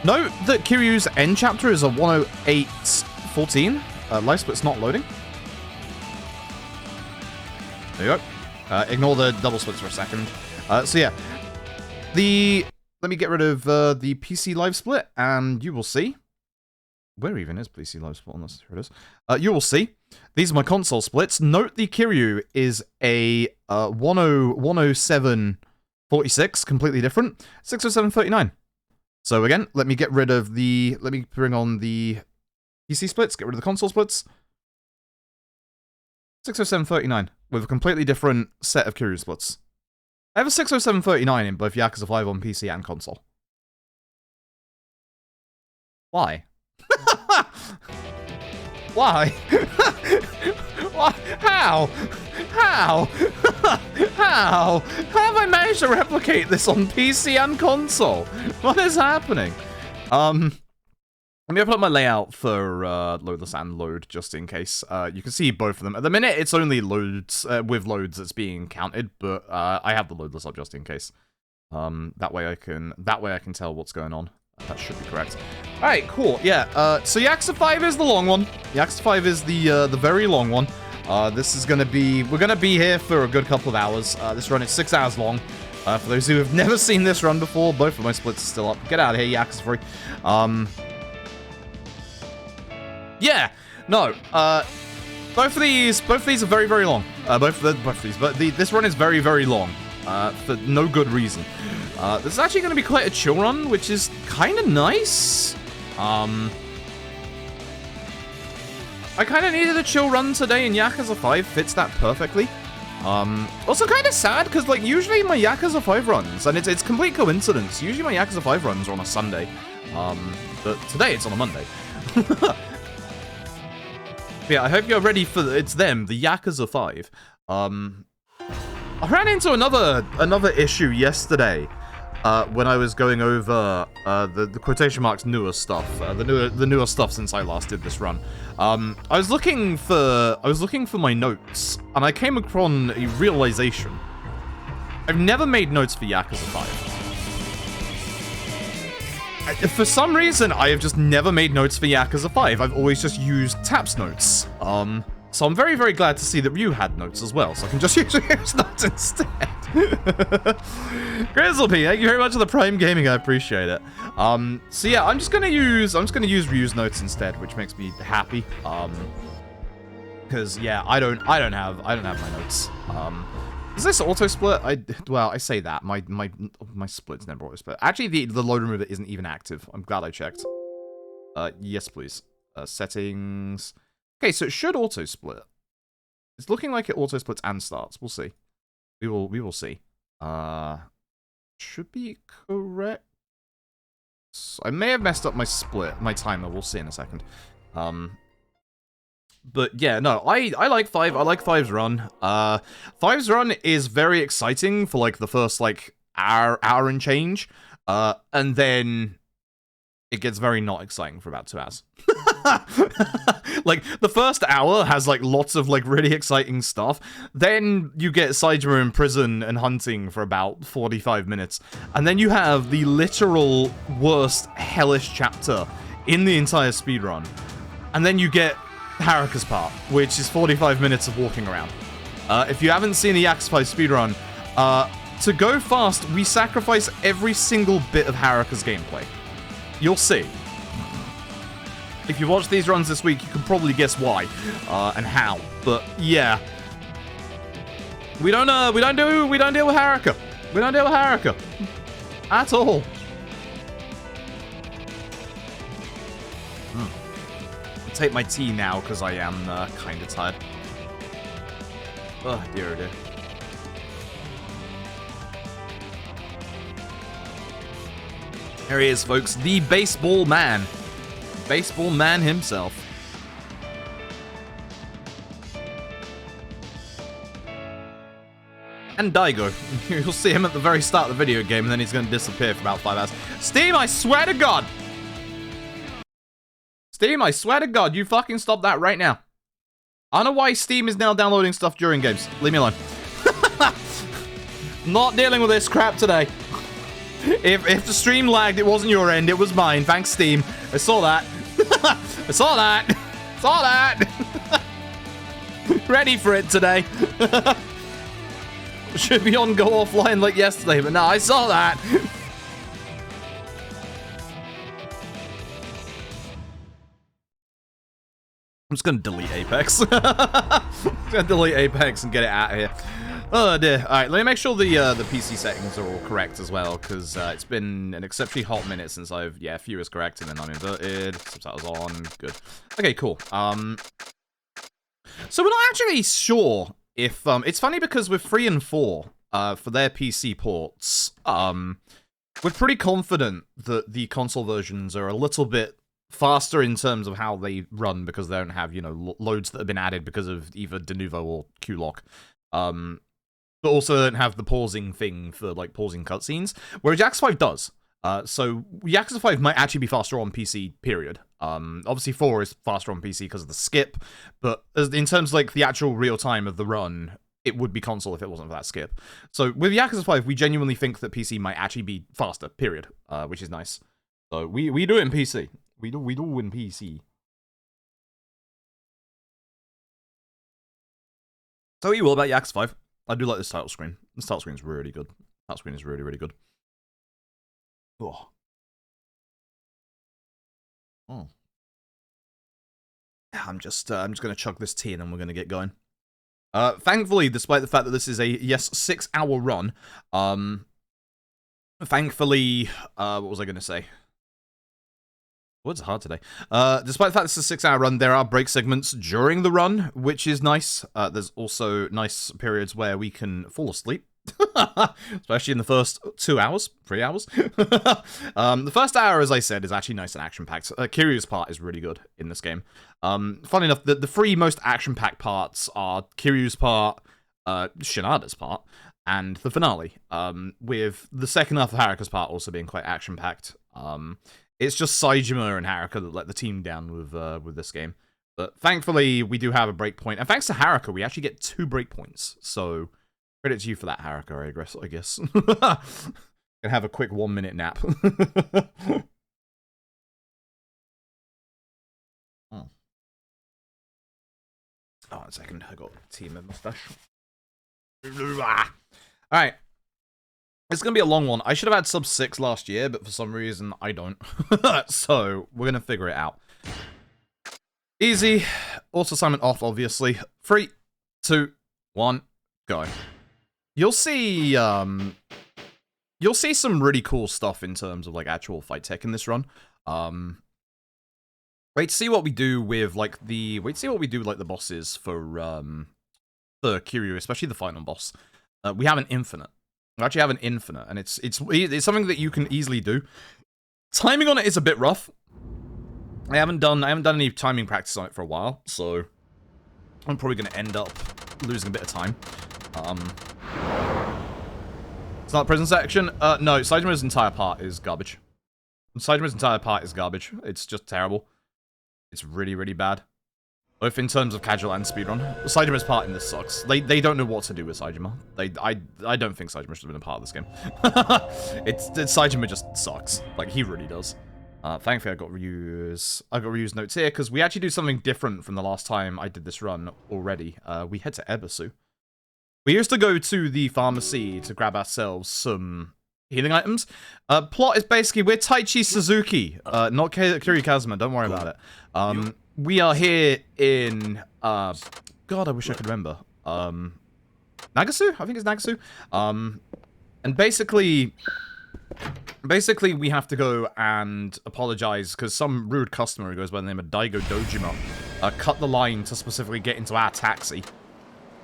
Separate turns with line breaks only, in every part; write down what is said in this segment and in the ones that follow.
Note that Kiryu's end chapter is a 108.14. Life split's not loading. There you go. Ignore the double splits for a second. So yeah, let me get rid of the PC live split, and you will see. Where even is PC live split on this? Here it is. You will see. These are my console splits. Note the Kiryu is a 107.46, completely different. 607.39. So again, let me get rid of the. Let me bring on the PC splits. Get rid of the console splits. 607.39 with a completely different set of Kiryu splits. I have a 607.39 in both Yakuza 5 on PC and console. Why? Why? Why? How? How? How? How have I managed to replicate this on PC and console? What is happening? Let me open up my layout for loadless and load, just in case. You can see both of them. At the minute, it's only loads with loads that's being counted, but I have the loadless up just in case. That way I can tell what's going on. That should be correct. All right, cool. Yeah. So Yakuza 5 is the long one. Yakuza 5 is the very long one. This is gonna be. We're gonna be here for a good couple of hours. This run is 6 hours long. For those who have never seen this run before, both of my splits are still up. Get out of here, Yakuza 3. Yeah, no, both of these are very, very long. Both of these, but this run is very, very long, for no good reason. This is actually going to be quite a chill run, which is kind of nice. I kind of needed a chill run today, and Yakuza 5 fits that perfectly. Also kind of sad, because, like, usually my Yakuza 5 runs, and it's complete coincidence, usually my Yakuza 5 runs are on a Sunday, but today it's on a Monday. Yeah, I hope you're ready for it's them, the Yakuza 5. I ran into another issue yesterday when I was going over the quotation marks newer stuff, the newer stuff since I last did this run. I was looking for my notes, and I came upon a realization. I've never made notes for Yakuza 5. For some reason, I have just never made notes for Yakuza 5. I've always just used Tap's notes. So I'm very, very glad to see that Ryu had notes as well, so I can just use Ryu's notes instead. Grizzlepy, thank you very much for the Prime Gaming, I appreciate it. So yeah, I'm just gonna use Ryu's notes instead, which makes me happy. Because yeah, I don't have my notes. Is this auto split? Well, I say that my split's never auto split. Actually, the load remover isn't even active. I'm glad I checked. Yes, please. Settings. Okay, so it should auto split. It's looking like it auto splits and starts. We'll see. We will see. Should be correct. I may have messed up my timer. We'll see in a second. But yeah, no, I like 5. I like 5's run. 5's run is very exciting for like the first like hour and change. And then it gets very not exciting for about 2 hours. Like the first hour has like lots of like really exciting stuff. Then you get Saejima in prison and hunting for about 45 minutes. And then you have the literal worst hellish chapter in the entire speedrun. And then you get Haruka's part, which is 45 minutes of walking around. If you haven't seen the Yakuza 5 speedrun, to go fast, we sacrifice every single bit of Haruka's gameplay. You'll see. If you watch these runs this week, you can probably guess why and how. But yeah, we don't deal with Haruka. We don't deal with Haruka at all. Take my tea now because I am kind of tired. Oh dear, oh dear. There he is, folks. The baseball man. Baseball man himself. And Daigo. You'll see him at the very start of the video game, and then he's going to disappear for about 5 hours. Steam, I swear to God! Steam, I swear to God, you fucking stop that right now. I don't know why Steam is now downloading stuff during games. Leave me alone. Not dealing with this crap today. If the stream lagged, it wasn't your end, it was mine. Thanks, Steam. I saw that. I saw that. Saw that. Ready for it today. Should be on Go Offline like yesterday, but no, I saw that. I'm just gonna delete Apex. I'm gonna delete Apex and get it out of here. Oh dear. Alright, let me make sure the PC settings are all correct as well, because it's been an exceptionally hot minute since I've, yeah, view is correct and then I'm inverted, subtitles on, good. Okay, cool. So we're not actually sure if, it's funny because with 3 and 4, for their PC ports, we're pretty confident that the console versions are a little bit faster in terms of how they run because they don't have, you know, loads that have been added because of either de novo or Q-lock. But also don't have the pausing thing for, like, pausing cutscenes, whereas Yakuza 5 does. So Yakuza 5 might actually be faster on PC, period. Obviously 4 is faster on PC because of the skip, but in terms of, like, the actual real time of the run, it would be console if it wasn't for that skip. So with Yakuza 5, we genuinely think that PC might actually be faster, period, which is nice. So we do it in PC. We do in PC. So what are you all about Yakuza 5? I do like this title screen. This title screen is really good. Title screen is really, really good. Oh. Oh. I'm just gonna chug this tea and then we're gonna get going. Thankfully, despite the fact that this is a 6-hour run, thankfully, what was I gonna say? Words are hard today. Despite the fact this is a 6-hour run, there are break segments during the run, which is nice. There's also nice periods where we can fall asleep. Especially in the first 2 hours, 3 hours. The first hour, as I said, is actually nice and action-packed. Kiryu's part is really good in this game. Funny enough, the 3 most action-packed parts are Kiryu's part, Shinada's part, and the finale. With the second half of Haruka's part also being quite action-packed. It's just Saejima and Haruka that let the team down with this game. But thankfully, we do have a break point. And thanks to Haruka, we actually get 2 break points. So, credit to you for that, Haruka, I guess. Can have a quick 1-minute nap. Oh, 1 second. I got tea in my mustache. Alright. It's going to be a long one. I should have had sub 6 last year, but for some reason, I don't. So, we're going to figure it out. Easy. Auto assignment off, obviously. 3, 2, 1, go. You'll see some really cool stuff in terms of, like, actual fight tech in this run. Wait to see what we do with, like, the bosses for Kiryu, especially the final boss. We have an infinite. We actually have an infinite, and it's something that you can easily do. Timing on it is a bit rough. I haven't done any timing practice on it for a while, so I'm probably going to end up losing a bit of time. It's not the prison section. No, Saejima's entire part is garbage. Saejima's entire part is garbage. It's just terrible. It's really, really bad. Both in terms of casual and speedrun. Saejima's part in this sucks. They don't know what to do with Saejima. I don't think Saejima should have been a part of this game. Saejima just sucks. Like, he really does. Thankfully, I got Ryu's notes here, because we actually do something different from the last time I did this run already. We head to Ebisu. We used to go to the pharmacy to grab ourselves some healing items. Plot is basically, we're Taichi Suzuki, not Kiryu Kazuma, don't worry about it. We are here in, God, I wish I could remember. Nagasu? I think it's Nagasu. And basically we have to go and apologize because some rude customer who goes by the name of Daigo Dojima cut the line to specifically get into our taxi.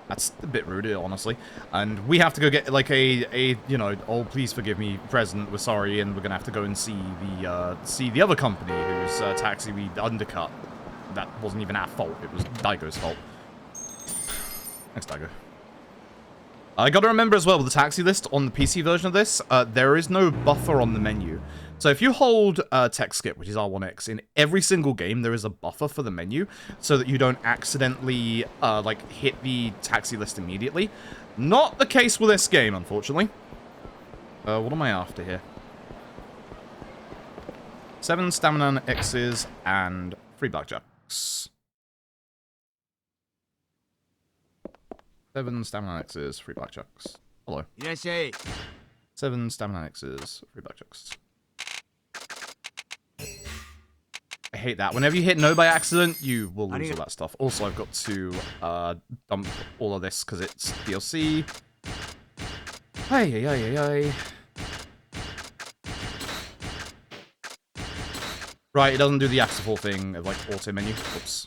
That's a bit rude, honestly. And we have to go get, like, a you know, oh, please forgive me present, we're sorry, and we're gonna have to go and see the other company whose taxi we undercut. That wasn't even our fault, it was Daigo's fault. Thanks, Daigo. I gotta remember as well, with the taxi list on the PC version of this, there is no buffer on the menu. So if you hold text skip, which is R1X, in every single game there is a buffer for the menu, so that you don't accidentally, like, hit the taxi list immediately. Not the case with this game, unfortunately. What am I after here? 7 stamina X's and 3 blackjacks. 7 stamina X's, 3 blackjacks. Hello. 7 stamina X's, 3 blackjacks. I hate that. Whenever you hit no by accident, you will lose all that stuff. Also, I've got to dump all of this because it's DLC. Ay. Right, it doesn't do the Yakuza thing of, like, auto menu. Oops.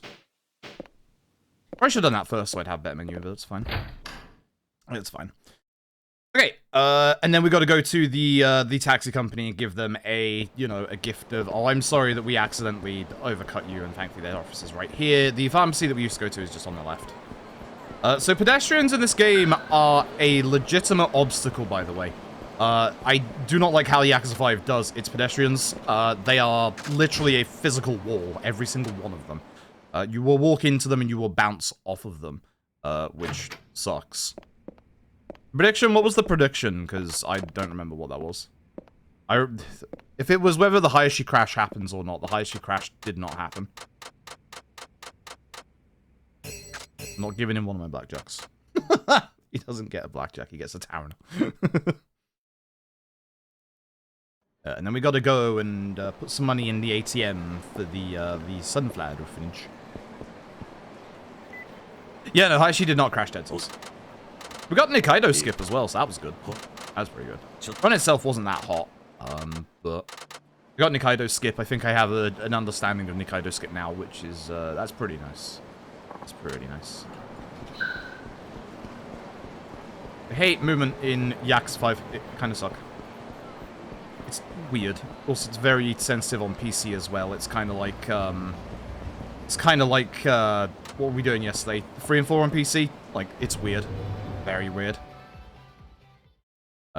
I should have done that first so I'd have better menu, but it's fine. It's fine. Okay, and then we got to go to the taxi company and give them a, you know, a gift of, oh, I'm sorry that we accidentally overcut you, and thankfully their office is right here. The pharmacy that we used to go to is just on the left. So pedestrians in this game are a legitimate obstacle, by the way. I do not like how Yakuza 5 does its pedestrians. They are literally a physical wall, every single one of them. You will walk into them and you will bounce off of them, which sucks. Prediction? What was the prediction? Because I don't remember what that was. If it was whether the Hayashi crash happens or not, the Hayashi crash did not happen. I'm not giving him one of my blackjacks. He doesn't get a blackjack, he gets a Taran. And then we gotta go and put some money in the ATM for the sunflower orphanage. Yeah, no, Hayashi did not crash dead souls. We got Nikaido skip as well, so that was good. That was pretty good. Run itself wasn't that hot, but we got Nikaido skip. I think I have an understanding of Nikaido skip now, which is, that's pretty nice. That's pretty nice. I hate movement in Yakuza 5. It kind of sucks. It's weird. Also, it's very sensitive on PC as well. It's kind of like, what were we doing yesterday? 3 and 4 on PC? Like, it's weird. Very weird.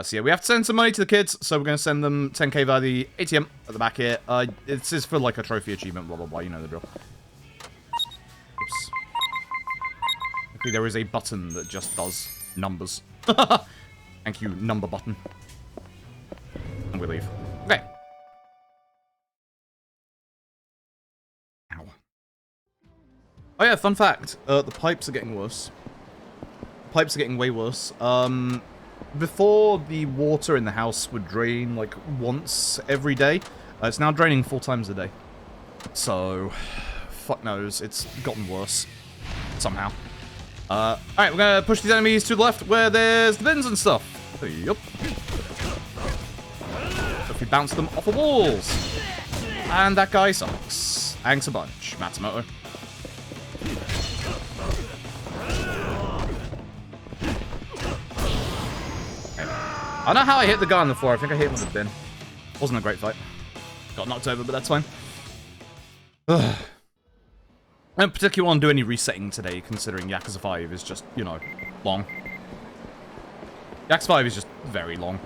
So yeah, we have to send some money to the kids, so we're going to send them 10k via the ATM at the back here. This is for like a trophy achievement, blah blah blah, you know the drill. Oops. I think there is a button that just does numbers. Thank you, number button. And we leave. Okay. Ow. Oh yeah, fun fact. The pipes are getting worse. Pipes are getting way worse. Before, the water in the house would drain like once every day. It's now draining 4 times a day. So, fuck knows, it's gotten worse somehow. Alright, we're gonna push these enemies to the left where there's the bins and stuff. Yup. If we bounce them off the walls. And that guy sucks. Thanks a bunch, Matsumoto. I don't know how I hit the guy on the floor. I think I hit him with a bin. Wasn't a great fight. Got knocked over, but that's fine. Ugh. I don't particularly want to do any resetting today, considering Yakuza 5 is just, you know, long. Yakuza 5 is just very long.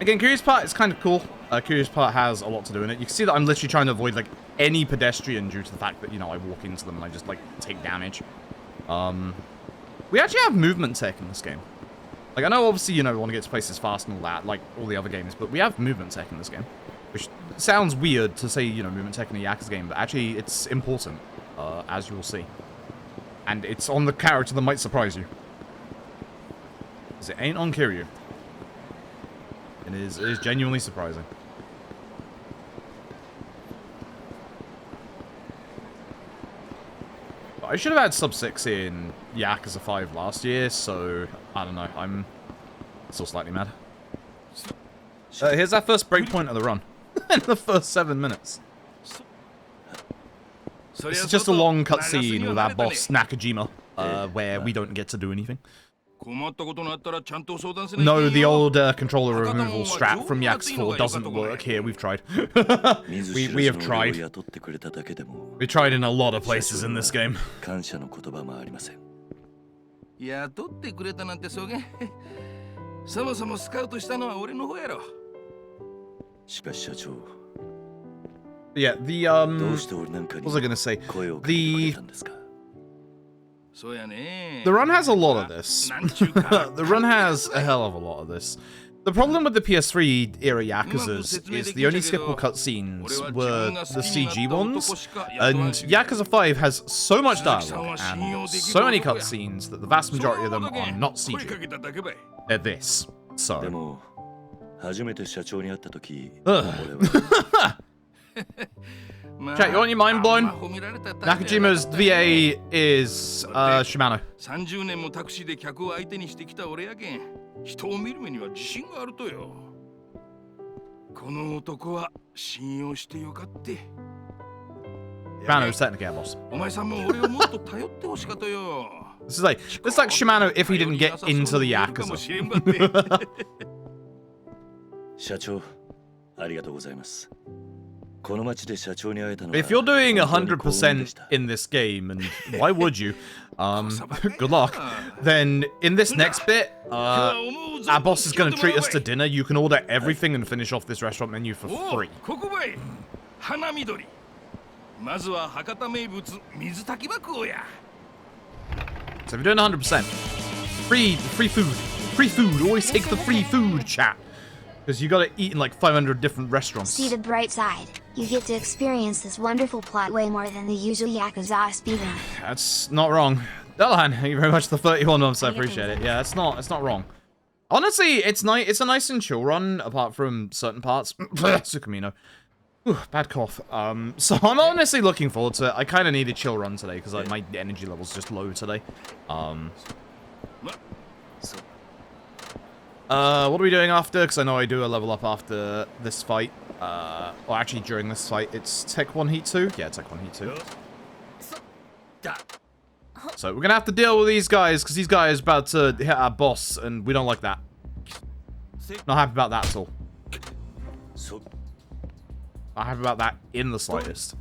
Again, Kiryu's part is kind of cool. Kiryu's part has a lot to do in it. You can see that I'm literally trying to avoid, like, any pedestrian due to the fact that, you know, I walk into them and I just, like, take damage. We actually have movement tech in this game. Like, I know, obviously, you know, we want to get to places fast and all that, like all the other games, but we have movement tech in this game. Which sounds weird to say, you know, movement tech in a Yakuza game, but actually, it's important, as you will see. And it's on the character that might surprise you. Because it ain't on Kiryu. It is genuinely surprising. I should have had sub 6 in Yakuza 5 last year, so I don't know. I'm still slightly mad. Here's our first breakpoint of the run. In the first 7 minutes. This is just a long cutscene with our boss, Nakajima, where we don't get to do anything. No, the old controller removal strap from Yakuza 4 doesn't work here. We've tried. we have tried. We tried in a lot of places in this game. Yeah, the what was I gonna say? The run has a lot of this. The run has a hell of a lot of this. The problem with the PS3 era Yakuzas is the only skippable cutscenes were the CG ones, and Yakuza 5 has so much dialogue and so many cutscenes that the vast majority of them are not CG. They're this. So. Chat, you want your mind blown? Nakajima's VA is Shimano.
30年もタクシーで客を相手にしてきた俺やけん、人を見る目には自信があるとよ。この男は信用してよかって。
Shimano is technically our boss.
お前さんも俺をもっと頼ってほしかったよ。
This is like Shimano if he didn't get into the Yakuza.
社長、ありがとうございます。
If you're doing 100% in this game, and why would you? Good luck. Then in this next bit, our boss is going to treat us to dinner. You can order everything and finish off this restaurant menu for free. So if you're doing 100%, free food. Free food. Always take the free food, chat. Because you gotta eat in like 500 different restaurants.
See the bright side. You get to experience this wonderful plot way more than the usual Yakuza speedrun.
That's not wrong. Delahan, thank you very much for the 31 months. I appreciate it. Yeah, it's not wrong. Honestly, it's nice. It's a nice and chill run, apart from certain parts. Tsukumino. Ooh, bad cough. So I'm honestly looking forward to it. I kind of need a chill run today because like, my energy level's just low today. What are we doing after? Because I know I do a level up after this fight. Or actually during this fight, it's Tech 1 Heat 2? Yeah, Tech 1 Heat 2. So we're gonna have to deal with these guys, because these guys are about to hit our boss, and we don't like that. Not happy about that at all. Not happy about that in the slightest.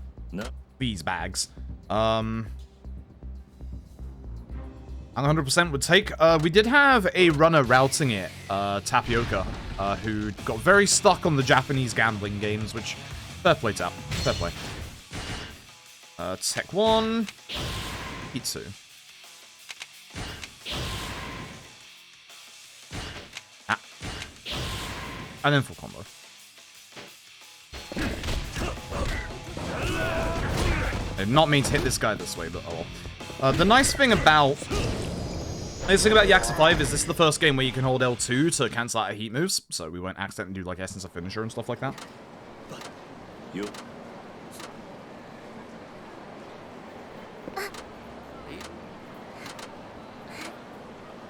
These bags. 100% would take. We did have a runner routing it, Tapioca, who got very stuck on the Japanese gambling games, which, fair play, Tap. Fair play. Tech 1, Heat 2. Ah. And then full combo. I did not mean to hit this guy this way, but oh well. The nice thing about Yakuza 5 is this is the first game where you can hold L2 to cancel out heat moves, so we won't accidentally do like Essence of Finisher and stuff like that.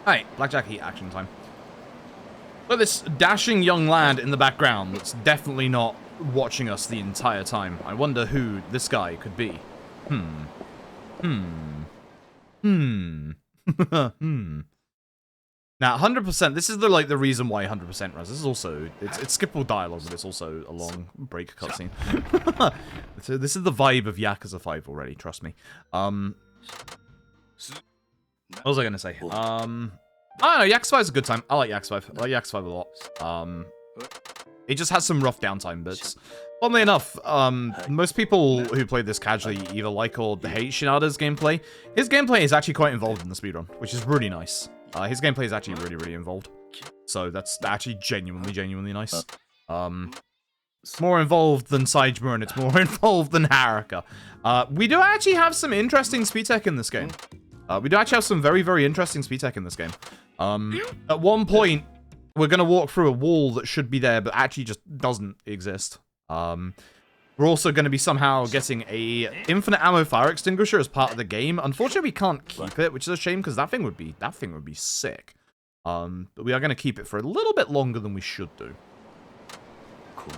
Alright, Blackjack Heat action time. Look at this dashing young lad in the background that's definitely not watching us the entire time. I wonder who this guy could be. Now, 100%, this is the reason why 100% runs. This is also, it's skippable dialogue, but it's also a long break cutscene. So this is the vibe of Yakuza 5 already, trust me. What was I gonna say? I don't know, Yakuza 5 is a good time. I like Yakuza 5. I like Yakuza 5 a lot. It just has some rough downtime bits. Funnily enough, most people who play this casually either like or hate Shinada's gameplay. His gameplay is actually quite involved in the speedrun, which is really nice. His gameplay is actually really involved. So that's actually genuinely nice. It's more involved than Saejima, and it's more involved than Haruka. We do actually have some interesting speed tech in this game. We do actually have some very interesting speed tech in this game. At one point, we're going to walk through a wall that should be there, but actually just doesn't exist. We're also going to be somehow getting a infinite ammo fire extinguisher as part of the game. Unfortunately, we can't keep it, which is a shame because that thing would be sick. But we are going to keep it for a little bit longer than we should do.
Cool.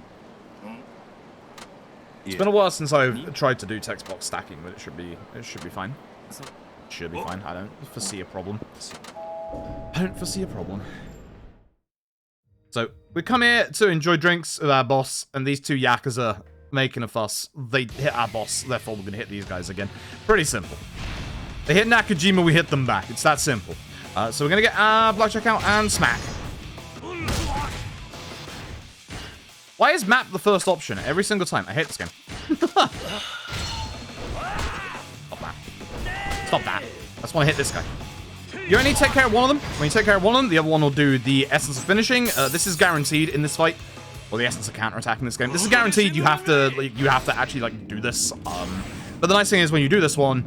It's been a while since I've tried to do text box stacking, but it should be fine. It should be fine. I don't foresee a problem. So we come here to enjoy drinks with our boss, and these two Yakuza making a fuss. They hit our boss, therefore we're going to hit these guys again. Pretty simple. They hit Nakajima, we hit them back. It's that simple. So we're going to get our Blackjack out and smack. Why is map the first option every single time? I hate this game. Stop that. Stop that. I just want to hit this guy. You only take care of one of them. When you take care of one of them, the other one will do the essence of finishing. This is guaranteed in this fight. Or the essence of counterattack in this game. This is guaranteed. You have to actually like do this. But the nice thing is when you do this one,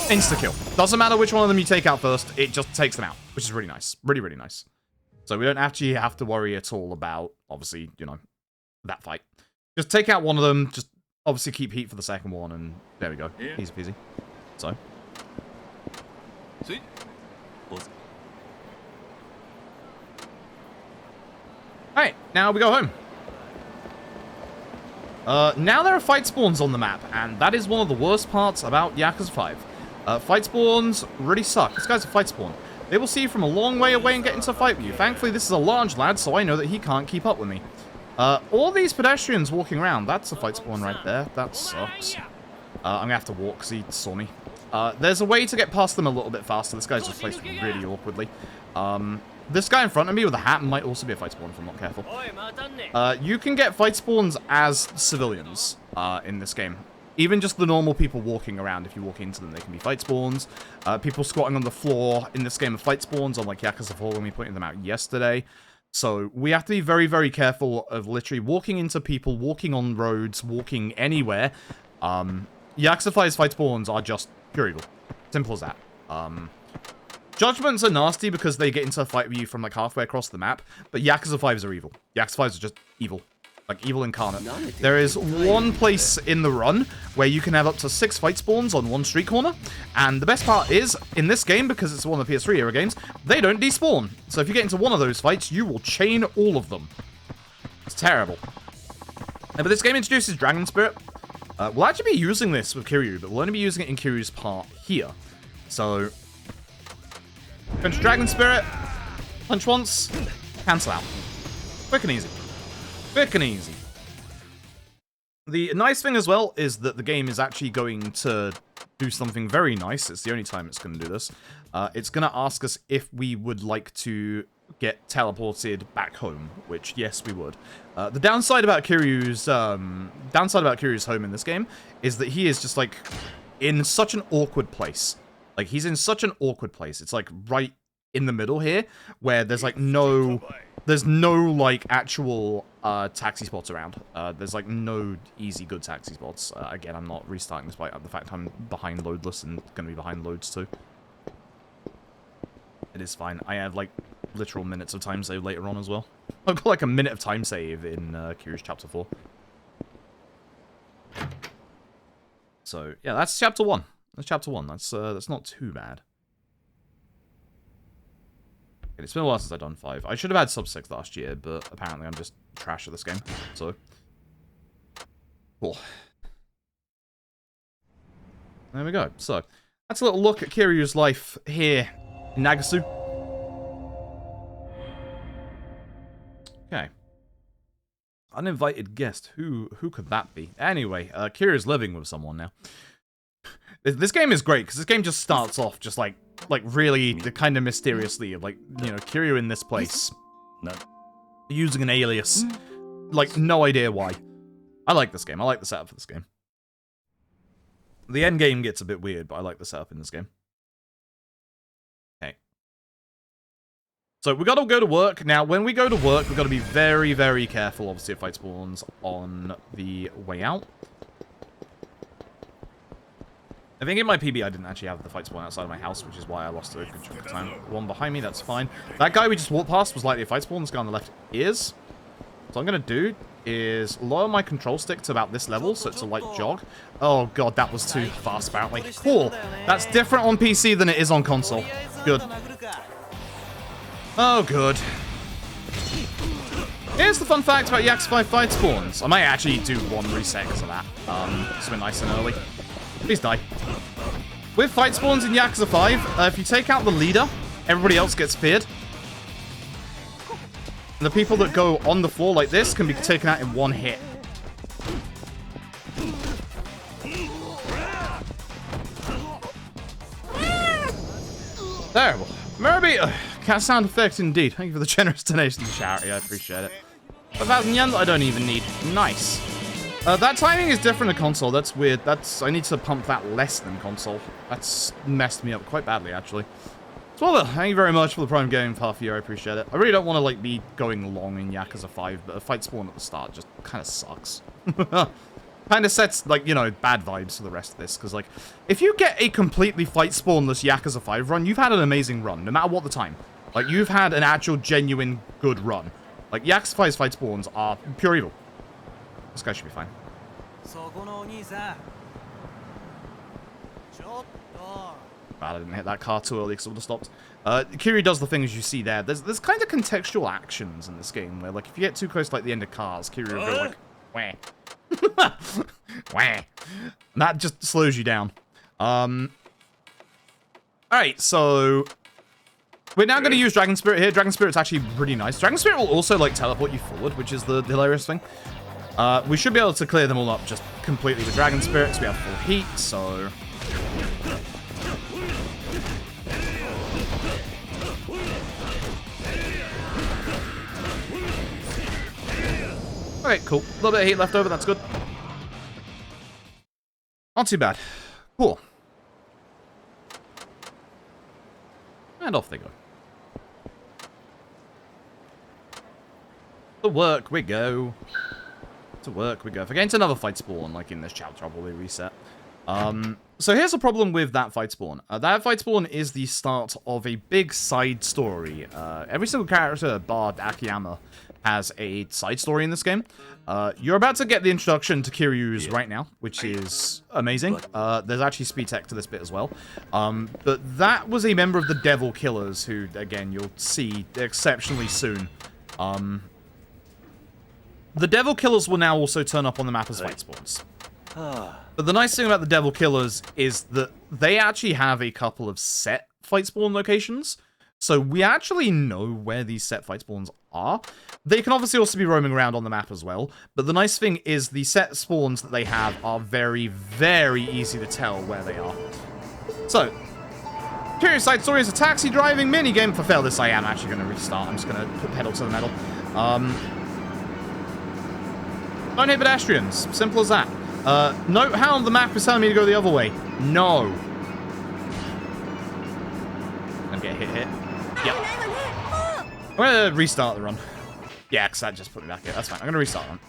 insta kill. Doesn't matter which one of them you take out first. It just takes them out, which is really nice. Really, really nice. So we don't actually have to worry at all about, obviously, you know, that fight. Just take out one of them. Just obviously keep heat for the second one, and there we go. Easy peasy. So.
Sweet.
Alright, now we go home. Now there are fight spawns on the map, and that is one of the worst parts about Yakuza 5. Fight spawns really suck. This guy's a fight spawn. They will see you from a long way away and get into a fight with you. Thankfully, this is a large lad, so I know that he can't keep up with me. All these pedestrians walking around, that's a fight spawn right there. That sucks. I'm gonna have to walk because he saw me. There's a way to get past them a little bit faster. This guy's just placed really awkwardly. This guy in front of me with a hat might also be a fight spawn if I'm not careful. You can get fight spawns as civilians in this game. Even just the normal people walking around, if you walk into them, they can be fight spawns. People squatting on the floor in this game are fight spawns, unlike Yakuza 4 when we pointed them out yesterday. So we have to be very, very careful of literally walking into people, walking on roads, walking anywhere. Yakuza 5's fight spawns are just pure evil. Simple as that. Judgments are nasty because they get into a fight with you from like halfway across the map, but Yakuza 5s are evil. Yakuza 5s are just evil. Like evil incarnate. There is one place in the run where you can have up to 6 fight spawns on one street corner, and the best part is, in this game, because it's one of the PS3 era games, they don't despawn. So if you get into one of those fights, you will chain all of them. It's terrible. But this game introduces Dragon Spirit. We'll actually be using this with Kiryu, but we'll only be using it in Kiryu's part here. So punch Dragon Spirit, punch once, cancel out. Quick and easy. Quick and easy. The nice thing as well is that the game is actually going to do something very nice. It's the only time it's going to do this. It's going to ask us if we would like to get teleported back home, which yes, we would. The downside about Kiryu's home in this game is that he is just like in such an awkward place. Like, he's in such an awkward place. It's, like, right in the middle here, where there's, like, no, like, actual, taxi spots around. There's, like, no easy, good taxi spots. Again, I'm not restarting despite the fact I'm behind loadless and gonna be behind loads, too. It is fine. I have, like, literal minutes of time save later on as well. I've got, like, a minute of time save in, Kiryu's Chapter 4. So, yeah, that's Chapter 1. That's Chapter 1. That's not too bad. Okay, it's been a while since I've done 5. I should have had sub 6 last year, but apparently I'm just trash at this game. So, cool. There we go. So, that's a little look at Kiryu's life here in Nagasu. Okay. Uninvited guest. Who could that be? Anyway, Kiryu's living with someone now. This game is great, because this game just starts off just like really kind of mysteriously, like, you know, Kiryu in this place. Using an alias. Like, no idea why. I like this game. I like the setup for this game. The end game gets a bit weird, but I like the setup in this game. Okay. So, we gotta go to work. Now, when we go to work, we gotta be very, very careful, obviously, of fight spawns on the way out. I think in my PB I didn't actually have the fight spawn outside of my house, which is why I lost a good chunk of time. One behind me, that's fine. That guy we just walked past was likely a fight spawn. This guy on the left is. So what I'm going to do is lower my control stick to about this level, so it's a light jog. Oh god, that was too fast apparently. Cool. That's different on PC than it is on console. Good. Oh, good. Here's the fun fact about Yakuza 5 fight spawns. I might actually do one reset because of that. It's been nice and early. Please die. With fight spawns in Yakuza 5, if you take out the leader, everybody else gets feared. And the people that go on the floor like this can be taken out in one hit. Terrible. Murabi, cat sound effect indeed. Thank you for the generous donation to charity. I appreciate it. 1,000 yen that I don't even need. Nice. That timing is different to console. That's weird. I need to pump that less than console. That's messed me up quite badly, actually. So, thank you very much for the Prime Game for half a year. I appreciate it. I really don't want to, like, be going long in Yakuza 5, but a fight spawn at the start just kind of sucks. Kind of sets, like, you know, bad vibes for the rest of this, because, like, if you get a completely fight spawnless Yakuza 5 run, you've had an amazing run, no matter what the time. Like, you've had an actual, genuine, good run. Like, Yakuza 5's fight spawns are pure evil. This guy should be fine. Bad, I didn't hit that car too early because I would have stopped. Kiryu does the things you see there. There's kind of contextual actions in this game where, like, if you get too close to, like, the end of cars, Kiryu will go, like, wah. Wah. And that just slows you down. Alright, so we're now going to use Dragon Spirit here. Dragon Spirit's actually pretty nice. Dragon Spirit will also, like, teleport you forward, which is the hilarious thing. We should be able to clear them all up just completely with Dragon Spirit, because we have full heat, so... Okay, cool. A little bit of heat left over, that's good. Not too bad. Cool. And off they go. To work we go. To work we go. If I get into another fight spawn, like in this chapter, I'll probably reset. So here's the problem with that fight spawn. That fight spawn is the start of a big side story. Every single character, bar Akiyama, has a side story in this game. You're about to get the introduction to Kiryu's right now, which is amazing. There's actually speed tech to this bit as well. But that was a member of the Devil Killers, who, again, you'll see exceptionally soon. The Devil Killers will now also turn up on the map as fight spawns. But the nice thing about the Devil Killers is that they actually have a couple of set fight spawn locations. So we actually know where these set fight spawns are. They can obviously also be roaming around on the map as well. But the nice thing is the set spawns that they have are very, very easy to tell where they are. So, Kiryu's side story is a taxi driving minigame. If I fail this, I am actually going to restart. I'm just going to put pedal to the metal. Don't hit pedestrians. Simple as that. Note how the map is telling me to go the other way. No. And get hit. Yep. I'm going to restart the run. Yeah, because that just put me back here. That's fine. I'm going to restart the run.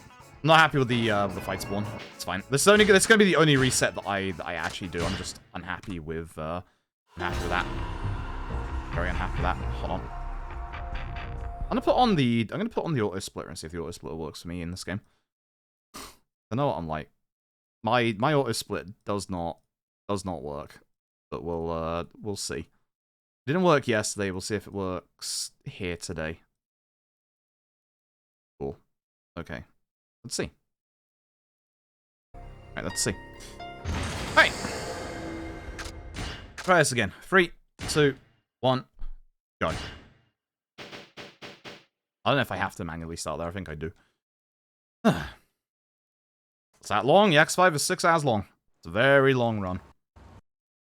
I'm not happy with the fight spawn. It's fine. This is going to be the only reset that I actually do. I'm just unhappy with that. Very unhappy with that. Hold on. I'm going to put on the auto splitter and see if the auto splitter works for me in this game. I know what I'm like. My auto split does not work, but we'll see. It didn't work yesterday. We'll see if it works here today. Cool. Okay. Let's see. Alright, let's see. Alright. Try this again. 3, 2, 1, go. I don't know if I have to manually start there. I think I do. It's that long. The X5 is 6 hours long. It's a very long run.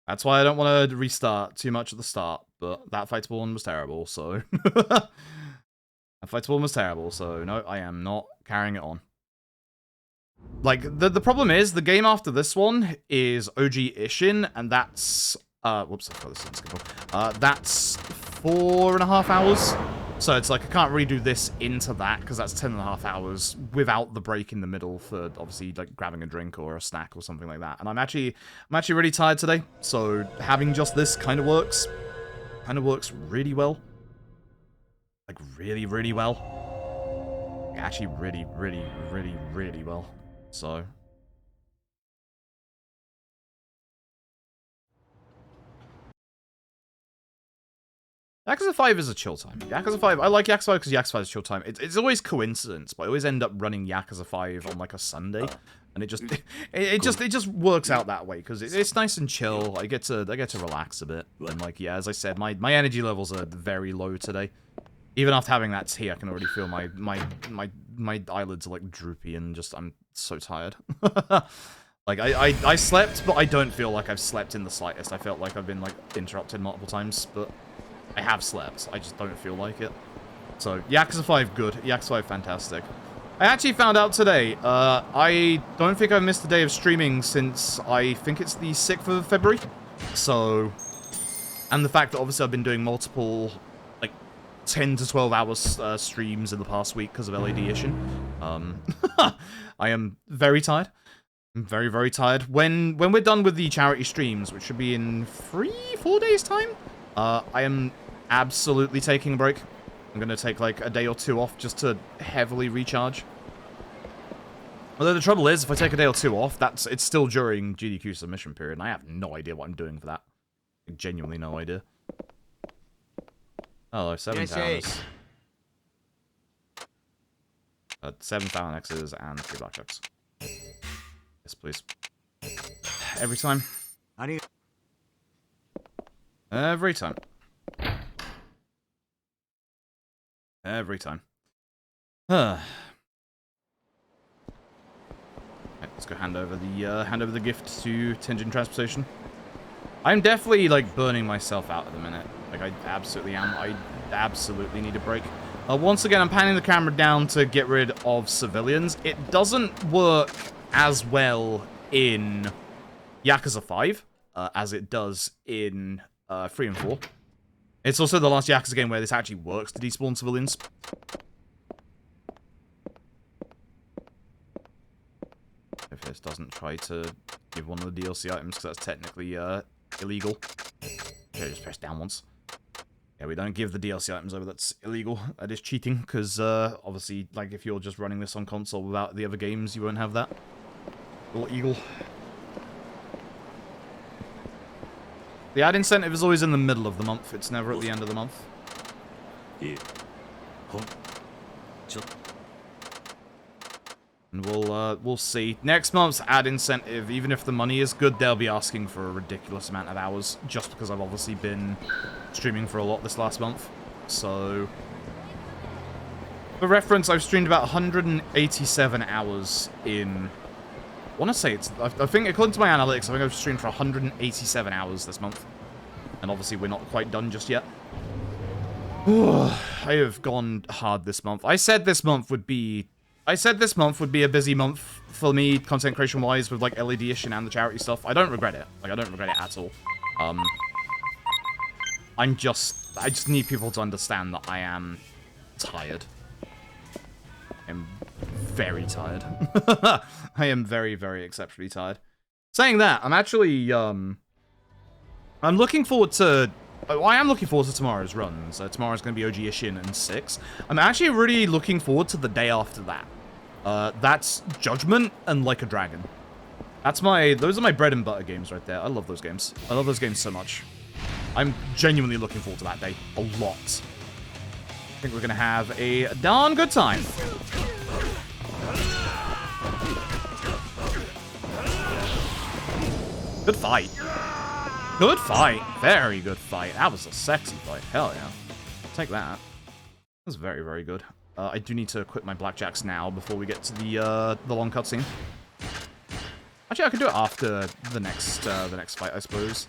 That's why I don't want to restart too much at the start, but that fight spawn was terrible, so... That fight spawn was terrible, so no, I am not carrying it on. Like, the problem is, the game after this one is OG Ishin, and that's... whoops, I forgot this is skip. That's 4.5 hours. So it's like, I can't redo this into that, because that's 10.5 hours without the break in the middle for, obviously, like, grabbing a drink or a snack or something like that. And I'm actually really tired today, so having just this kind of works. Kind of works really well. Like, really, really well. Actually, really, really, really, really well. So... Yakuza 5 is a chill time. Yakuza 5, I like Yakuza 5 because Yakuza 5 is chill time. It's always coincidence, but I always end up running Yakuza 5 on like a Sunday, and it just works out that way because it's nice and chill. I get to relax a bit, and like yeah, as I said, my energy levels are very low today. Even after having that tea, I can already feel my eyelids are like droopy and just I'm so tired. Like I slept, but I don't feel like I've slept in the slightest. I felt like I've been like interrupted multiple times, but. I have slept. I just don't feel like it. So, Yakuza 5, good. Yakuza 5, fantastic. I actually found out today. I don't think I've missed a day of streaming since I think it's the 6th of February. So, and the fact that obviously I've been doing multiple, like, 10 to 12 hours streams in the past week because of LAD-ition. I am very tired. I'm very, very tired. When we're done with the charity streams, which should be in 3-4 days' time, I am absolutely taking a break. I'm going to take, like, a day or two off just to heavily recharge. Although the trouble is, if I take a day or two off, it's still during GDQ submission period, and I have no idea what I'm doing for that. Genuinely no idea. Oh, 7 towns. 7 Fallon X's and 3 blackjacks. Yes, please. Every time. Every time. Every time. Right, let's go hand over the gift to Tenjin Transportation. I'm definitely like burning myself out at the minute. Like I absolutely am. I absolutely need a break. Once again, I'm panning the camera down to get rid of civilians. It doesn't work as well in Yakuza 5 as it does in 3 and 4. It's also the last Yakuza game where this actually works to despawn civilians. If this doesn't try to give one of the DLC items, because that's technically illegal. Okay, just press down once. Yeah, we don't give the DLC items over, that's illegal. That is cheating, because obviously, like, if you're just running this on console without the other games, you won't have that. Illegal. The ad incentive is always in the middle of the month. It's never at the end of the month.
Yeah.
And we'll see. Next month's ad incentive, even if the money is good, they'll be asking for a ridiculous amount of hours, just because I've obviously been streaming for a lot this last month. So, for reference, I've streamed about 187 hours in... I want to say it's... I think, according to my analytics, I think I've streamed for 187 hours this month. And obviously, we're not quite done just yet. I have gone hard this month. I said this month would be a busy month for me, content creation-wise, with, like, LED-ish and the charity stuff. I don't regret it. Like, I don't regret it at all. I just need people to understand that I am tired. I'm very tired. I am very, very exceptionally tired. Saying that, I'm actually, I'm looking forward to... I am looking forward to tomorrow's run. So tomorrow's going to be OG Ishin and 6. I'm actually really looking forward to the day after that. That's Judgment and Like a Dragon. Those are my bread and butter games right there. I love those games. I love those games so much. I'm genuinely looking forward to that day. A lot. I think we're going to have a darn good time. Good fight. Good fight. Very good fight. That was a sexy fight. Hell yeah. Take that. That was very, very good. I do need to equip my blackjacks now before we get to the long cutscene. Actually, I could do it after the next fight, I suppose.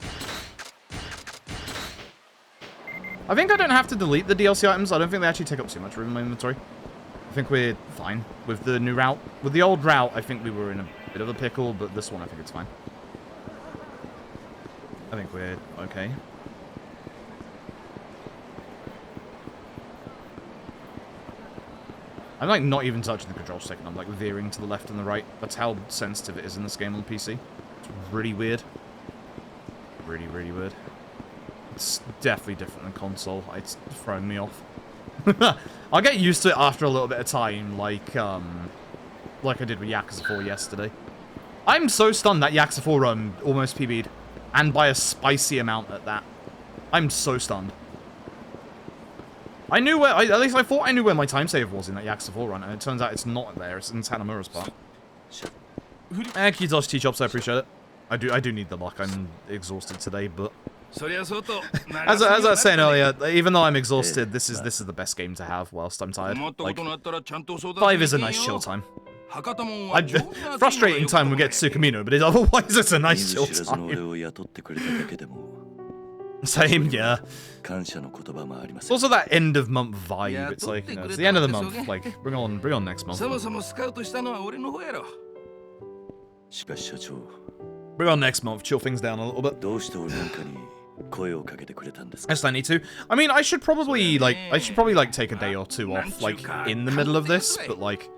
I think I don't have to delete the DLC items. I don't think they actually take up too much room in my inventory. I think we're fine with the new route. With the old route, I think we were in a bit of a pickle, but this one, I think it's fine. I think we're okay. I'm like not even touching the control stick, and I'm like veering to the left and the right. That's how sensitive it is in this game on the PC. It's really weird. Really, really weird. It's definitely different than console. It's throwing me off. I'll get used to it after a little bit of time, like I did with Yakuza 4 yesterday. I'm so stunned that Yakuza 4 run almost PB'd. And by a spicy amount at that. I'm so stunned. I knew where, at least I thought I knew where my time save was in that Yakuza 4 run, and it turns out it's not there, it's in Tanamura's part. Thank you, Dosh T-Chops, I appreciate it. I do need the luck, I'm exhausted today, but... as I was saying earlier, even though I'm exhausted, this is the best game to have whilst I'm tired. Like, 5 is a nice chill time. Frustrating time we get to Tsukumino, but otherwise it's a nice chill time. Same, yeah.
感謝の言葉もありま
It's
せん。
also that end of month vibe.
Yeah,
It's like, you know, it's
don't
the end of the
think
month.
so,
Like, bring on next month.
そもそもスカウトしたのは俺の方やろ。
しかし社長、
Bring on next month. Chill things down a little bit.
どうして俺なんかに声をかけてくれたんです
I
か？
still need to. I mean, I should probably like take a day or two off, like in the middle of this. But like,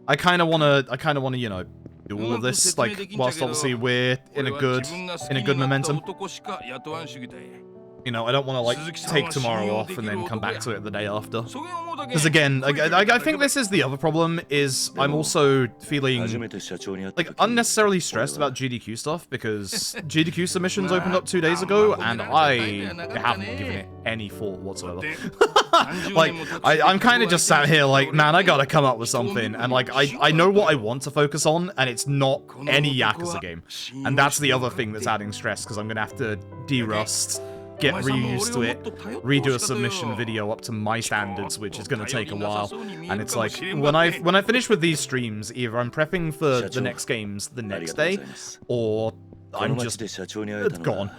I kind of wanna, you know, do all of this like whilst obviously we're in a good momentum. You know, I don't want to like take tomorrow off and then come back to it the day after. Because again, I think this is the other problem, is I'm also
初
feeling
めて社長に会った
like
時
unnecessarily stressed about GDQ stuff, because GDQ submissions opened up 2 days ago and I haven't given it any thought whatsoever. Like, I'm kind of just sat here like, man, I gotta come up with something, and like, I know what I want to focus on, and it's not any Yakuza game. And that's the other thing that's adding stress, because I'm gonna have to de-rust, get reused to it, redo a submission video up to my standards, which is going to take a while. And it's like, when I finish with these streams, either I'm prepping for the next games the next day, or I'm just gone.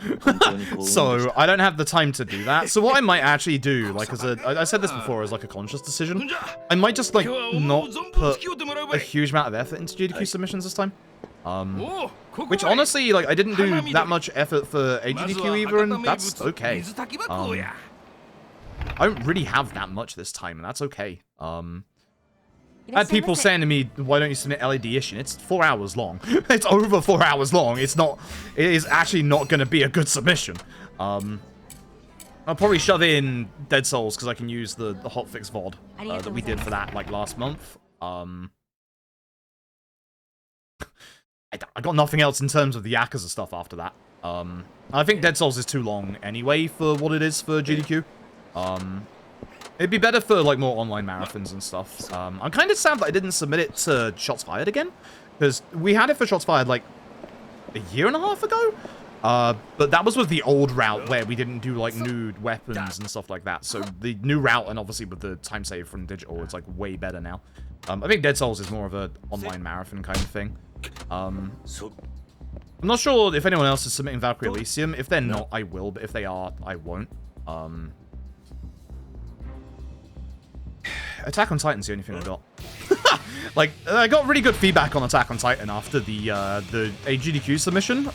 So I don't have the time to do that. So what I might actually do, like I said this before as like a conscious decision, I might just like not put a huge amount of effort into GDQ submissions this time. Which honestly, like, I didn't do that much effort for AGDQ either, and that's okay. I don't really have that much this time, and that's okay. I had people saying to me, why don't you submit LED issue? It's 4 hours long. It's over 4 hours long. It is actually not going to be a good submission. I'll probably shove in Dead Souls, because I can use the hotfix VOD that we did for that, like, last month. I got nothing else in terms of the Yakuza stuff after that. I think Dead Souls is too long anyway for what it is for GDQ. It'd be better for like more online marathons and stuff. I'm kind of sad that I didn't submit it to Shots Fired again, because we had it for Shots Fired like a year and a half ago. But that was with the old route where we didn't do like nude weapons and stuff like that. So the new route, and obviously with the time save from digital, it's like way better now. I think Dead Souls is more of an online marathon kind of thing. I'm not sure if anyone else is submitting Valkyrie Elysium. If they're not, I will, but if they are, I won't. Attack on Titan's the only thing I got. Like, I got really good feedback on Attack on Titan after the AGDQ submission,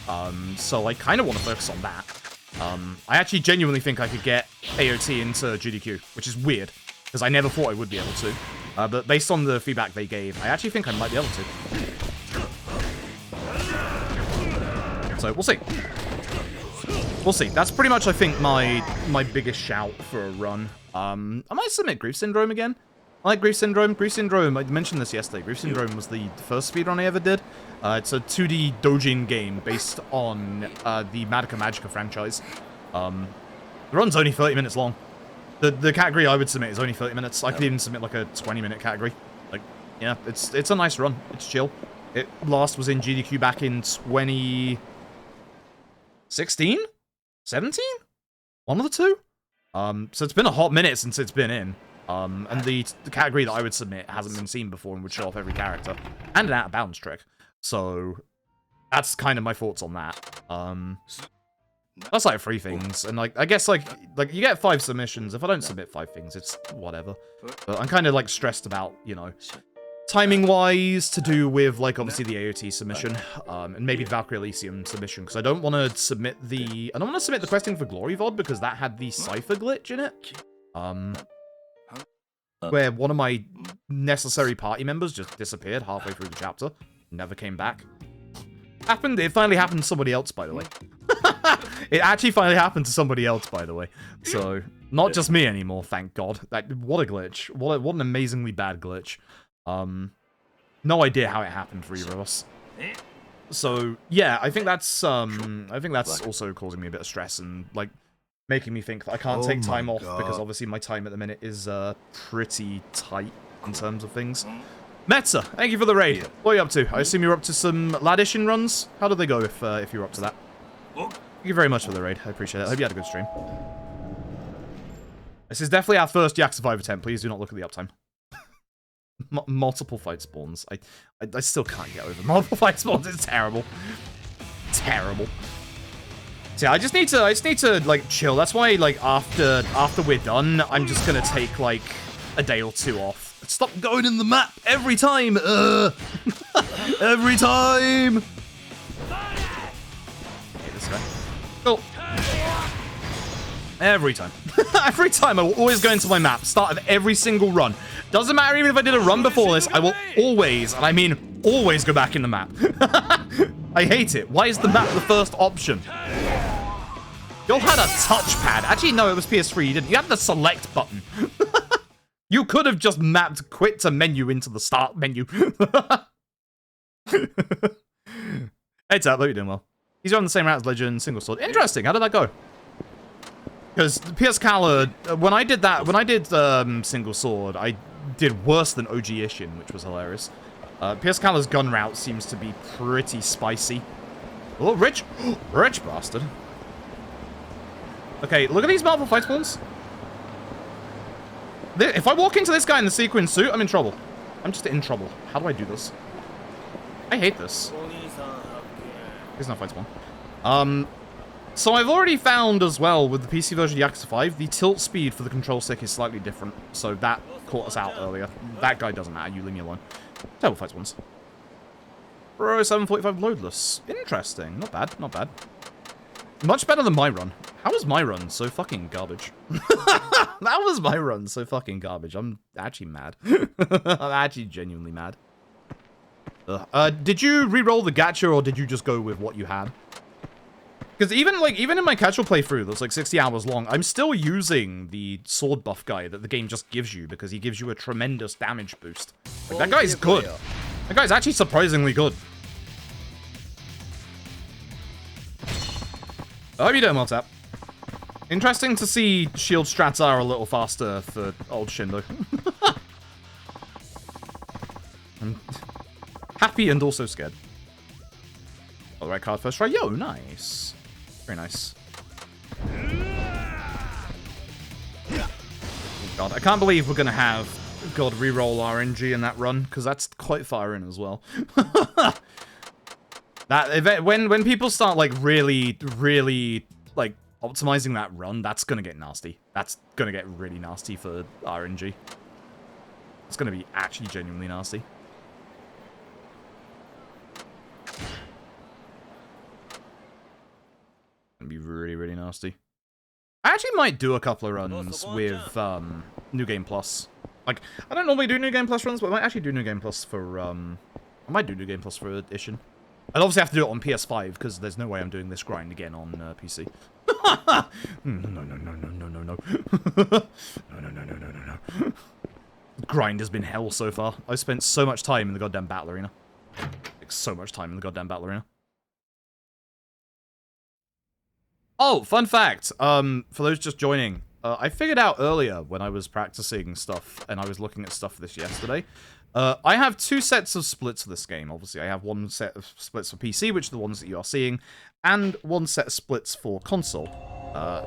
so I kind of want to focus on that. I actually genuinely think I could get AOT into GDQ, which is weird, because I never thought I would be able to. But based on the feedback they gave, I actually think I might be able to. So, we'll see. We'll see. That's pretty much, I think, my biggest shout for a run. I might submit Grief Syndrome again. I like Grief Syndrome. Grief Syndrome, I mentioned this yesterday. Grief Syndrome was the first speedrun I ever did. It's a 2D doujin game based on the Madoka Magica franchise. The run's only 30 minutes long. The category I would submit is only 30 minutes. I could even submit like a 20-minute category. Like, yeah, it's a nice run. It's chill. It last was in GDQ back in 2016? 17? One of the two? So it's been a hot minute since it's been in. And the category that I would submit hasn't been seen before and would show off every character. And an out-of-bounds trick. So that's kind of my thoughts on that. That's like 3 things, and like I guess like you get 5 submissions. If I don't submit 5 things, it's whatever. But I'm kind of like stressed about, you know, timing wise to do with like obviously the AOT submission, and maybe the Valkyrie Elysium submission, because I don't want to submit the Questing for Glory VOD, because that had the cipher glitch in it. Where one of my necessary party members just disappeared halfway through the chapter, never came back. It finally happened to somebody else, by the way. It actually finally happened to somebody else, by the way. So, not just me anymore, thank God. What a glitch. What an amazingly bad glitch. No idea how it happened for either of us. So, yeah, I think that's also causing me a bit of stress and, like, making me think that I can't take time off, because obviously my time at the minute is, pretty tight in terms of things. Metza, thank you for the raid. What are you up to? I assume you're up to some Ladishin runs? How did they go if you're up to that? Thank you very much for the raid. I appreciate it. I hope you had a good stream. This is definitely our first Yak Survivor attempt. Please do not look at the uptime. Multiple fight spawns. I still can't get over multiple fight spawns. It's terrible. Terrible. See, I just need to like chill. That's why like after we're done, I'm just gonna take like a day or two off. Stop going in the map every time. Every time. Okay, this guy. Cool. Every time. Every time I will always go into my map. Start of every single run. Doesn't matter even if I did a run before this. I will always, and I mean always, go back in the map. I hate it. Why is the map the first option? Y'all had a touchpad. Actually, no, it was PS3. You didn't. You had the select button. You could have just mapped quit to menu into the start menu. Heads up, hope you're doing well. He's on the same route as Legend, single sword. Interesting. How did that go? Because PS Kala, when I did single sword, I did worse than OG Ishin, which was hilarious. PS Kala's gun route seems to be pretty spicy. Oh, rich bastard. Okay, look at these Marvel fight spawns. If I walk into this guy in the sequin suit, I'm in trouble. I'm just in trouble. How do I do this? I hate this. Here's no fight spawn. So I've already found as well with the PC version of Yakuza 5, the tilt speed for the control stick is slightly different. So that caught us out earlier. That guy doesn't matter. You leave me alone. Terrible fight spawns. Bro, 745 loadless. Interesting. Not bad. Not bad. Much better than my run. How was my run so fucking garbage? That was my run so fucking garbage. I'm actually mad. I'm actually genuinely mad. Did you re-roll the gacha or did you just go with what you had? Because even in my casual playthrough that's like 60 hours long, I'm still using the sword buff guy that the game just gives you because he gives you a tremendous damage boost. Like, that guy's good. That guy's actually surprisingly good. I hope you don't well, Tap. Interesting to see shield strats are a little faster for old Shindo. I'm happy and also scared. Oh, the right card first try. Yo, nice. Very nice. Oh god, I can't believe we're gonna have God reroll RNG in that run, because that's quite far in as well. That event, when people start like really like optimizing that run, that's gonna get nasty. That's gonna get really nasty for RNG. It's gonna be actually genuinely nasty. Gonna be really nasty. I actually might do a couple of runs with New Game Plus. Like, I don't normally do New Game Plus runs, but I might actually do New Game Plus for I might do New Game Plus for Ishin. I'd obviously have to do it on PS5 because there's no way I'm doing this grind again on PC. No. No. Grind has been hell so far. I've spent so much time in the goddamn battle arena. Like, so much time in the goddamn battle arena. Oh, fun fact. For those just joining, I figured out earlier when I was practicing stuff and I was looking at stuff for this yesterday. I have two sets of splits for this game, obviously. I have one set of splits for PC, which are the ones that you are seeing, and one set of splits for console.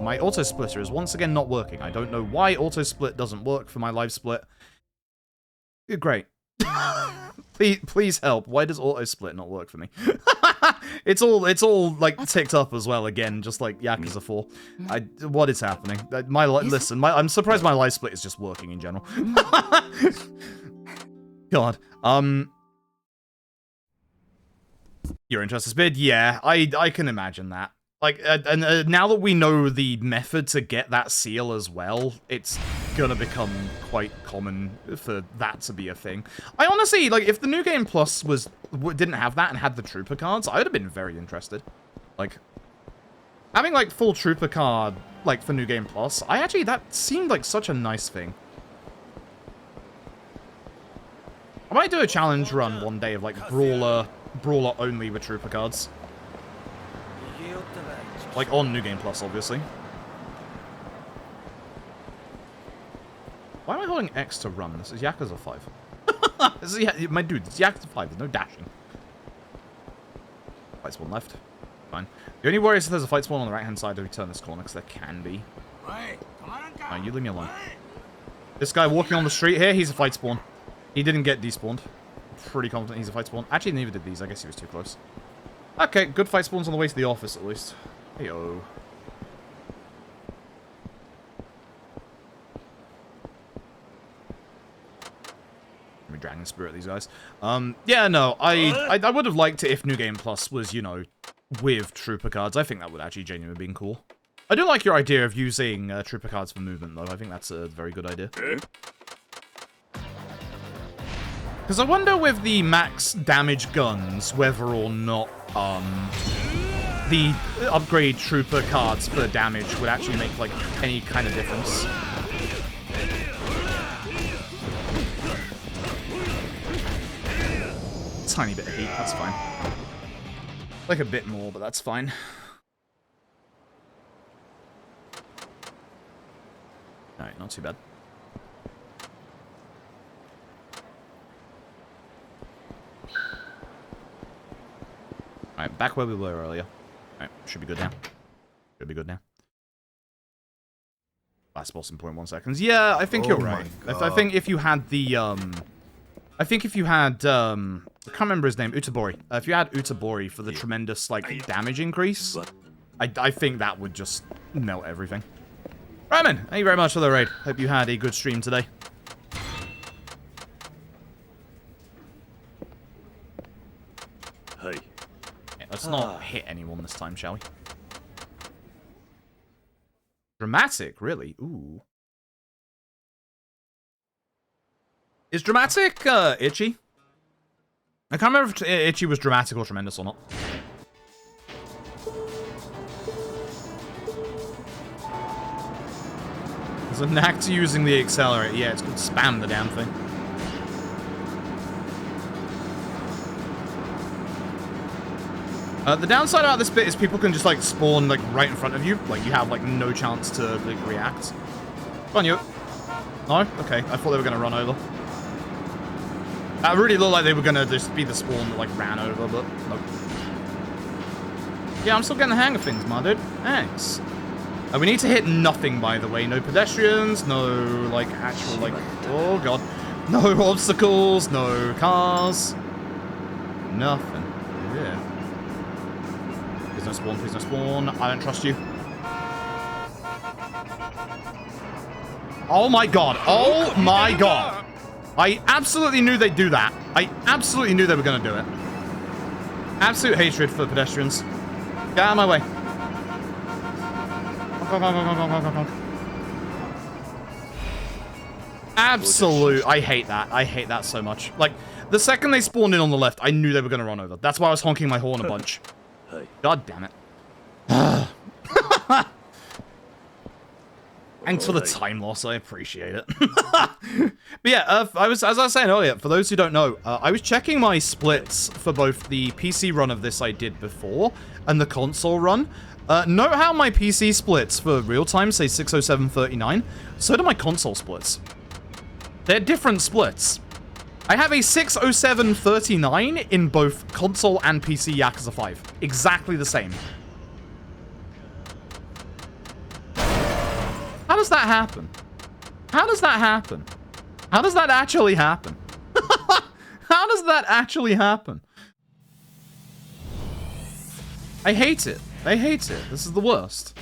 My auto splitter is once again not working. I don't know why auto split doesn't work for my live split. Great. Please help. Why does auto split not work for me? It's all like ticked up as well again, just like Yakuza 4. What is happening? I'm surprised my live split is just working in general. God. You're interested, Speed? Yeah, I can imagine that. Like, and now that we know the method to get that seal as well, it's gonna become quite common for that to be a thing. I honestly, like, if the New Game Plus didn't have that and had the Trooper cards, I would have been very interested. Like, having, like, full Trooper card, like, for New Game Plus, that seemed like such a nice thing. I might do a challenge run one day of, like, Brawler only with Trooper cards. Like, on New Game Plus, obviously. Why am I holding X to run? This is Yakuza 5. This is, my dude, it's Yakuza 5. There's no dashing. Fight spawn left. Fine. The only worry is if there's a fight spawn on the right-hand side if we turn this corner, because there can be. Alright, you leave me alone. This guy walking on the street here, he's a fight spawn. He didn't get despawned. Pretty confident he's a fight spawn. Actually, neither did these. I guess he was too close. Okay, good fight spawns on the way to the office, at least. Heyo. Let me Dragon Spirit these guys. Yeah, no, I would have liked it if New Game Plus was, you know, with Trooper cards. I think that would actually genuinely been cool. I do like your idea of using Trooper cards for movement, though. I think that's a very good idea. Because I wonder with the max damage guns, whether or not the upgrade Trooper cards for damage would actually make, like, any kind of difference. Tiny bit of heat, that's fine. Like a bit more, but that's fine. Alright, not too bad. Alright, back where we were earlier. Alright, should be good now. Should be good now. Last boss in 0.1 seconds. Yeah, I think you're right. I think if you had the, I think if you had, I can't remember his name, Utabori. If you had Utabori for the tremendous, like, damage increase, I think that would just melt everything. Ramen, thank you very much for the raid. Hope you had a good stream today.
Hey.
Yeah, let's not hit anyone this time, shall we? Dramatic, really? Ooh. Is dramatic, itchy? I can't remember if itchy was dramatic or tremendous or not. There's a knack to using the accelerator. Yeah, it's called spam the damn thing. The downside about this bit is people can just, like, spawn, like, right in front of you. Like, you have, like, no chance to, like, react. Come on, you. No? Okay, I thought they were going to run over. That really looked like they were going to just be the spawn that, like, ran over, but nope. Yeah, I'm still getting the hang of things, my dude. Thanks. We need to hit nothing, by the way. No pedestrians, no, like, actual, like... Oh, God. No obstacles, no cars. Nothing. Yeah. Please no spawn, please no spawn. I don't trust you. Oh, my God. Oh, my God. I absolutely knew they'd do that. I absolutely knew they were going to do it. Absolute hatred for pedestrians. Get out of my way. Absolute. I hate that. I hate that so much. Like, the second they spawned in on the left, I knew they were going to run over. That's why I was honking my horn a bunch. God damn it. Thanks for the time loss. I appreciate it. But yeah, as I was saying earlier, for those who don't know, I was checking my splits for both the PC run of this I did before and the console run. Note how my PC splits for real time say 607.39. So do my console splits. They're different splits. I have a 607.39 in both console and PC Yakuza 5. Exactly the same. How does that happen? How does that happen? How does that actually happen? How does that actually happen? I hate it. I hate it. This is the worst.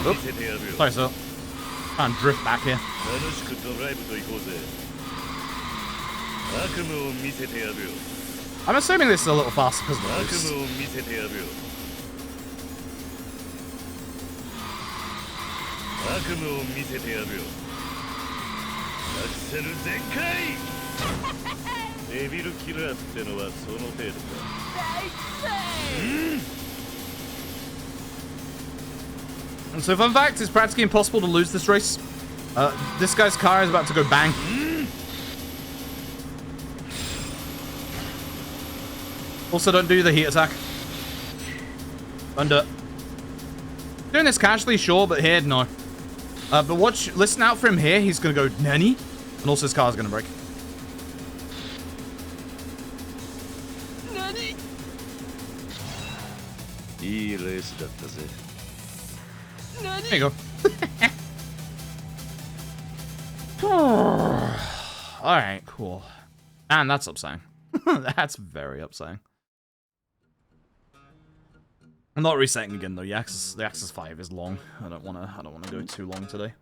Oops. Sorry, sir. Try and drift back here. I'm assuming this is a little faster because of the boost. And so, fun fact, it's practically impossible to lose this race. This guy's car is about to go bang. Also, don't do the heat attack. Don't do it. Doing this casually, sure, but here, no. But watch, listen out for him here. He's gonna go, Nani? And also his car's gonna break. There you go. Alright, cool. And that's upsetting. That's very upsetting. I'm not resetting again though. The Yakuza 5 is long. I don't wanna go too long today.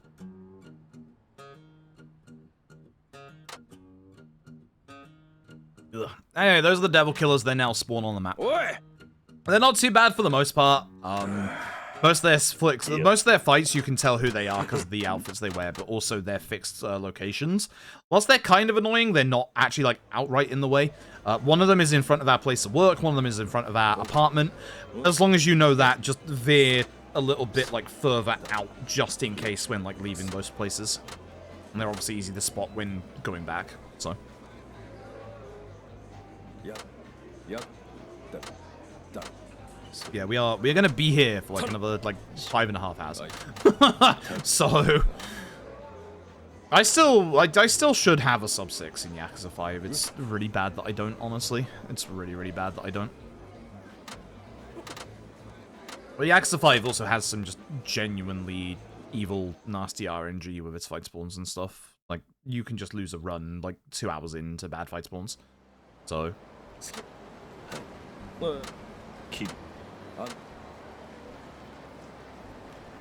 Ugh. Anyway, those are the devil killers. They now spawn on the map. They're not too bad for the most part. Most of their fights, you can tell who they are because of the outfits they wear, but also their fixed locations. Whilst they're kind of annoying, they're not actually like outright in the way. One of them is in front of our place of work. One of them is in front of our apartment. As long as you know that, just veer a little bit like further out, just in case when like leaving those places. And they're obviously easy to spot when going back. So. Yeah, we're gonna be here for like another like 5.5 hours. So I still should have a sub 6 in Yakuza 5. It's really bad that I don't, honestly. It's really bad that I don't. But Yakuza 5 also has some just genuinely evil, nasty RNG with its fight spawns and stuff. Like, you can just lose a run like 2 hours into bad fight spawns. So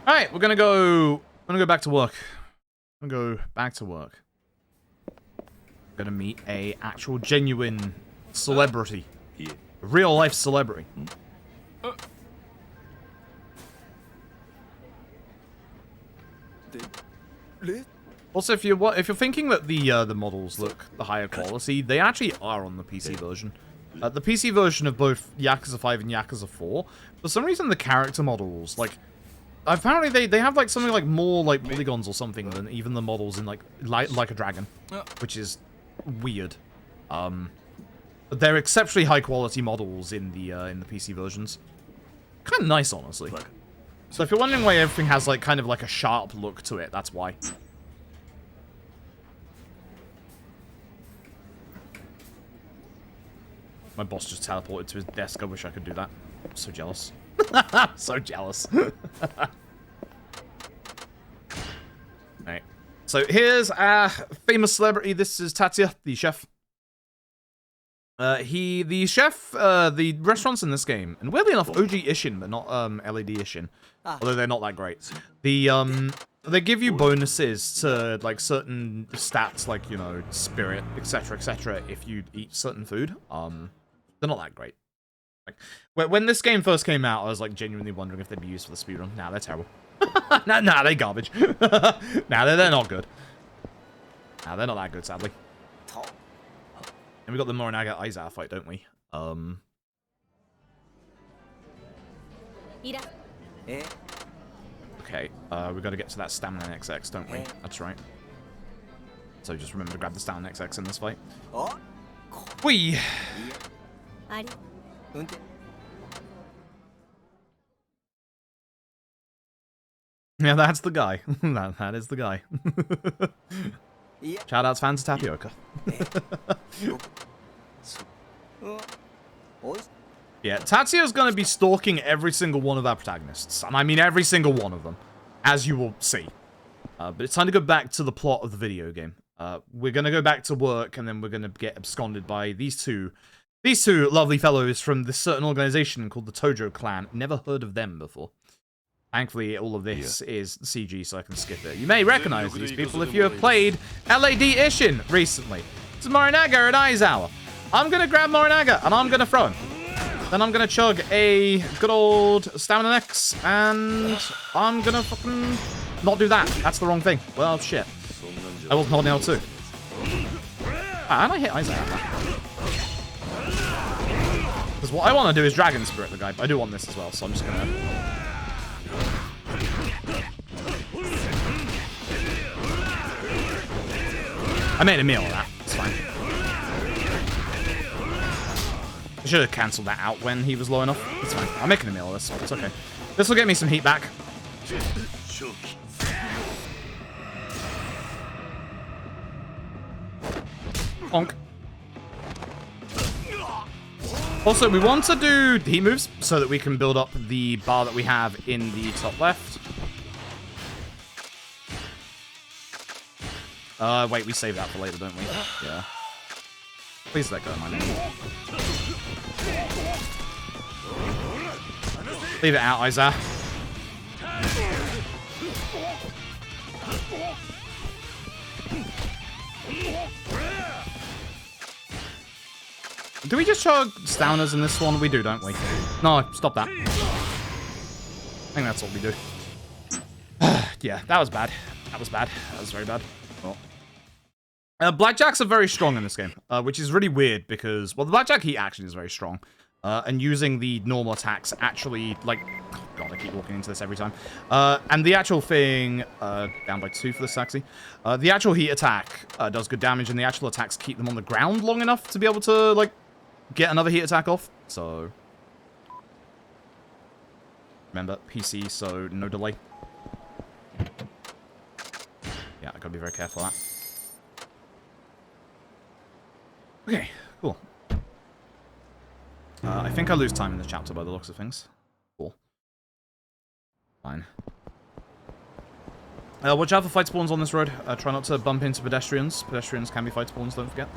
alright, we're gonna go back to work. I'm gonna go back to work. Gonna meet a actual genuine celebrity. A real life celebrity. Also, if you're thinking that the models look the higher quality, they actually are on the PC version. The PC version of both Yakuza 5 and Yakuza 4, for some reason the character models, like, apparently they have like something like more like polygons or something than even the models in like a Dragon, which is weird. They're exceptionally high quality models in the PC versions. Kind of nice, honestly. So if you're wondering why everything has like kind of like a sharp look to it, that's why. My boss just teleported to his desk. I wish I could do that. I'm so jealous. So jealous. Alright. So here's our famous celebrity. This is Tatsuya, the chef. The restaurants in this game, and weirdly enough, OG Ishin, but not LED Ishin. Although they're not that great. They give you bonuses to like certain stats, like, you know, spirit, etc., if you eat certain food. They're not that great. Like, when this game first came out, I was like genuinely wondering if they'd be used for the speedrun. Nah, they're terrible. nah, they're garbage. Nah, they're not good. Nah, they're not that good, sadly. And we got the Morinaga Aizawa fight, don't we? Okay, we gotta get to that Stamina XX, don't we? That's right. So just remember to grab the Stamina XX in this fight. Whee! Yeah, that's the guy. that is the guy. Shoutouts fans of Tapioca. Yeah, Tatsuya's gonna be stalking every single one of our protagonists. And I mean every single one of them, as you will see. But it's time to go back to the plot of the video game. We're gonna go back to work, and then we're gonna get absconded by these two lovely fellows from this certain organization called the Tojo Clan. Never heard of them before. Thankfully, all of this is CG, so I can skip it. You may recognize these people if you have played LAD Ishin recently. This is Morinaga and Aizawa. I'm gonna grab Morinaga, and I'm gonna throw him. Then I'm gonna chug a good old Stamina X, and I'm gonna fucking not do that. That's the wrong thing. Well, shit. I was holding L2. And I hit Aizawa. Because what I want to do is Dragon Spirit the guy, but I do want this as well, so I'm just gonna... I made a meal of that. It's fine. I should have cancelled that out when he was low enough. It's fine. I'm making a meal of this. It's okay. This will get me some heat back. Bonk. Also, we want to do heat moves so that we can build up the bar that we have in the top left. Wait, we save that for later, don't we? Yeah. Please let go of mine. Leave it out, Isaiah. Do we just chug staminers in this one? We do, don't we? No, stop that. I think that's what we do. Yeah, that was bad. That was bad. That was very bad. Well. Blackjacks are very strong in this game, which is really weird because, well, the blackjack heat action is very strong. And using the normal attacks actually, like, oh god, I keep walking into this every time. And the actual thing, down by 2 for this taxi. The actual heat attack does good damage, and the actual attacks keep them on the ground long enough to be able to, like, get another heat attack off. So, remember, PC, so no delay. Yeah, I gotta be very careful of that. Okay, cool. I think I lose time in this chapter by the looks of things. Cool. Fine. Watch out for fight spawns on this road. Try not to bump into pedestrians. Pedestrians can be fight spawns, don't forget.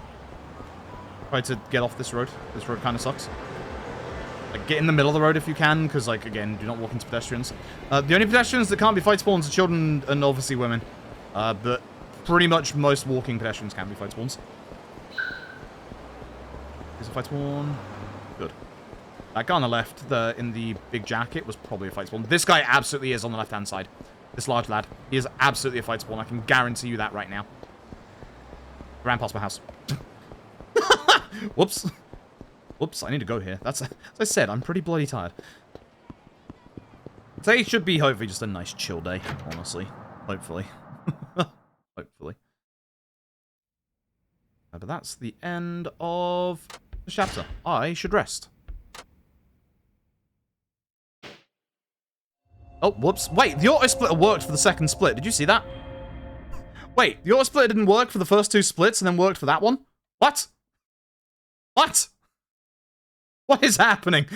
Try to get off this road. This road kind of sucks. Like, get in the middle of the road if you can, because, like, again, do not walk into pedestrians. The only pedestrians that can't be fight spawns are children and obviously women. But pretty much most walking pedestrians can be fight spawns. Is a fight spawn? Good. That guy on the left, in the big jacket, was probably a fight spawn. This guy absolutely is on the left-hand side. This large lad. He is absolutely a fight spawn. I can guarantee you that right now. Ran past my house. Whoops. Whoops, I need to go here. That's, as I said, I'm pretty bloody tired. Today should be, hopefully, just a nice chill day, honestly. Hopefully. Hopefully. But that's the end of the chapter. I should rest. Oh, whoops. Wait, the auto-splitter worked for the second split. Did you see that? Wait, the auto-splitter didn't work for the first 2 splits and then worked for that one? What? What? What is happening?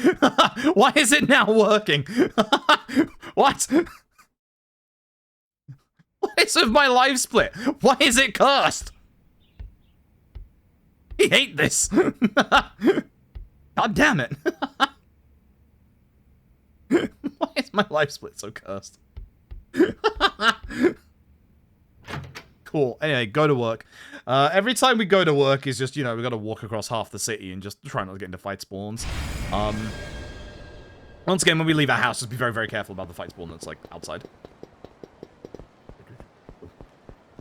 Why is it now working? What? What is with my live split? Why is it cursed? I hate this. God damn it. Why is my live split so cursed? Cool. Anyway, go to work. Every time we go to work is just, you know, we gotta walk across half the city and just try not to get into fight spawns. Once again, when we leave our house, just be very, very careful about the fight spawn that's, like, outside.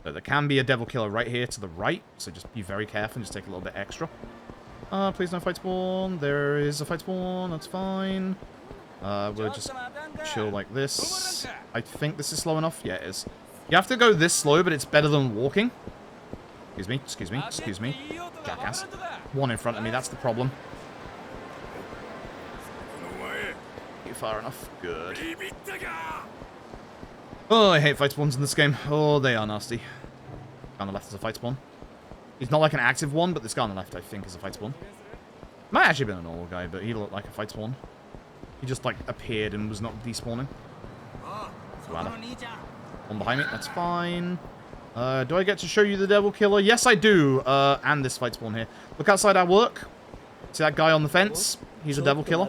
So there can be a devil killer right here to the right, so just be very careful and just take a little bit extra. Please no fight spawn. There is a fight spawn, that's fine. We'll just chill like this. I think this is slow enough. Yeah, it is. You have to go this slow, but it's better than walking. Excuse me, excuse me, excuse me. Jackass. One in front of me, that's the problem. Get far enough. Good. Oh, I hate fight spawns in this game. Oh, they are nasty. Guy on the left is a fight spawn. He's not like an active one, but this guy on the left, I think, is a fight spawn. Might actually have been a normal guy, but he looked like a fight spawn. He just, like, appeared and was not despawning. One behind me, that's fine. Do I get to show you the devil killer? Yes, I do. And this fight spawn here. Look outside our work. See that guy on the fence? He's a devil killer.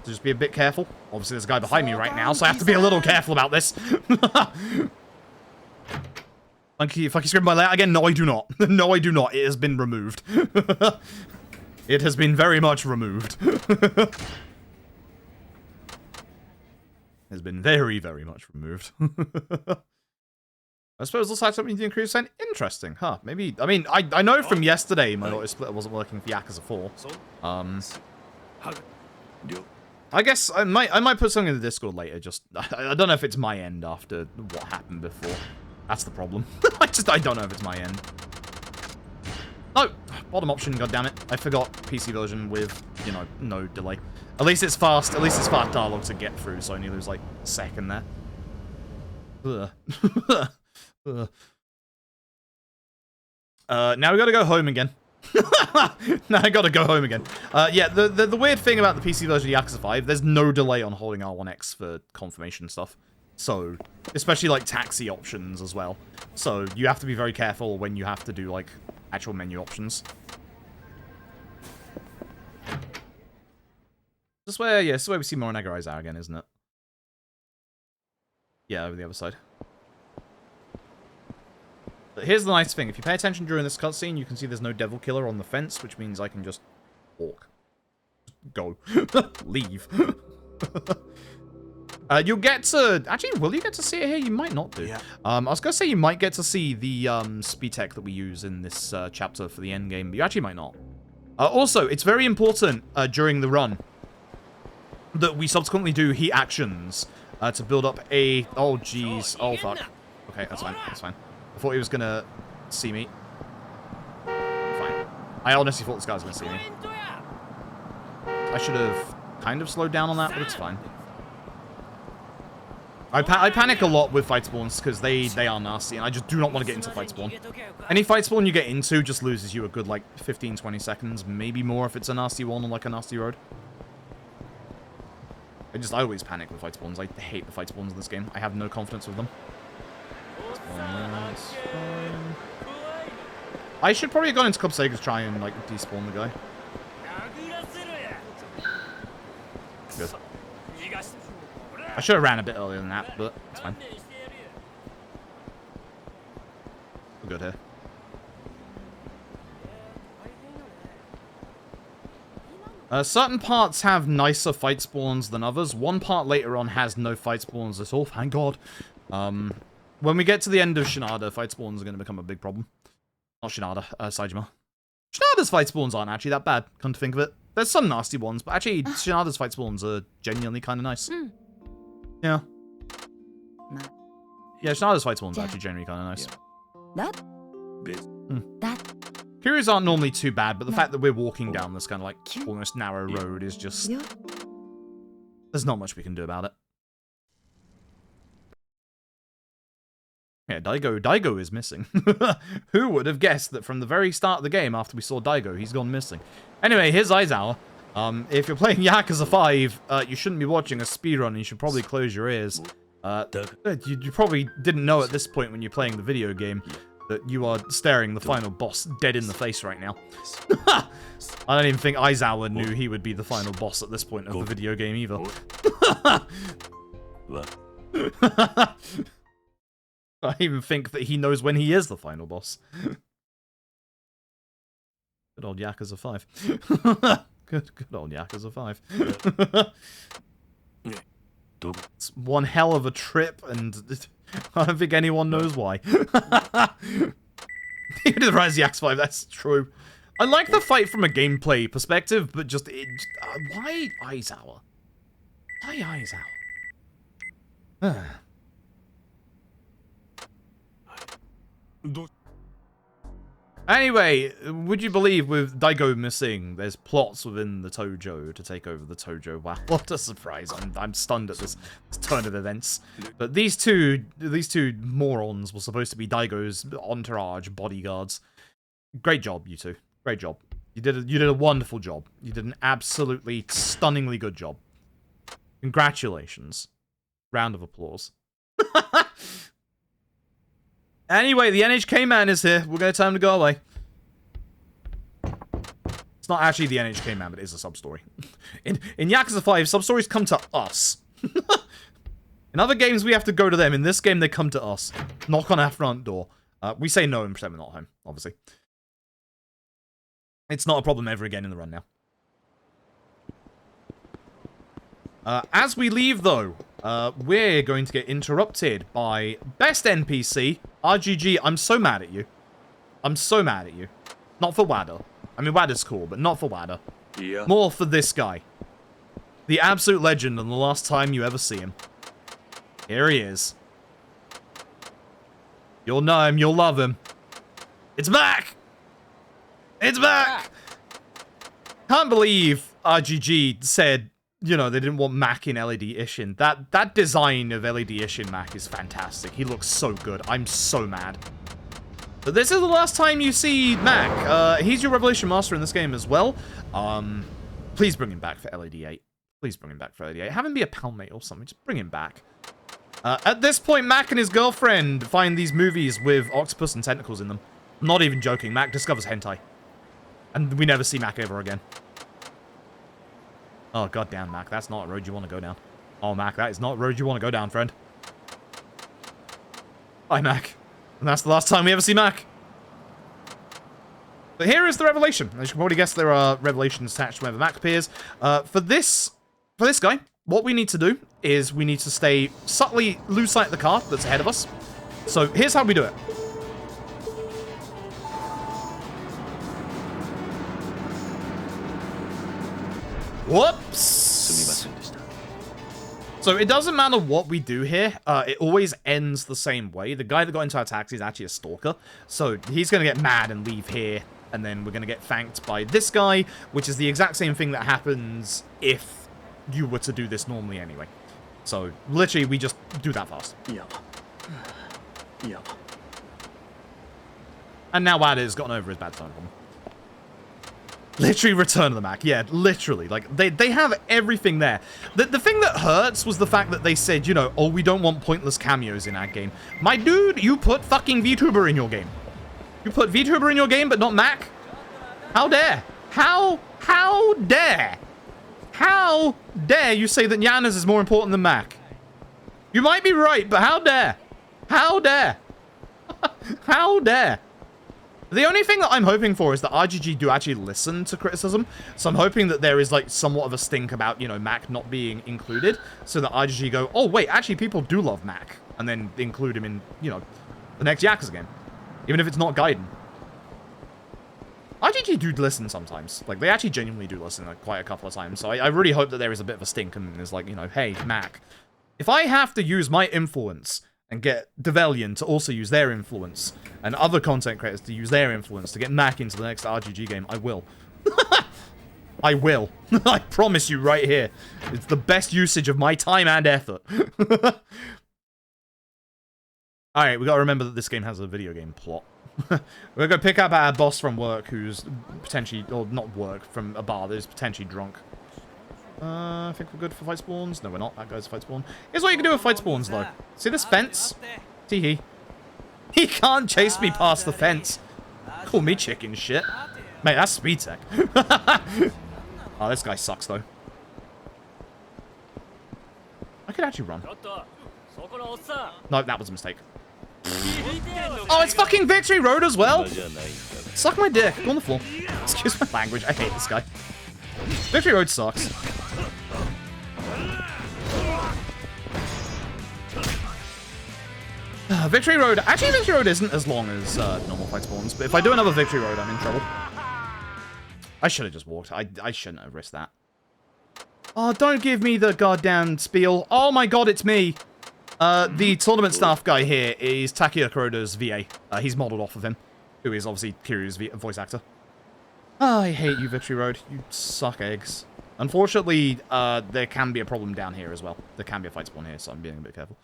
So just be a bit careful. Obviously, there's a guy behind me right now, so I have to be a little careful about this. Funky scream my layout again? No, I do not. No, I do not. It has been removed. It has been very much removed. Has been very, very much removed. I suppose let's have something to increase and interesting, huh? Maybe, I mean, I know from yesterday my auto splitter wasn't working for Yakuza 4. I guess I might put something in the Discord later, just, I don't know if it's my end after what happened before. That's the problem. I don't know if it's my end. No! Bottom option, goddammit. I forgot PC version with, you know, no delay. At least it's fast dialogue to get through, so I only lose, like, a second there. Ugh. Ugh. Now we gotta go home again. Now I gotta go home again. Yeah, the weird thing about the PC version of Yakuza 5, there's no delay on holding R1X for confirmation stuff. So, especially like taxi options as well. So, you have to be very careful when you have to do like actual menu options. This way, yeah, this is where we see Morinaga Aizawa again, isn't it? Yeah, over the other side. But here's the nice thing. If you pay attention during this cutscene, you can see there's no devil killer on the fence, which means I can just walk. Go. Leave. You'll get to... Actually, will you get to see it here? You might not do.
Yeah.
I was going to say you might get to see the speed tech that we use in this chapter for the end game, but you actually might not. Also, it's very important during the run that we subsequently do heat actions to build up a... Oh, jeez. Oh, fuck. Okay, that's fine. That's fine. I thought he was going to see me. Fine. I honestly thought this guy was going to see me. I should have kind of slowed down on that, but it's fine. I panic a lot with fight spawns because they are nasty, and I just do not want to get into fight spawn. Any fight spawn you get into just loses you a good, like, 15-20 seconds, maybe more if it's a nasty one on, like, a nasty road. I always panic with fight spawns. I hate the fight spawns in this game. I have no confidence with them. I should probably have gone into Club Sega to try and, like, despawn the guy. Good. I should have ran a bit earlier than that, but it's fine. We're good here. Certain parts have nicer fight spawns than others. One part later on has no fight spawns at all, thank God. When we get to the end of Shinada, fight spawns are going to become a big problem. Not Shinada, Saejima. Shinada's fight spawns aren't actually that bad, come to think of it. There's some nasty ones, but actually, Shinada's fight spawns are genuinely kind of nice. Yeah. Yeah, Shinada's fight spawns are actually genuinely kind of nice. Kiryu's aren't normally too bad, but the fact that we're walking down this kind of like almost narrow road is just... There's not much we can do about it. Yeah, Daigo is missing. Who would have guessed that from the very start of the game, after we saw Daigo, he's gone missing? Anyway, here's Aizawa. If you're playing Yakuza 5, you shouldn't be watching a speedrun, and you should probably close your ears. You probably didn't know at this point when you're playing the video game that you are staring the final boss dead in the face right now. I don't even think Aizawa knew he would be the final boss at this point of the video game either. I even think that he knows when he is the final boss. Good old Yakuza 5. Good old Yakuza 5. It's one hell of a trip, and I don't think anyone knows why. Even the Rise of Yakuza 5, that's true. I like the fight from a gameplay perspective, but just... why Aizawa? Why Aizawa? Anyway, would you believe with Daigo missing, there's plots within the Tojo to take over the Tojo? Wow, what a surprise. I'm stunned at this turn of events. But these two morons were supposed to be Daigo's entourage bodyguards. Great job, you two. Great job. You did a wonderful job. You did an absolutely stunningly good job. Congratulations. Round of applause. Anyway, the NHK man is here. We're going to tell him to go away. It's not actually the NHK man, but it is a sub-story. In Yakuza 5, sub-stories come to us. In other games, we have to go to them. In this game, they come to us. Knock on our front door. We say no and pretend we're not home, obviously. It's not a problem ever again in the run now. As we leave, though, we're going to get interrupted by best NPC, RGG. I'm so mad at you. I'm so mad at you. Not for Wada. I mean, Wada's cool, but not for Wada.
Yeah.
More for this guy. The absolute legend and the last time you ever see him. Here he is. You'll know him. You'll love him. It's back! It's back! Can't believe RGG said... You know, they didn't want Mac in LED Ishin. That design of LED Ishin Mac is fantastic. He looks so good. I'm so mad. But this is the last time you see Mac. He's your Revelation Master in this game as well. Please bring him back for LED 8. Please bring him back for LED 8. Have him be a palmate or something. Just bring him back. At this point, Mac and his girlfriend find these movies with octopus and tentacles in them. I'm not even joking. Mac discovers hentai. And we never see Mac ever again. Oh, goddamn, Mac. That's not a road you want to go down. Oh, Mac, that is not a road you want to go down, friend. Bye, Mac. And that's the last time we ever see Mac. But here is the revelation. As you can probably guess, there are revelations attached whenever Mac appears. For this guy, what we need to do is we need to stay subtly lose sight of the car that's ahead of us. So here's how we do it. Whoops! So it doesn't matter what we do here, it always ends the same way. The guy that got into our taxi is actually a stalker, so he's going to get mad and leave here, and then we're going to get thanked by this guy, which is the exact same thing that happens if you were to do this normally anyway. So literally, we just do that fast.
Yeah. Yeah.
And now Wad has gotten over his bad time problem. Literally Return of the Mac. Yeah, literally. Like, they have everything there. The thing that hurts was the fact that they said, you know, oh, we don't want pointless cameos in our game. My dude, you put fucking VTuber in your game. You put VTuber in your game, but not Mac? How dare? How dare? How dare you say that Yanas is more important than Mac? You might be right, but how dare? How dare? How dare? The only thing that I'm hoping for is that RGG do actually listen to criticism. So I'm hoping that there is, like, somewhat of a stink about, you know, Mac not being included. So that RGG go, oh, wait, actually, people do love Mac. And then include him in, you know, the next Yakuza game. Even if it's not Gaiden. RGG do listen sometimes. Like, they actually genuinely do listen, like, quite a couple of times. So I really hope that there is a bit of a stink and is like, you know, hey, Mac, if I have to use my influence and get Develian to also use their influence, and other content creators to use their influence to get Mac into the next RGG game, I will. I will. I promise you right here. It's the best usage of my time and effort. Alright, we gotta remember that this game has a video game plot. We're gonna pick up our boss from work who's potentially, or not work, from a bar that is potentially drunk. I think we're good for fight spawns. No, we're not. That guy's fight spawn. Here's what you can do with fight spawns, though. See this fence? Tee-hee. He can't chase me past the fence. Call me chicken shit. Mate, that's speed tech. Oh, this guy sucks, though. I could actually run. No, that was a mistake. Oh, it's fucking Victory Road as well? Suck my dick. Go on the floor. Excuse my language. I hate this guy. Victory Road sucks. Victory Road. Actually, Victory Road isn't as long as normal fight spawns, but if I do another Victory Road, I'm in trouble. I should have just walked. I shouldn't have risked that. Oh, don't give me the goddamn spiel. Oh my god, it's me. The tournament staff guy here is Takuya Kuroda's VA. He's modeled off of him, who is obviously Kiryu's voice actor. Oh, I hate you, Victory Road. You suck eggs. Unfortunately, there can be a problem down here as well. There can be a fight spawn here, so I'm being a bit careful.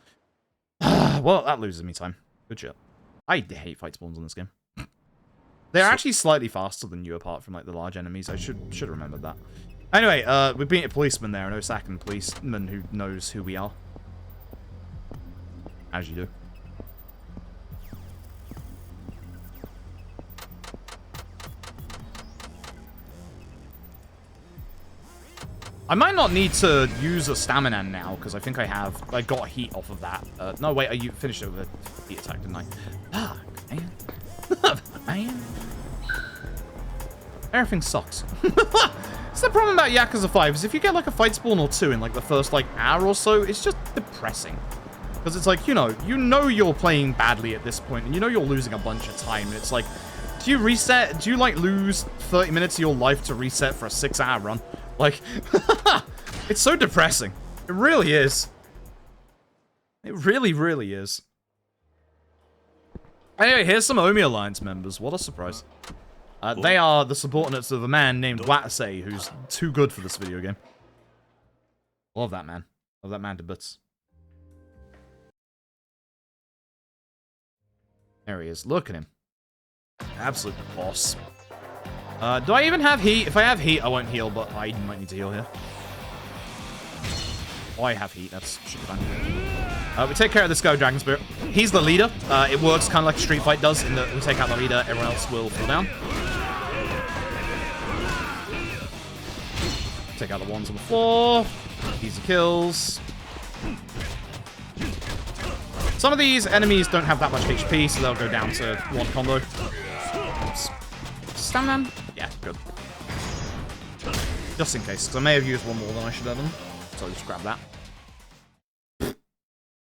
Well, that loses me time. Good shit. I hate fight spawns on this game. They're actually slightly faster than you, apart from like the large enemies. I should have remembered that. Anyway, we're being a policeman there, an Osakan policeman who knows who we are. As you do. I might not need to use a stamina now, because I think I got heat off of that. No, wait, you finished it with a heat attack, didn't I? Ah, man. Man. Everything sucks. It's the problem about Yakuza 5, is if you get like a fight spawn or two in like the first like hour or so, it's just depressing. Because it's like, you know you're playing badly at this point, and you know you're losing a bunch of time, and it's like, do you reset? Do you like lose 30 minutes of your life to reset for a 6-hour run? Like, it's so depressing. It really is. It really, really is. Anyway, here's some Omi Alliance members. What a surprise. They are the subordinates of a man named Watase, who's too good for this video game. Love that man. Love that man to bits. There he is. Look at him. Absolute boss. Do I even have heat? If I have heat, I won't heal, but I might need to heal here. Oh, I have heat. That's should be fine. We take care of this guy with Dragon Spirit. He's the leader. It works kind of like a Street Fight does, in that we take out the leader, everyone else will fall down. Take out the ones on the floor. Easy kills. Some of these enemies don't have that much HP, so they'll go down to one combo. Oops. Stamina? Yeah, good. Just in case, because I may have used one more than I should have done. So I'll just grab that.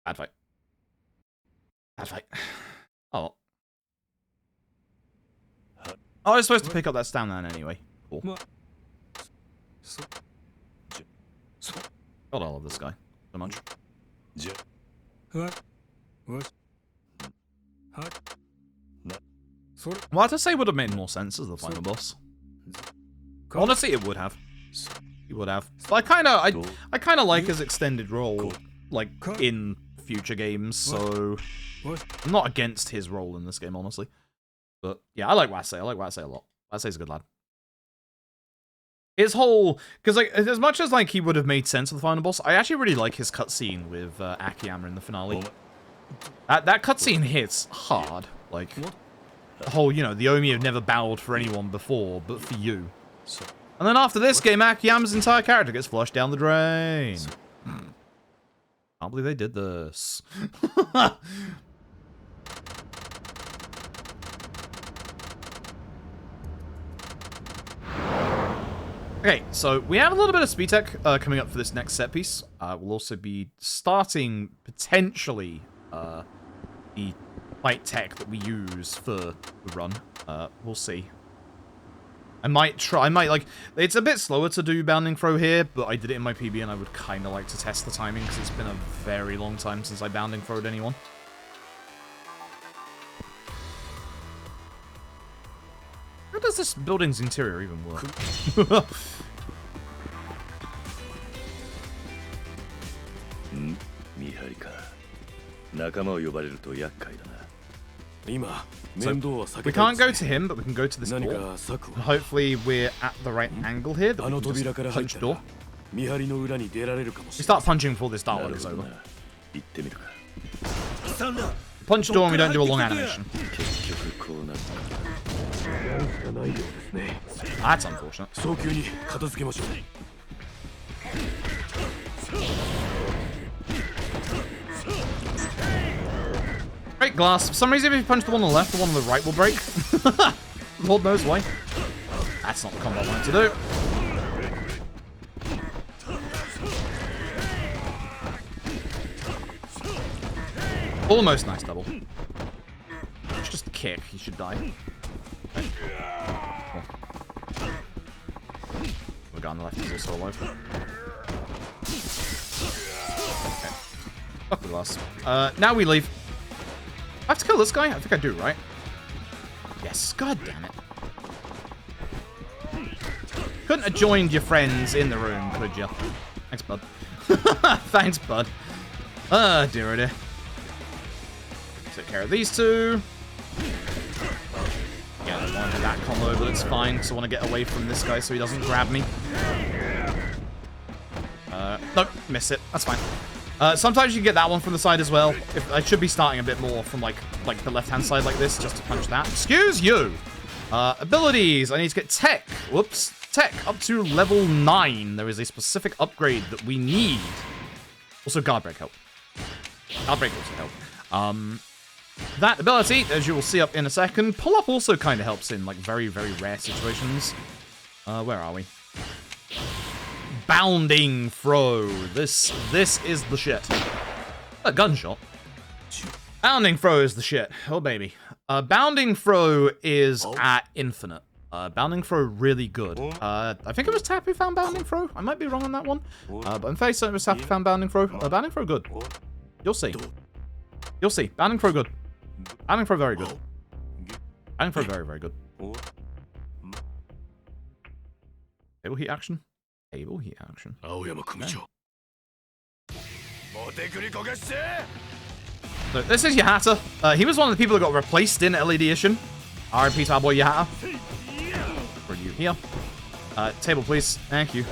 Bad fight. Bad fight. Oh. I was supposed to pick up that stamina anyway. Cool. God, I love this guy so much. Well, to say would have made more sense as the final boss. Honestly, it would have. He would have. But I kind of like his extended role, like in future games. So I'm not against his role in this game, honestly. But yeah, I like Wasei. I like Wasei a lot. Wasei's a good lad. His whole, because like as much as like he would have made sense of the final boss, I actually really like his cutscene with Akiyama in the finale. That cutscene hits hard. Like the whole, you know, the Omi have never bowed for anyone before, but for you. And then after this game, Akiyama's entire character gets flushed down the drain. Can't believe they did this. Okay, so we have a little bit of speed tech coming up for this next set piece. We'll also be starting, potentially, the fight tech that we use for the run. We'll see. I might, like, it's a bit slower to do bounding throw here, but I did it in my PB and I would kind of like to test the timing because it's been a very long time since I bounding throwed anyone. How does this building's interior even work? So, we can't go to him, but we can go to this door. And hopefully we're at the right angle here that we can just punch door. We start punching before this dialogue is over. Punch door and we don't do a long animation. That's unfortunate. Break glass. For some reason, if you punch the one on the left, the one on the right will break. Lord knows why. That's not the combo I wanted to do. Almost nice double. It's just a kick. He should die. Okay. Cool. The guy on the left is also alive. Okay. Fuck the glass. Now we leave. I have to kill this guy? I think I do, right? Yes. God damn it. Couldn't have joined your friends in the room, could you? Thanks, bud. Thanks, bud. Dear, oh dear. Take care of these two. Yeah, I don't want to do that combo, but it's fine, because I want to get away from this guy so he doesn't grab me. Nope, miss it. That's fine. Sometimes you get that one from the side as well. I should be starting a bit more from like the left-hand side like this, just to punch that. Excuse you! Abilities. I need to get tech. Whoops. Tech up to level 9. There is a specific upgrade that we need. Also, guard break help. Guard break also help. That ability, as you will see up in a second, pull up also kind of helps in like very, very rare situations. Where are we? Bounding throw. This is the shit. A gunshot. Bounding throw is the shit. Oh baby. Bounding throw is at infinite. Bounding throw really good. I think it was Tap who found bounding throw. I might be wrong on that one. But I'm fairly certain it was Tap who found bounding throw. Bounding throw good. You'll see. You'll see. Bounding throw good. Bounding throw very good. Bounding throw very, very good. Table heat action. Table heat action. Okay. So this is Yahata. He was one of the people that got replaced in LED-ition. RIP to our boy Yahata. For you here. Table, please. Thank you.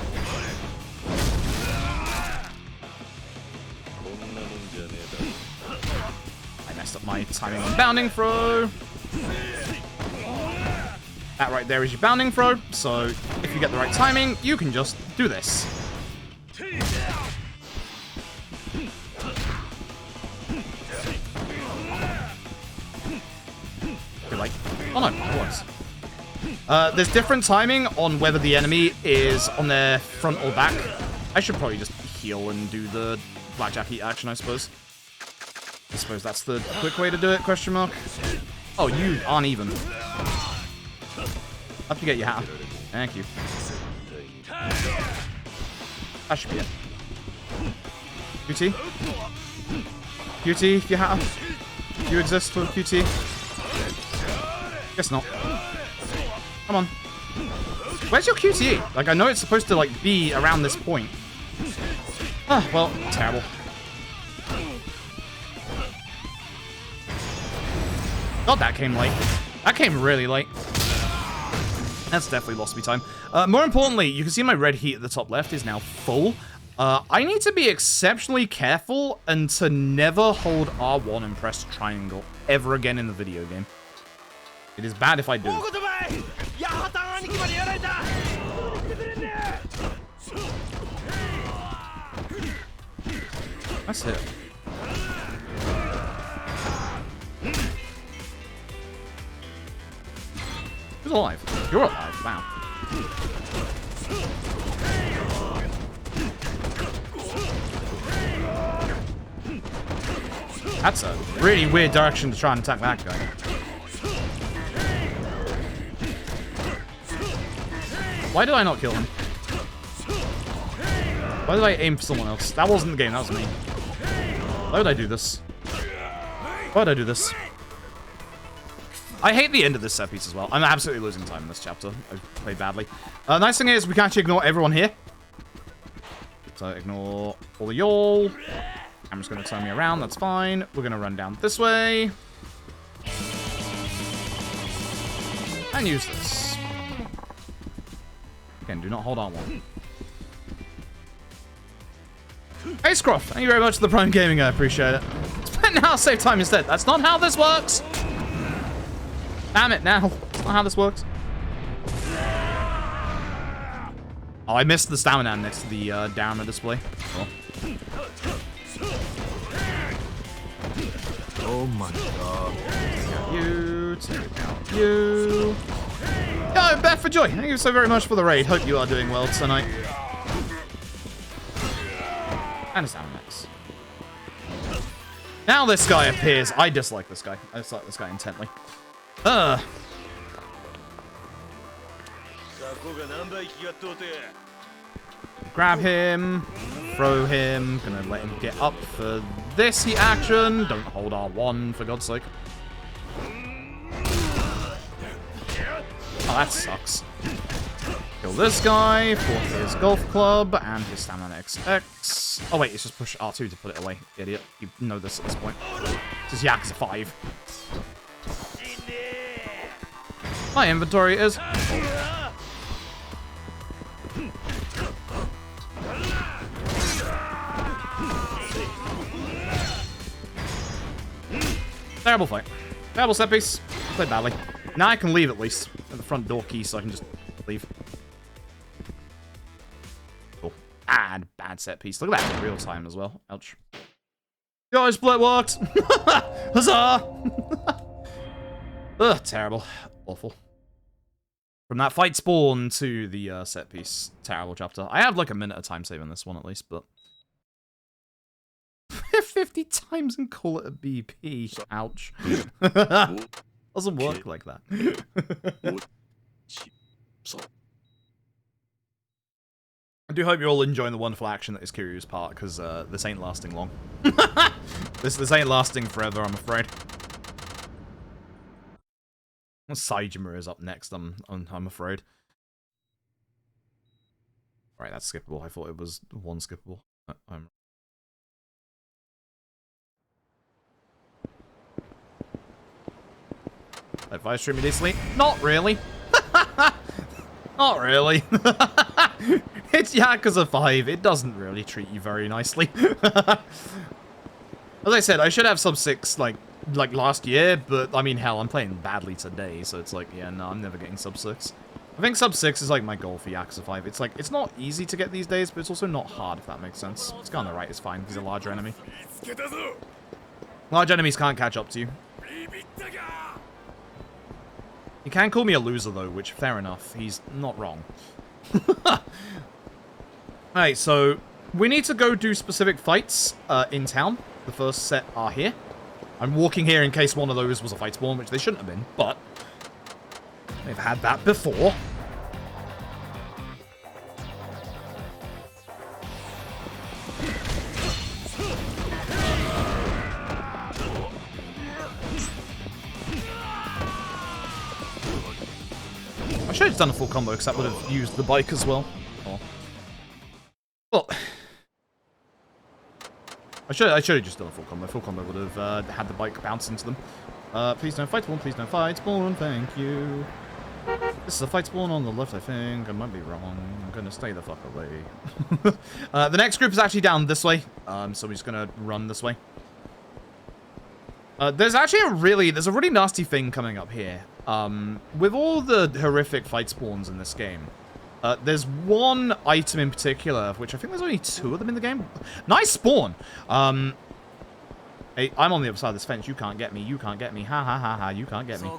messed up my timing on bounding throw. That right there is your bounding throw, so if you get the right timing, you can just do this. You're like, oh no, it works. There's different timing on whether the enemy is on their front or back. I should probably just heal and do the blackjack heat action, I suppose. I suppose that's the quick way to do it, question mark. Oh, you aren't even. Have to get your hat. Thank you. That should be it. QT? QT, your hat. Do you exist for QT? Guess not. Come on. Where's your QTE? Like, I know it's supposed to, like, be around this point. Ah, well, terrible. God, that came late. That came really late. That's definitely lost me time. More importantly, you can see my red heat at the top left is now full. I need to be exceptionally careful and to never hold R1 and press triangle ever again in the video game. It is bad if I do. That's it. Who's alive? You're alive. Wow. That's a really weird direction to try and attack that guy. Why did I not kill him? Why did I aim for someone else? That wasn't the game, that was me. Why would I do this? Why would I do this? I hate the end of this set piece as well. I'm absolutely losing time in this chapter. I've played badly. Nice thing is, we can actually ignore everyone here. So ignore all the y'all. I'm just going to turn me around, that's fine. We're going to run down this way. And use this. Again, do not hold on one. Hey, Scruff, thank you very much for the Prime Gaming, I appreciate it. Spend now, save time instead. That's not how this works. Damn it, now. That's not how this works. Oh, I missed the stamina next to the Dharma display. Oh.
Oh my god.
Take out you, take out you. Yo, Beth for Joy, thank you so very much for the raid. Hope you are doing well tonight. And a stamina max. Now this guy appears. I dislike this guy. I dislike this guy intently. Grab him. Throw him. Gonna let him get up for this heat action. Don't hold R1, for God's sake. Oh, that sucks. Kill this guy for his golf club and his stamina XX. Oh wait, it's just push R2 to put it away, idiot. You know this at this point. This is Yakuza 5. My inventory is... Terrible fight. Terrible set piece. Played badly. Now I can leave at least. At the front door key so I can just leave. Cool. And bad set piece. Look at that in real time as well. Ouch. Guys, split worked! Huzzah! Ugh, terrible. Awful. From that fight spawn to the set piece. Terrible chapter. I have like a minute of time save on this one at least, but... 50 times and call it a BP. Ouch. Doesn't work like that. I do hope you're all enjoying the wonderful action that is Kiryu's part, because this ain't lasting long. this ain't lasting forever, I'm afraid. Saejima is up next, I'm afraid. Alright, that's skippable. I thought it was one skippable. If I stream it decently? Not really. Not really. It's Yakuza 5. It doesn't really treat you very nicely. As I said, I should have sub 6, like, like last year, but I mean, hell, I'm playing badly today, so it's like, yeah, no, I'm never getting sub 6. I think sub 6 is like my goal for Yakuza 5. It's like, it's not easy to get these days, but it's also not hard, if that makes sense. This guy on the right is fine. He's a larger enemy. Large enemies can't catch up to you. You can call me a loser, though, which, fair enough. He's not wrong. Alright, so we need to go do specific fights in town. The first set are here. I'm walking here in case one of those was a fight spawn, which they shouldn't have been, but they've had that before. I should have done a full combo, because that would have used the bike as well. Oh. Well, I should have just done a full combo. Full combo would have had the bike bounce into them. Please don't fight spawn, please don't fight spawn, thank you. This is a fight spawn on the left, I think. I might be wrong. I'm gonna stay the fuck away. The next group is actually down this way, so we're just gonna run this way. There's actually a really nasty thing coming up here. With all the horrific fight spawns in this game, there's one item in particular, which I think there's only 2 of them in the game. Nice spawn! Hey, I'm on the other side of this fence. You can't get me. You can't get me. Ha ha ha ha. You can't get me.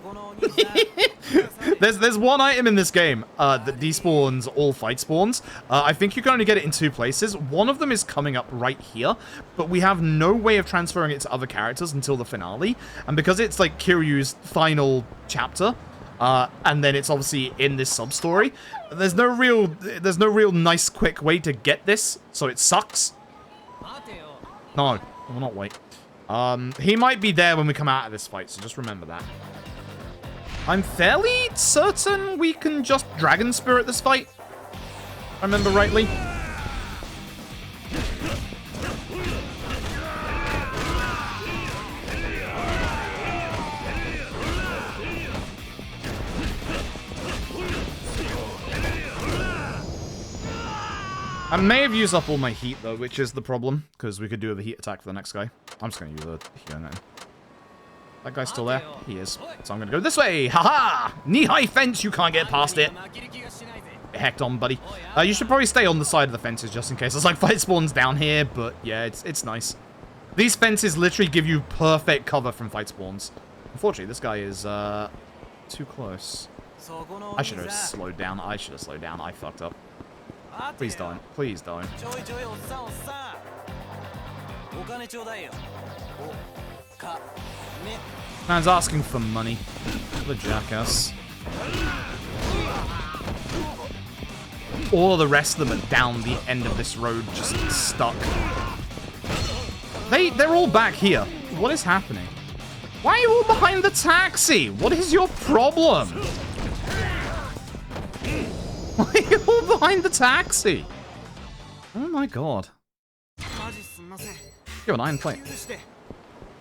There's one item in this game that despawns all fight spawns. I think you can only get it in 2 places. One of them is coming up right here, but we have no way of transferring it to other characters until the finale. And because it's like Kiryu's final chapter, and then it's obviously in this sub-story, there's no real nice quick way to get this, so it sucks. No, I will not wait. He might be there when we come out of this fight, so just remember that. I'm fairly certain we can just Dragon Spirit this fight, if I remember rightly. I may have used up all my heat, though, which is the problem, because we could do the heat attack for the next guy. I'm just going to use a heat on that. That guy's still there? He is. So I'm going to go this way. Haha! Knee-high fence, you can't get past it. Hecked on, buddy. You should probably stay on the side of the fences just in case. There's like fight spawns down here, but yeah, it's nice. These fences literally give you perfect cover from fight spawns. Unfortunately, this guy is too close. I should have slowed down. I fucked up. Please don't. Please don't. Man's asking for money. The jackass. All of the rest of them are down the end of this road, just stuck. They're all back here. What is happening? Why are you all behind the taxi? What is your problem? Why are you all behind the taxi? Oh my god. Yo, an iron plate.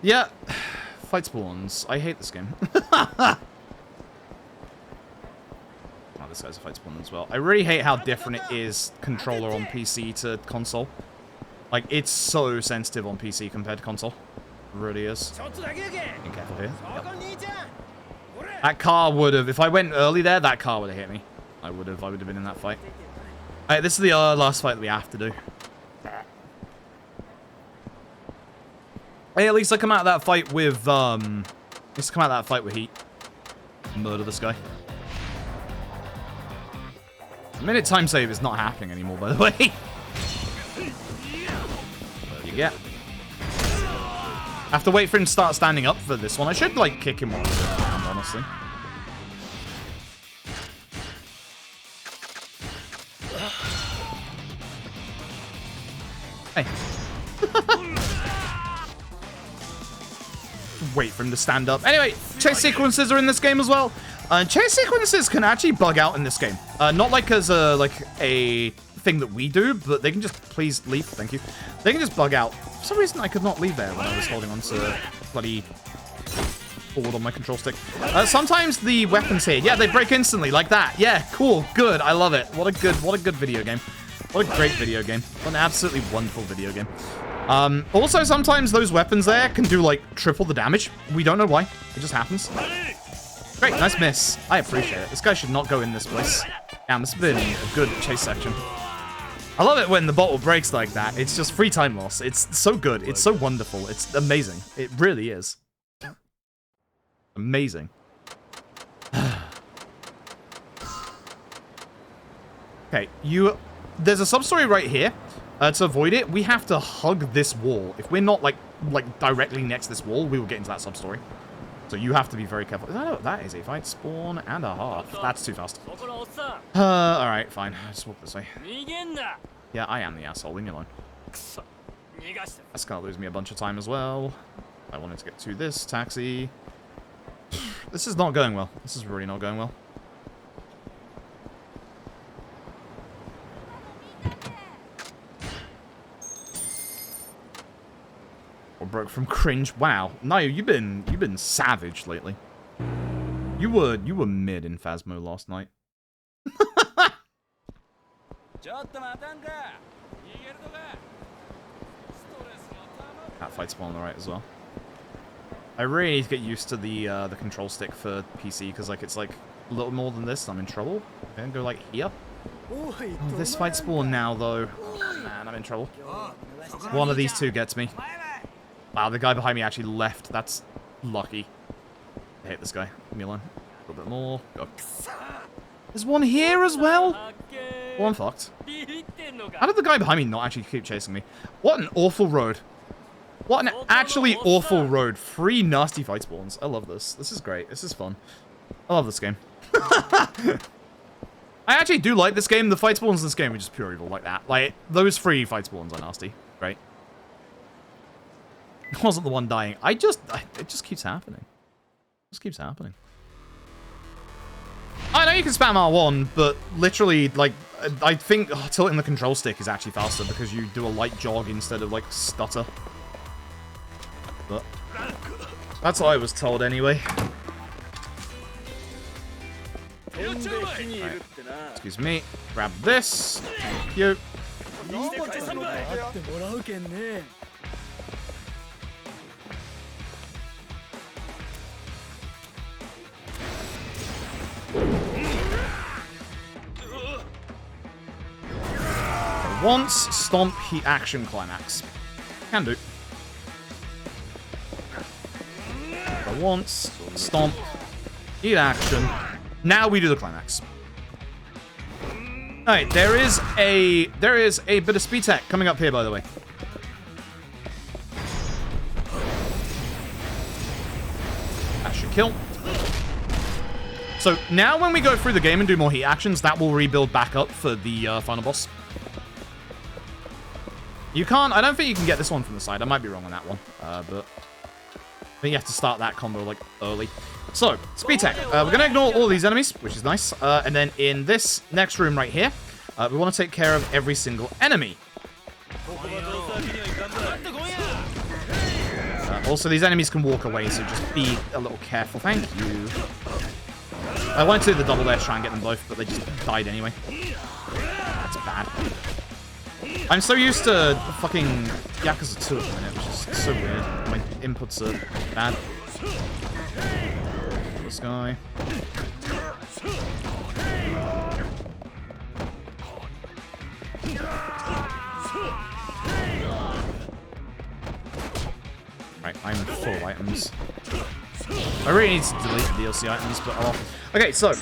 Yeah. Fight spawns. I hate this game. Oh, this guy's a fight spawn as well. I really hate how different it is controller on PC to console. Like, it's so sensitive on PC compared to console. It really is. Be careful here. Yep. That car would have, if I went early there, that car would have hit me. I would have been in that fight. Alright, this is the last fight that we have to do. Hey, at least I come out of that fight with, heat. Murder this guy. A minute time save is not happening anymore, by the way. There you get. I have to wait for him to start standing up for this one. I should, like, kick him while he's around, honestly. Hey. Wait for him to stand up. Anyway, chase sequences are in this game as well. Chase sequences can actually bug out in this game. Not like as a thing that we do, but they can just, please leave, thank you. They can just bug out. For some reason I could not leave there when I was holding on to bloody forward on my control stick. Sometimes the weapons here, yeah, they break instantly like that. Yeah, cool, good, I love it. What a good video game. What a great video game. What an absolutely wonderful video game. Also, sometimes those weapons there can do, like, triple the damage. We don't know why. It just happens. Great, nice miss. I appreciate it. This guy should not go in this place. Damn, this has been a good chase section. I love it when the bottle breaks like that. It's just free time loss. It's so good. It's so wonderful. It's amazing. It really is. Amazing. Okay, there's a sub-story right here. To avoid it, we have to hug this wall. If we're not, like directly next to this wall, we will get into that sub-story. So you have to be very careful. That is a fight spawn and a half. That's too fast. Alright, fine. Just walk this way. Yeah, I am the asshole. Leave me alone. That's gonna lose me a bunch of time as well. I wanted to get to this taxi. This is not going well. This is really not going well. Broke from cringe. Wow, Nayu, you've been savage lately. You were mid in Phasmo last night. That fight spawn on the right as well. I really need to get used to the control stick for PC because like it's like a little more than this. I'm in trouble. Okay, go like here. Oh, this fight spawn now though. Oh, man, I'm in trouble. One of these two gets me. Wow, the guy behind me actually left. That's lucky. I hate this guy. Leave me alone. A little bit more. Go. There's one here as well? Oh, I'm fucked. How did the guy behind me not actually keep chasing me? What an awful road. What an actually awful road. 3 nasty fight spawns. I love this. This is great. This is fun. I love this game. I actually do like this game. The fight spawns in this game are just pure evil like that. Like, those 3 fight spawns are nasty. Great. I wasn't the one dying. It just keeps happening. It just keeps happening. I know you can spam R1, but literally, like, I think tilting the control stick is actually faster because you do a light jog instead of, like, stutter. But that's what I was told anyway. Right. Excuse me. Grab this. Thank you. Once, stomp, heat action, climax. Can do. Once, stomp, heat action. Now we do the climax. Alright, there is a bit of speed tech coming up here, by the way. That should kill. So now when we go through the game and do more heat actions, that will rebuild back up for the final boss. You can't, I don't think you can get this one from the side. I might be wrong on that one, but I think you have to start that combo, like, early. So, speed tech. We're going to ignore all these enemies, which is nice. And then in this next room right here, we want to take care of every single enemy. Also, these enemies can walk away, so just be a little careful. Thank you. I wanted to do the double dash, try and get them both, but they just died anyway. That's bad. I'm so used to fucking Yakuza 2 at the minute, which is so weird. My inputs are bad. This guy. Right, I'm full items. I really need to delete the DLC items, but oh. Okay, so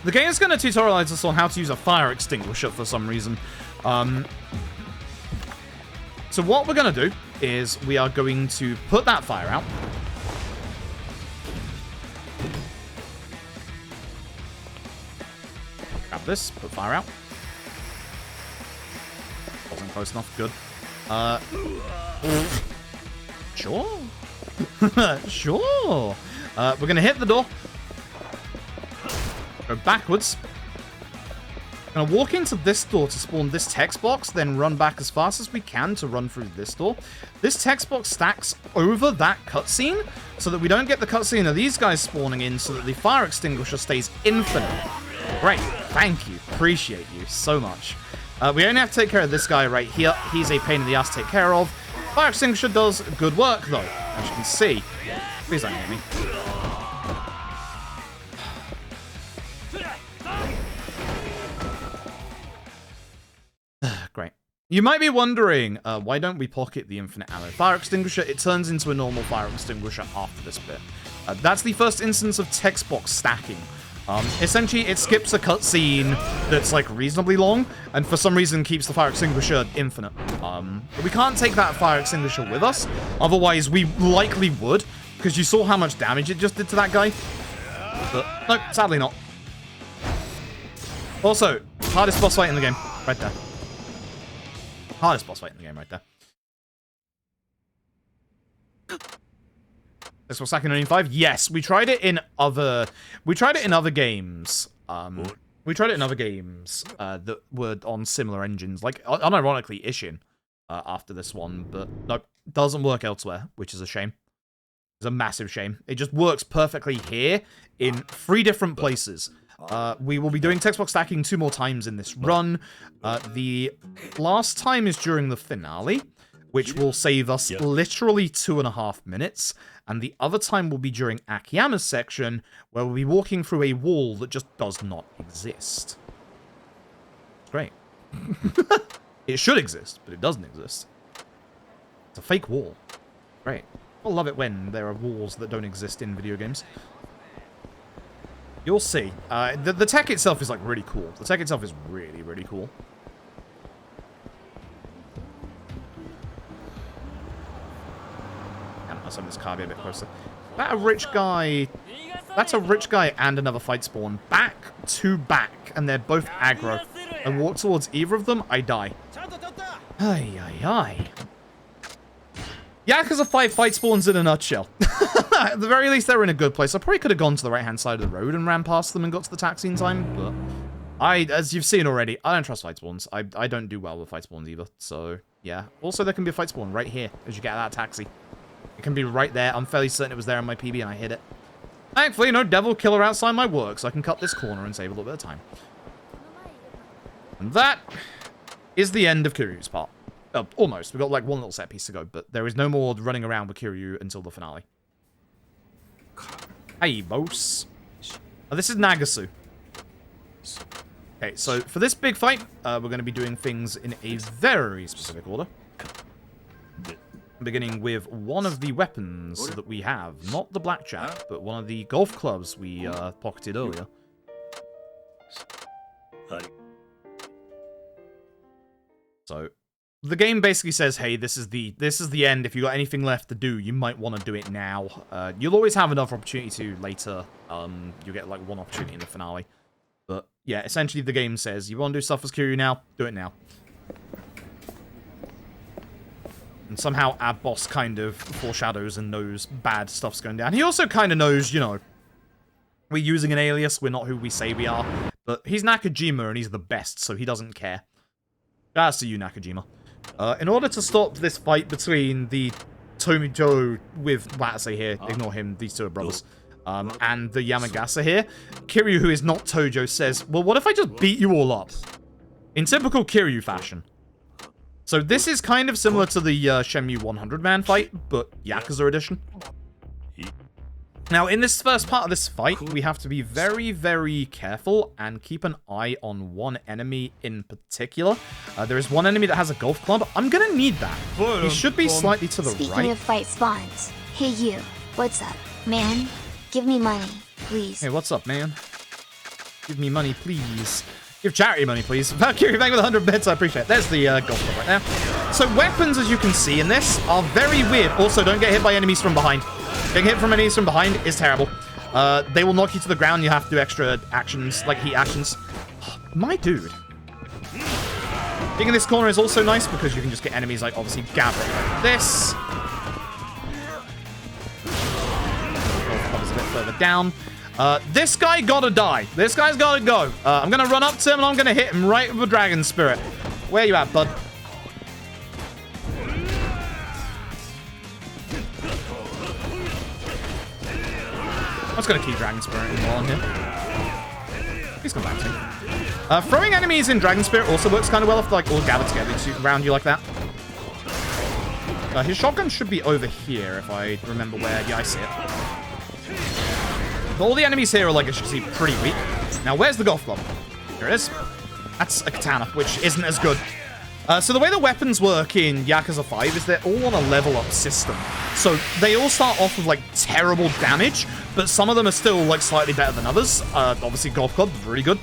the game is going to tutorialize us on how to use a fire extinguisher for some reason. So what we're going to do is we are going to put that fire out. Grab this, put fire out. Wasn't close enough, good. Sure. Sure. We're going to hit the door. Go backwards. Gonna walk into this door to spawn this text box, then run back as fast as we can to run through this door. This text box stacks over that cutscene, so that we don't get the cutscene of these guys spawning in, so that the fire extinguisher stays infinite. Great, thank you, appreciate you so much. We only have to take care of this guy right here. He's a pain in the ass to take care of. Fire extinguisher does good work, though, as you can see. Please don't hit me. Great. You might be wondering, why don't we pocket the infinite ammo? Fire extinguisher, it turns into a normal fire extinguisher after this bit. That's the first instance of text box stacking. Essentially, it skips a cutscene that's, like, reasonably long, and for some reason keeps the fire extinguisher infinite. But we can't take that fire extinguisher with us, otherwise we likely would, because you saw how much damage it just did to that guy. But, no, sadly not. Also, hardest boss fight in the game, right there. Hardest boss fight in the game, right there. This was Second Union 5? Yes, we tried it in other games. We tried it in other games that were on similar engines, like unironically Ishin after this one, but nope, doesn't work elsewhere, which is a shame. It's a massive shame. It just works perfectly here in 3 different places. We will be doing text box stacking 2 more times in this run. The last time is during the finale, which will save us literally 2.5 minutes. And the other time will be during Akiyama's section, where we'll be walking through a wall that just does not exist. Great. It should exist, but it doesn't exist. It's a fake wall. Great. I love it when there are walls that don't exist in video games. You'll see. The tech itself is, like, really cool. The tech itself is really, really cool. Some of this car be a bit closer. That's a rich guy and another fight spawn. Back to back, and they're both aggro. I walk towards either of them, I die. Ay, ay, ay. Yakuza 5 fight spawns in a nutshell. At the very least, they're in a good place. I probably could have gone to the right-hand side of the road and ran past them and got to the taxi in time, but as you've seen already, I don't trust fight spawns. I don't do well with fight spawns either, so yeah. Also, there can be a fight spawn right here as you get out of that taxi. It can be right there. I'm fairly certain it was there on my PB and I hit it. Thankfully, no devil killer outside my work, so I can cut this corner and save a little bit of time. And that is the end of Kiryu's part. Almost. We've got like one little set piece to go, but there is no more running around with Kiryu until the finale. Hey, boss. Oh, this is Nagasu. Okay, so for this big fight, we're going to be doing things in a very specific order. Beginning with one of the weapons that we have. Not the blackjack, but one of the golf clubs we pocketed earlier. So, the game basically says, hey, this is the end. If you got anything left to do, you might want to do it now. You'll always have another opportunity to later. You'll get like one opportunity in the finale. But yeah, essentially the game says, you want to do stuff as Kiryu now? Do it now. And somehow our boss kind of foreshadows and knows bad stuff's going down. He also kind of knows, you know, we're using an alias, we're not who we say we are. But he's Nakajima and he's the best, so he doesn't care. That's to you, Nakajima. In order to stop this fight between the Tomijo with Watase here, ignore him, these two are brothers, and the Yamagasa here, Kiryu, who is not Tojo, says, well, what if I just beat you all up? In typical Kiryu fashion. So this is kind of similar to the Shenmue 100-man fight, but Yakuza edition. Now, in this first part of this fight, we have to be very, very careful and keep an eye on one enemy in particular. There is one enemy that has a golf club. I'm going to need that. He should be slightly to the right.
Speaking of fight spawns, hey you, what's up, man? Give me money, please.
Hey, what's up, man? Give me money, please. Give charity money, please. Valkyrie, thank you with 100 bits. I appreciate it. There's the golf club right there. So weapons, as you can see in this, are very weird. Also, don't get hit by enemies from behind. Getting hit from enemies from behind is terrible. They will knock you to the ground. You have to do extra actions, like heat actions. My dude. Being in this corner is also nice because you can just get enemies like, obviously, gathering like this. Golf club is a bit further down. This guy gotta die. This guy's gotta go. I'm gonna run up to him and I'm gonna hit him right with a dragon spirit. Where you at, bud? I'm just gonna keep dragon spirit while I'm here. Please come back to me. Throwing enemies in Dragon Spirit also works kind of well if they're like all gathered together around you like that. His shotgun should be over here if I remember where. Yeah, I see it. But all the enemies here are, like, as you can see, pretty weak. Now, where's the golf club? Here it is. That's a katana, which isn't as good. So the way the weapons work in Yakuza 5 is they're all on a level up system. So they all start off with, like, terrible damage, but some of them are still, like, slightly better than others. Obviously, golf club, really good.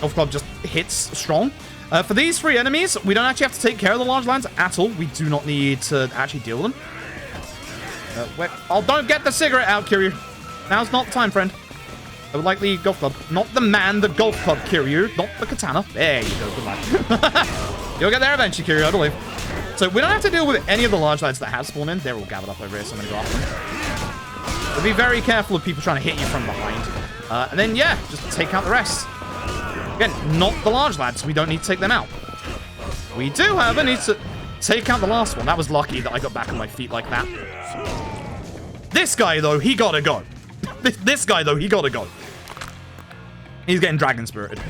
Golf club just hits strong. For these 3 enemies, we don't actually have to take care of the large lands at all. We do not need to actually deal with them. Oh, don't get the cigarette out, Kiryu. Now's not the time, friend. I would like the golf club. Not the man, the golf club, Kiryu. Not the katana. There you go, good luck. You'll get there eventually, Kiryu, I believe. So we don't have to deal with any of the large lads that have spawned in. They're all gathered up over here, so I'm going to go after them. But be very careful of people trying to hit you from behind. And then, yeah, just take out the rest. Again, not the large lads. We don't need to take them out. We do, however, need to take out the last one. That was lucky that I got back on my feet like that. This guy, though, he gotta go. This guy, though, he gotta go. He's getting dragon spirited.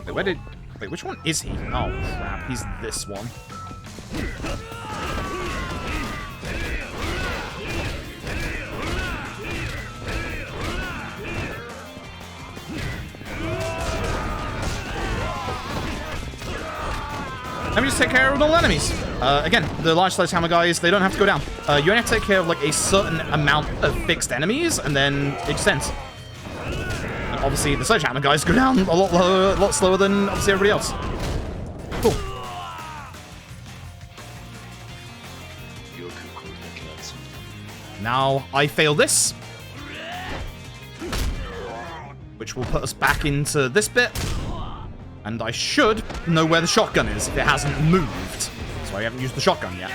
Wait, wait, which one is he? Oh, crap. He's this one. Let me just take care of all enemies. Again, the large sledgehammer guys, they don't have to go down. You only have to take care of like a certain amount of fixed enemies, and then it extends. And obviously, the sledgehammer guys go down a lot lower, a lot slower than obviously everybody else. Cool. Now I fail this, which will put us back into this bit. And I should know where the shotgun is if it hasn't moved. So I haven't used the shotgun yet.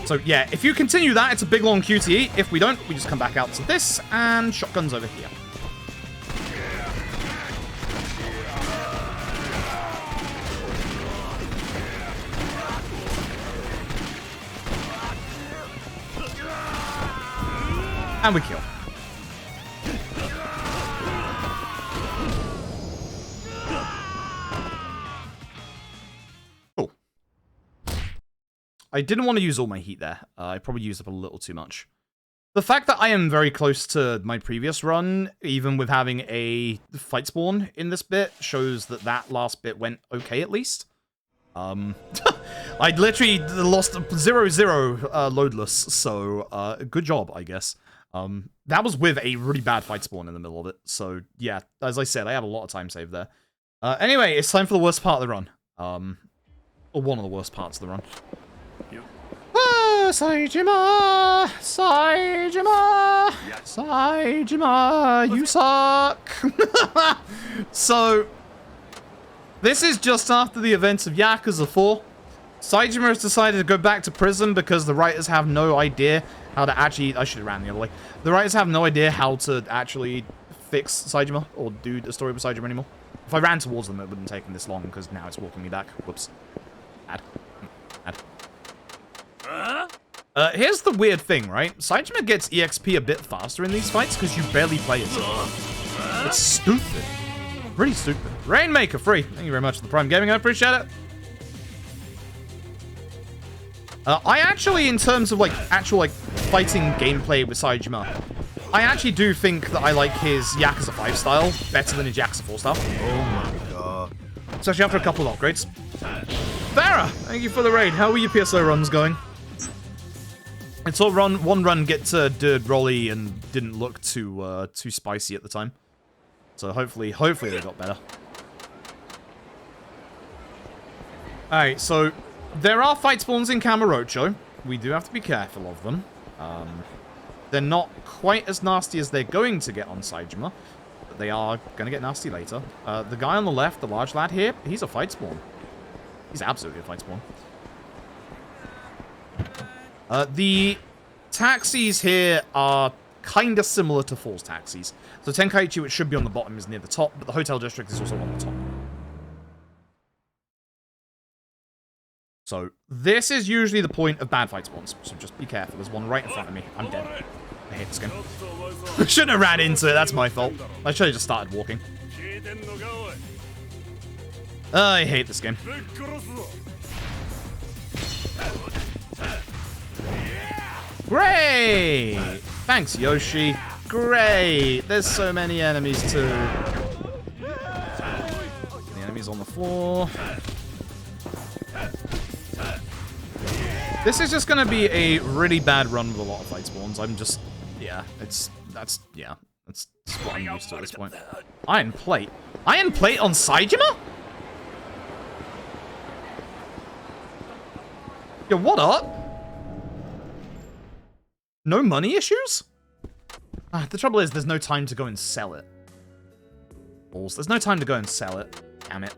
So yeah, if you continue that, it's a big long QTE. If we don't, we just come back out to this, and shotgun's over here. And we kill. I didn't want to use all my heat there. I probably used up a little too much. The fact that I am very close to my previous run, even with having a fight spawn in this bit, shows that that last bit went okay at least. I literally lost 0-0 loadless, so good job, I guess. That was with a really bad fight spawn in the middle of it, so yeah, as I said, I have a lot of time saved there. Anyway, it's time for the worst part of the run. Or one of the worst parts of the run. Saejima! Saejima! Saejima, you suck! So, this is just after the events of Yakuza 4. Saejima has decided to go back to prison because the writers have no idea how to actually... I should have ran the other way. The writers have no idea how to actually fix Saejima or do the story with Saejima anymore. If I ran towards them, it wouldn't take them this long because now it's walking me back. Whoops. Add. Here's the weird thing, right? Saejima gets EXP a bit faster in these fights because you barely play as it. It's stupid. Pretty stupid. Rainmaker free. Thank you very much for the Prime Gaming. I appreciate it. I actually, in terms of actual fighting gameplay with Saejima, I actually do think that I like his Yakuza 5 style better than his Yakuza 4 style. Oh my god. Especially after a couple of upgrades. Farah, thank you for the raid. How are your PSO runs going? I saw one run get did rolly and didn't look too spicy at the time. So hopefully they got better. Alright, so there are fight spawns in Kamurocho. We do have to be careful of them. They're not quite as nasty as they're going to get on Saejima, but they are going to get nasty later. The guy on the left, the large lad here, he's a fight spawn. He's absolutely a fight spawn. The taxis here are kind of similar to Falls taxis. So Tenkaichi, which should be on the bottom, is near the top, but the hotel district is also on the top. So this is usually the point of bad fight spawns, so just be careful. There's one right in front of me. I'm dead. I hate this game. I shouldn't have ran into it. That's my fault. I should have just started walking. I hate this game. Great! Thanks, Yoshi. Great! There's so many enemies, too. The enemies on the floor. This is just gonna be a really bad run with a lot of fight spawns. I'm just... Yeah, that's what I'm used to at this point. Iron Plate. Iron Plate on Saejima? Yo, what up? No money issues? The trouble is, there's no time to go and sell it. Balls. There's no time to go and sell it. Damn it.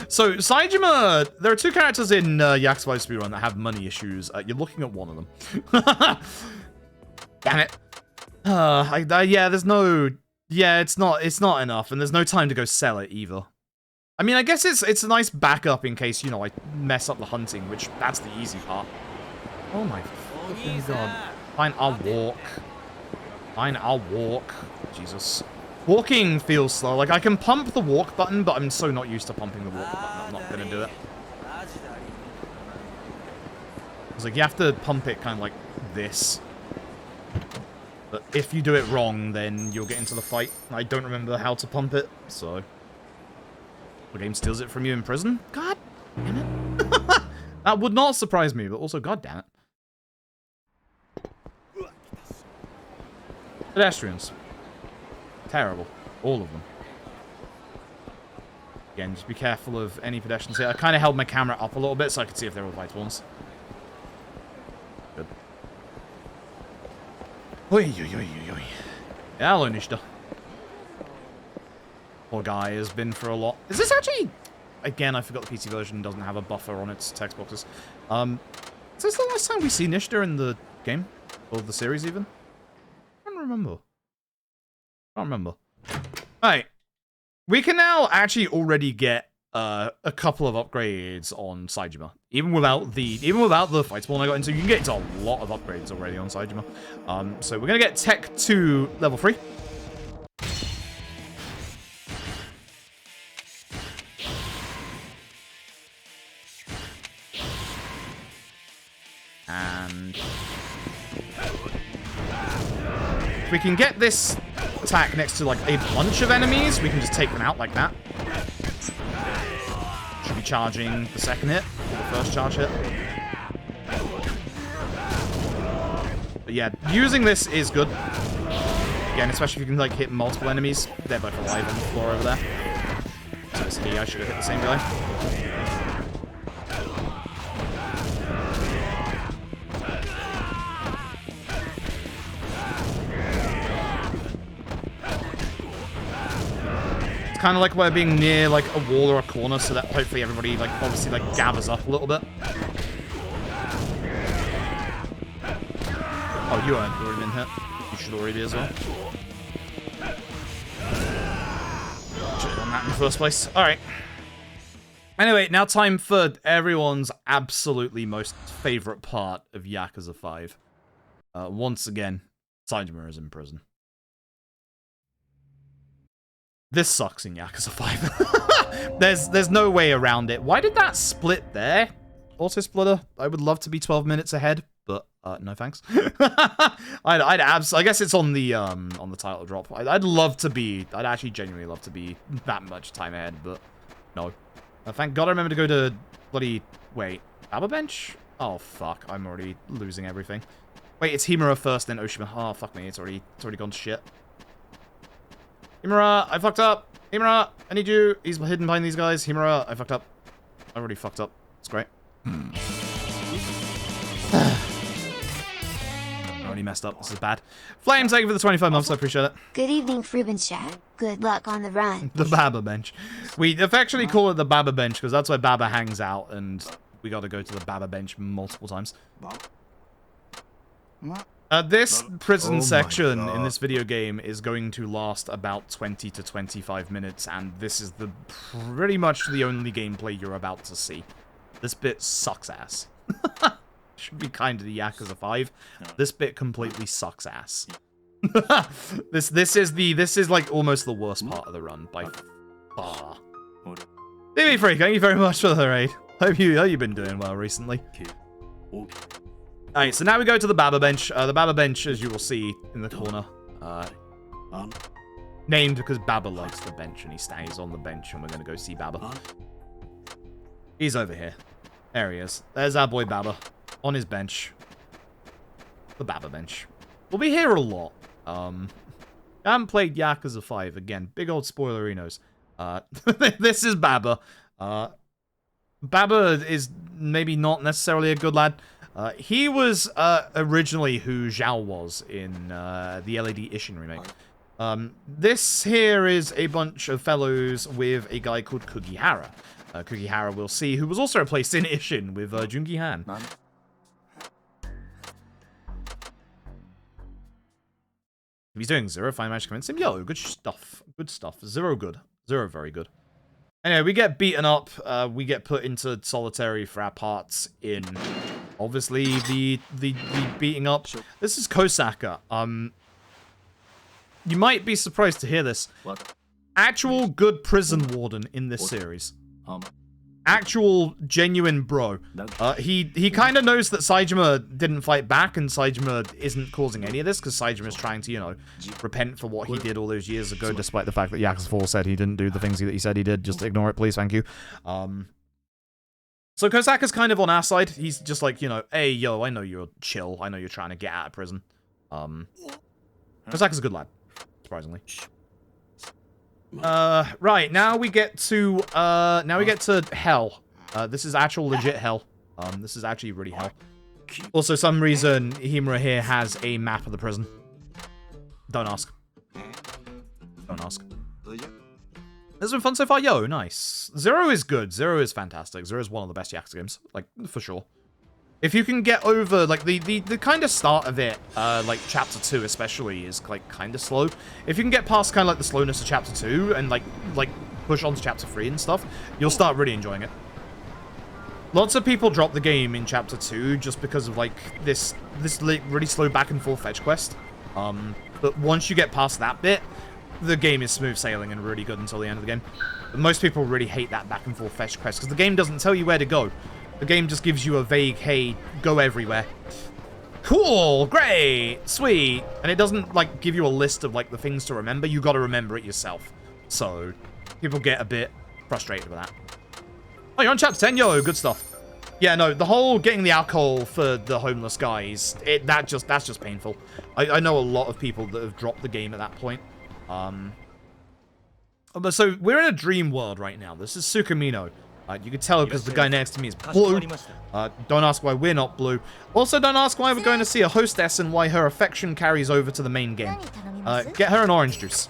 So, Saejima, there are two characters in Yakuza 5 Speedrun that have money issues. You're looking at one of them. Damn it. Yeah, there's no... Yeah, it's not enough, and there's no time to go sell it either. I mean, I guess it's a nice backup in case, you know, I mess up the hunting, which that's the easy part. Oh my fucking god. Fine, I'll walk. Fine, I'll walk. Jesus. Walking feels slow. Like, I can pump the walk button, but I'm so not used to pumping the walk button. I'm not gonna do it. It's like, you have to pump it kind of like this. But if you do it wrong, then you'll get into the fight. I don't remember how to pump it, so... The game steals it from you in prison? God damn it. That would not surprise me, but also, god damn it. Pedestrians. Terrible. All of them. Again, just be careful of any pedestrians here. I kind of held my camera up a little bit so I could see if there were fight ones. Good. Oi, oi, oi, oi, oi. Hello, Nishida. Poor guy has been for a lot. Is this actually... Again, I forgot the PC version doesn't have a buffer on its text boxes. Is this the last time we see Nishida in the game? Or the series, even? I don't remember. Can't remember. Alright. We can now actually already get a couple of upgrades on Saejima. Even without the fight spawn I got into, you can get into a lot of upgrades already on Saejima. So we're gonna get Tech 2 level 3. And if we can get this attack next to like a bunch of enemies, we can just take them out like that. Should be charging the second hit, or the first charge hit. But yeah, using this is good. Again, especially if you can like hit multiple enemies. They're both alive on the floor over there. So this here, I should have hit the same guy. Kind of like we're being near like a wall or a corner, so that hopefully everybody like obviously like gathers up a little bit. Oh, you aren't already been hit. You should already be as well. Should have done that in the first place. All right. Anyway, now time for everyone's absolutely most favorite part of Yakuza 5. Once again, Saejima is in prison. This sucks in Yakuza 5. There's no way around it. Why did that split there? Auto splitter. I would love to be 12 minutes ahead, but no thanks. I guess it's on the title drop. I'd love to be. I'd actually genuinely love to be that much time ahead, but no. Thank God I remember to go to bloody Baba Bench. Oh fuck! I'm already losing everything. Wait, it's Himura first, then Oshima. Oh fuck me! It's already gone to shit. Himura, I fucked up. Himura, I need you. He's hidden behind these guys. Himura, I fucked up. I already fucked up. It's great. I already messed up. This is bad. Flames, thank you for the 25 months. I appreciate it.
Good evening, Fruben chat. Good luck on the run.
The Baba Bench. We affectionately call it the Baba Bench because that's where Baba hangs out, and we got to go to the Baba Bench multiple times. This prison section in this video game is going to last about 20 to 25 minutes, and this is pretty much the only gameplay you're about to see. This bit sucks ass. should be kind to the Yakuza 5. This bit completely sucks ass. this is like almost the worst part of the run by far. TV Freak, thank you very much for the raid. Hope you've been doing well recently. Alright, so now we go to the Baba bench. The Baba bench, as you will see in the corner, named because Baba likes the bench and he stays on the bench, and we're gonna go see Baba. He's over here. There he is. There's our boy Baba on his bench. The Baba bench. We'll be here a lot. I haven't played Yakuza 5 again. Big old spoilerinos. This is Baba. Baba is maybe not necessarily a good lad. He was originally who Zhao was in the LED Ishin remake. This here is a bunch of fellows with a guy called Kugihara. Kugihara, we'll see, who was also replaced in Ishin with Jungi Han. If he's doing Zero, fine match convince him. Yo, good stuff. Good stuff. Zero good. Zero very good. Anyway, we get beaten up. We get put into solitary for our parts in, obviously, the beating up. This is Kosaka. You might be surprised to hear this. Actual good prison warden in this series. Actual genuine bro. He kind of knows that Saejima didn't fight back, and Saejima isn't causing any of this because Saijima's trying to, you know, repent for what he did all those years ago, despite the fact that Yakuza 4 said he didn't do the things that he said he did. Just ignore it, please. Thank you. So Kosaka's kind of on our side. He's just like, you know, hey, yo, I know you're chill. I know you're trying to get out of prison. Kosaka's a good lad, surprisingly. Right, now we get to hell. This is actual legit hell. This is actually really hell. Also, some reason Himura here has a map of the prison. Don't ask. Don't ask. This has been fun so far. Yo, nice. Zero is good. Zero is fantastic. Zero is one of the best Yakuza games. Like, for sure. If you can get over, like, the kind of start of it, like, Chapter 2 especially, is, like, kind of slow. If you can get past kind of, like, the slowness of Chapter 2 and, like push on to Chapter 3 and stuff, you'll start really enjoying it. Lots of people drop the game in Chapter 2 just because of, like, this really slow back-and-forth fetch quest. But once you get past that bit, the game is smooth sailing and really good until the end of the game. But most people really hate that back-and-forth fetch quest because the game doesn't tell you where to go. The game just gives you a vague, hey, go everywhere. Cool, great, sweet. And it doesn't, like, give you a list of, like, the things to remember. You gotta remember it yourself. So, people get a bit frustrated with that. Oh, you're on Chapter 10? Yo, good stuff. Yeah, no, the whole getting the alcohol for the homeless guys, that's just painful. I know a lot of people that have dropped the game at that point. But so, we're in a dream world right now. This is Sukamino. You can tell because the guy next to me is blue. Don't ask why we're not blue. Also, don't ask why we're going to see a hostess and why her affection carries over to the main game. Get her an orange juice.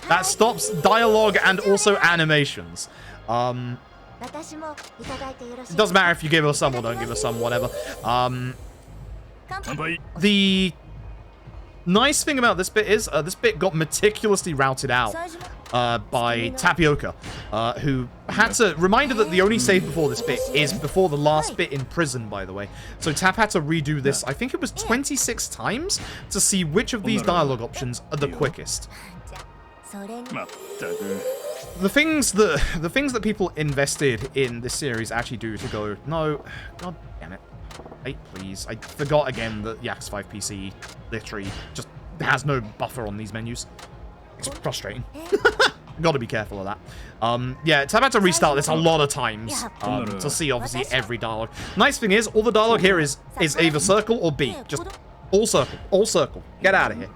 That stops dialogue and also animations. It doesn't matter if you give her some or don't give her some, whatever. The nice thing about this bit is, this bit got meticulously routed out by Tapioca, who had to remind her that the only save before this bit is before the last bit in prison, by the way. So Tap had to redo this, I think it was 26 times, to see which of these dialogue options are the quickest. The things that people invested in this series actually do to go, no, god damn it. Hey, please. I forgot again that Yakuza 5 PC literally just has no buffer on these menus. It's frustrating. Gotta be careful of that. Yeah, Tab had to restart this a lot of times to see, obviously, every dialogue. Nice thing is, all the dialogue here is either circle or B. Just all circle. All circle. Get out of here.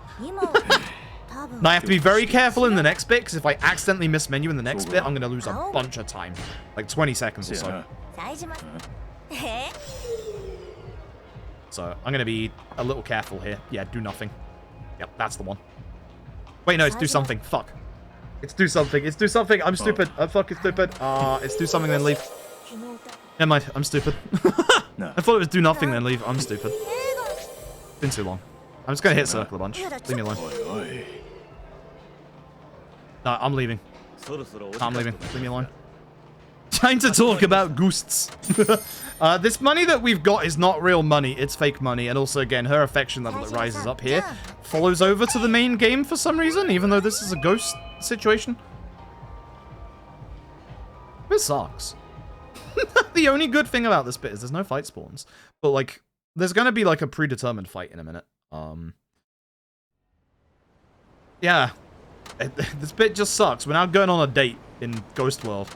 Now, I have to be very careful in the next bit, because if I accidentally miss menu in the next bit, I'm going to lose a bunch of time. Like 20 seconds or so. So, I'm going to be a little careful here. Yeah, do nothing. Yep, that's the one. Wait, no, it's do something. Fuck. It's do something. It's do something. I'm stupid. I'm fucking stupid. It's do something, then leave. Never mind. I'm stupid. I thought it was do nothing, then leave. I'm stupid. It's been too long. I'm just going to hit circle a bunch. Leave me alone. No, I'm leaving. I'm leaving. Leave me alone. Time to talk about ghosts. This money that we've got is not real money. It's fake money. And also, again, her affection level that rises up here follows over to the main game for some reason, even though this is a ghost situation. This sucks. The only good thing about this bit is there's no fight spawns. But, like, there's going to be, like, a predetermined fight in a minute. Yeah. This bit just sucks. We're now going on a date in Ghost World.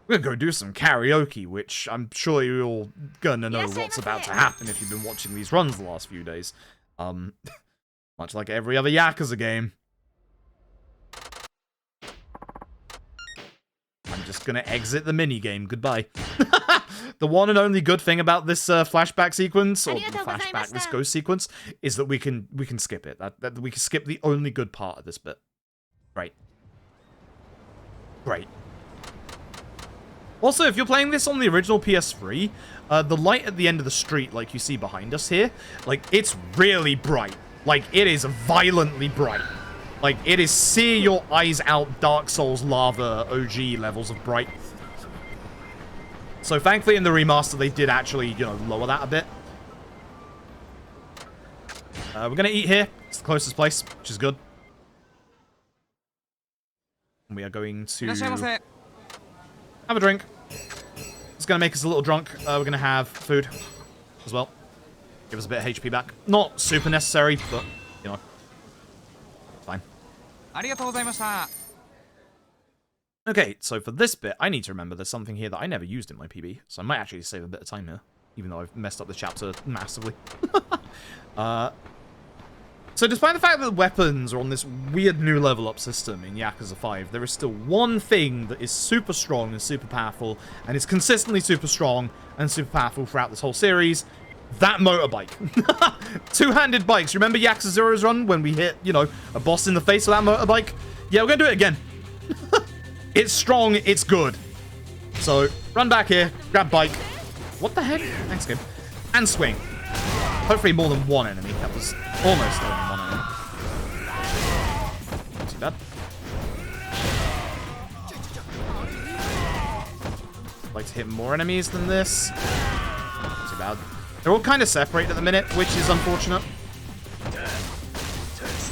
We're gonna go do some karaoke, which I'm sure you're all gonna know what's about to happen if you've been watching these runs the last few days. Much like every other Yakuza game. I'm just gonna exit the minigame. Goodbye. The one and only good thing about this flashback sequence, or this ghost sequence, is that we can skip it. That we can skip the only good part of this bit. Right. Great. Also, if you're playing this on the original PS3, the light at the end of the street, like you see behind us here, like, it's really bright. Like, it is violently bright. Like, it is sear your eyes out Dark Souls lava OG levels of bright. So, thankfully, in the remaster, they did actually, you know, lower that a bit. We're gonna eat here. It's the closest place, which is good. And we are going to have a drink. It's gonna make us a little drunk. We're gonna have food as well. Give us a bit of HP back. Not super necessary, but, you know, fine. Okay, so for this bit, I need to remember there's something here that I never used in my PB, so I might actually save a bit of time here, even though I've messed up the chapter massively. So despite the fact that weapons are on this weird new level up system in Yakuza 5, there is still one thing that is super strong and super powerful, and is consistently super strong and super powerful throughout this whole series. That motorbike. Two-handed bikes. Remember Yakuza 0's run when we hit, you know, a boss in the face with that motorbike? Yeah, we're gonna do it again. It's strong, it's good. So, run back here, grab bike. What the heck? Thanks, game. And swing. Hopefully more than one enemy. That was almost only one enemy. Not too bad. I'd like to hit more enemies than this. Not too bad. They're all kind of separated at the minute, which is unfortunate.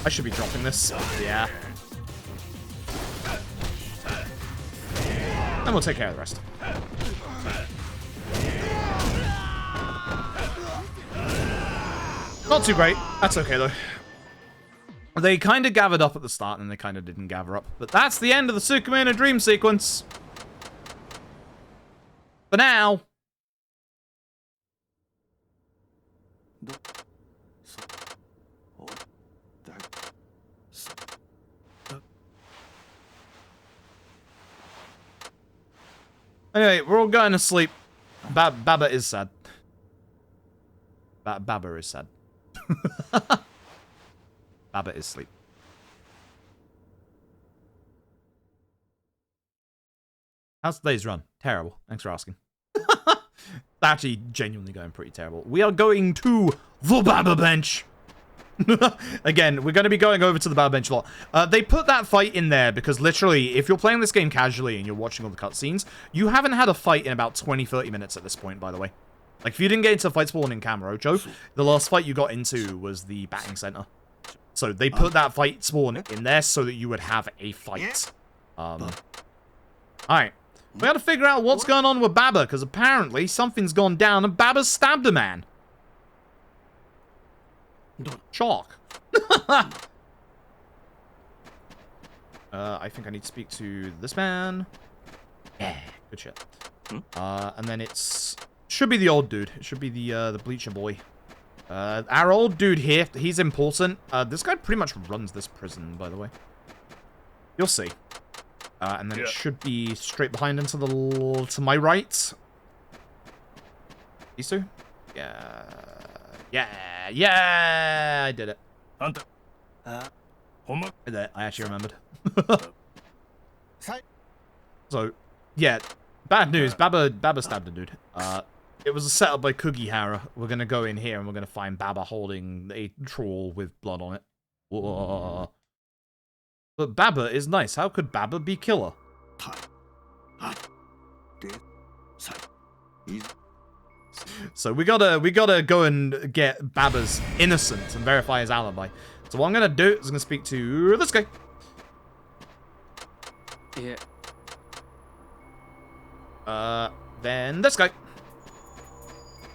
I should be dropping this. Yeah. And we'll take care of the rest. Not too great. That's okay, though. They kind of gathered up at the start, and they kind of didn't gather up. But that's the end of the Sukumina dream sequence. For now. Anyway, we're all going to sleep. Baba is sad. Baba is sad. Baba is asleep. How's today's run? Terrible. Thanks for asking. Actually, genuinely going pretty terrible. We are going to the Baba bench. Again, we're going to be going over to the Baba bench a lot. They put that fight in there because literally, if you're playing this game casually and you're watching all the cutscenes, you haven't had a fight in about 20-30 minutes at this point, by the way. Like, if you didn't get into a fight spawn in Kamurocho, the last fight you got into was the batting center. So they put that fight spawn in there so that you would have a fight. Alright. We gotta figure out what's going on with Baba, because apparently something's gone down and Baba's stabbed a man. Shock. I think I need to speak to this man. Yeah, good shit. And then it's... should be the old dude. It should be the bleacher boy. Our old dude here, he's important. This guy pretty much runs this prison, by the way. You'll see. And then it should be straight behind him to my right. These two? Yeah. Yeah, I did it. I did it. I actually remembered. So, yeah. Bad news. Baba stabbed a dude. It was a setup by Kugihara. We're gonna go in here and we're gonna find Baba holding a trawl with blood on it. Whoa. But Baba is nice. How could Baba be killer? So we gotta go and get Baba's innocent and verify his alibi. So what I'm gonna do is I'm gonna speak to this guy.
Yeah.
Then this guy.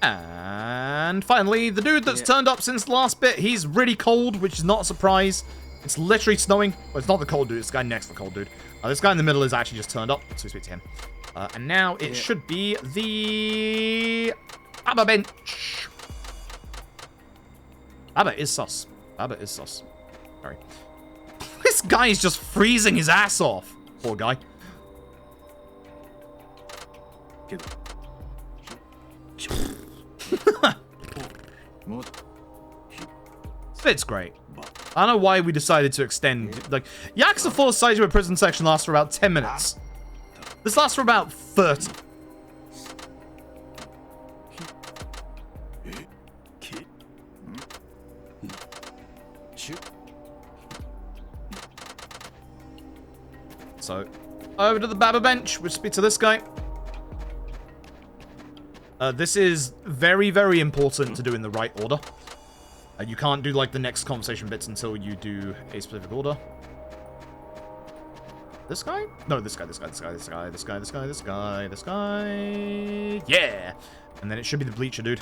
And finally, the dude that's turned up since the last bit. He's really cold, which is not a surprise. It's literally snowing. Well, it's not the cold dude, it's the guy next to the cold dude. This guy in the middle is actually just turned up, so we speak to him. And now it should be the Baba bench. Baba is sus. Baba is sus. Sorry. This guy is just freezing his ass off. Poor guy. It's great. I don't know why we decided to extend. Like, Yakuza 4 Saejima prison section lasts for about 10 minutes. This lasts for about 30. So, over to the Baba bench. We'll speak to this guy. This is very, very important to do in the right order. You can't do, like, the next conversation bits until you do a specific order. This guy? No, this guy. Yeah! And then it should be the Bleacher dude.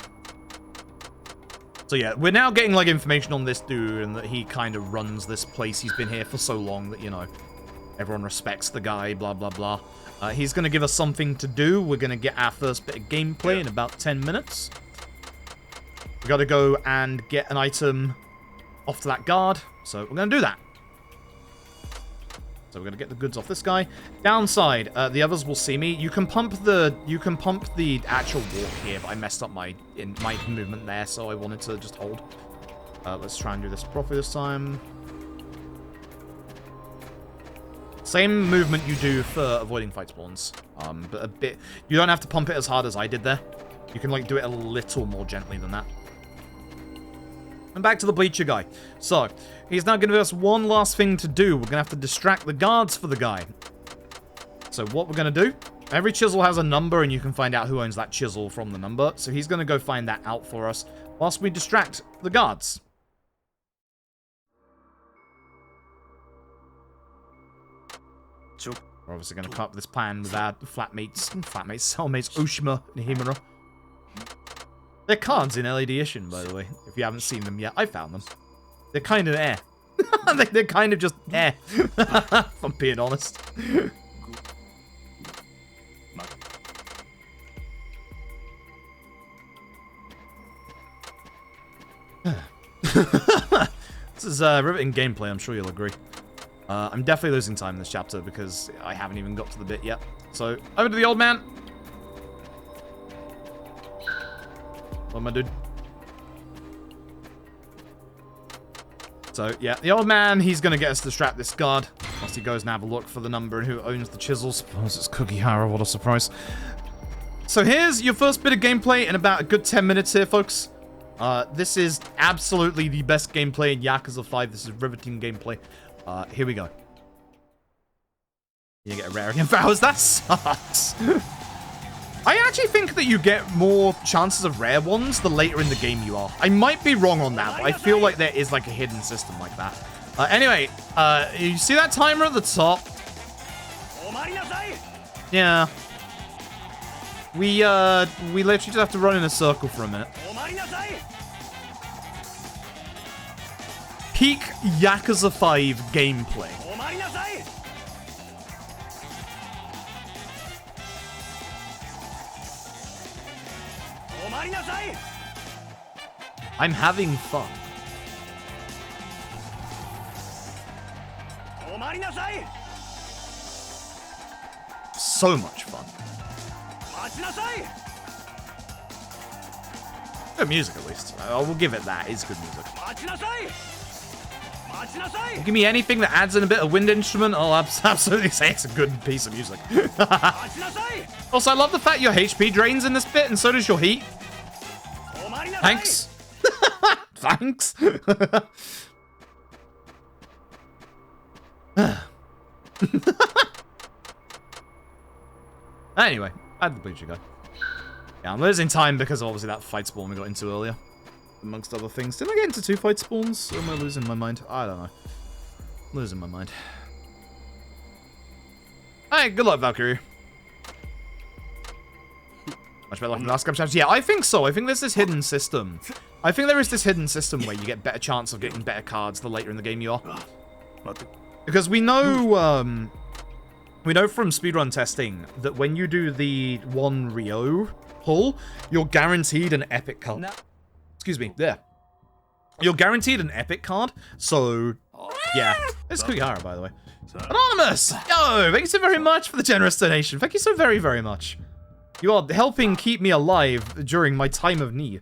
So yeah, we're now getting, like, information on this dude and that he kind of runs this place. He's been here for so long that, you know, everyone respects the guy, blah, blah, blah. He's going to give us something to do. We're going to get our first bit of gameplay in about 10 minutes. We got to go and get an item off to that guard. So we're going to do that. So we're going to get the goods off this guy. Downside, the others will see me. You can pump the actual walk here, but I messed up my movement there, so I wanted to just hold. Let's try and do this properly this time. Same movement you do for avoiding fight spawns. But a bit... You don't have to pump it as hard as I did there. You can, like, do it a little more gently than that. And back to the Bleacher guy. So, he's now going to give us one last thing to do. We're going to have to distract the guards for the guy. So, what we're going to do... Every chisel has a number, and you can find out who owns that chisel from the number. So, he's going to go find that out for us whilst we distract the guards. We're obviously going to come up with this plan with our cellmates, Oshima and Himura. They're cards in LED Edition, by the way, if you haven't seen them yet. I found them. They're kind of air. They're kind of just air, if I'm being honest. This is riveting gameplay, I'm sure you'll agree. I'm definitely losing time in this chapter because I haven't even got to the bit yet. So, over to the old man. What, my dude? So, yeah, the old man, he's going to get us to distract this guard. Whilst he goes and have a look for the number and who owns the chisel. Suppose it's Kukihara, what a surprise. So here's your first bit of gameplay in about a good 10 minutes here, folks. This is absolutely the best gameplay in Yakuza 5. This is riveting gameplay. Here we go. You get a rare again. Vows, that sucks. I actually think that you get more chances of rare ones the later in the game you are. I might be wrong on that, but I feel like there is like a hidden system like that. Anyway, you see that timer at the top? Yeah. We literally just have to run in a circle for a minute. Peak Yakuza 5 gameplay. I'm having fun. So much fun. Good music, at least. I will give it that. It's good music. Give me anything that adds in a bit of wind instrument, I'll absolutely say it's a good piece of music. Also, I love the fact your HP drains in this bit, and so does your heat. Thanks. Thanks. Anyway, Add the bleacher guy. Yeah, I'm losing time because obviously that fight spawn we got into earlier. Amongst other things. Did I get into 2 fight spawns? Or am I losing my mind? I don't know. Losing my mind. Hey, good luck, Valkyrie. Much better luck than the last couple chapters. Yeah, I think so. I think there's this hidden system. I think there is this hidden system where you get better chance of getting better cards the later in the game you are. Because we know from speedrun testing that when you do the 1 Rio pull, you're guaranteed an epic card. Excuse me, there. You're guaranteed an epic card, so yeah. It's Kugihara, by the way. Anonymous! Yo, thank you so very much for the generous donation. Thank you so very, very much. You are helping keep me alive during my time of need.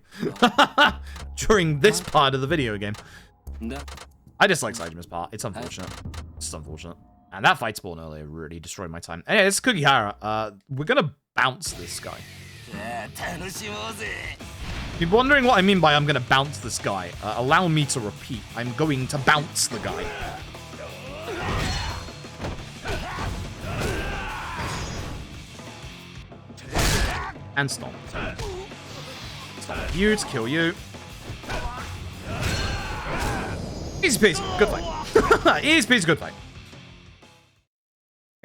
During this part of the video game. I dislike Saejima's part. It's unfortunate. It's unfortunate. And that fight spawn earlier really destroyed my time. Anyway, it's Kugihara. We're gonna bounce this guy. If you're wondering what I mean by I'm gonna bounce this guy, allow me to repeat. I'm going to bounce the guy. And stomp. Stomp you to kill you. Easy peasy, good fight. Easy peasy, good fight.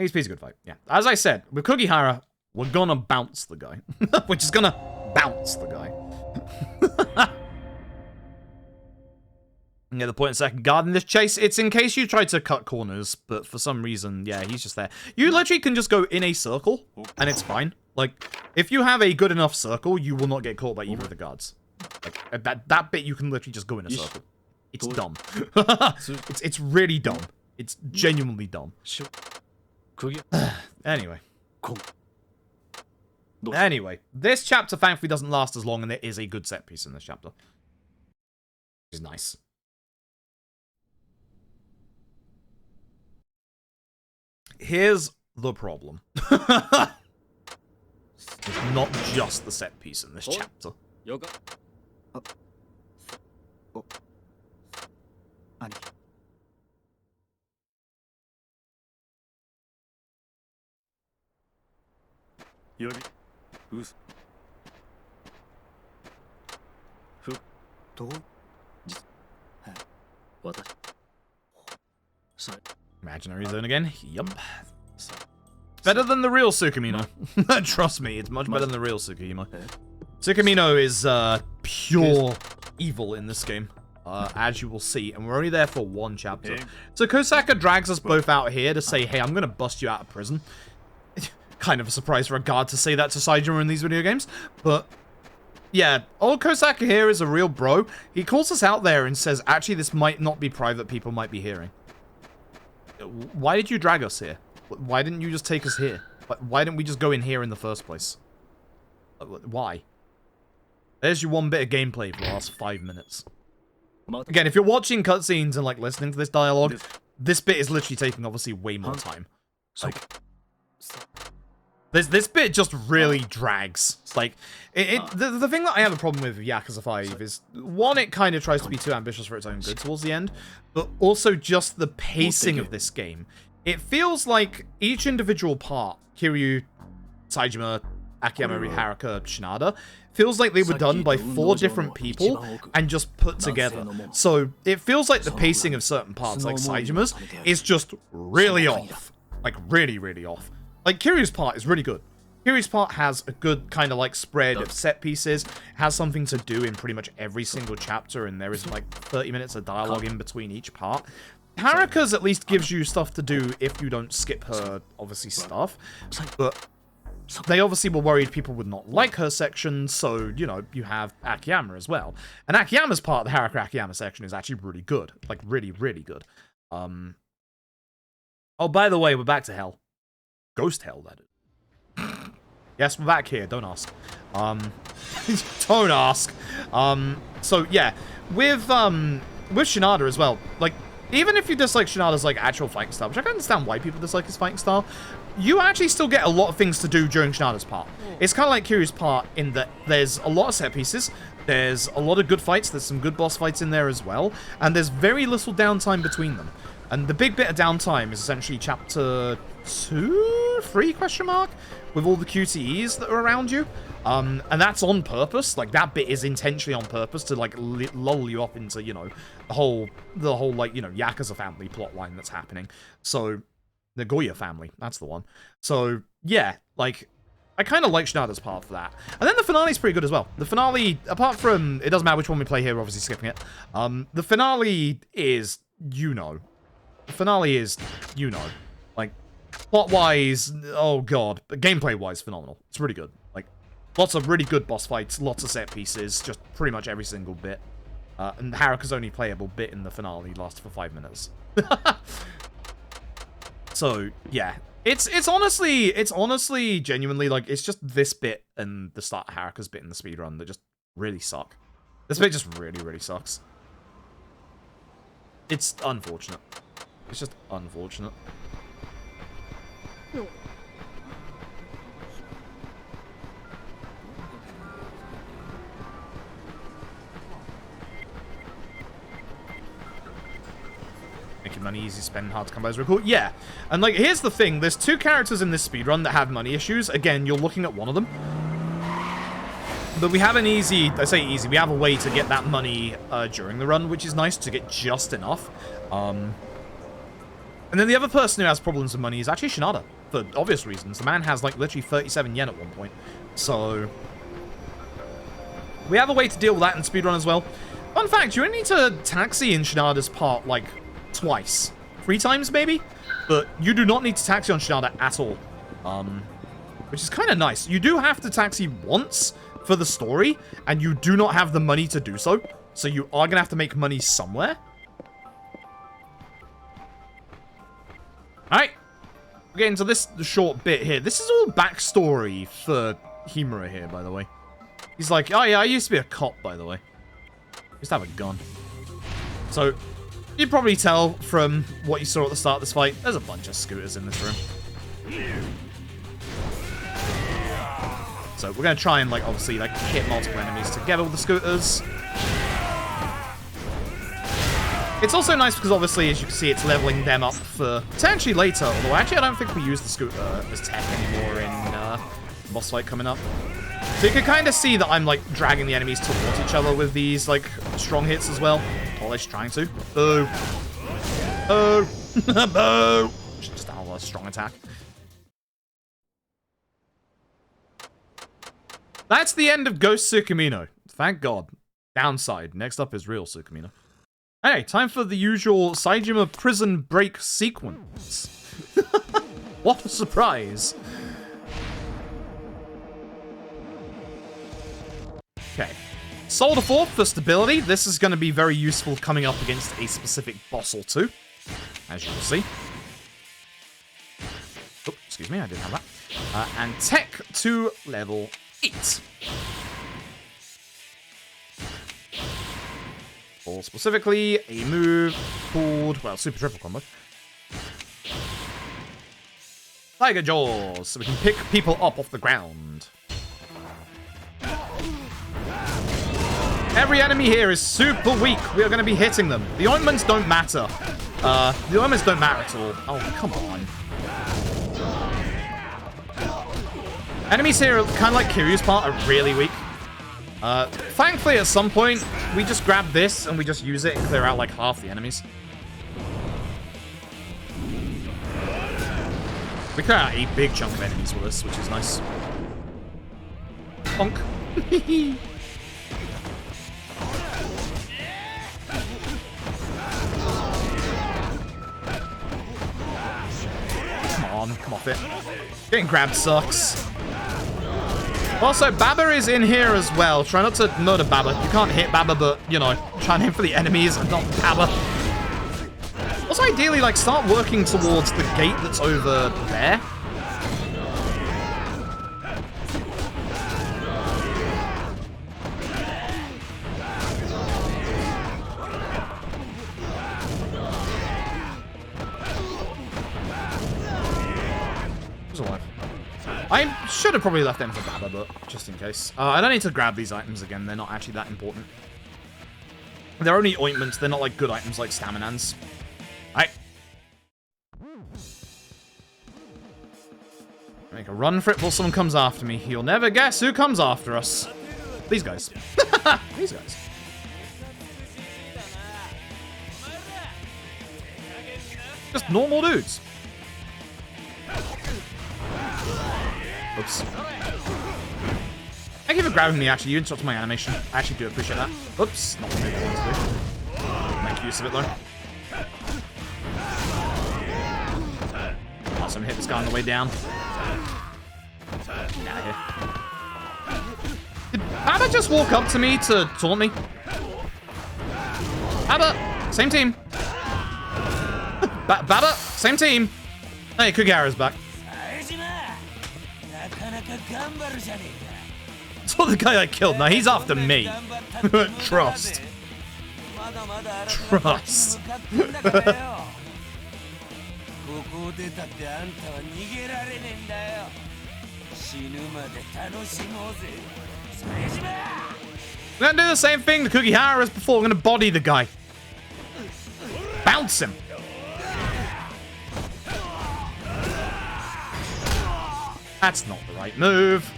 Easy peasy, good fight. Yeah. As I said, with Kugihara, we're gonna bounce the guy. We're just gonna bounce the guy. Yeah, the point in second guard in this chase, it's in case you try to cut corners, but for some reason, yeah, he's just there. You literally can just go in a circle, and it's fine. Like, if you have a good enough circle, you will not get caught by either of the guards. Like, that bit, you can literally just go in a circle. It's dumb. It's really dumb. It's genuinely dumb. Anyway. Anyway, this chapter thankfully doesn't last as long, and there is a good set piece in this chapter. Which is nice. Here's the problem. It's not just the set piece in this chapter. Imaginary zone again? Yup. Better than the real Tsukumino. Trust me, it's much better than the real Tsukumino. Tsukumino is pure evil in this game, as you will see, and we're only there for 1 chapter. So Kosaka drags us both out here to say, hey, I'm gonna bust you out of prison. Kind of a surprise for a guard to say that to Saejima in these video games, but yeah, old Kosaka here is a real bro. He calls us out there and says, actually, this might not be private, people might be hearing. Why did you drag us here? Why didn't you just take us here? Why didn't we just go in here in the first place? Why? There's your 1 bit of gameplay for the last 5 minutes. Again, if you're watching cutscenes and like listening to this dialogue, this bit is literally taking obviously way more time. Like, this bit just really drags. Like, the thing that I have a problem with Yakuza 5 is, 1, it kind of tries to be too ambitious for its own good towards the end, but also just the pacing of this game. It feels like each individual part, Kiryu, Saejima, Akiyama, Haruka, Shinada, feels like they were done by 4 different people and just put together. So it feels like the pacing of certain parts, like Saejima's, is just really off. Like, really, really off. Like, Kiryu's part is really good. Kiryu's part has a good kind of like spread of set pieces, has something to do in pretty much every single chapter, and there is like 30 minutes of dialogue in between each part. Haruka's at least gives you stuff to do if you don't skip her, obviously, stuff. But they obviously were worried people would not like her section, so, you know, you have Akiyama as well. And Akiyama's part of the Haruka Akiyama section is actually really good. Like, really, really good. Oh, by the way, we're back to hell. Ghost hell, that is. Yes, we're back here. Don't ask. Don't ask. So, yeah. With Shinada as well, like, even if you dislike Shinada's, like, actual fighting style, which I can understand why people dislike his fighting style, you actually still get a lot of things to do during Shinada's part. It's kind of like Kiryu's part in that there's a lot of set pieces, there's a lot of good fights, there's some good boss fights in there as well, and there's very little downtime between them. And the big bit of downtime is essentially chapter 2, 3 question mark, with all the QTEs that are around you. And that's on purpose. Like, that bit is intentionally on purpose to, like, lull you up into, you know, the whole, like, you know, Yakuza family plotline that's happening. So, the Goya family, that's the one. So, yeah, like, I kind of like Shinada's part for that. And then the finale's pretty good as well. The finale, apart from, it doesn't matter which one we play here, we're obviously skipping it. The finale is, you know. The finale is, you know. Like, plot-wise, oh god. But gameplay-wise, phenomenal. It's really good. Like, lots of really good boss fights, lots of set pieces, just pretty much every single bit. And Haruka's only playable bit in the finale lasts for 5 minutes. So, yeah. It's honestly, genuinely, like, it's just this bit and the start of Haruka's bit in the speedrun that just really suck. This bit just really, really sucks. It's unfortunate. It's just unfortunate. Making money easy, spending hard to come by is really cool. Yeah, and like, here's the thing. There's 2 characters in this speedrun that have money issues. Again, you're looking at one of them. But we have an easy, I say easy, we have a way to get that money during the run, which is nice to get just enough. And then the other person who has problems with money is actually Shinada, for obvious reasons. The man has, like, literally 37 yen at one point. So, we have a way to deal with that in speedrun as well. Fun fact, you only need to taxi in Shinada's part, like, twice. 3 times, maybe? But you do not need to taxi on Shinada at all. Which is kind of nice. You do have to taxi once for the story, and you do not have the money to do so. So you are going to have to make money somewhere. Alright. We're getting to this short bit here. This is all backstory for Himura here, by the way. He's like, oh yeah, I used to be a cop, by the way. I used to have a gun. So, you'd probably tell from what you saw at the start of this fight, there's a bunch of scooters in this room. So we're going to try and, like, obviously, like, hit multiple enemies together with the scooters. It's also nice because, obviously, as you can see, it's leveling them up for potentially later. Although, actually, I don't think we use the scooter as tech anymore in the boss fight coming up. So you can kind of see that I'm, like, dragging the enemies towards each other with these, like, strong hits as well. Or at least trying to. Boo. Boo. Boo. Just a strong attack. That's the end of Ghost Tsukumino. Thank God. Downside. Next up is real Tsukumino. Hey, time for the usual Saejima prison break sequence. What a surprise. Okay. Solder 4 for stability. This is going to be very useful coming up against a specific boss or two, as you will see. Oh, excuse me, I didn't have that. And tech to level 8. Or specifically, a move called, well, Super Triple Combo. Tiger Jaws, so we can pick people up off the ground. Every enemy here is super weak. We are going to be hitting them. The ointments don't matter. The ointments don't matter at all. Oh, come on. Enemies here, kind of like Kiryu's part, are really weak. Thankfully, at some point, we just grab this and we just use it and clear out like half the enemies. We clear out a big chunk of enemies with this, which is nice. Bonk. Come on, come off it. Getting grabbed sucks. Also, Baba is in here as well. Try not to murder Baba. You can't hit Baba, but, you know, try and aim for the enemies and not Baba. Also, ideally, like, start working towards the gate that's over there. Who's alive? I should have probably left them for Baba, but just in case. I don't need to grab these items again. They're not actually that important. They're only ointments. They're not like good items like Staminans. Alright. Make a run for it before someone comes after me. You'll never guess who comes after us. These guys. These guys. Just normal dudes. Oops. Thank you for grabbing me, actually. You interrupted my animation. I actually do appreciate that. Oops. Not what I wanted to do. Make use of it, though. Awesome. Hit this guy on the way down. Get out of here. Did Baba just walk up to me to taunt me? Baba! Same team. Baba! Same team. Hey, Kugara's back. Saw the guy I killed. Now he's after me. Trust. Trust. We're gonna do the same thing to Kugihara as before. We're gonna body the guy. Bounce him. That's not the right move.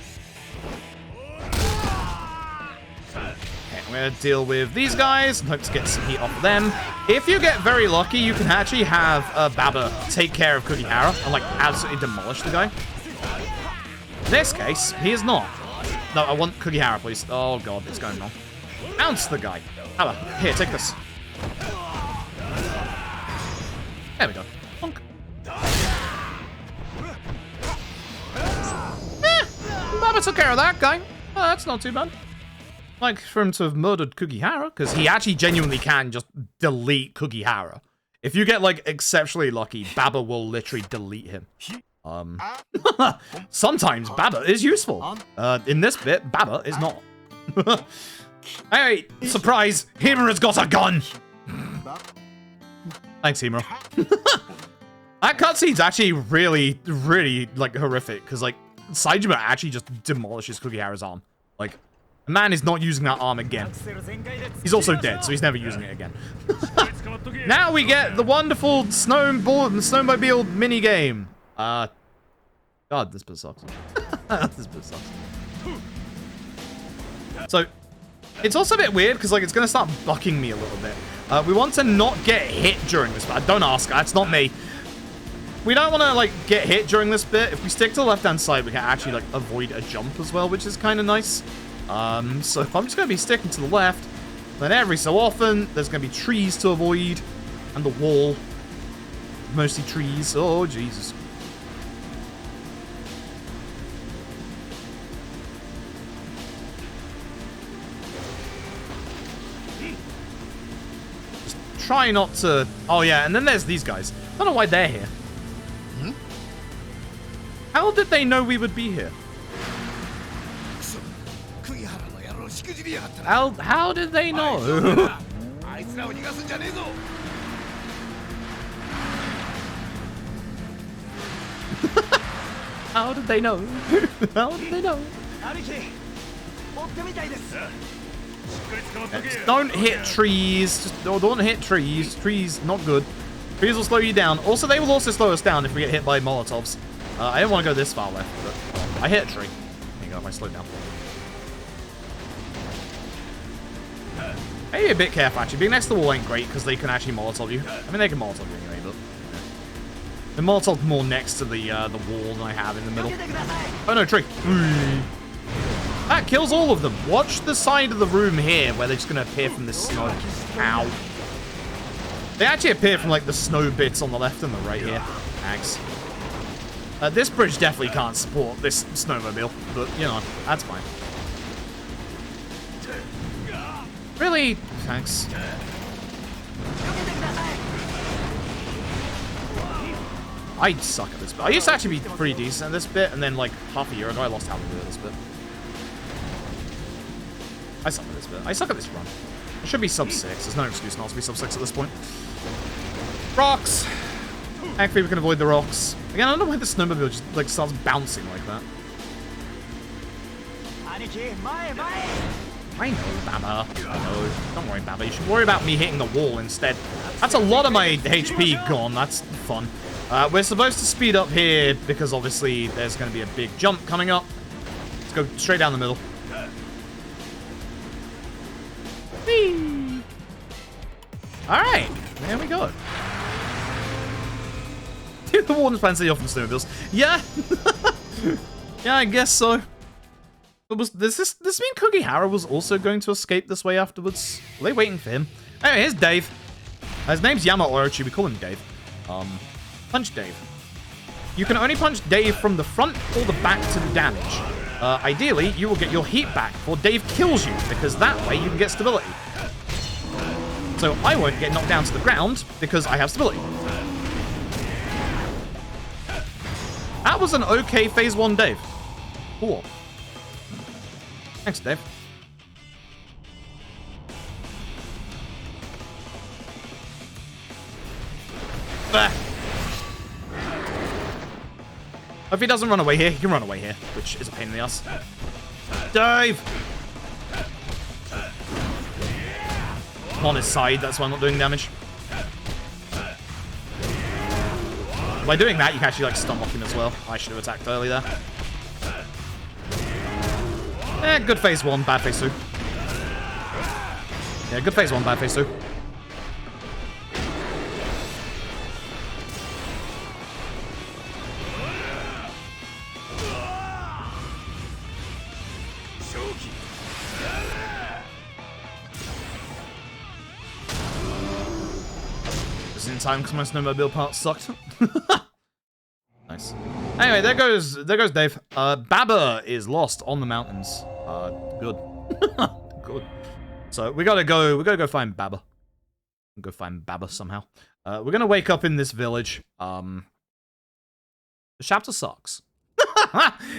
Okay, I'm gonna deal with these guys and hope to get some heat off of them. If you get very lucky, you can actually have Baba take care of Kugihara and like absolutely demolish the guy. In this case, he is not. No, I want Kugihara, please. Oh god, it's going wrong. Bounce the guy. Baba, here, take this. There we go. Bonk. Baba took care of that guy. Oh, that's not too bad. Like, for him to have murdered Kugihara, because he actually genuinely can just delete Kugihara. If you get, like, exceptionally lucky, Baba will literally delete him. Sometimes Baba is useful. In this bit, Baba is not. Hey, surprise! Himura's got a gun! Thanks, Himura. That cutscene's actually really, really, like, horrific, because, like, Saejima actually just demolishes Kugihara's arm. Like, the man is not using that arm again. He's also dead, so he's never using it again. Now we get the wonderful snowmobile mini-game. God, this bit sucks. This bit sucks. So, it's also a bit weird, because, like, it's going to start bucking me a little bit. We want to not get hit during this bit. Don't ask, that's not me. We don't want to, like, get hit during this bit. If we stick to the left-hand side, we can actually, like, avoid a jump as well, which is kind of nice. So if I'm just going to be sticking to the left, then every so often, there's going to be trees to avoid, and the wall. Mostly trees. Oh, Jesus. Just try not to... Oh, yeah, and then there's these guys. I don't know why they're here. How did they know we would be here? How did they know? How did they know? How did they know? Don't hit trees. Just don't hit trees. Trees, not good. Trees will slow you down. Also, they will also slow us down if we get hit by Molotovs. I didn't want to go this far left, but I hit a tree. There you go, if I slow down. Maybe a bit careful, actually. Being next to the wall ain't great, because they can actually Molotov you. I mean, they can Molotov you anyway, but... The Molotov more next to the wall than I have in the middle. Oh, no, tree. That kills all of them. Watch the side of the room here, where they're just going to appear from this snow. Ow. They actually appear from, like, the snow bits on the left and the right here. Thanks. This bridge definitely can't support this snowmobile, but, you know, that's fine. Really? Thanks. I suck at this bit. I used to actually be pretty decent at this bit, and then, like, half a year ago, I lost how to do this bit. I suck at this bit. I suck at this run. I should be sub 6. There's no excuse not to be sub 6 at this point. Rocks! Thankfully, we can avoid the rocks. Again, I don't know why the snowmobile just, like, starts bouncing like that. I know, Baba. I know. Don't worry, Baba. You should worry about me hitting the wall instead. That's a lot of my HP gone. That's fun. We're supposed to speed up here because obviously there's going to be a big jump coming up. Let's go straight down the middle. Whee! Alright, there we go. The Warden's plans to off in snowmobiles. Yeah! Yeah, I guess so. But does this mean Kugihara was also going to escape this way afterwards? Were they waiting for him? Anyway, here's Dave. His name's Yamaorichi, we call him Dave. Punch Dave. You can only punch Dave from the front or the back to do damage. Ideally, you will get your heat back before Dave kills you, because that way you can get stability. So I won't get knocked down to the ground, because I have stability. That was an okay Phase 1 Dave. Cool. Thanks, Dave. If he doesn't run away here, he can run away here, which is a pain in the ass. Dave! I'm on his side, that's why I'm not doing damage. By doing that, you can actually, like, stun lock him as well. I should have attacked early there. Good Phase 1, bad Phase 2. Yeah, good Phase 1, bad Phase 2. Just in time because my snowmobile parts sucked. Nice. Anyway, there goes Dave. Baba is lost on the mountains. Good. Good. So we gotta go find Baba. Go find Baba somehow. We're gonna wake up in this village. The chapter sucks.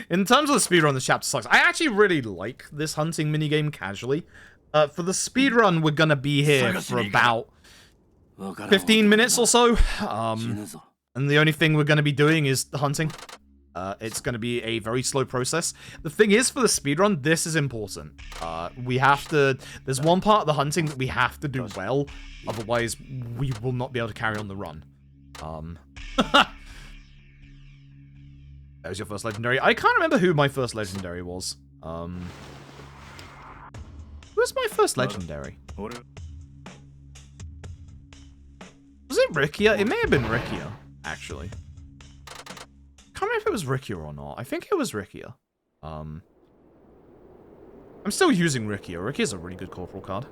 In terms of the speedrun, the chapter sucks. I actually really like this hunting minigame casually. For the speedrun, we're gonna be here for about 15 minutes or so. And the only thing we're going to be doing is the hunting. It's going to be a very slow process. The thing is, for the speedrun, this is important. We have to... There's one part of the hunting that we have to do well. Otherwise, we will not be able to carry on the run. That was your first legendary. I can't remember who my first legendary was. Who was my first legendary? Was it Rikia? It may have been Rikia. Actually. Can't remember if it was Rikia or not. I think it was Rikia. I'm still using Rikia. Rikia's a really good corporal card.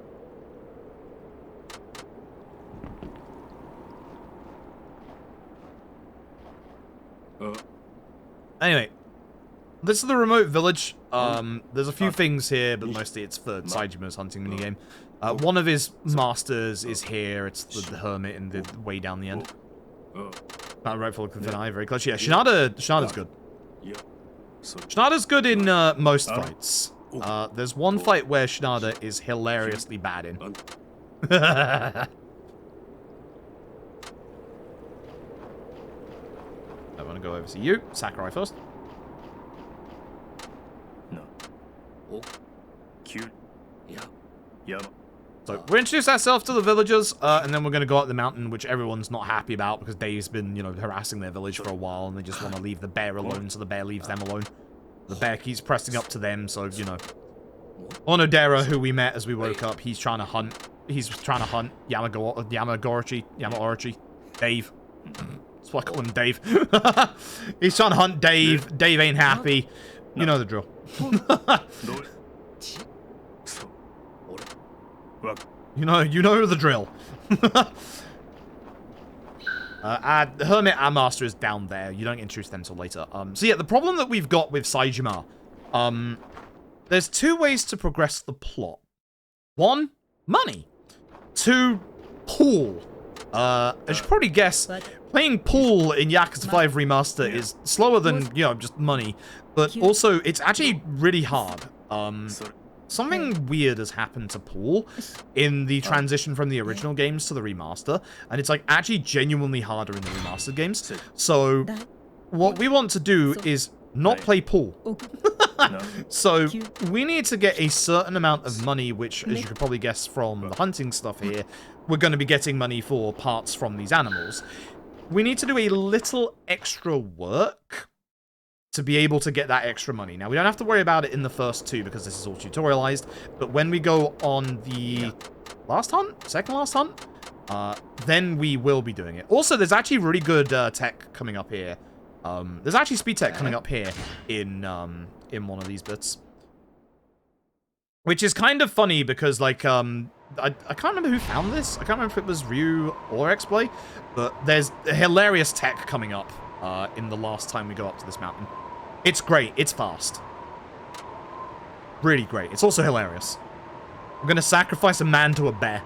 Anyway. This is the remote village. There's a few things here, but mostly it's for Saejima's hunting minigame. One of his masters is here. It's the hermit in the way down the end. Not rightful Confina, very clutch. Yeah, Shinada's good. Shinada's good in most fights. There's one fight where Shinada is hilariously bad in. I want to go over to you, Sakurai first. So, we'll introduce ourselves to the villagers, and then we're going to go up the mountain, which everyone's not happy about, because Dave's been, you know, harassing their village for a while, and they just want to leave the bear alone, so the bear leaves them alone. The bear keeps pressing up to them, so, you know. Onodera, who we met as we woke up, he's trying to hunt Yamaorichi, Dave. That's why I call him Dave. He's trying to hunt Dave. Dave ain't happy. You know the drill. You know the drill. The Hermit and Master is down there. You don't introduce them till later. So yeah, the problem that we've got with Saejima, there's two ways to progress the plot. One, money. Two, pool. As you should probably guess, playing pool in Yakuza 5 Remaster is slower than, you know, just money. But also, it's actually really hard. Something weird has happened to pool in the transition from the original games to the remaster, and it's like actually genuinely harder in the remastered games. So what we want to do is not play pool. So we need to get a certain amount of money, which, as you could probably guess from the hunting stuff here, we're going to be getting money for parts from these animals. we need to do a little extra work to be able to get that extra money. Now, we don't have to worry about it in the first 2 because this is all tutorialized, but when we go on the last hunt, second last hunt, then we will be doing it. Also, there's actually really good tech coming up here. There's actually speed tech coming up here in one of these bits. Which is kind of funny because, like, I can't remember who found this. I can't remember if it was Ryu or X-Play, but there's a hilarious tech coming up in the last time we go up to this mountain. It's great. It's fast. Really great. It's also hilarious. I'm gonna sacrifice a man to a bear.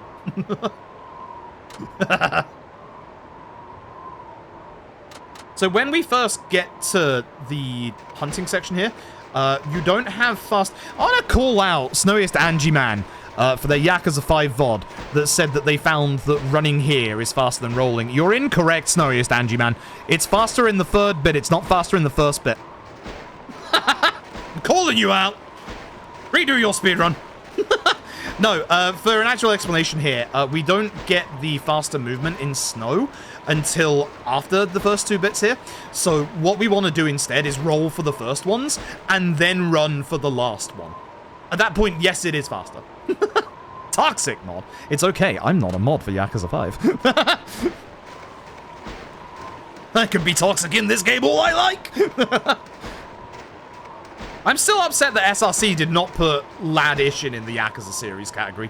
So when we first get to the hunting section here, you don't have fast... I want to call out Snowiest Angie Man for their Yakuza 5 VOD that said that they found that running here is faster than rolling. You're incorrect, Snowiest Angie Man. It's faster in the 3rd bit. It's not faster in the 1st bit. I'm calling you out. Redo your speedrun. No, for an actual explanation here, we don't get the faster movement in snow until after the first 2 bits here. So what we want to do instead is roll for the first ones and then run for the last one. At that point, yes, it is faster. Toxic mod. It's okay. I'm not a mod for Yakuza 5. I can be toxic in this game all I like. I'm still upset that SRC did not put Laddish in the Yakuza series category.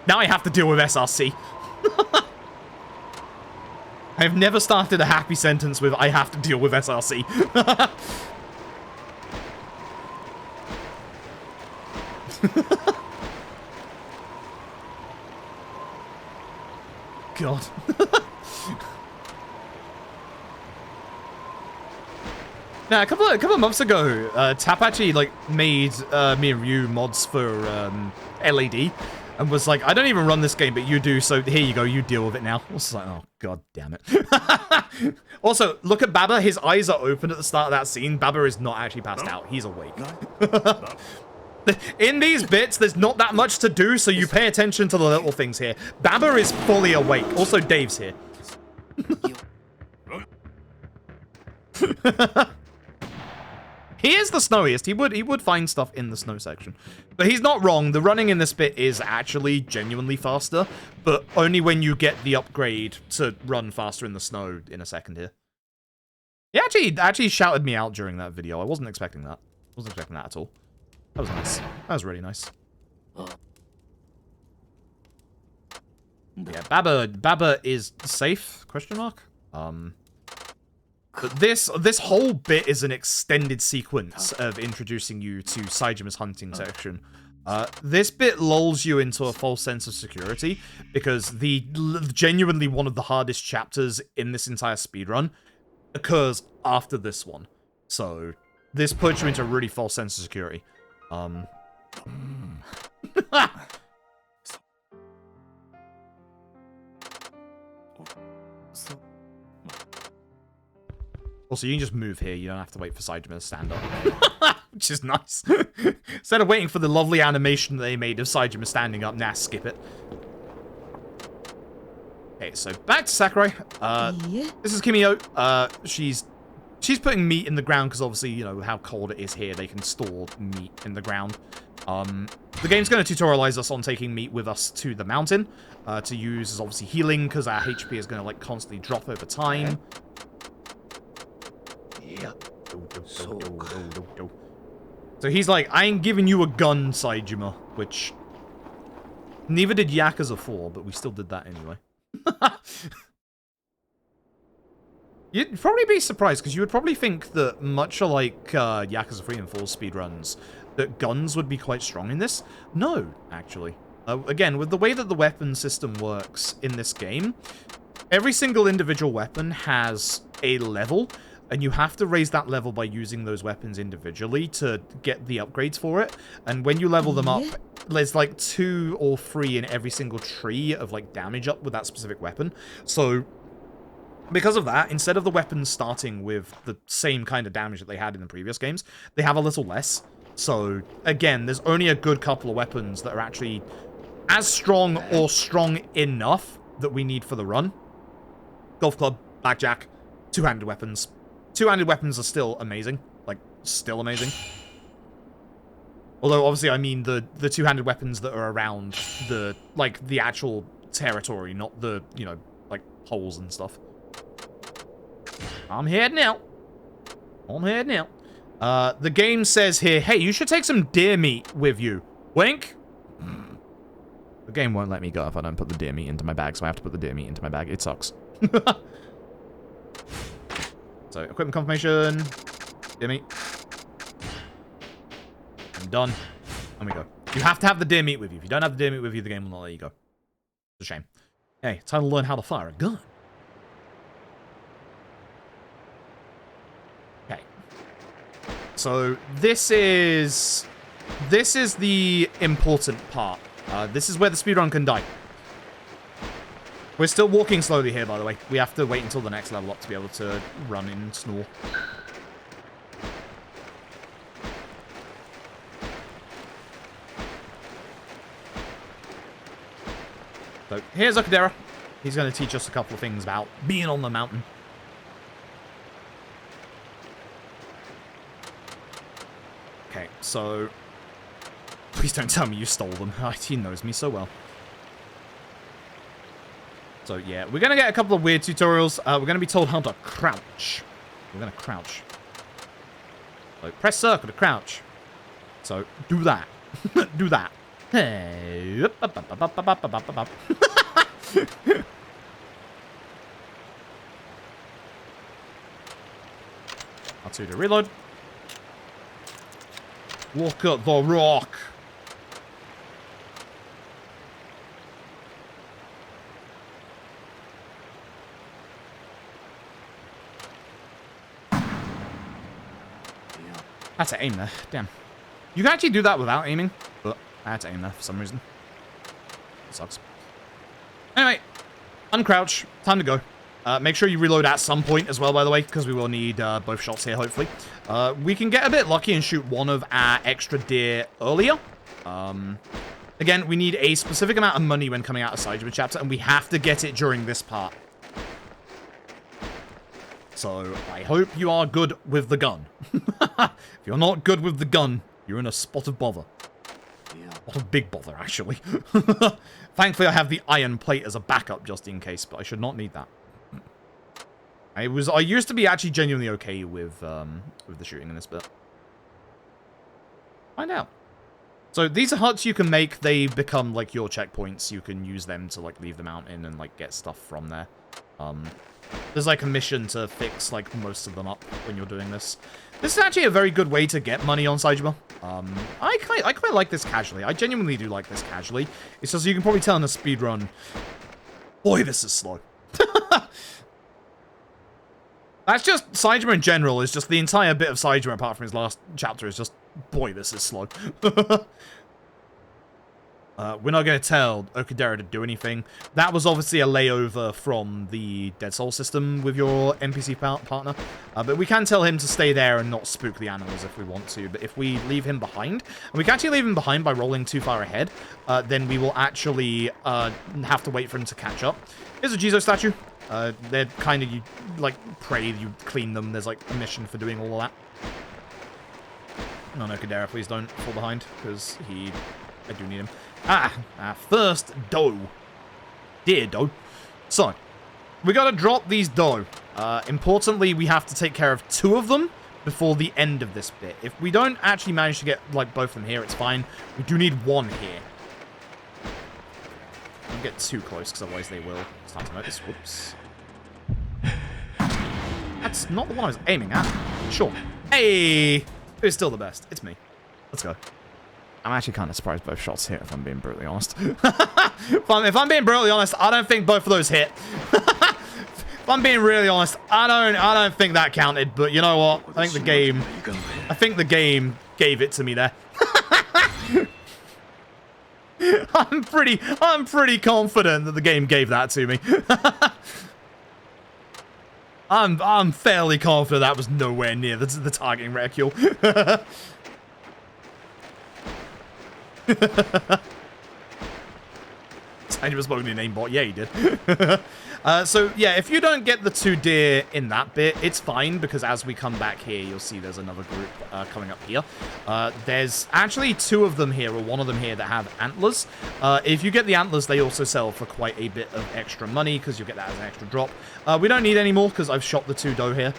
Now I have to deal with SRC. I've never started a happy sentence with I have to deal with SRC. God. Now, a couple of months ago, Tap actually, like, made me and Ryu mods for LAD, and was like, I don't even run this game, but you do, so here you go, you deal with it now. I was like, oh, god damn it. Also, look at Baba, his eyes are open at the start of that scene. Baba is not actually passed out, he's awake. In these bits, there's not that much to do, so you pay attention to the little things here. Baba is fully awake. Also, Dave's here. He is the snowiest. He would find stuff in the snow section. But he's not wrong. The running in this bit is actually genuinely faster, but only when you get the upgrade to run faster in the snow in a second here. He actually shouted me out during that video. I wasn't expecting that. I wasn't expecting that at all. That was nice. That was really nice. Yeah, Baba is safe? Question mark? But this whole bit is an extended sequence of introducing you to Saejima's hunting section. This bit lulls you into a false sense of security because genuinely one of the hardest chapters in this entire speedrun occurs after this one. So this puts you into a really false sense of security. Also, you can just move here. You don't have to wait for Saejima to stand up. Which is nice. Instead of waiting for the lovely animation that they made of Saejima standing up, nah, skip it. Okay, so back to Sakurai. This is Kimio. She's putting meat in the ground because obviously, you know, how cold it is here. They can store meat in the ground. The game's going to tutorialize us on taking meat with us to the mountain to use as obviously healing because our HP is going to like constantly drop over time. So he's like, I ain't giving you a gun, Saejima, which neither did Yakuza 4, but we still did that anyway. You'd probably be surprised, because you would probably think that much like Yakuza 3 and 4 speedruns, that guns would be quite strong in this. No, actually. Again, with the way that the weapon system works in this game, every single individual weapon has a level, and you have to raise that level by using those weapons individually to get the upgrades for it. And when you level them up, there's like 2 or 3 in every single tree of like damage up with that specific weapon. So because of that, instead of the weapons starting with the same kind of damage that they had in the previous games, they have a little less. So again, there's only a good couple of weapons that are actually as strong or strong enough that we need for the run. Golf club. blackjack, two-handed weapons. Two-handed weapons are still amazing. Like, still amazing. Although, obviously, I mean the two-handed weapons that are around the, like, the actual territory, not the, you know, like, holes and stuff. I'm heading out. I'm heading out. The game says here, hey, you should take some deer meat with you. Wink? The game won't let me go if I don't put the deer meat into my bag, so I have to put the deer meat into my bag. It sucks. So, equipment confirmation. Deer meat. I'm done. And we go. You have to have the deer meat with you. If you don't have the deer meat with you, the game will not let you go. It's a shame. Hey, time to learn how to fire a gun. Okay. So, this is the important part. This is where the speedrun can die. We're still walking slowly here, by the way. We have to wait until the next level up to be able to run and snore. So, here's Akiyama. He's going to teach us a couple of things about being on the mountain. Okay, so... Please don't tell me you stole them. He knows me so well. So, yeah, we're going to get a couple of weird tutorials. We're going to be told how to crouch. We're going to crouch. So, press circle to crouch. So, do that. Do that. Hey. R2 to reload. Look at the rock. I had to aim there. Damn. You can actually do that without aiming, but I had to aim there for some reason. It sucks. Anyway, uncrouch. Time to go. Make sure you reload at some point as well, by the way, because we will need both shots here, hopefully. We can get a bit lucky and shoot one of our extra deer earlier. Again, we need a specific amount of money when coming out of Saejima chapter, and we have to get it during this part. So, I hope you are good with the gun. If you're not good with the gun, you're in a spot of bother. What a big bother, actually. Thankfully, I have the iron plate as a backup just in case, but I should not need that. I used to be actually genuinely okay with the shooting in this bit. Find out. So these are huts you can make. They become like your checkpoints. You can use them to like leave the mountain and like get stuff from there. There's like a mission to fix like most of them up when you're doing this. This is actually a very good way to get money on Saejima. I quite like this casually. I genuinely do like this casually. It's just you can probably tell in a speedrun, boy, this is slow. That's just Saejima in general. Is just the entire bit of Saejima apart from his last chapter is just, boy, this is slow. We're not going to tell Okudera to do anything. That was obviously a layover from the Dead Soul system with your NPC partner. But we can tell him to stay there and not spook the animals if we want to. But if we leave him behind, and we can actually leave him behind by rolling too far ahead, then we will actually have to wait for him to catch up. Here's a Jizo statue. They're kind of, you like, pray, you clean them. There's like a mission for doing all of that. No, Okudera, please don't fall behind, because I do need him. Our first dough. Dear dough. So, we gotta drop these dough. Importantly, we have to take care of 2 of them before the end of this bit. If we don't actually manage to get, like, both of them here, it's fine. We do need 1 here. Don't get too close, because otherwise they will start to notice. Whoops. That's not the one I was aiming at. Sure. Hey! Who's still the best? It's me. Let's go. I'm actually kind of surprised both shots hit, if I'm being brutally honest. If I'm being brutally honest, I don't think both of those hit. If I'm being really honest, I don't think that counted. But you know what? I think the game gave it to me there. I'm pretty confident that the game gave that to me. I'm fairly confident that was nowhere near the targeting reticule. Saejima spoke to your name bot. Yeah, he did. So, yeah, if you don't get the 2 deer in that bit, it's fine, because as we come back here, you'll see there's another group coming up here. There's actually 2 of them here, or 1 of them here, that have antlers. If you get the antlers, they also sell for quite a bit of extra money, because you'll get that as an extra drop. We don't need any more, because I've shot the 2 doe here.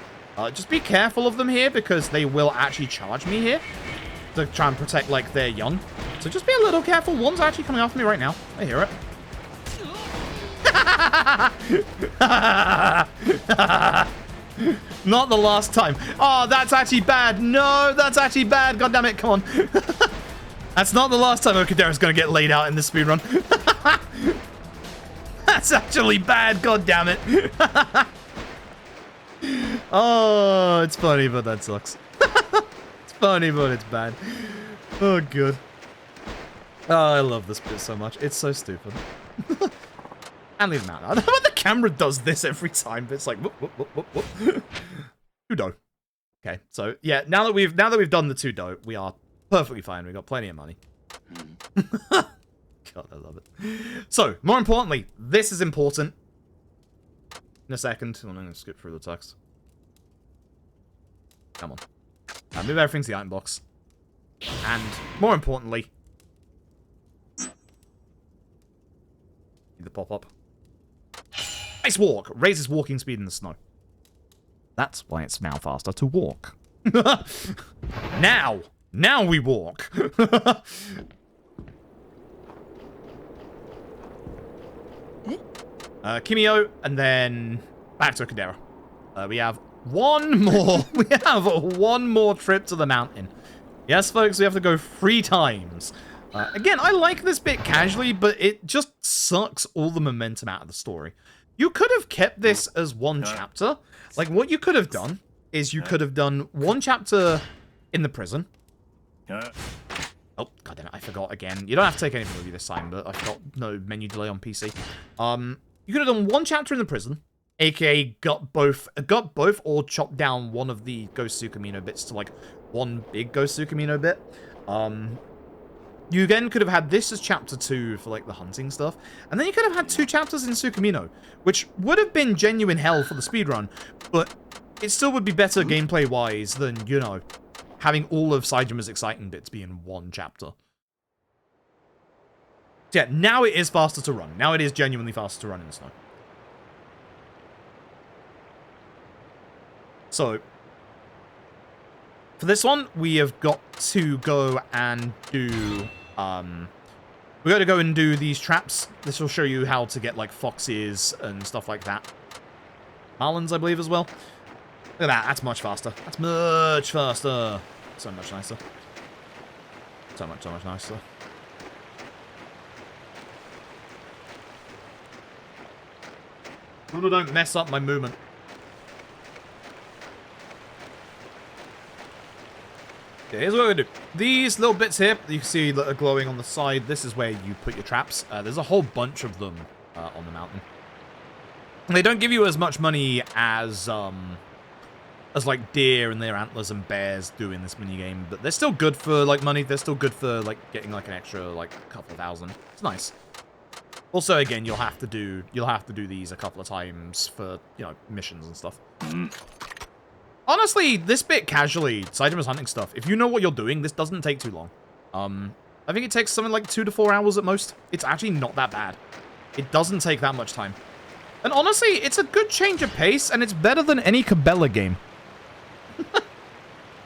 Just be careful of them here, because they will actually charge me here to try and protect, like, their young. So just be a little careful. One's actually coming after me right now. I hear it. Not the last time. Oh, that's actually bad. No, that's actually bad. God damn it. Come on. That's not the last time Okadera's going to get laid out in this speedrun. That's actually bad. God damn it. Oh, it's funny, but that sucks. It's funny, but it's bad. Oh, good. Oh, I love this bit so much. It's so stupid. And leave him out. I don't know why the camera does this every time, but it's like whoop, whoop, whoop, whoop, whoop. 2 doe. Okay, so yeah, now that we've done the 2 doe, we are perfectly fine. We've got plenty of money. God, I love it. So, more importantly, this is important. In a second, I'm going to skip through the text. Come on. Move everything to the item box. And, more importantly, the pop-up. Nice walk! Raises walking speed in the snow. That's why it's now faster to walk. Now we walk. Kimio, and then back to Okadera. We have one more. We have one more trip to the mountain. Yes, folks, we have to go 3 times. Again, I like this bit casually, but it just sucks all the momentum out of the story. You could have kept this as 1 chapter. Like, what you could have done is you could have done 1 chapter in the prison. Oh, goddammit, I forgot again. You don't have to take anything with you this time, but I forgot no menu delay on PC. You could have done 1 chapter in the prison, aka got both, or chopped down one of the Ghost Tsukumino bits to, like, 1 big Ghost Tsukumino bit. You again could have had this as chapter 2 for, like, the hunting stuff. And then you could have had 2 chapters in Tsukumino, which would have been genuine hell for the speedrun, but it still would be better gameplay-wise than, you know, having all of Saejima's exciting bits be in 1 chapter. So yeah, now it is faster to run. Now it is genuinely faster to run in the snow. So, for this one, we have got to go and do, we got to go and do these traps. This will show you how to get, like, foxes and stuff like that. Marlins, I believe, as well. Look at that. That's much faster. That's much faster. So much nicer. So much nicer. Bruno, don't mess up my movement. Okay, here's what we're gonna do. These little bits here, you can see that are glowing on the side. This is where you put your traps. There's a whole bunch of them on the mountain. And they don't give you as much money as like deer and their antlers and bears do in this minigame, but they're still good for, like, money. They're still good for, like, getting, like, an extra, like, a couple of thousand. It's nice. Also, again, you'll have to do these a couple of times for, you know, missions and stuff. Honestly, this bit casually, Saejima's hunting stuff, if you know what you're doing, this doesn't take too long. I think it takes something like 2 to 4 hours at most. It's actually not that bad. It doesn't take that much time. And honestly, it's a good change of pace, and it's better than any Cabela game.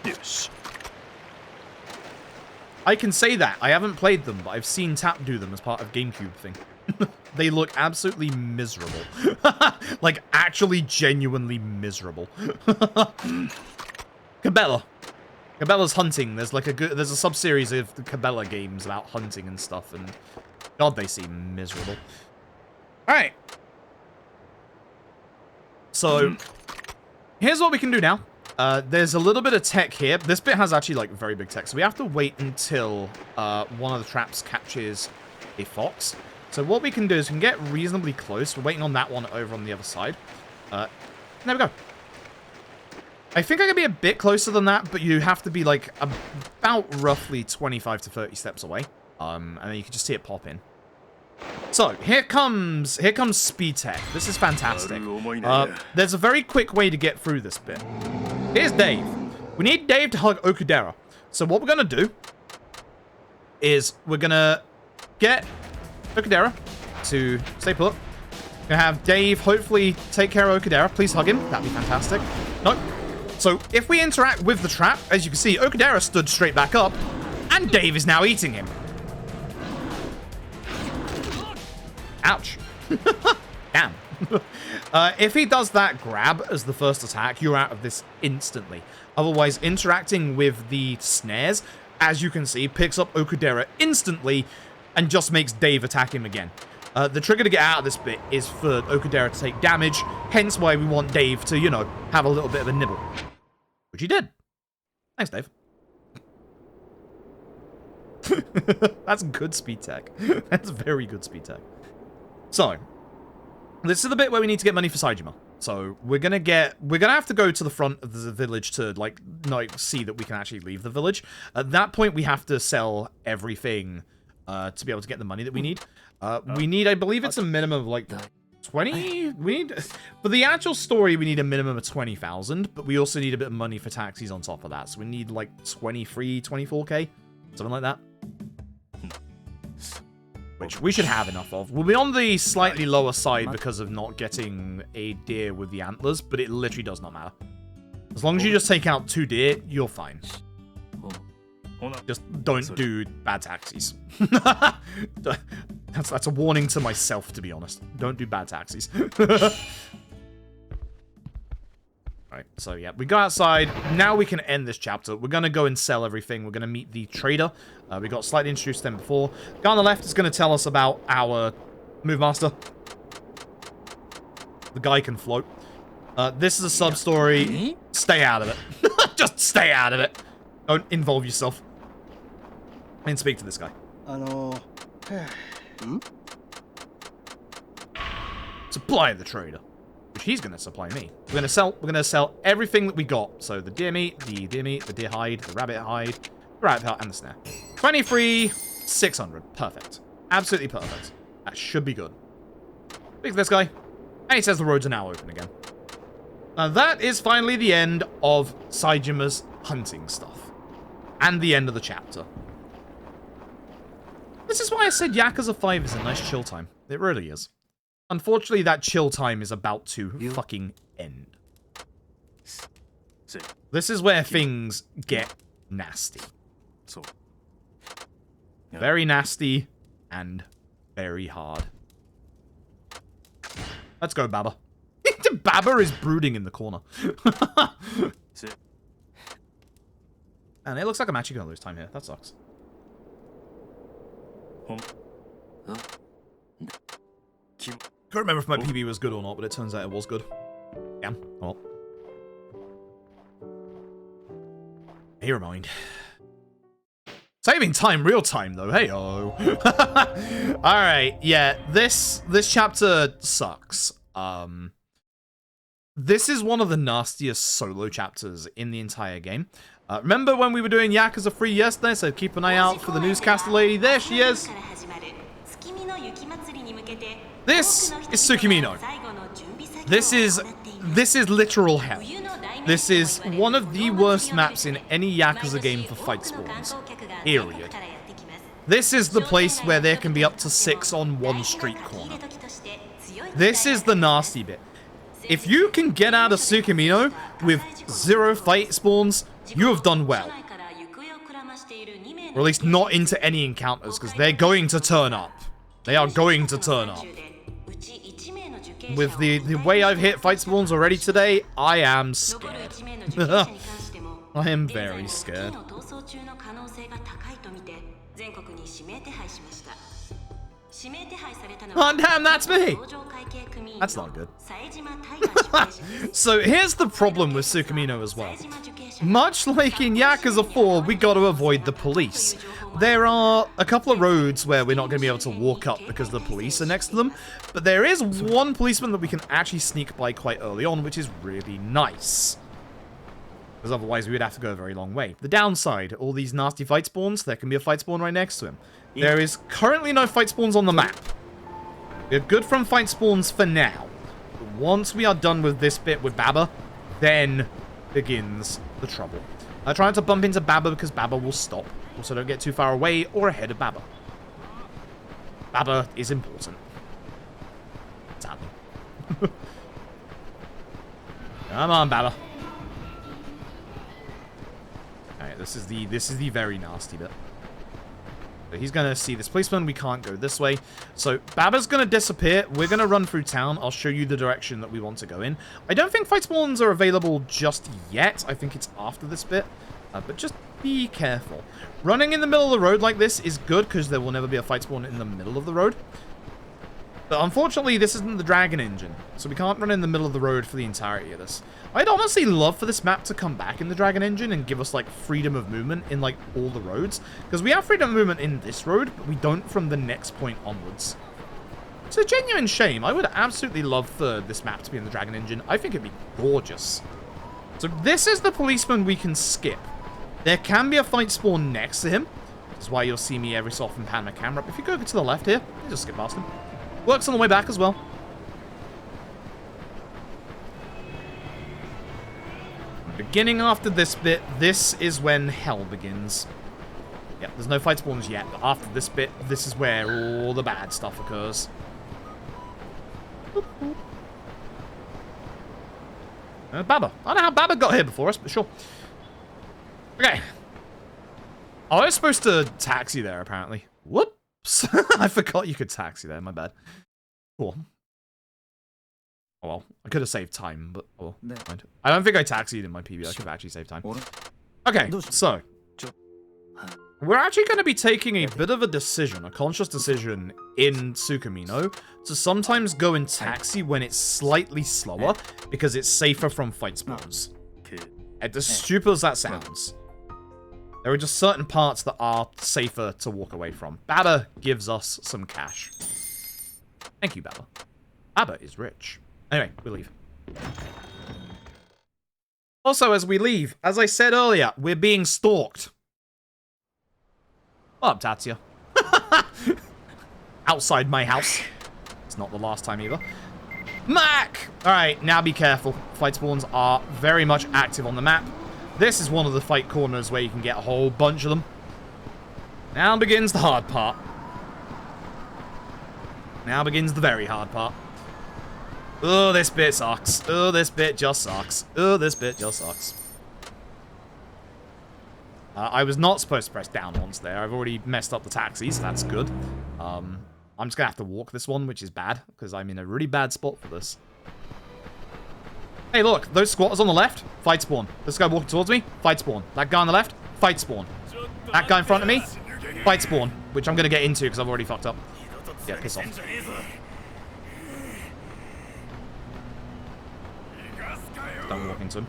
Yes.
I can say that. I haven't played them, but I've seen Tap do them as part of GameCube thing. They look absolutely miserable. Like, actually genuinely miserable. Cabela. Cabela's hunting. There's like there's a sub-series of the Cabela games about hunting and stuff, and God, they seem miserable. Alright. So, here's what we can do now. There's a little bit of tech here. This bit has actually, like, very big tech, so we have to wait until one of the traps catches a fox. So what we can do is we can get reasonably close. We're waiting on that one over on the other side. There we go. I think I can be a bit closer than that, but you have to be, like, about roughly 25 to 30 steps away. And then you can just see it pop in. So, here comes Speed Tech. This is fantastic. There's a very quick way to get through this bit. Here's Dave. We need Dave to hug Okudera. So what we're going to do is we're going to get Okudera to stay put. We're going to have Dave hopefully take care of Okudera. Please hug him. That'd be fantastic. Nope. So if we interact with the trap, as you can see, Okudera stood straight back up, and Dave is now eating him. Ouch. Damn. If he does that grab as the first attack, you're out of this instantly. Otherwise, interacting with the snares, as you can see, picks up Okudera instantly and just makes Dave attack him again. The trigger to get out of this bit is for Okudera to take damage, hence why we want Dave to, you know, have a little bit of a nibble. Which he did. Thanks, Dave. That's good speed tech. That's very good speed tech. So, this is the bit where we need to get money for Saejima. So, we're gonna have to go to the front of the village to, like, see that we can actually leave the village. At that point, we have to sell everything to be able to get the money that we need. We need, I believe it's a minimum of, like, 20? For the actual story, we need a minimum of 20,000, but we also need a bit of money for taxis on top of that. So we need, like, 23, 24k? Something like that. Which we should have enough of. We'll be on the slightly lower side because of not getting a deer with the antlers, but it literally does not matter. As long as you just take out 2 deer, you're fine. Just don't do bad taxis. That's a warning to myself, to be honest. Don't do bad taxis. Right, so yeah, we go outside. Now we can end this chapter. We're going to go and sell everything. We're going to meet the trader. We got slightly introduced to them before. The guy on the left is going to tell us about our move master. The guy can float. This is a sub-story. Stay out of it. Just stay out of it. Don't involve yourself. And speak to this guy. Supply the trader. Which he's going to supply me. We're going to sell everything that we got. So the deer meat, the deer hide, the rabbit hide, and the snare. 23,600. Perfect. Absolutely perfect. That should be good. Speak to this guy. And he says the roads are now open again. Now that is finally the end of Saejima's hunting stuff. And the end of the chapter. This is why I said Yakuza 5 is a nice chill time. It really is. Unfortunately, that chill time is about to fucking end. This is where things get nasty. Very nasty and very hard. Let's go, Baba. Baba is brooding in the corner. And it looks like I'm actually going to lose time here. That sucks. Can't remember if my PB was good or not, but it turns out it was good. Yeah, well. Never mind. Saving time, real time though. Hey-oh. Alright, yeah, this chapter sucks. This is one of the nastiest solo chapters in the entire game. Remember when we were doing Yakuza 3 yesterday? So keep an eye out for the newscaster lady. There she is. This is Tsukimino. This is literal hell. This is one of the worst maps in any Yakuza game for fight spawns. Period. This is the place where there can be up to 6 on one street corner. This is the nasty bit. If you can get out of Tsukimino with 0 fight spawns, you have done well. Or at least not into any encounters, because they're going to turn up. They are going to turn up. With the way I've hit fight spawns already today, I am scared. I am very scared. Oh damn, that's me! That's not good. So here's the problem with Tsukimino as well. Much like in Yakuza 4, we got to avoid the police. There are a couple of roads where we're not going to be able to walk up because the police are next to them, but there is one policeman that we can actually sneak by quite early on, which is really nice. Because otherwise we would have to go a very long way. The downside, all these nasty fight spawns, there can be a fight spawn right next to him. There is currently no fight spawns on the map. We're good from fight spawns for now. But once we are done with this bit with Baba, then begins the trouble. I try not to bump into Baba because Baba will stop. Also, don't get too far away or ahead of Baba. Baba is important. Sadly. Come on, Baba. Alright, this is the very nasty bit. But he's gonna see this policeman. We can't go this way. So Baba's gonna disappear. We're gonna run through town. I'll show you the direction that we want to go in. I don't think fight spawns are available just yet. I think it's after this bit. But just be careful. Running in the middle of the road like this is good because there will never be a fight spawn in the middle of the road. But unfortunately, this isn't the Dragon Engine, so we can't run in the middle of the road for the entirety of this. I'd honestly love for this map to come back in the Dragon Engine and give us, like, freedom of movement in, like, all the roads. Because we have freedom of movement in this road, but we don't from the next point onwards. It's a genuine shame. I would absolutely love for this map to be in the Dragon Engine. I think it'd be gorgeous. So this is the policeman we can skip. There can be a fight spawn next to him. This is why you'll see me every so often pan my camera up. If you go to the left here, you just skip past him. Works on the way back as well. Beginning after this bit, this is when hell begins. Yep, there's no fight spawns yet, but after this bit, this is where all the bad stuff occurs. Baba. I don't know how Baba got here before us, but sure. Okay. I was supposed to taxi there, apparently. Whoops. I forgot you could taxi there, my bad. Cool. Oh well, I could have saved time, but oh well, mind. I don't think I taxied in my PB. I could have actually saved time. Okay, so we're actually going to be taking a bit of a decision, a conscious decision in Tsukumino to sometimes go in taxi when it's slightly slower because it's safer from fight spawns. As stupid as that sounds, there are just certain parts that are safer to walk away from. Baba gives us some cash. Thank you, Baba. Baba is rich. Anyway, we leave. Also, as we leave, as I said earlier, we're being stalked. What up, Tatsuya? Outside my house. It's not the last time either. Mac! Alright, now be careful. Fight spawns are very much active on the map. This is one of the fight corners where you can get a whole bunch of them. Now begins the hard part. Now begins the very hard part. Oh, this bit sucks. Oh, this bit just sucks. Oh, this bit just sucks. I was not supposed to press down once there. I've already messed up the taxis. That's good. I'm just gonna have to walk this one, which is bad, because I'm in a really bad spot for this. Hey, look, those squatters on the left, fight spawn. This guy walking towards me, fight spawn. That guy on the left, fight spawn. That guy in front of me, fight spawn, which I'm gonna get into because I've already fucked up. Yeah, piss off. Don't walk into him.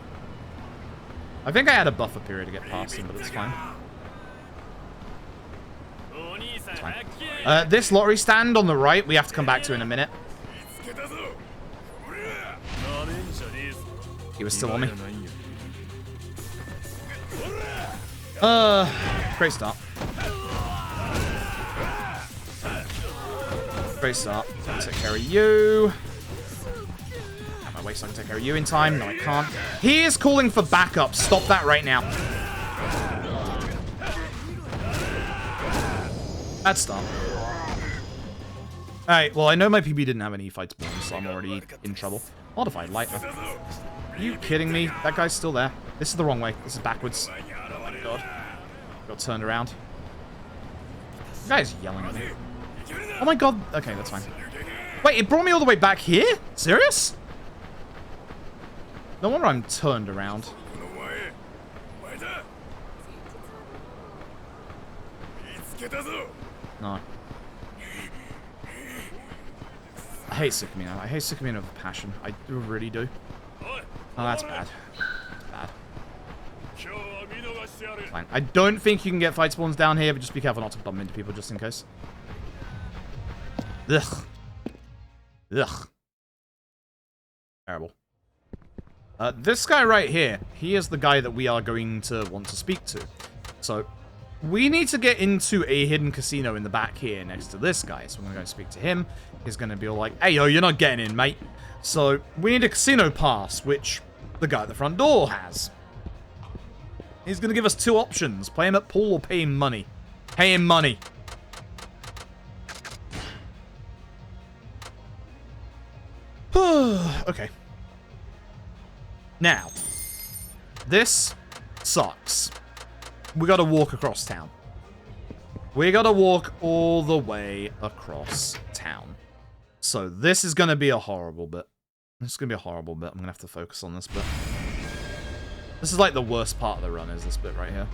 I think I had a buffer period to get past him, but it's fine. It's fine. This lottery stand on the right, we have to come back to in a minute. He was still on me. Great start. Great start. I'll take care of you. Am I wasting? I can take care of you in time? No, I can't. He is calling for backup. Stop that right now. Bad start. Alright, well, I know my PB didn't have any fight spawns, so I'm already in trouble. Modified lighter. Are you kidding me? That guy's still there. This is the wrong way. This is backwards. Oh my god. Got turned around. The guy's yelling at me. Oh my god. Okay, that's fine. Wait, it brought me all the way back here? Serious? No wonder I'm turned around. No. I hate Tsukumino. I hate Tsukumino with a passion. I really do. Oh, that's bad. That's bad. Fine. I don't think you can get fight spawns down here, but just be careful not to bump into people just in case. Ugh. Ugh. Terrible. This guy right here, he is the guy that we are going to want to speak to. So, we need to get into a hidden casino in the back here next to this guy. So I'm going to go speak to him. He's going to be all like, hey, yo, you're not getting in, mate. So we need a casino pass, which the guy at the front door has. He's going to give us two options. Play him at pool or pay him money. Pay him money. Okay. Now, this sucks. We gotta walk across town. We gotta walk all the way across town. So this is gonna be a horrible bit. This is gonna be a horrible bit. I'm gonna have to focus on this bit. This is like the worst part of the run, is this bit right here.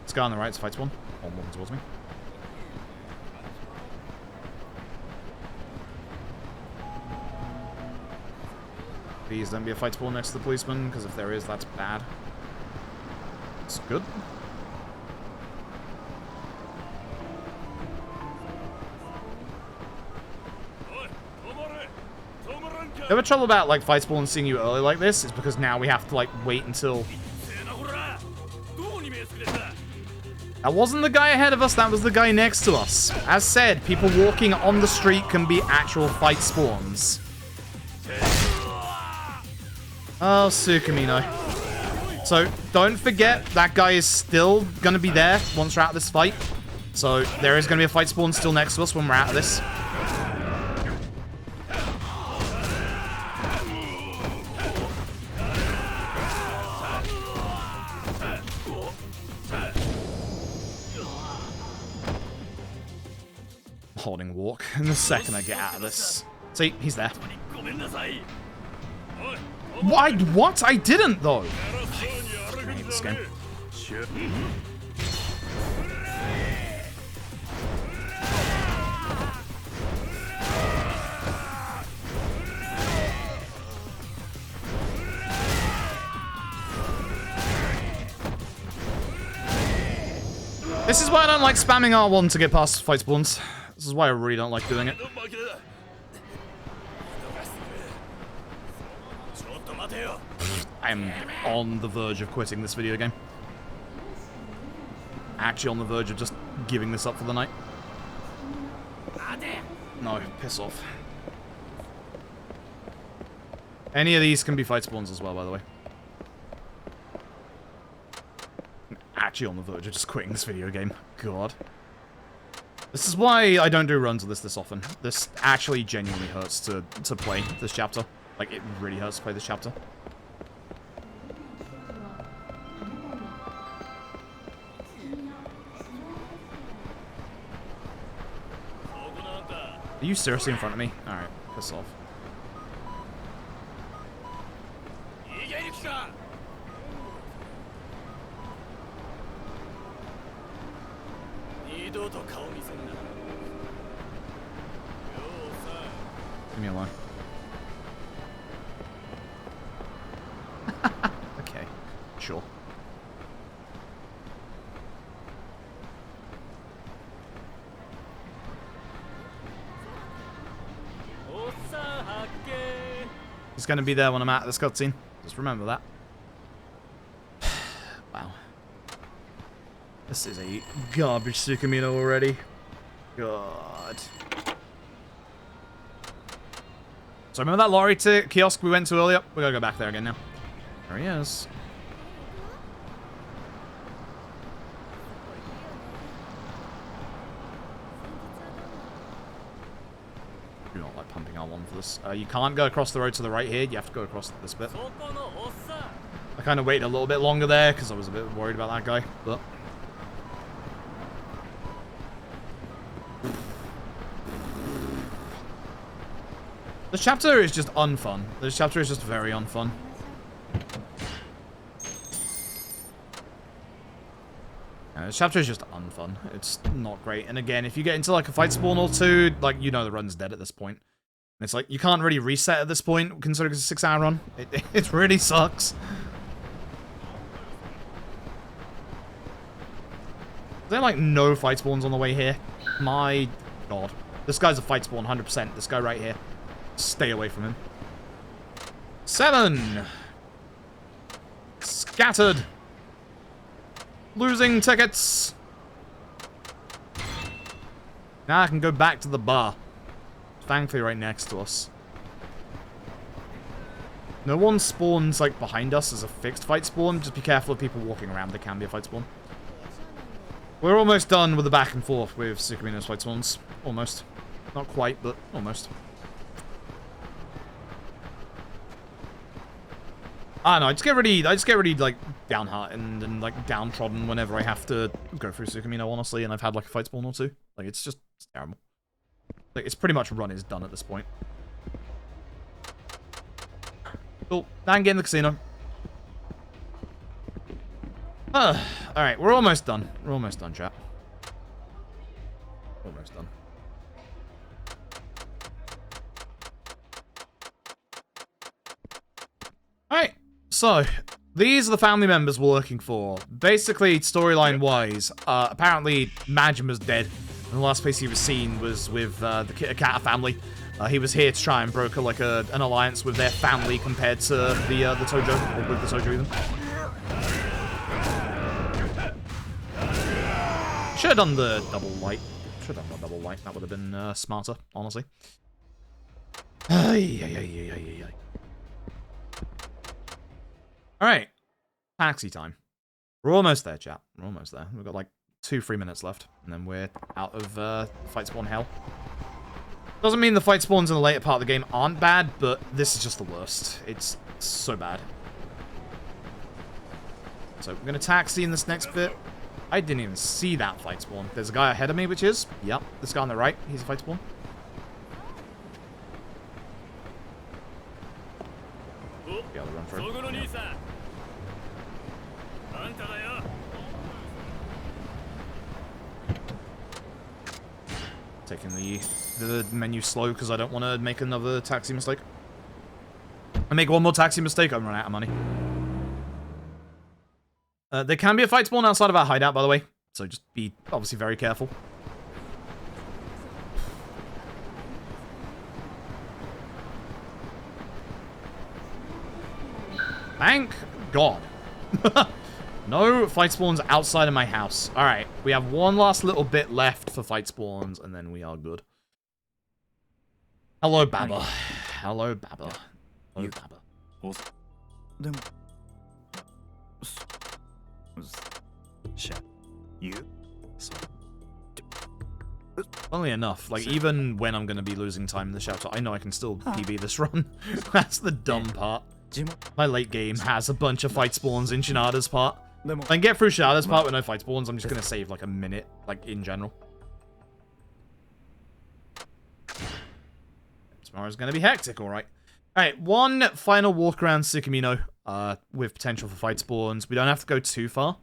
This guy on the right is fight spawn. One walking towards me. Please don't be a fight spawn next to the policeman, because if there is, that's bad. It's good. The other trouble about like fight spawn seeing you early like this is because now we have to like wait until. That wasn't the guy ahead of us, that was the guy next to us. As said, people walking on the street can be actual fight spawns. Oh, Sukamino. So, don't forget, that guy is still gonna be there once we're out of this fight. So, there is gonna be a fight spawn still next to us when we're out of this. Holding walk in the second I get out of this. See, he's there. Why? What? I didn't, though. I hate this game. This is why I don't like spamming R1 to get past fight spawns. This is why I really don't like doing it. I'm on the verge of quitting this video game. Actually on the verge of just giving this up for the night. No, piss off. Any of these can be fight spawns as well, by the way. I'm actually on the verge of just quitting this video game. God. This is why I don't do runs of this often. This actually genuinely hurts to play this chapter. Like, it really hurts to play this chapter. Are you seriously in front of me? Alright, piss off. Leave me alone. Okay, sure. He's gonna be there when I'm out of this cutscene. Just remember that. Wow. This is a garbage Sukamino already. God. So remember that lorry kiosk we went to earlier? We gotta go back there again now. There he is. Do not like pumping R1 for this. You can't go across the road to the right here. You have to go across this bit. I kind of waited a little bit longer there because I was a bit worried about that guy, but... This chapter is just unfun. This chapter is just very unfun. This chapter is just unfun. It's not great. And again, if you get into like a fight spawn or two, like, you know the run's dead at this point. It's like, you can't really reset at this point, considering it's a 6-hour run. It really sucks. Is there, like, no fight spawns on the way here? My god. This guy's a fight spawn, 100%. This guy right here. Stay away from him. 7! Scattered! Losing tickets! Now I can go back to the bar. Thankfully right next to us. No one spawns, like, behind us as a fixed fight spawn. Just be careful of people walking around. There can be a fight spawn. We're almost done with the back and forth with Sukumino's fight spawns. Almost. Not quite, but almost. I don't know, I just get really, like, downhearted and, like, downtrodden whenever I have to go through Sukumino, honestly, and I've had, like, a fight spawn or two. Like, it's terrible. Like, it's pretty much run is done at this point. Cool. Now I can get in the casino. Alright, we're almost done. We're almost done, chat. Almost done. Alright, so, these are the family members we're looking for. Basically, storyline-wise, apparently Majima's dead. And the last place he was seen was with the Akata family. He was here to try and broker, like, an alliance with their family compared to the Tojo, or with the Tojo even. Should have done the double light. Should have done the double light. That would have been smarter, honestly. Alright. Taxi time. We're almost there, chat. We're almost there. We've got like 2-3 minutes left. And then we're out of fight spawn hell. Doesn't mean the fight spawns in the later part of the game aren't bad, but this is just the worst. It's so bad. So we're going to taxi in this next bit. I didn't even see that fight spawn. There's a guy ahead of me, which is... Yep, this guy on the right. He's a fight spawn. Be able to run through. Yep. Taking the menu slow because I don't want to make another taxi mistake. I make one more taxi mistake, I'm running out of money. There can be a fight spawn outside of our hideout, by the way. So just be, obviously, very careful. Thank God. No fight spawns outside of my house. Alright, we have one last little bit left for fight spawns, and then we are good. Hello, Baba. Hello, Baba. Hello, Baba. Funnily enough, like, even when I'm going to be losing time in the shelter, I know I can still PB this run. That's the dumb part. My late game has a bunch of fight spawns in Shinada's part. If I can get through Shinada's part with no fight spawns, I'm just going to save, like, a minute, like, in general. Tomorrow's going to be hectic, alright. Alright, one final walk around Sukumino, with potential for fight spawns. We don't have to go too far.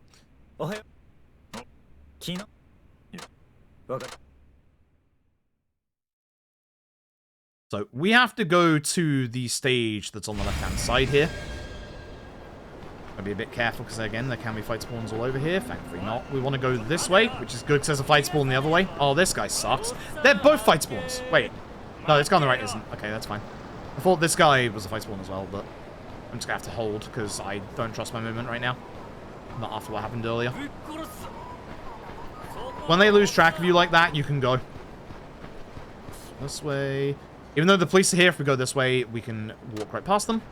So, we have to go to the stage that's on the left-hand side here. Gotta be a bit careful, because again, there can be fight spawns all over here. Thankfully not. We want to go this way, which is good, because there's a fight spawn the other way. Oh, this guy sucks. They're both fight spawns. Wait. No, this guy on the right isn't. Okay, that's fine. I thought this guy was a fight spawn as well, but I'm just gonna have to hold, because I don't trust my movement right now. Not after what happened earlier. When they lose track of you like that, you can go. This way. Even though the police are here, if we go this way, we can walk right past them.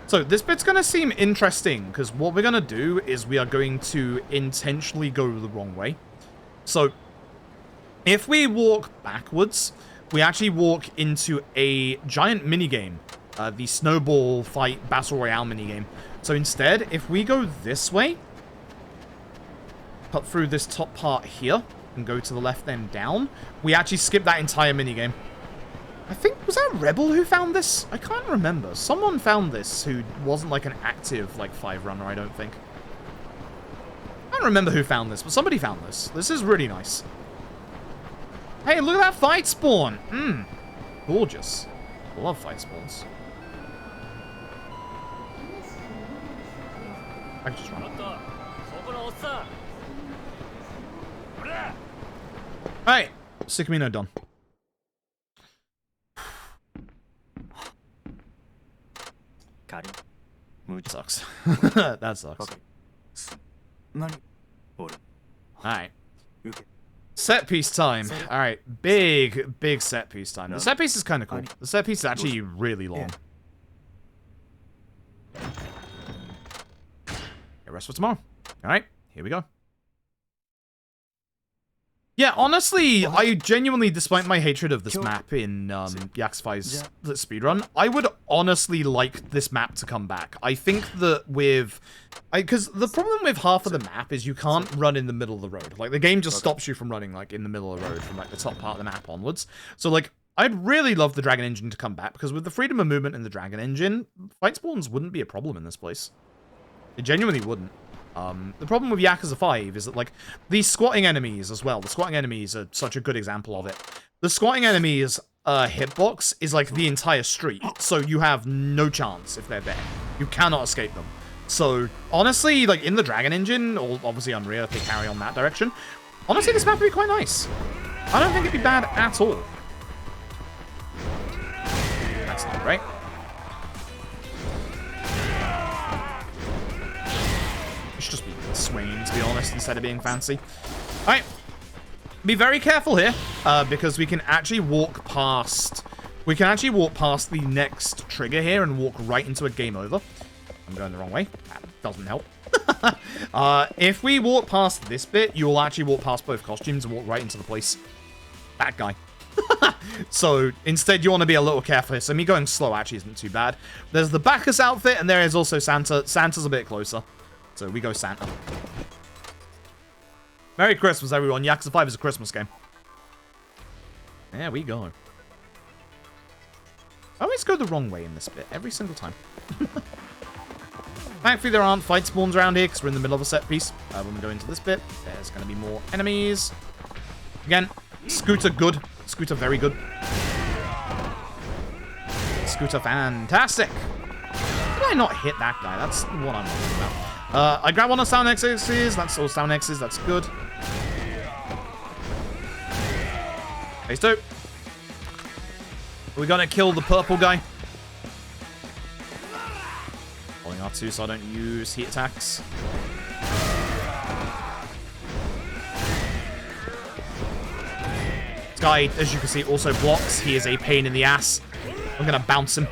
So, this bit's going to seem interesting, because what we're going to do is we are going to intentionally go the wrong way. So, if we walk backwards, we actually walk into a giant minigame. The Snowball Fight Battle Royale minigame. So instead, if we go this way, cut through this top part here, and go to the left then down, we actually skip that entire minigame. I think, was that Rebel who found this? I can't remember. Someone found this who wasn't like an active, like, 5 runner, I don't think. I don't remember who found this, but somebody found this. This is really nice. Hey, look at that fight spawn! gorgeous. I love fight spawns. I can just run. Alright, Sukamino done. Sucks. That sucks. Alright. Set piece time. Alright, big set piece time. The set piece is kind of cool. The set piece is actually really long. Rest for tomorrow. Alright, here we go. Yeah, honestly, I genuinely, despite my hatred of this map in Yakuza 5's speedrun, I would honestly like this map to come back. I think that with... Because the problem with half of the map is you can't run in the middle of the road. Like, the game just stops you from running, like, in the middle of the road from, like, the top part of the map onwards. So, like, I'd really love the Dragon Engine to come back, because with the freedom of movement in the Dragon Engine, fight spawns wouldn't be a problem in this place. It genuinely wouldn't. The problem with Yakuza 5 is that, like, these squatting enemies as well. The squatting enemies are such a good example of it. The squatting enemies' hitbox is, like, the entire street, so you have no chance if they're there. You cannot escape them. So, honestly, like, in the Dragon Engine, or obviously Unreal if they carry on that direction, honestly, this map would be quite nice. I don't think it'd be bad at all. That's not great. It should just be swinging, to be honest, instead of being fancy. Alright. Be very careful here, because we can actually walk past... We can actually walk past the next trigger here and walk right into a game over. I'm going the wrong way. That doesn't help. If we walk past this bit, you will actually walk past both costumes and walk right into the place. That guy. So, instead, you want to be a little careful here. So, me going slow actually isn't too bad. There's the Bacchus outfit, and there is also Santa. Santa's a bit closer. So we go Santa. Merry Christmas, everyone. Yakuza 5 is a Christmas game. There we go. I always go the wrong way in this bit, every single time. Thankfully, there aren't fight spawns around here, because we're in the middle of a set piece. When we go into this bit, there's going to be more enemies. Again, Scooter good. Scooter very good. Scooter fantastic. Did I not hit that guy? That's what I'm talking about. I grab one of Sound X's. That's all Sound X's. That's good. Phase 2. We're gonna kill the purple guy. Holding R2 so I don't use heat attacks. This guy, as you can see, also blocks. He is a pain in the ass. I'm gonna bounce him.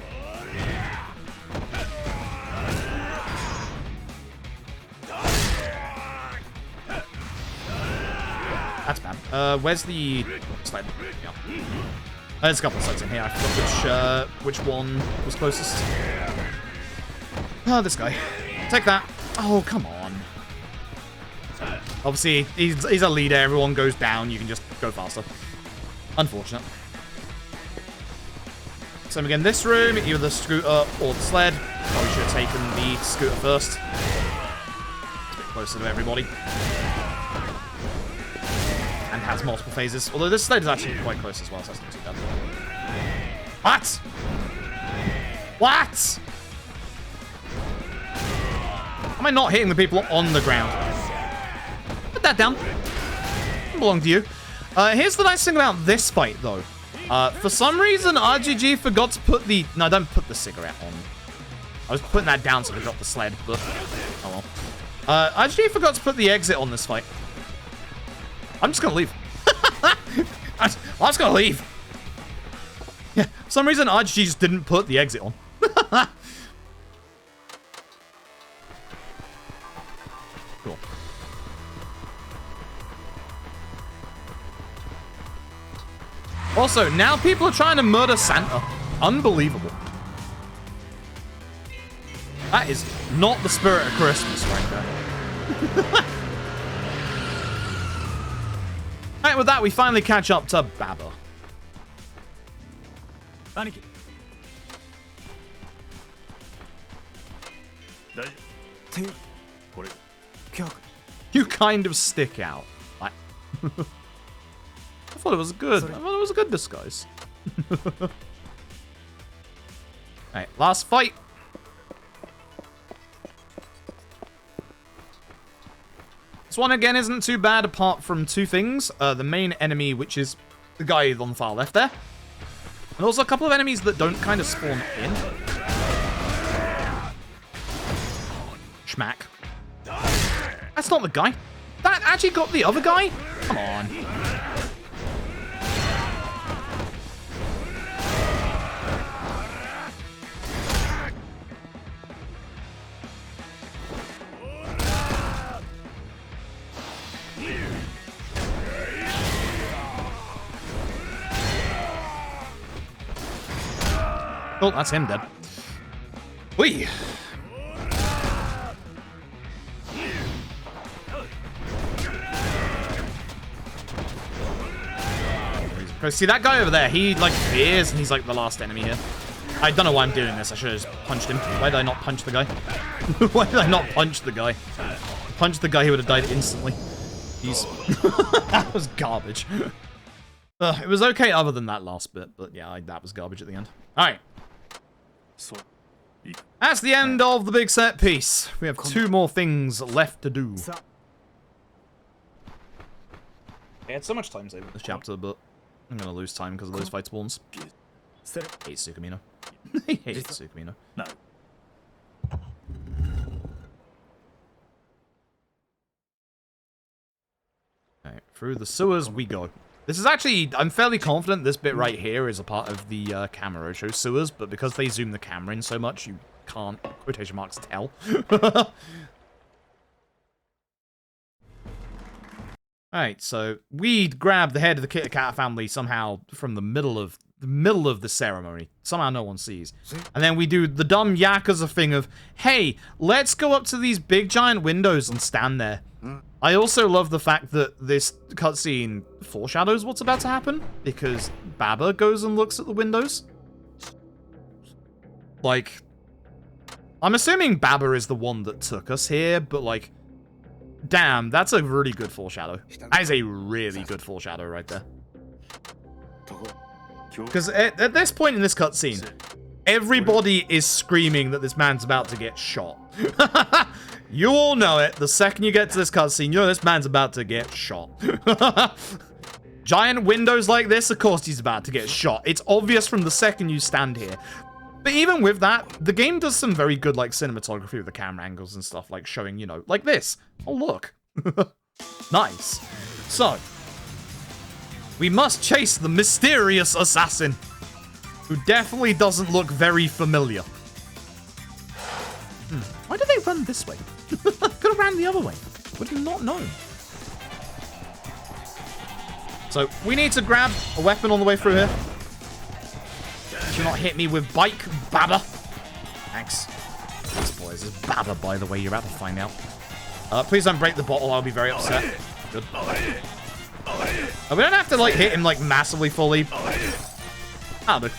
That's bad. Where's the sled? Yeah. There's a couple of sleds in here. I forgot which one was closest. Oh, this guy. Take that. Oh, come on. Obviously, he's a leader. Everyone goes down. You can just go faster. Unfortunate. So again, this room, either the scooter or the sled. Probably should have taken the scooter first. It's a bit closer to everybody. And has multiple phases. Although this sled is actually quite close as well, so that's not too bad. What? What? Am I not hitting the people on the ground? Put that down. Doesn't belong to you. Here's the nice thing about this fight, though. For some reason, RGG forgot to put the... No, don't put the cigarette on. I was putting that down so I dropped the sled, but... Oh well. RGG forgot to put the exit on this fight. I'm just gonna leave. I'm just gonna leave. Yeah, for some reason, RGG just didn't put the exit on. Cool. Also, now people are trying to murder Santa. Unbelievable. That is not the spirit of Christmas right there. Alright, with that, we finally catch up to Baba. You kind of stick out. I thought it was good. I thought it was a good disguise. Alright, last fight. This one, again, isn't too bad apart from two things. The main enemy, which is the guy on the far left there. And also a couple of enemies that don't kind of spawn in. Schmack. That's not the guy. That actually got the other guy? Come on. Oh, that's him dead. Whee! See that guy over there? He like fears, and he's like the last enemy here. I don't know why I'm doing this. I should have just punched him. Why did I not punch the guy? Why did I not punch the guy? Punch the guy, he would have died instantly. He's that was garbage. It was okay other than that last bit, but yeah, that was garbage at the end. All right. That's the end of the big set piece. We have two more things left to do. I had so much time saved in this chapter, but I'm gonna lose time because of those fight spawns. Hate Tsukumino. I hate Tsukumino.
No.
Alright, through the sewers we go. This is actually, I'm fairly confident this bit right here is a part of the Kamurocho sewers, but because they zoom the camera in so much, you can't, quotation marks, tell. Alright, so we grab the head of the Kit Kat family somehow from the middle of the ceremony. Somehow no one sees. And then we do the dumb Yakuza thing of, hey, let's go up to these big giant windows and stand there. I also love the fact that this cutscene foreshadows what's about to happen, because Baba goes and looks at the windows. Like, I'm assuming Baba is the one that took us here, but like, damn, that's a really good foreshadow. That is a really good foreshadow right there. Because at this point in this cutscene, everybody is screaming that this man's about to get shot. You all know it. The second you get to this cutscene, you know this man's about to get shot. Giant windows like this, of course he's about to get shot. It's obvious from the second you stand here. But even with that, the game does some very good, like, cinematography with the camera angles and stuff, like, showing, you know, like this. Oh, look. Nice. So, we must chase the mysterious assassin, who definitely doesn't look very familiar. Why do they run this way? Could have ran the other way. Would have not known. So, we need to grab a weapon on the way through here. Do not hit me with bike, Baba. Thanks. This boys is Baba, by the way. You're about to find out. Please don't break the bottle. I'll be very upset. Good. We don't have to, like, hit him, like, massively fully. Ah, but...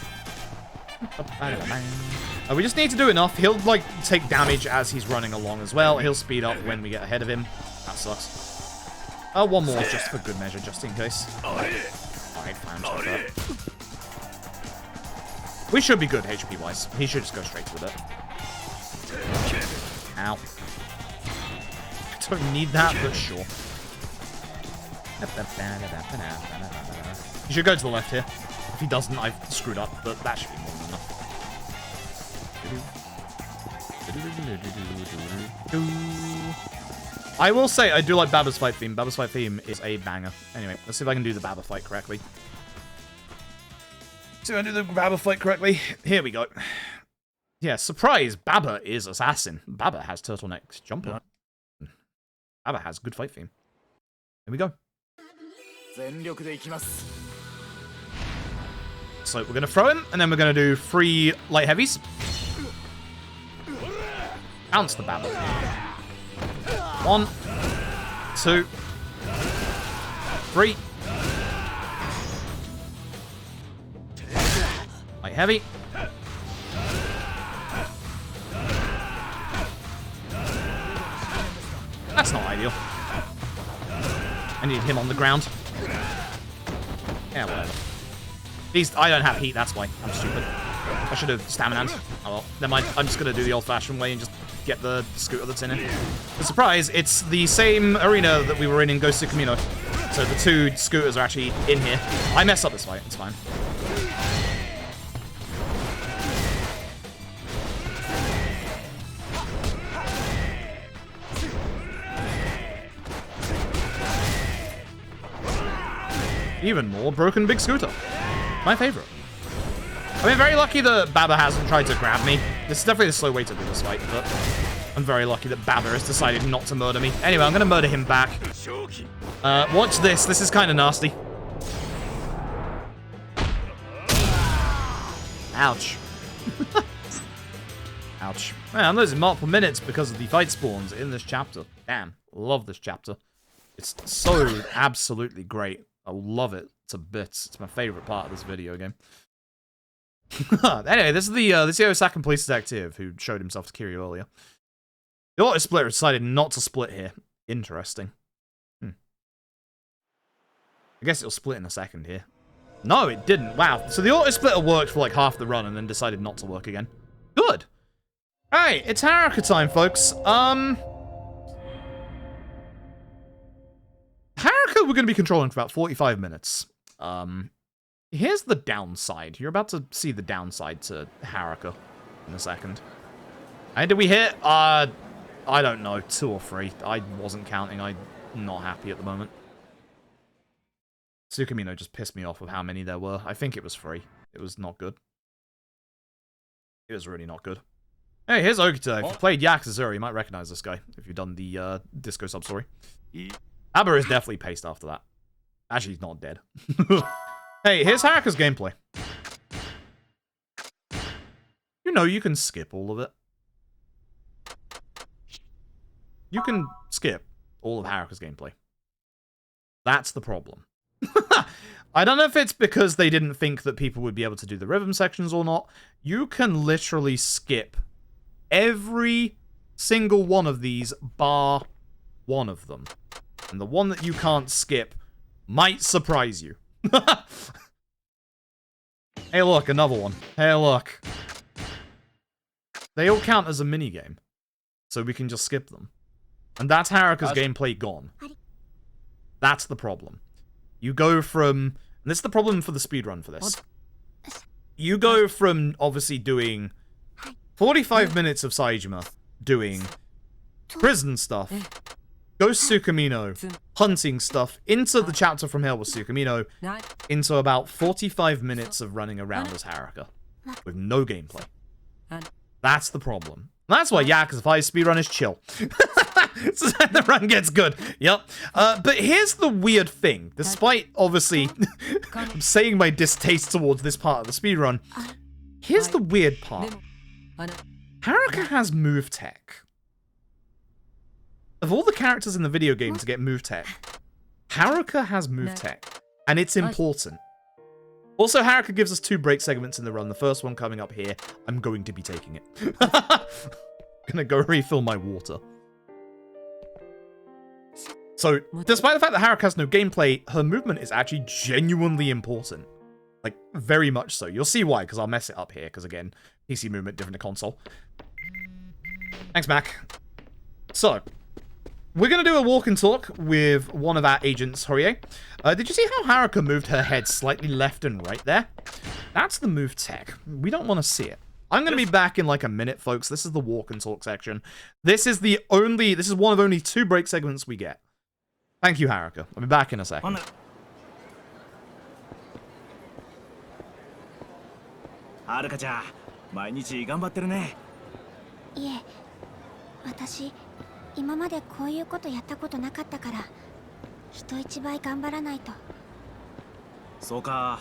we just need to do enough. He'll, like, take damage as he's running along as well. He'll speed up when we get ahead of him. That sucks. One more just for good measure, just in case. Alright, fine. Check that. We should be good HP-wise. He should just go straight to it. Ow. I don't need that, but sure. He should go to the left here. If he doesn't, I've screwed up, but that should be more than enough. I will say, I do like Baba's fight theme. Baba's fight theme is a banger. Anyway, let's see if I can do the Baba fight correctly. So I do the Baba fight correctly. Here we go. Yeah, surprise! Baba is assassin. Baba has turtleneck jumper. Baba has good fight theme. Here we go. So we're gonna throw him, and then we're gonna do 3 light heavies. Bounce the Baba. 1, 2, 3. Light heavy. That's not ideal. I need him on the ground. Yeah, whatever. I don't have heat, that's why. I'm stupid. I should have stamina. Oh well, never mind. I'm just gonna do the old-fashioned way and just get the scooter that's in it. The surprise, it's the same arena that we were in Ghost of Camino. So the two scooters are actually in here. I messed up this fight, it's fine. Even more broken big scooter. My favorite. I mean, very lucky that Baba hasn't tried to grab me. This is definitely the slow way to do this fight, but I'm very lucky that Baba has decided not to murder me. Anyway, I'm gonna murder him back. Watch this. This is kind of nasty. Ouch. Ouch. Man, I'm losing multiple minutes because of the fight spawns in this chapter. Damn. Love this chapter. It's so absolutely great. I love it to bits. It's my favorite part of this video game. Anyway, this is the Osaka police detective who showed himself to Kiryu earlier. The auto splitter decided not to split here. Interesting. I guess it'll split in a second here. No, it didn't. Wow. So the auto splitter worked for like half the run and then decided not to work again. Good. Alright, it's Haruka time, folks. Haruka we're going to be controlling for about 45 minutes. Here's the downside. You're about to see the downside to Haruka in a second. And did we hit? I don't know, 2 or 3. I wasn't counting. I'm not happy at the moment. Tsukumino just pissed me off with how many there were. I think it was 3. It was not good. It was really not good. Hey, here's Okita. If you played Yakuza, you might recognize this guy if you've done the Disco sub-story. Aber is definitely paced after that. Actually, he's not dead. Hey, here's Haruka's gameplay. You know, you can skip all of it. You can skip all of Haruka's gameplay. That's the problem. I don't know if it's because they didn't think that people would be able to do the rhythm sections or not. You can literally skip every single one of these bar one of them. And the one that you can't skip might surprise you. Hey, look, another one. Hey, look. They all count as a minigame. So we can just skip them. And that's Haruka's gameplay gone. That's the problem. You go from... And this is the problem for the speedrun for this. You go from, obviously, doing 45 minutes of Saejima doing prison stuff, Ghost Tsukumino, hunting stuff, into the chapter from Hell with Tsukumino, into about 45 minutes of running around as Haruka, with no gameplay. That's the problem. That's why Yakuza 5 speedrun is chill. So the run gets good. Yep. But here's the weird thing. Despite, obviously, saying my distaste towards this part of the speedrun, here's the weird part. Haruka has move tech. Of all the characters in the video game to get move tech, Haruka has move tech, and it's important. Also, Haruka gives us 2 break segments in the run. The first one coming up here. I'm going to be taking it. Gonna go refill my water. So, despite the fact that Haruka has no gameplay, her movement is actually genuinely important. Like, very much so. You'll see why, because I'll mess it up here, because again, PC movement different to console. Thanks, Mac. So, we're going to do a walk and talk with one of our agents, Horie. Did you see how Haruka moved her head slightly left and right there? That's the move tech. We don't want to see it. I'm going to be back in like a minute, folks. This is the walk and talk section. This is one of only 2 break segments we get. Thank you, Haruka. I'll be back in a second.
Haruka-chan, 毎日頑張ってるね。
いえ、私今までこういうことやったことなかったから、人一倍頑張らないと。
そうか。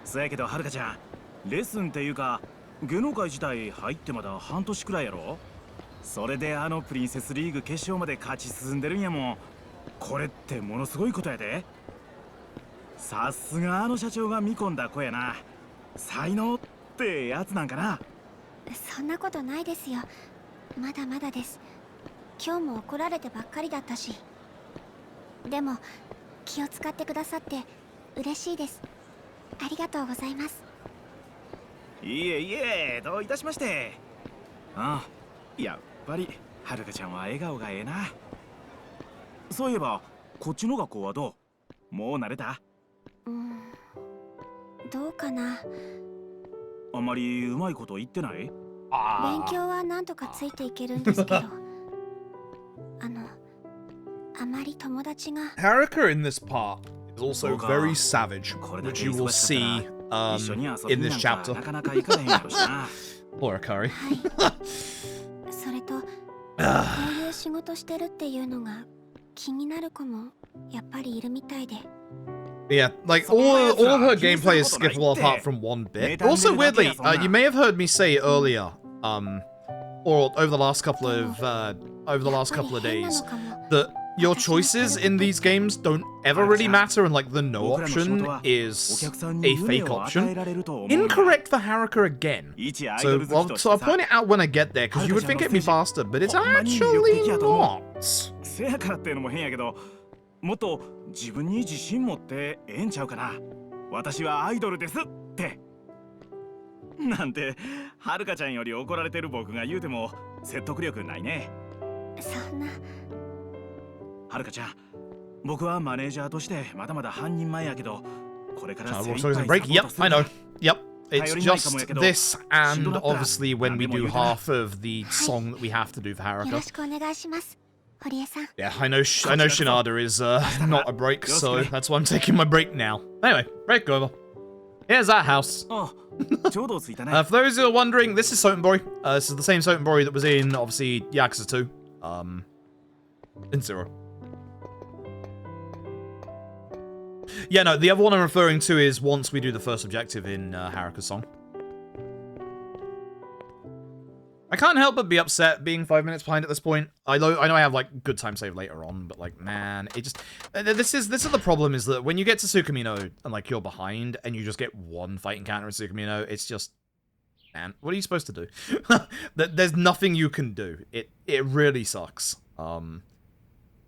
そやけどはるかちゃん、レッスンっていうか、芸能界自体入ってまだ半年くらいやろ。それでプリンセスリーグ決勝まで勝ち進んでるんやもん。これってものすごいことやで。さすが社長が見込んだ子やな。才能ってやつなんかな。
そんなことないですよ。まだまだです。今日も怒られてばっかりだったし。でも気を使ってくださって嬉しいです。ありがとうございます。
いえいえ、どういたしまして。ああ、やっぱりはるかちゃんは笑顔がええな。そういえばこっちの学校はどう？もう慣れた？
どうかな。
あんまりうまいこと言ってない？
勉強はなんとかついていけるんですけどあまり友達が
Haruka in this part is also very savage, which you will see in this chapter.
なかなかいかへんやろしな。
Poor Akari.
それとこういう仕事してるっていうのが気になる子もやっぱりいるみたいで。
Yeah, like all of her gameplay is skippable apart from one bit. Also, weirdly, you may have heard me say earlier, or over the last couple of days, that your choices in these games don't ever really matter, and like the no option is a fake option. Incorrect for Haruka again. So I'll point it out when I get there, because you would think it'd be faster, but it's actually not.
せやからっていうのも変やけど、もっと自分に自信持ってええんちゃうかな。私はアイドルですってなんて、はるかちゃんより怒られてる僕が言うても説得力ないね。
そんな。
はるかちゃん、僕はマネージャーとしてまだまだ半人前やけど、これから精一杯サポートする。
Yep, I know. Yep. It's just this, and obviously when we do half of the song that we have to do for
よろ
Haruka.
しくお願いします、堀江さん。
Yeah, I know Shinada is not a break, so that's why I'm taking my break now. Anyway, break over. Here's our house.
あ、ちょうど着いたね。
For those who are wondering, this is Sotenbori. This is the same Sotenbori that was in, obviously, Yakuza 2. In Zero. Yeah, no, the other one I'm referring to is once we do the first objective in Haruka's song. I can't help but be upset being 5 minutes behind at this point. I know I have like good time save later on, but like, man, it just this is the problem, is that when you get to Tsukumino and like you're behind and you just get one fight encounter in Tsukumino, it's just, man, what are you supposed to do? There's nothing you can do. It really sucks. And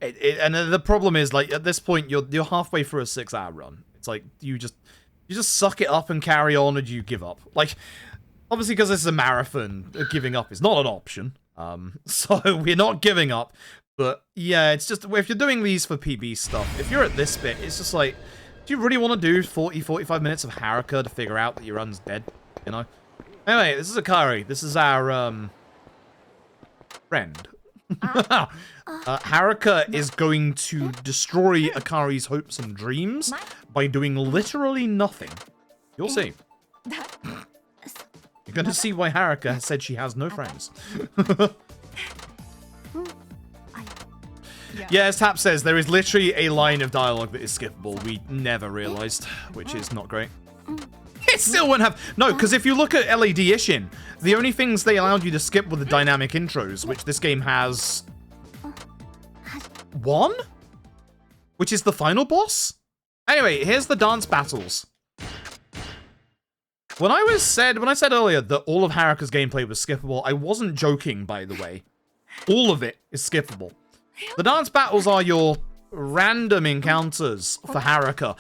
the problem is, like, at this point you're halfway through a 6-hour run. It's like you just suck it up and carry on, or do you give up? Like, obviously, because this is a marathon, giving up is not an option. So we're not giving up. But yeah, it's just, if you're doing these for PB stuff, if you're at this bit, it's just like, do you really want to do 40-45 minutes of Haruka to figure out that your run's dead? You know? Anyway, this is Akari. This is our friend. Haruka is going to destroy Akari's hopes and dreams by doing literally nothing. You'll see. You're going to see why Haruka has said she has no friends. Yeah, as Tap says, there is literally a line of dialogue that is skippable. We never realized, which is not great. It still won't have... No, because if you look at LED Ishin, the only things they allowed you to skip were the dynamic intros, which this game has... one? Which is the final boss? Anyway, here's the dance battles. When I said earlier that all of Haruka's gameplay was skippable, I wasn't joking, by the way. All of it is skippable. The dance battles are your random encounters for Haruka,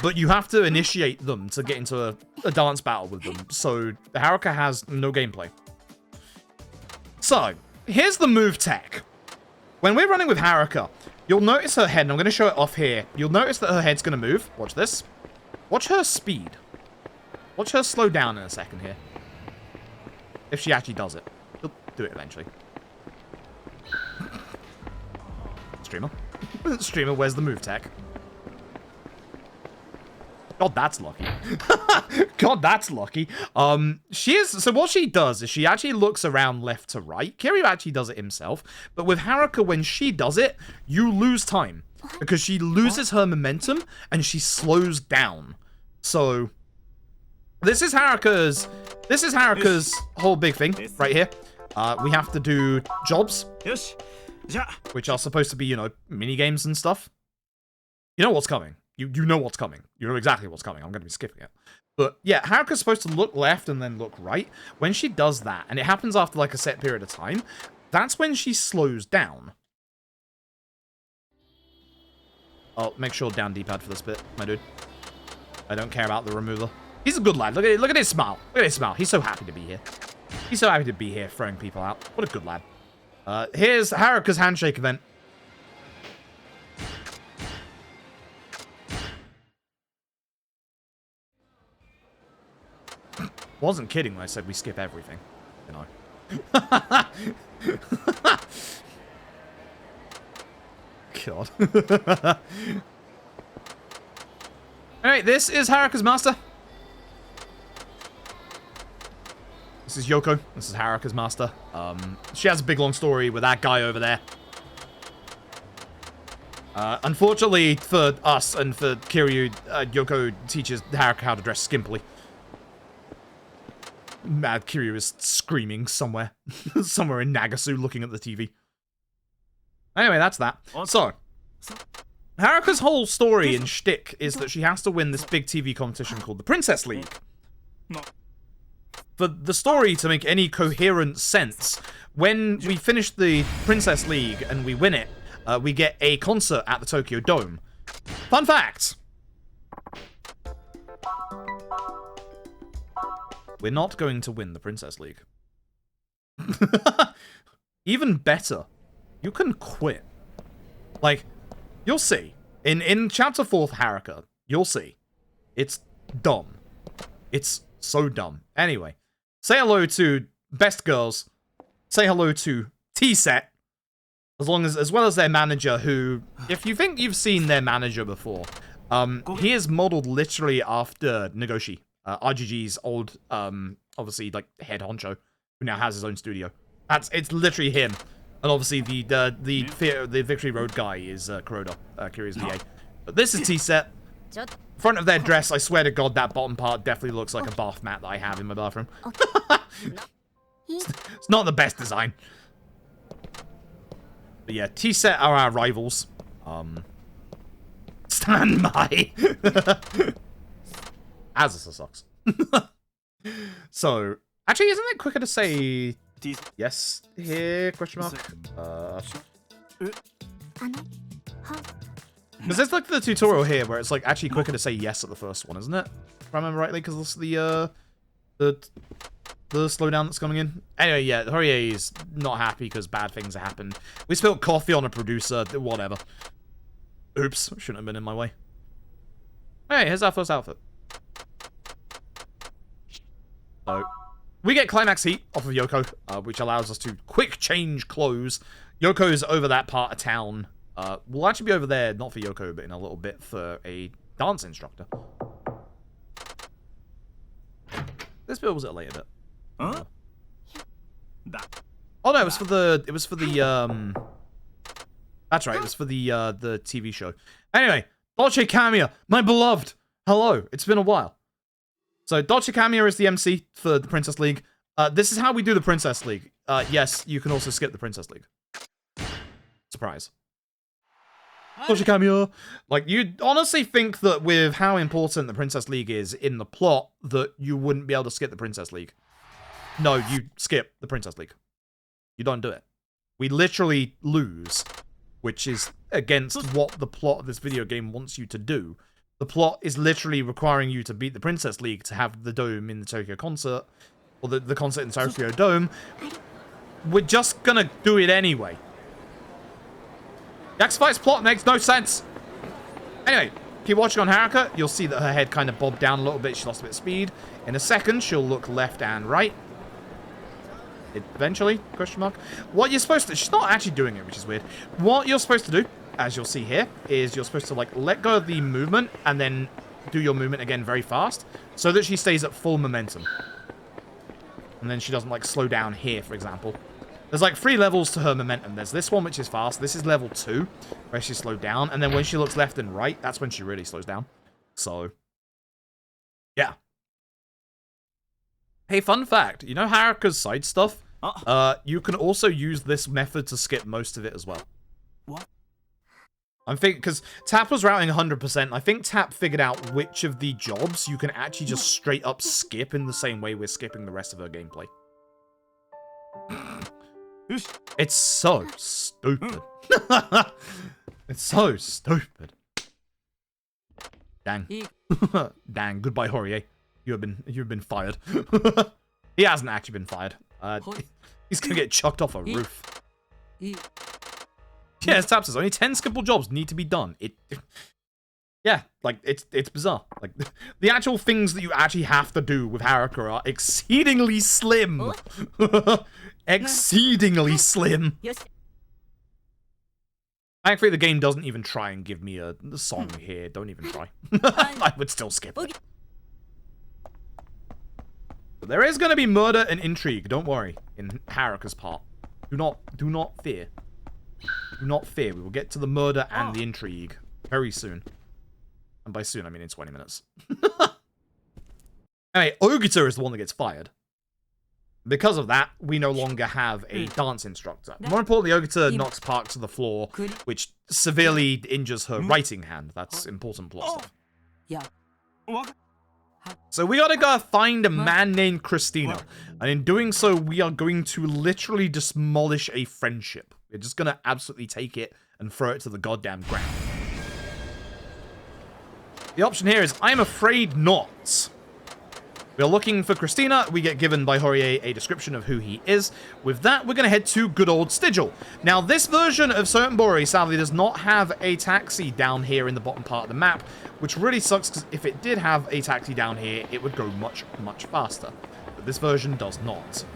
but you have to initiate them to get into a dance battle with them, so Haruka has no gameplay. So, here's the move tech. When we're running with Haruka, you'll notice her head, and I'm going to show it off here. You'll notice that her head's going to move. Watch this. Watch her speed. Watch her slow down in a second here. If she actually does it. She'll do it eventually. Streamer. Streamer, where's the move tech? God, that's lucky. God, that's lucky. So what she does is she actually looks around left to right. Kiryu actually does it himself. But with Haruka, when she does it, you lose time. Because she loses her momentum and she slows down. So... This is Haruka's whole big thing right here. We have to do jobs, which are supposed to be, you know, mini games and stuff. You know what's coming. You know what's coming. You know exactly what's coming. I'm going to be skipping it. But yeah, Haruka's supposed to look left and then look right. When she does that, and it happens after like a set period of time, that's when she slows down. Oh, make sure down D-pad for this bit, my dude. I don't care about the remover. He's a good lad. Look at his smile. Look at his smile. He's so happy to be here. He's so happy to be here, throwing people out. What a good lad. Here's Haruka's handshake event. Wasn't kidding when I said we skip everything. You know. God. Alright, this is Haruka's master. This is Yoko. This is Haruka's master. She has a big long story with that guy over there. Unfortunately for us and for Kiryu, Yoko teaches Haruka how to dress skimpily. Mad Kiryu is screaming somewhere. Somewhere in Nagasu looking at the TV. Anyway, that's that. So, Haruka's whole story and shtick is that she has to win this big TV competition called the Princess League. For the story to make any coherent sense, when we finish the Princess League and we win it, we get a concert at the Tokyo Dome. Fun fact! We're not going to win the Princess League. Even better, you can quit. Like, you'll see. In Chapter 4 Haruka, you'll see. It's dumb. It's so dumb. Anyway, say hello to Best Girls. Say hello to T-Set. As well as their manager, who, if you think you've seen their manager before, he is modeled literally after Nagoshi, RGG's old, obviously, like, head honcho, who now has his own studio. It's literally him. And obviously the Victory Road guy is Kuroda, Kiryu's VA. But this is T-Set. Front of their dress, I swear to God, that bottom part definitely looks like a bath mat that I have in my bathroom. It's not the best design. But yeah, T-Set are our rivals. Stand by. Azusa sucks. So, actually, isn't it quicker to say yes here? Question mark. Because there's like the tutorial here where it's like actually quicker to say yes at the first one, isn't it? If I remember rightly, because the slowdown that's coming in. Anyway, yeah, Horie is not happy because bad things have happened. We spilled coffee on a producer, whatever. Oops, shouldn't have been in my way. Hey, here's our first outfit. So, we get climax heat off of Yoko, which allows us to quick change clothes. Yoko's over that part of town. We'll actually be over there, not for Yoko, but in a little bit for a dance instructor. This bit was a later bit.
Huh?
Oh no, it was for the that's right, it was for the TV show. Anyway, Dolce Camia, my beloved. Hello, it's been a while. So Dolce Camia is the MC for the Princess League. This is how we do the Princess League. Yes, you can also skip the Princess League. Surprise. Dolce Camia. Like, you'd honestly think that with how important the Princess League is in the plot, that you wouldn't be able to skip the Princess League. No, you skip the Princess League. You don't do it. We literally lose, which is against what the plot of this video game wants you to do. The plot is literally requiring you to beat the Princess League to have the dome in the Tokyo concert, or the concert in the Tokyo Dome. We're just gonna do it anyway. Jack's Fight's plot makes no sense. Anyway, keep watching on Haruka. You'll see that her head kind of bobbed down a little bit. She lost a bit of speed. In a second, she'll look left and right. Eventually, question mark. What you're supposed to... She's not actually doing it, which is weird. What you're supposed to do, as you'll see here, is you're supposed to, like, let go of the movement and then do your movement again very fast so that she stays at full momentum. And then she doesn't, like, slow down here, for example. There's, like, 3 levels to her momentum. There's this one, which is fast. This is level 2, where she slowed down. And then when she looks left and right, that's when she really slows down. So, yeah. Hey, fun fact. You know Haruka's side stuff? You can also use this method to skip most of it as well.
What?
I'm thinking, because Tap was routing 100%. I think Tap figured out which of the jobs you can actually just straight up skip in the same way we're skipping the rest of her gameplay. It's so stupid. It's so stupid. Dang. Dang. Goodbye, Horie. you've been fired. He hasn't actually been fired. He's gonna get chucked off a roof. Yeah, it taps us. Only 10 skippable jobs need to be done. Yeah, like, it's bizarre. Like, the actual things that you actually have to do with Haruka are exceedingly slim. Exceedingly slim. Thankfully, the game doesn't even try and give me a song here. Don't even try. I would still skip it. But there is going to be murder and intrigue. Don't worry. In Haruka's part. Do not fear. Do not fear. We will get to the murder and the intrigue very soon. And by soon, I mean in 20 minutes. Anyway, Ogita is the one that gets fired. Because of that, we no longer have a dance instructor. More importantly, Ogita knocks Park to the floor, which severely injures her writing hand. That's important plot stuff. So we gotta go find a man named Christina. And in doing so, we are going to literally demolish a friendship. We're just gonna absolutely take it and throw it to the goddamn ground. The option here is, I'm afraid not. We are looking for Christina. We get given by Horie a description of who he is. With that, we're going to head to good old Stigil. Now, this version of Sotenbori sadly does not have a taxi down here in the bottom part of the map, which really sucks because if it did have a taxi down here, it would go much, much faster. But this version does not.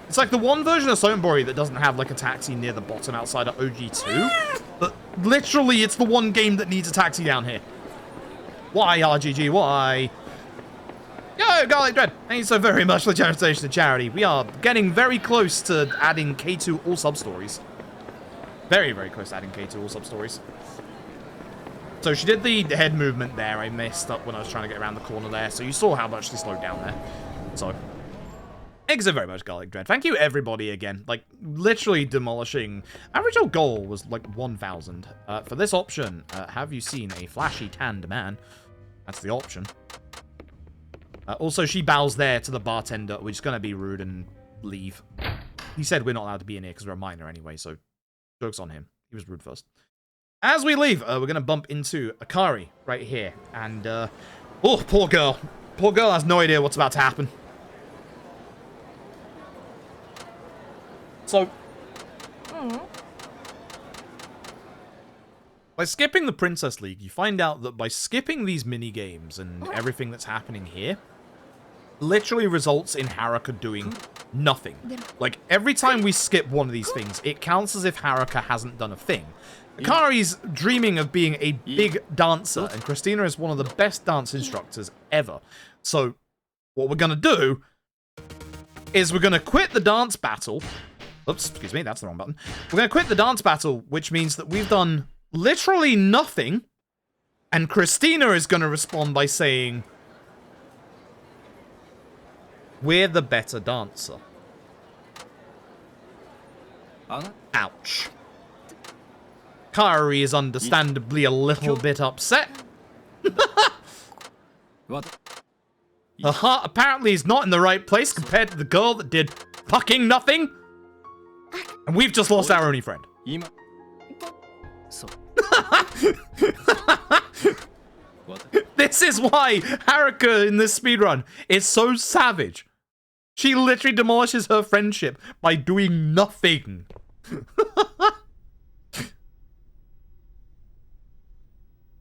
It's like the one version of Sotenbori that doesn't have like a taxi near the bottom outside of OG2, but literally it's the one game that needs a taxi down here. Why, RGG, why? Yo, Garlic Dread, thank you so very much for the generous donation to charity. We are getting very close to adding K2 all sub-stories. Very, very close to adding K2 all sub-stories. So she did the head movement there. I messed up when I was trying to get around the corner there, so you saw how much she slowed down there. So, thank you so very much, Garlic Dread. Thank you, everybody, again. Like, literally demolishing. Original goal was, like, 1,000. For this option, have you seen a flashy tanned man? That's the option. Also, she bows there to the bartender, which is going to be rude and leave. He said we're not allowed to be in here because we're a minor anyway, so joke's on him. He was rude first. As we leave, we're going to bump into Akari right here. And, oh, poor girl. Poor girl has no idea what's about to happen. So, by skipping the Princess League, you find out that by skipping these mini-games and everything that's happening here, literally results in Haruka doing nothing. Like, every time we skip one of these things, it counts as if Haruka hasn't done a thing. Akari's dreaming of being a big dancer, and Christina is one of the best dance instructors ever. So, what we're gonna do is we're gonna quit the dance battle. Oops, excuse me, that's the wrong button. We're gonna quit the dance battle, which means that we've done literally nothing, and Christina is gonna respond by saying, we're the better dancer. Ouch. Kaori is understandably a little bit upset. Her heart apparently is not in the right place compared to the girl that did fucking nothing. And we've just lost our only friend. This is why Haruka in this speedrun is so savage. She literally demolishes her friendship by doing nothing.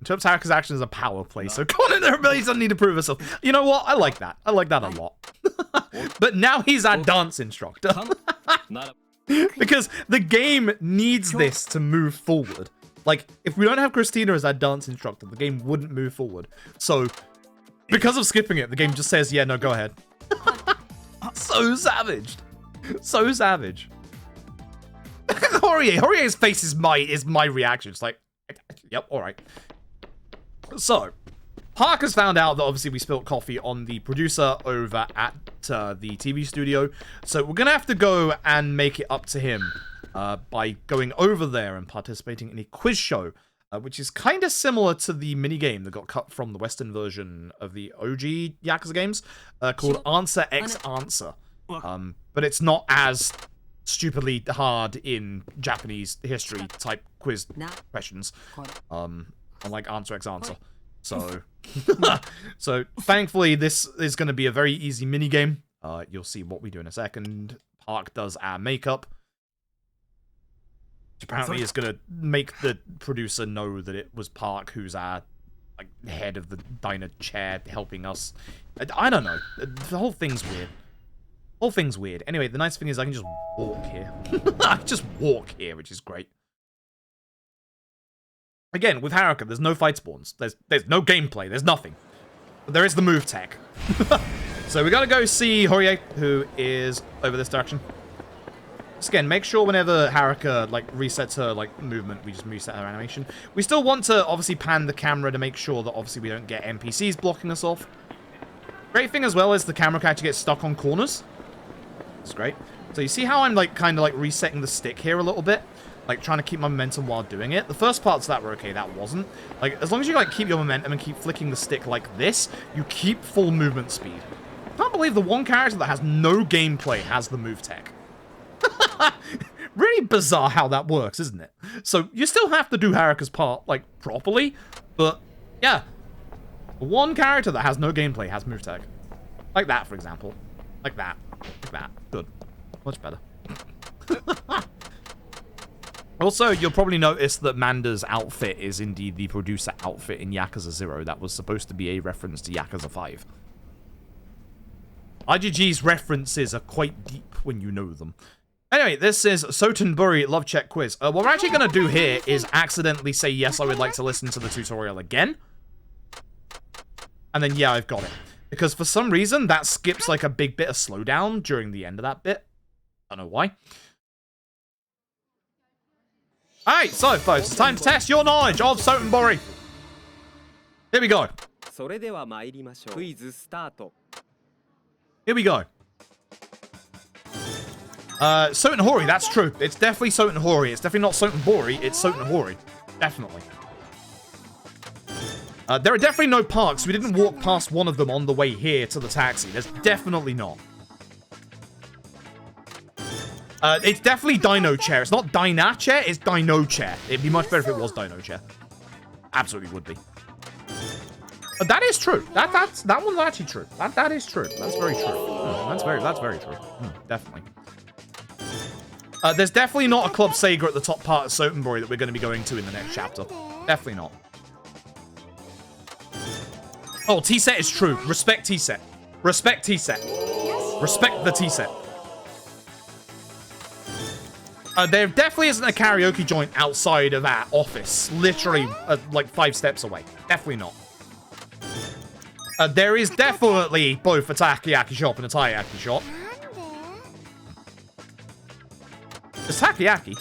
Interrupts Haruka's action as a power play, so Conan really doesn't need to prove herself. You know what? I like that. I like that a lot. But now he's our dance instructor. Because the game needs this to move forward. Like, if we don't have Christina as our dance instructor, the game wouldn't move forward. So, because of skipping it, the game just says, yeah, no, go ahead. So savage. So savage. Horier's face is my reaction. It's like, yep, alright. So, Park has found out that obviously we spilled coffee on the producer over at the TV studio. So we're going to have to go and make it up to him by going over there and participating in a quiz show, which is kind of similar to the minigame that got cut from the Western version of the OG Yakuza games, called Answer X Answer. But it's not as stupidly hard in Japanese history type quiz questions, unlike Answer X Answer. So, so thankfully, this is going to be a very easy minigame. You'll see what we do in a second. Park does our makeup. Which apparently is going to make the producer know that it was Park who's our like head of the diner chair helping us. I don't know. The whole thing's weird. Whole thing's weird. Anyway, the nice thing is I can just walk here. I can just walk here, which is great. Again, with Haruka, there's no fight spawns. There's no gameplay. There's nothing. But there is the move tech. So we gotta go see Horie, who is over this direction. Just again, make sure whenever Haruka like resets her like movement, we just reset her animation. We still want to obviously pan the camera to make sure that obviously we don't get NPCs blocking us off. Great thing as well is the camera can actually get stuck on corners. It's great. So you see how I'm like kind of like resetting the stick here a little bit? Like trying to keep my momentum while doing it. The first parts of that were okay, that wasn't. Like as long as you like keep your momentum and keep flicking the stick like this, you keep full movement speed. I can't believe the one character that has no gameplay has the move tech. Really bizarre how that works, isn't it? So you still have to do Haruka's part like properly, but yeah. One character that has no gameplay has move tech. Like that, for example. Like that. Like that. Good. Much better. Also, you'll probably notice that Manda's outfit is indeed the producer outfit in Yakuza 0. That was supposed to be a reference to Yakuza 5. IGG's references are quite deep when you know them. Anyway, this is Sotenburi Love Check Quiz. What we're actually going to do here is accidentally say, yes, I would like to listen to the tutorial again. And then, yeah, I've got it. Because for some reason, that skips like a big bit of slowdown during the end of that bit. I don't know why. Alright, so folks, it's time to test your knowledge of Sotenbori. Here we go. Here we go. Sotenhori, that's true. It's definitely Sotenhori. It's definitely not Sotenbori, it's Sotenhori. Definitely. There are definitely no parks. We didn't walk past one of them on the way here to the taxi. There's definitely not. It's definitely Dino Chair. It's not Dyna Chair, it's Dino Chair. It'd be much better if it was Dino Chair. Absolutely would be. That is true. That one's actually true. That is true. That's very true. That's very true. Definitely. There's definitely not a Club Sega at the top part of Sotenbori that we're going to be going to in the next chapter. Definitely not. Oh, T-set is true. Respect T-set. Respect T-set. Respect the T-set. There definitely isn't a karaoke joint outside of our office. Literally, like 5 steps away. Definitely not. There is definitely both a takoyaki shop and a taiyaki shop. It's takoyaki.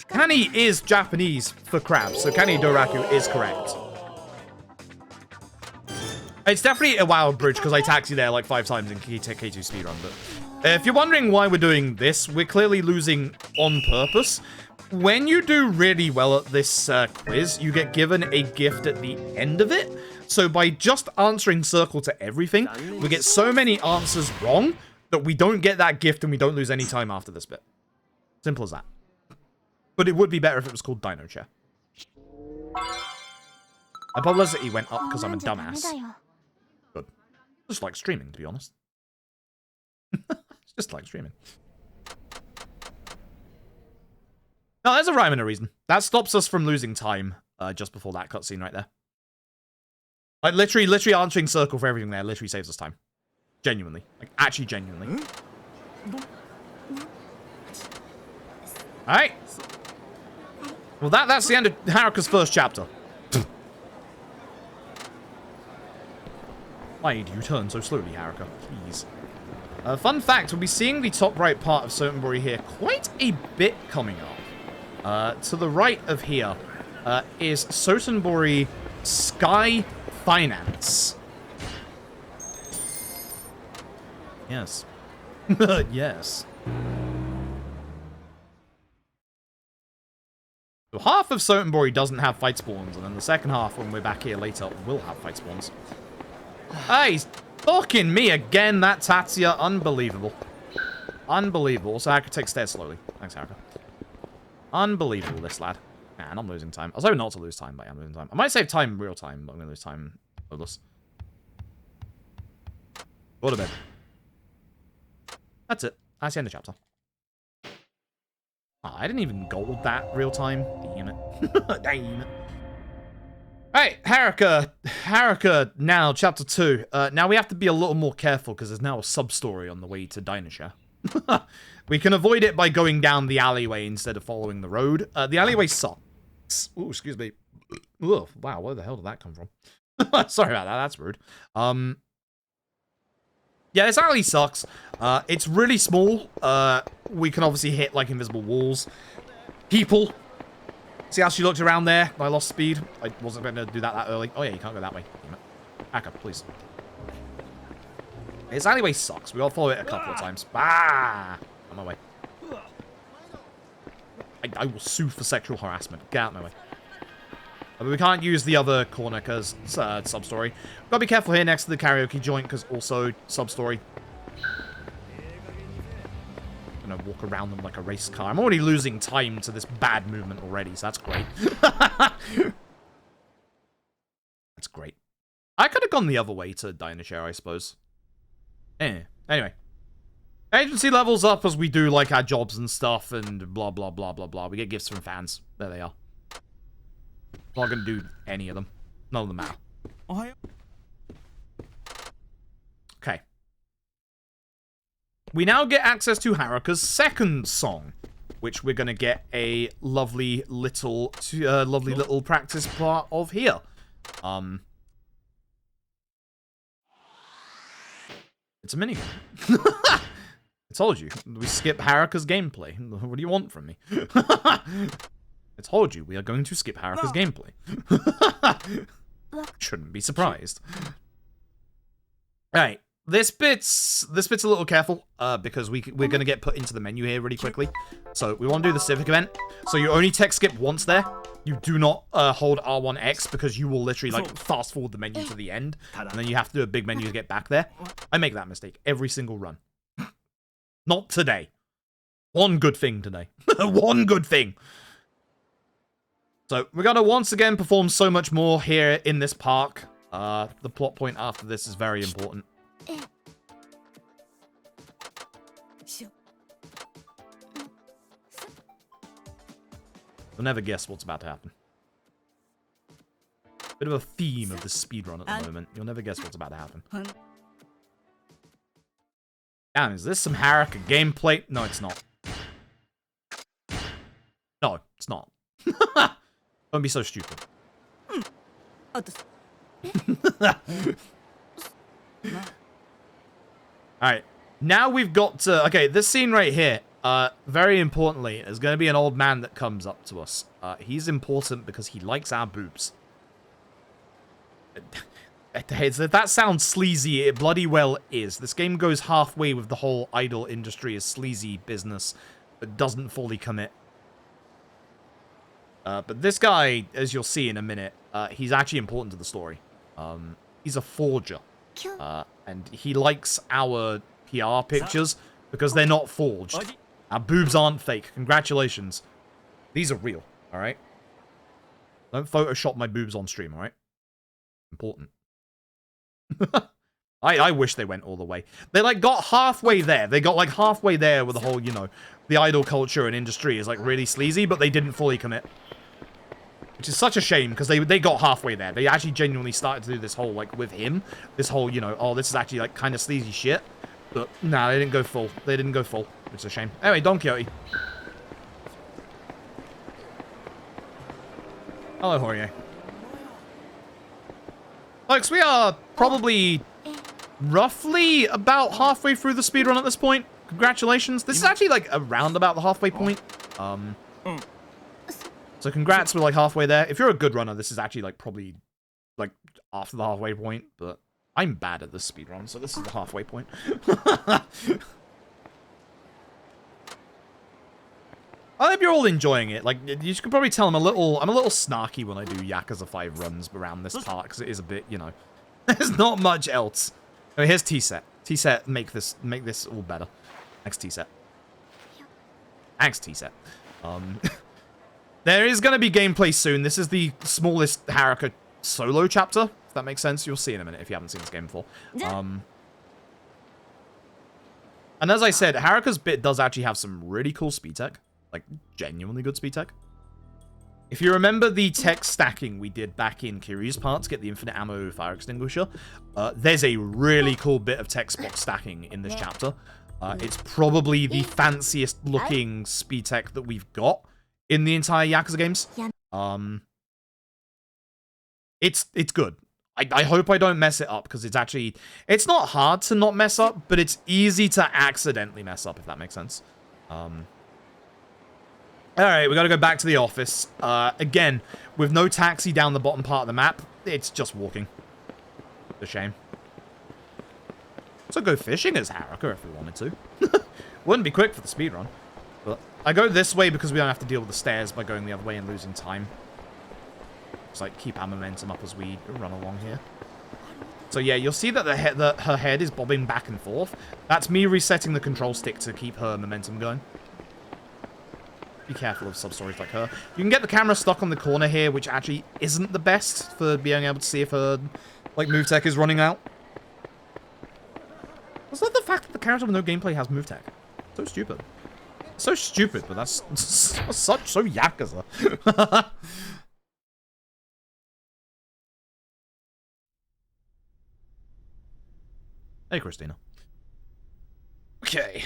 Kani is Japanese for crabs, so Kani Doraku is correct. It's definitely a wild bridge because I taxied there like 5 times in K2 speedrun, but if you're wondering why we're doing this, we're clearly losing on purpose. When you do really well at this quiz, you get given a gift at the end of it. So by just answering circle to everything, we get so many answers wrong that we don't get that gift and we don't lose any time after this bit. Simple as that. But it would be better if it was called Dino Chair. My publicity went up because I'm a dumbass. Good. Just like streaming, to be honest. It's just like streaming. No, there's a rhyme and a reason. That stops us from losing time just before that cutscene right there. Like, literally answering circle for everything there literally saves us time. Genuinely. Like, actually genuinely. Alright. Well, that's the end of Haruka's first chapter. Why do you turn so slowly, Haruka? Please. Fun fact, we'll be seeing the top right part of Sotenbori here quite a bit coming up. To the right of here is Sotenbori Sky Finance. Yes. Yes. So half of Sotenbori doesn't have fight spawns, and then the second half, when we're back here later, will have fight spawns. Hey, he's talking me again, that Tatsuya. Unbelievable. Unbelievable. So I could take stairs slowly. Thanks, Haruka. Unbelievable, this lad. And I'm losing time. I was hoping not to lose time, but I'm losing time. I might save time in real time, but I'm going to lose time. Odorless. Go to bed. That's it. That's the end of the chapter. Oh, I didn't even gold that real time. Damn it. Damn it. Alright, Haruka now, chapter 2. Now we have to be a little more careful because there's now a sub-story on the way to Dainisha. We can avoid it by going down the alleyway instead of following the road. The alleyway sucks. Ooh, excuse me. Ugh, wow, where the hell did that come from? Sorry about that, that's rude. Yeah, this alley sucks. It's really small. We can obviously hit, like, invisible walls. People. See how she looked around there? I lost speed. I wasn't going to do that early. Oh, yeah, you can't go that way. Damn it. Back up, please. This alleyway sucks. We gotta follow it a couple of times. Ah! On my way. I will sue for sexual harassment. Get out of my way. But we can't use the other corner because it's sub-story. Gotta be careful here next to the karaoke joint because also sub-story. Gonna walk around them like a race car. I'm already losing time to this bad movement already, so that's great. That's great. I could have gone the other way to Dainisha, I suppose. Anyway. Agency levels up as we do, like, our jobs and stuff, and blah, blah, blah, blah, blah. We get gifts from fans. There they are. Not gonna do any of them. None of them matter. Okay. We now get access to Haruka's second song, which we're gonna get a lovely little practice part of here. It's a minigame. I told you. We skip Haruka's gameplay. What do you want from me? I told you we are going to skip Haruka's gameplay. Shouldn't be surprised. Alright. This bit's a little careful, because we're gonna get put into the menu here really quickly. So we want to do the civic event. So you only tech skip once there. You do not hold R1X because you will literally like fast forward the menu to the end, and then you have to do a big menu to get back there. I make that mistake every single run. Not today. One good thing today. One good thing. So we're gonna once again perform so much more here in this park. The plot point after this is very important. You'll never guess what's about to happen. Bit of a theme of the speedrun at the moment. You'll never guess what's about to happen. Damn, is this some Haruka gameplay? No, it's not. No, it's not. Don't be so stupid. Alright, now we've got to... Okay, this scene right here, very importantly, is going to be an old man that comes up to us. He's important because he likes our boobs. That sounds sleazy, it bloody well is. This game goes halfway with the whole idol industry as sleazy business, but doesn't fully commit. But this guy, as you'll see in a minute, he's actually important to the story. He's a forger. And he likes our PR pictures because they're not forged. Our boobs aren't fake. Congratulations. These are real, alright? Don't Photoshop my boobs on stream, alright? Important. I wish they went all the way. They, like, got halfway there. They got, like, halfway there with the whole, you know, the idol culture and industry is, like, really sleazy, but they didn't fully commit. Which is such a shame, because they got halfway there. They actually genuinely started to do this whole, like, with him. This whole, you know, oh, this is actually, like, kind of sleazy shit. But, nah, they didn't go full. They didn't go full. Which is a shame. Anyway, Don Quixote. Hello, Jorge. Folks, we are probably roughly about halfway through the speedrun at this point. Congratulations. This is actually, like, around about the halfway point. So congrats, we're like halfway there. If you're a good runner, this is actually like probably like after the halfway point, but I'm bad at this speedrun, so this is the halfway point. I hope you're all enjoying it. Like, you can probably tell I'm a little snarky when I do Yakuza 5 runs around this part, because it is a bit, you know, there's not much else. Oh, here's T-Set. T-Set, make this all better. Thanks, T-Set. Thanks, T-Set. There is going to be gameplay soon. This is the smallest Haruka solo chapter, if that makes sense. You'll see in a minute if you haven't seen this game before. And as I said, Haruka's bit does actually have some really cool speed tech. Like, genuinely good speed tech. If you remember the tech stacking we did back in Kiryu's part to get the infinite ammo fire extinguisher, there's a really cool bit of tech spot stacking in this chapter. It's probably the fanciest looking speed tech that we've got in the entire Yakuza games. It's good. I hope I don't mess it up, because it's not hard to not mess up, but it's easy to accidentally mess up, if that makes sense. Alright, we gotta go back to the office. Again, with no taxi down the bottom part of the map, it's just walking. It's a shame. So go fishing as Haruka if we wanted to. Wouldn't be quick for the speedrun. But I go this way because we don't have to deal with the stairs by going the other way and losing time. Just like keep our momentum up as we run along here. So yeah, you'll see that her head is bobbing back and forth. That's me resetting the control stick to keep her momentum going. Be careful of sub-stories like her. You can get the camera stuck on the corner here, which actually isn't the best for being able to see if her, like, move tech is running out. What's that the fact that the character with no gameplay has move tech? So stupid. So stupid, but that's so Yakuza. Hey, Christina. Okay,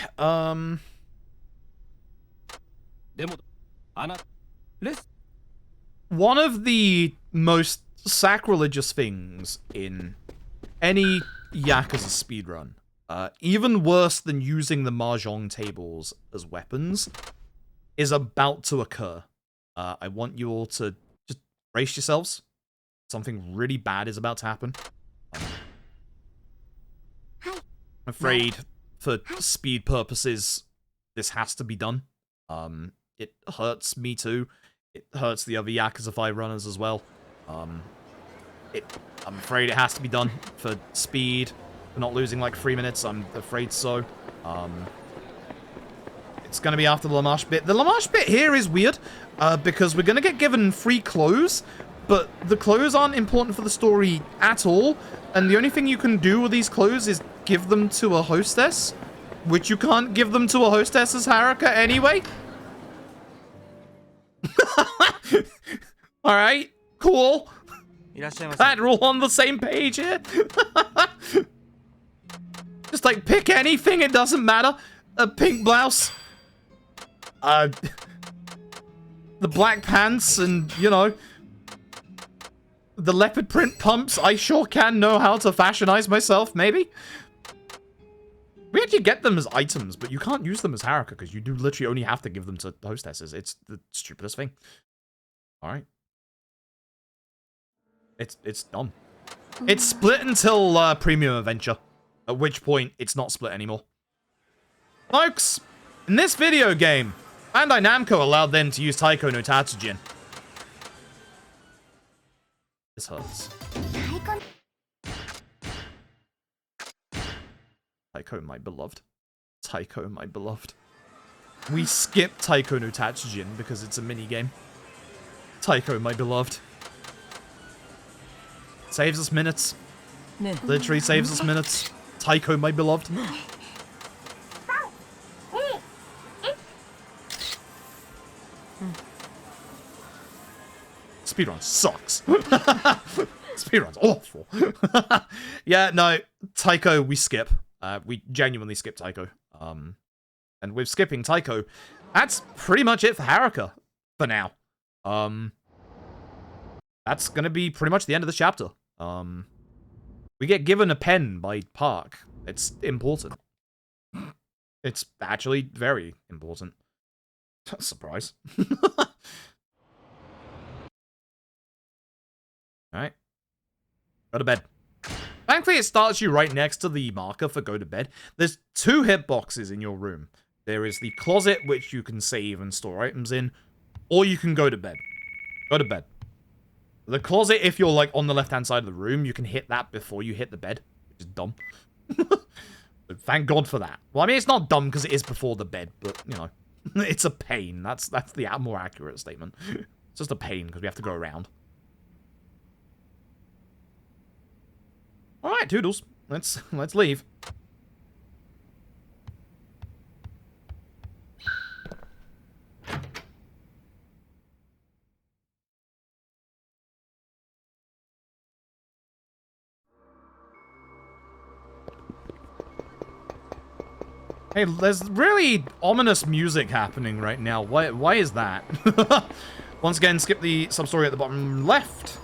one of the most sacrilegious things in any Yakuza speedrun, even worse than using the mahjong tables as weapons, is about to occur. I want you all to just brace yourselves. Something really bad is about to happen. I'm afraid, for speed purposes, this has to be done. It hurts me too. It hurts the other Yakuza 5 runners as well. I'm afraid it has to be done for speed. For not losing like 3 minutes, I'm afraid so. It's gonna be after the Lamash bit. The Lamash bit here is weird, because we're gonna get given free clothes, but the clothes aren't important for the story at all, and the only thing you can do with these clothes is give them to a hostess, which you can't give them to a hostess as Haruka anyway. Alright, cool. Glad we're all on the same page here. Just like pick anything, it doesn't matter. A pink blouse. The black pants and, you know, the leopard print pumps. I sure can know how to fashionize myself, maybe. We actually get them as items, but you can't use them as Haruka because you do literally only have to give them to hostesses. It's the stupidest thing. Alright. It's dumb. It's split until Premium Adventure, at which point it's not split anymore. Folks, in this video game, Bandai Namco allowed them to use Taiko no Tatsujin. This hurts. Taiko, my beloved. Taiko, my beloved. We skip Taiko no Tatsujin because it's a minigame. Taiko, my beloved. Saves us minutes. Literally saves us minutes. Taiko, my beloved. Speedrun sucks. Speedrun's awful. Yeah, no, Taiko, we skip. We genuinely skip Taiko. And with skipping Taiko, that's pretty much it for Haruka for now. That's gonna be pretty much the end of this chapter. We get given a pen by Park. It's important. It's actually very important. Surprise. Alright. Go to bed. Thankfully, it starts you right next to the marker for go to bed. There's 2 hitboxes in your room. There is the closet, which you can save and store items in, or you can go to bed. Go to bed. The closet, if you're, like, on the left-hand side of the room, you can hit that before you hit the bed, which is dumb. Thank God for that. Well, I mean, it's not dumb because it is before the bed, but, you know. It's a pain. That's the more accurate statement. It's just a pain because we have to go around. All right, Toodles. Let's leave. Hey, there's really ominous music happening right now. Why is that? Once again, skip the sub-story at the bottom left.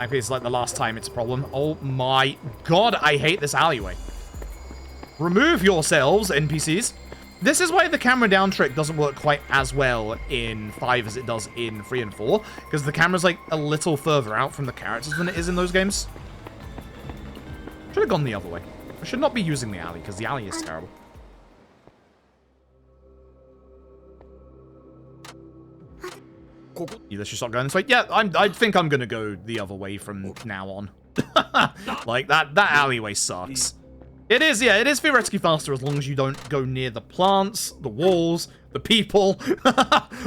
Actually, it's like the last time it's a problem. Oh my god, I hate this alleyway. Remove yourselves, NPCs. This is why the camera down trick doesn't work quite as well in 5 as it does in 3 and 4. Because the camera's like a little further out from the characters than it is in those games. Should have gone the other way. I should not be using the alley, because the alley is terrible. Let's just start going this way. Yeah, I think I'm gonna go the other way from now on. Like, that alleyway sucks. It is, yeah, it is theoretically faster as long as you don't go near the plants, the walls, the people,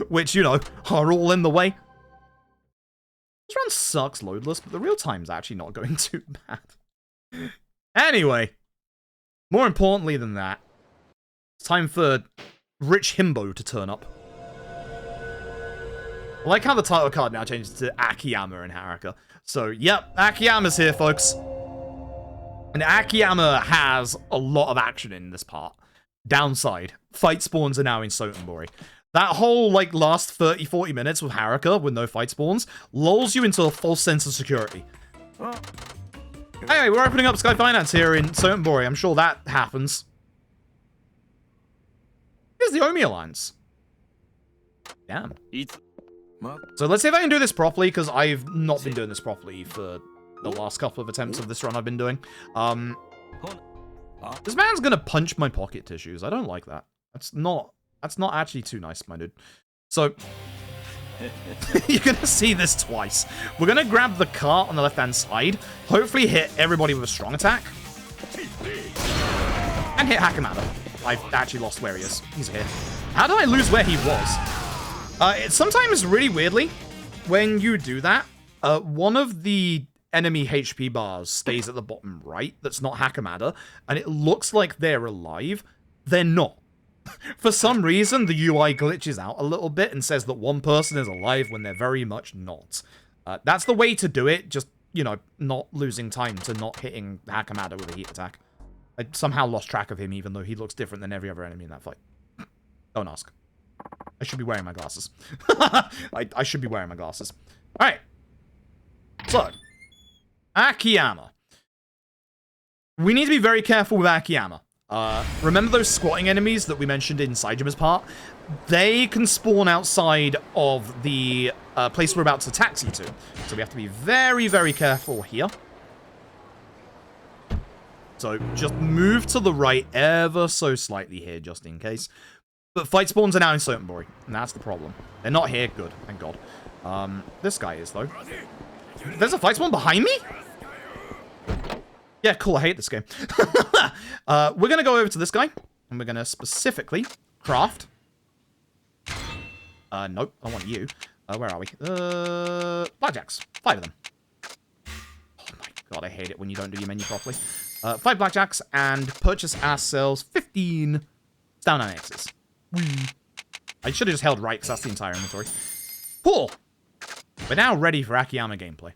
which, you know, are all in the way. This run sucks loadless, but the real time's actually not going too bad. Anyway, more importantly than that, it's time for Rich Himbo to turn up. I like how the title card now changes to Akiyama and Haruka. So, yep, Akiyama's here, folks. And Akiyama has a lot of action in this part. Downside, fight spawns are now in Sotenbori. That whole, like, last 30-40 minutes with Haruka with no fight spawns lulls you into a false sense of security. Anyway, we're opening up Sky Finance here in Sotenbori. I'm sure that happens. Here's the Omi Alliance. Damn. So let's see if I can do this properly, because I've not been doing this properly for the last couple of attempts of this run I've been doing. This man's gonna punch my pocket tissues. I don't like that. That's not actually too nice, my dude. So, you're gonna see this twice. We're gonna grab the cart on the left-hand side, hopefully hit everybody with a strong attack, and hit Hakamada. I've actually lost where he is. He's here. How did I lose where he was? Sometimes, really weirdly, when you do that, one of the enemy HP bars stays at the bottom right that's not Hakamada, and it looks like they're alive. They're not. For some reason, the UI glitches out a little bit and says that one person is alive when they're very much not. That's the way to do it, just, you know, not losing time to not hitting Hakamada with a heat attack. I somehow lost track of him, even though he looks different than every other enemy in that fight. Don't ask. I should be wearing my glasses. I should be wearing my glasses. Alright. So, Akiyama. We need to be very careful with Akiyama. Remember those squatting enemies that we mentioned in Saejima's part? They can spawn outside of the place we're about to taxi to. So we have to be very, very careful here. So just move to the right ever so slightly here, just in case. But fight spawns are now in Sotenbori, and that's the problem. They're not here. Good, thank God. This guy is, though. There's a fight spawn behind me? Yeah, cool, I hate this game. We're going to go over to this guy, and we're going to specifically craft. Nope, I want you. Where are we? Blackjacks. 5 of them. Oh my God, I hate it when you don't do your menu properly. 5 blackjacks, and purchase ourselves 15 down on X's. I should have just held right, because that's the entire inventory. Cool! We're now ready for Akiyama gameplay.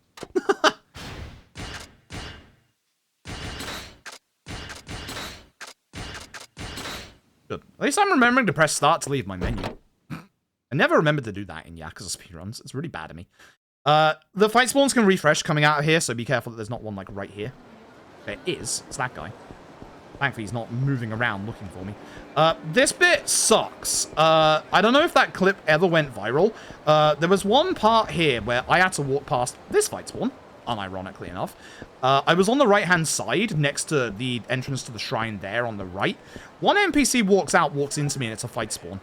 Good. At least I'm remembering to press start to leave my menu. I never remembered to do that in Yakuza speedruns. It's really bad of me. The fight spawns can refresh coming out of here, so be careful that there's not one, like, right here. There is. It's that guy. Thankfully, he's not moving around looking for me. This bit sucks. I don't know if that clip ever went viral. There was one part here where I had to walk past this fight spawn, unironically enough. I was on the right-hand side, next to the entrance to the shrine there on the right. One NPC walks into me, and it's a fight spawn.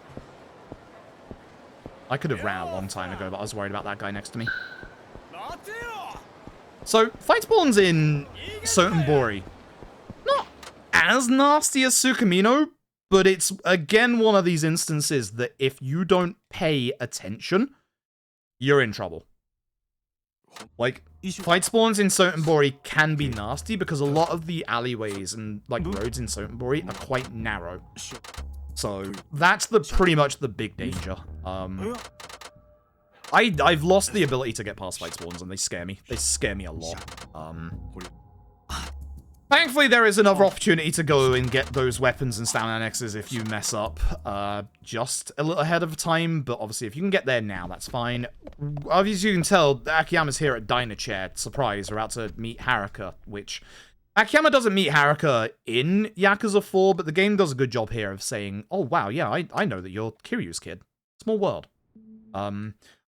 I could have ran a long time ago, but I was worried about that guy next to me. So, fight spawns in Sotenbori. Not as nasty as Tsukumino, But it's, again, one of these instances that if you don't pay attention, you're in trouble. Like, fight spawns in Sotenbori can be nasty because a lot of the alleyways and, like, roads in Sotenbori are quite narrow. So, that's pretty much the big danger. I've lost the ability to get past fight spawns, and they scare me. They scare me a lot. Thankfully, there is another opportunity to go and get those weapons and stamina annexes if you mess up just a little ahead of time, but obviously if you can get there now, that's fine. Obviously, you can tell Akiyama's here at Diner Chair. Surprise, we're about to meet Haruka, which... Akiyama doesn't meet Haruka in Yakuza 4, but the game does a good job here of saying, oh wow, yeah, I know that you're Kiryu's kid. Small world.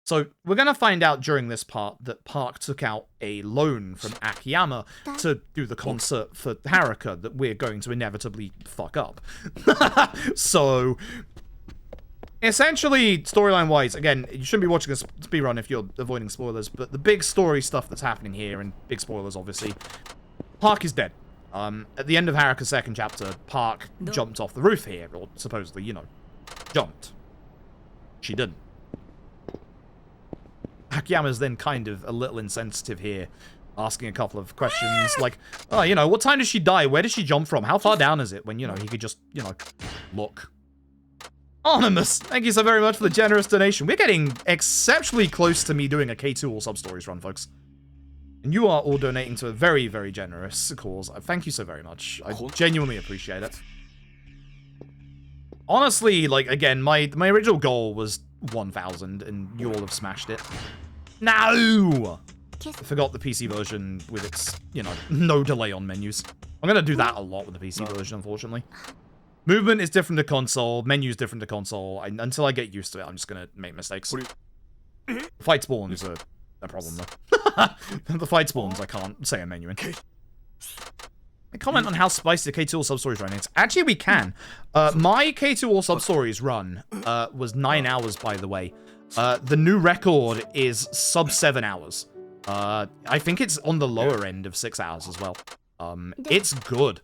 So, we're going to find out during this part that Park took out a loan from Akiyama to do the concert for Haruka that we're going to inevitably fuck up. So, essentially, storyline-wise, again, you shouldn't be watching a speedrun if you're avoiding spoilers, but the big story stuff that's happening here, and big spoilers, obviously, Park is dead. At the end of Haruka's second chapter, Park jumped off the roof here, or supposedly, you know, jumped. She didn't. Akiyama's then kind of a little insensitive here, asking a couple of questions like, oh, you know, what time did she die? Where did she jump from? How far down is it? When, you know, he could just, you know, look. Anonymous, thank you so very much for the generous donation. We're getting exceptionally close to me doing a K2 All Sub-Stories run, folks. And you are all donating to a very, very generous cause. Thank you so very much. I genuinely appreciate it. Honestly, like, again, my original goal was 1,000, and you all have smashed it. No! I forgot the PC version with its, you know, no delay on menus. I'm gonna do that a lot with the PC version, unfortunately. Movement is different to console, menu's different to console. Until I get used to it, I'm just gonna make mistakes. Fight spawns are a problem, though. The fight spawns, I can't say a menu in. Comment on how spicy the K2 All Sub-Stories run is. Actually, we can. My K2 All Sub-Stories run was 9 hours, by the way. The new record is sub 7 hours. I think it's on the lower end of 6 hours as well. It's good.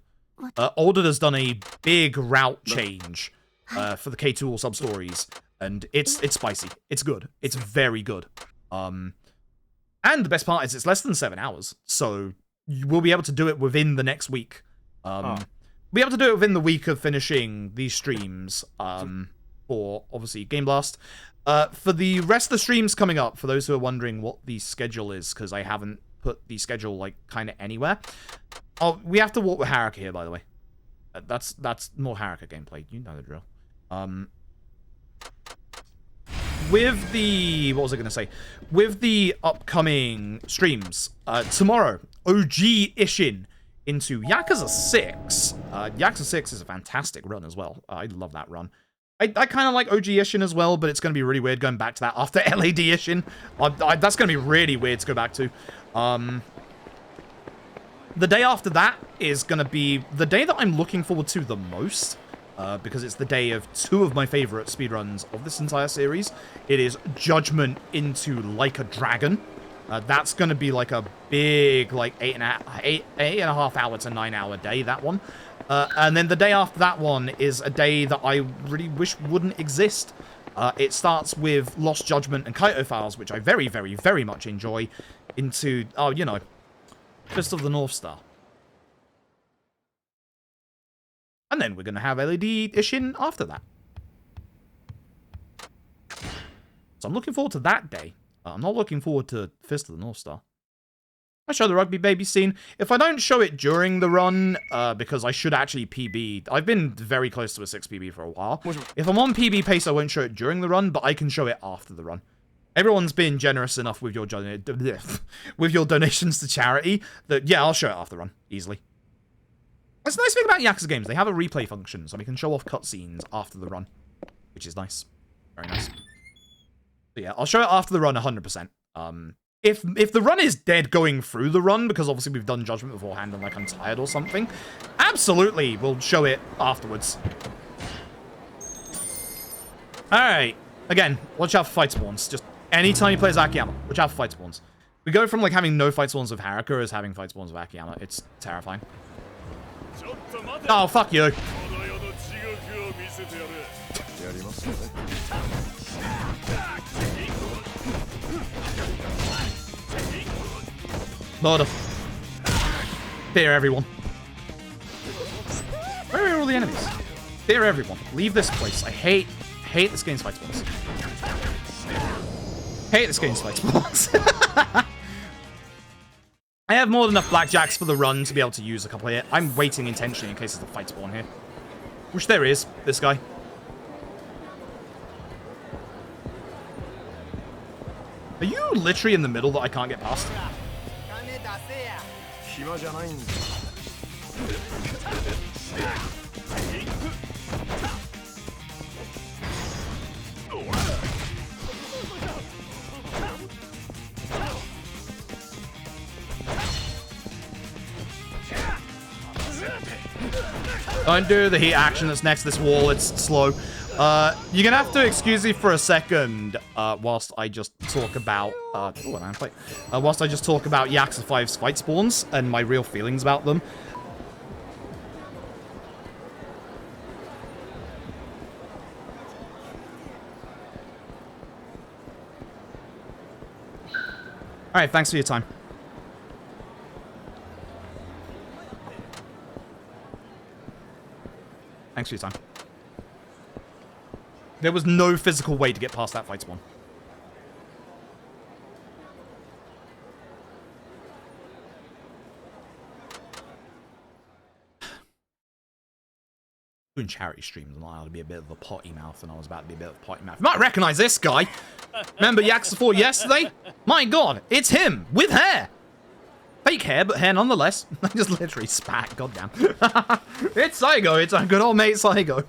Alden has done a big route change for the K2 All Sub-Stories, and it's spicy. It's good. It's very good. And the best part is it's less than 7 hours, so you will be able to do it within the next week. We'll be able to do it within the week of finishing these streams for, obviously, Game Blast. For the rest of the streams coming up, for those who are wondering what the schedule is, because I haven't put the schedule, like, kind of anywhere. Oh, we have to walk with Haruka here, by the way. That's more Haruka gameplay. You know the drill. With the... What was I going to say? With the upcoming streams, tomorrow, OG Ishin into Yakuza 6. Yakuza 6 is a fantastic run as well. I love that run. I kind of like OG Ishin as well, but it's going to be really weird going back to that after LAD Ishin. That's going to be really weird to go back to. The day after that is going to be the day that I'm looking forward to the most. Because it's the day of two of my favorite speedruns of this entire series. It is Judgment into Like a Dragon. That's going to be like a big, like, 8.5 hour to 9 hour day, that one. And then the day after that one is a day that I really wish wouldn't exist. It starts with Lost Judgment and Kaito Files, which I very, very, very much enjoy, into, oh, you know, Fist of the North Star. And then we're going to have LED Ishin after that. So I'm looking forward to that day. I'm not looking forward to Fist of the North Star. I show the Rugby Baby scene. If I don't show it during the run, because I should actually PB... I've been very close to a 6 PB for a while. If I'm on PB pace, I won't show it during the run, but I can show it after the run. Everyone's been generous enough with your, with your donations to charity that, yeah, I'll show it after the run, easily. That's the nice thing about Yakuza games. They have a replay function, so we can show off cutscenes after the run, which is nice. Very nice. So yeah, I'll show it after the run 100%. If the run is dead going through the run, because obviously we've done Judgment beforehand and, like, I'm tired or something, absolutely, we'll show it afterwards. Alright. Again, watch out for fight spawns. Just anytime you play as Akiyama, watch out for fight spawns. We go from, like, having no fight spawns of Haruka as having fight spawns of Akiyama. It's terrifying. Oh, fuck you. Lord of fear everyone. Where are all the enemies? Fear everyone. Leave this place. I hate this game's fight spawns. Hate this game's fight spawns. I have more than enough blackjacks for the run to be able to use a couple here. I'm waiting intentionally in case there's a fight spawn here. Which there is. This guy. Are you literally in the middle that I can't get past? Don't do the heat action that's next to this wall. It's slow. You're gonna have to excuse me for a second whilst I just talk about whilst I just talk about Yakuza 5's fight spawns and my real feelings about them. All right, thanks for your time. Thanks for your time. There was no physical way to get past that fight spawn. Doing charity streams, I'm allowed to be a bit of a potty mouth, and I was about to be a bit of a potty mouth. You might recognize this guy. Remember Yakuza 4 yesterday? My god, it's him with hair. Fake hair, but hair nonetheless. I just literally spat, goddamn. It's Saigo, it's our good old mate Saigo.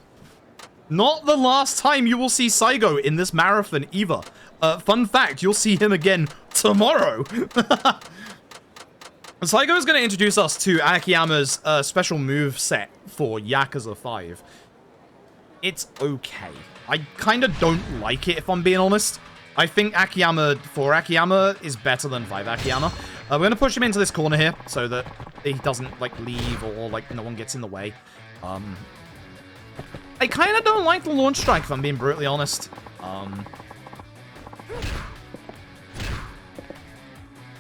Not the last time you will see Saigo in this marathon either. Fun fact, you'll see him again tomorrow. Saigo is going to introduce us to Akiyama's special move set for Yakuza 5. It's okay. I kind of don't like it, if I'm being honest. I think Akiyama 4 Akiyama is better than 5 Akiyama. We're going to push him into this corner here so that he doesn't, like, leave or, like, no one gets in the way. I kind of don't like the launch strike, if I'm being brutally honest.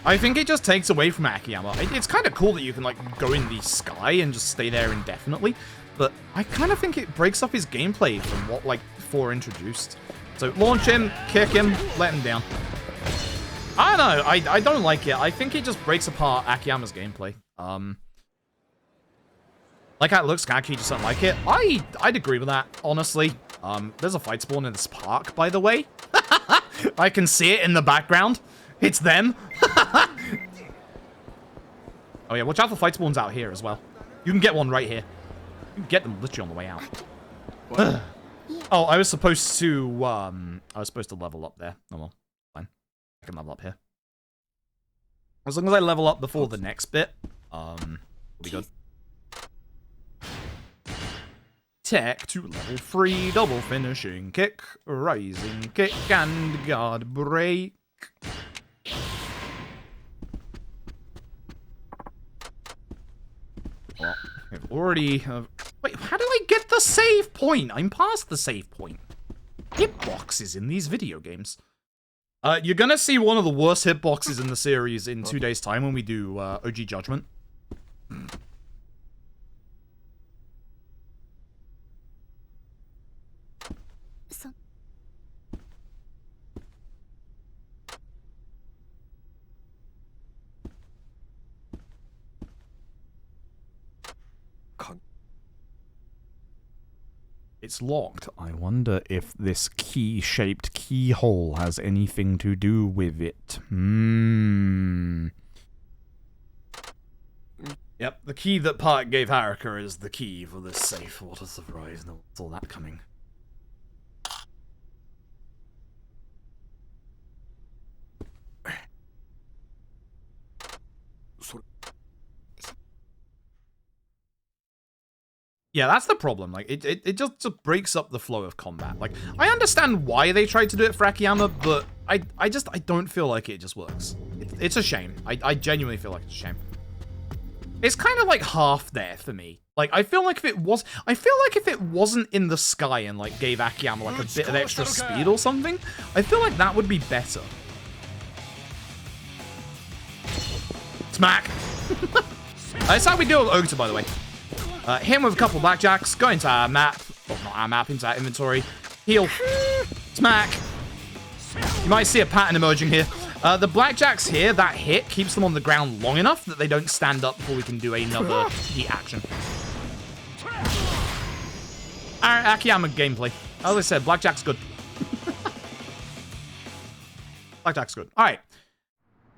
I think it just takes away from Akiyama. It's kind of cool that you can, like, go in the sky and just stay there indefinitely, but I kind of think it breaks up his gameplay from what, like, 4 introduced. So, launch him, kick him, let him down. I don't know, I don't like it. I think it just breaks apart Akiyama's gameplay. Like how it looks, Kaki just don't like it. I'd agree with that, honestly. There's a fight spawn in this park, by the way. I can see it in the background. It's them. Oh yeah, watch out for fight spawns out here as well. You can get one right here. You can get them literally on the way out. Oh, I was supposed to level up there. Oh well, fine. I can level up here. As long as I level up before the next bit, we'll be good. Tech to level 3, double finishing kick, rising kick, and guard break. Well, we've already... wait, how do I get the save point? I'm past the save point. Hitboxes in these video games. You're gonna see one of the worst hitboxes in the series in 2 days' time when we do OG Judgment. It's locked. I wonder if this key-shaped keyhole has anything to do with it. Yep, the key that Park gave Haruka is the key for this safe. What a surprise. No, what's all that coming? Yeah, that's the problem. Like, it just breaks up the flow of combat. Like, I understand why they tried to do it for Akiyama, but I don't feel like it just works. It's a shame. I genuinely feel like it's a shame. It's kind of like half there for me. Like, I feel like if it wasn't in the sky and, like, gave Akiyama, like, a bit of extra speed or something, I feel like that would be better. Smack! That's how we deal with Ogre, by the way. Hit him with a couple blackjacks, go into our map, well, not our map, into our inventory, heal, smack. You might see a pattern emerging here. The blackjacks here, that hit keeps them on the ground long enough that they don't stand up before we can do another heat action. Alright, Akiyama gameplay. As I said, blackjack's good. Blackjack's good. Alright.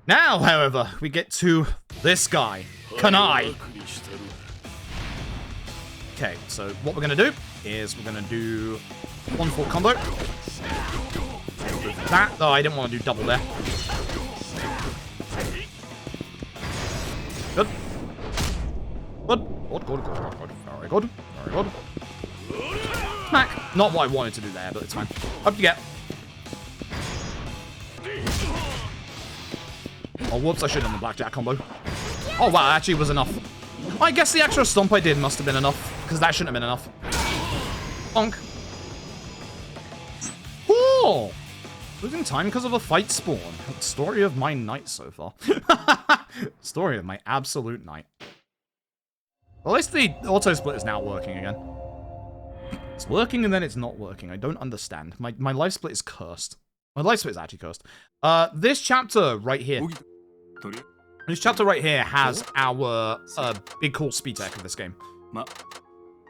Now, however, we get to this guy, Kanai. Okay, so what we're going to do is we're going to do 1-4 combo. With that, though, I didn't want to do double there. Good. Good. Very good. Very good. Smack. Not what I wanted to do there, but it's fine. Up you get. Oh, whoops, I should have done the blackjack combo. Oh, wow, actually was enough. I guess the extra stomp I did must have been enough, because that shouldn't have been enough. Bonk. Cool. Losing time because of a fight spawn. Story of my night so far. Story of my absolute night. Well, at least the auto split is now working again. It's working and then it's not working. I don't understand. My life split is cursed. My life split is actually cursed. This chapter right here. This chapter right here has our big cool speed tech of this game.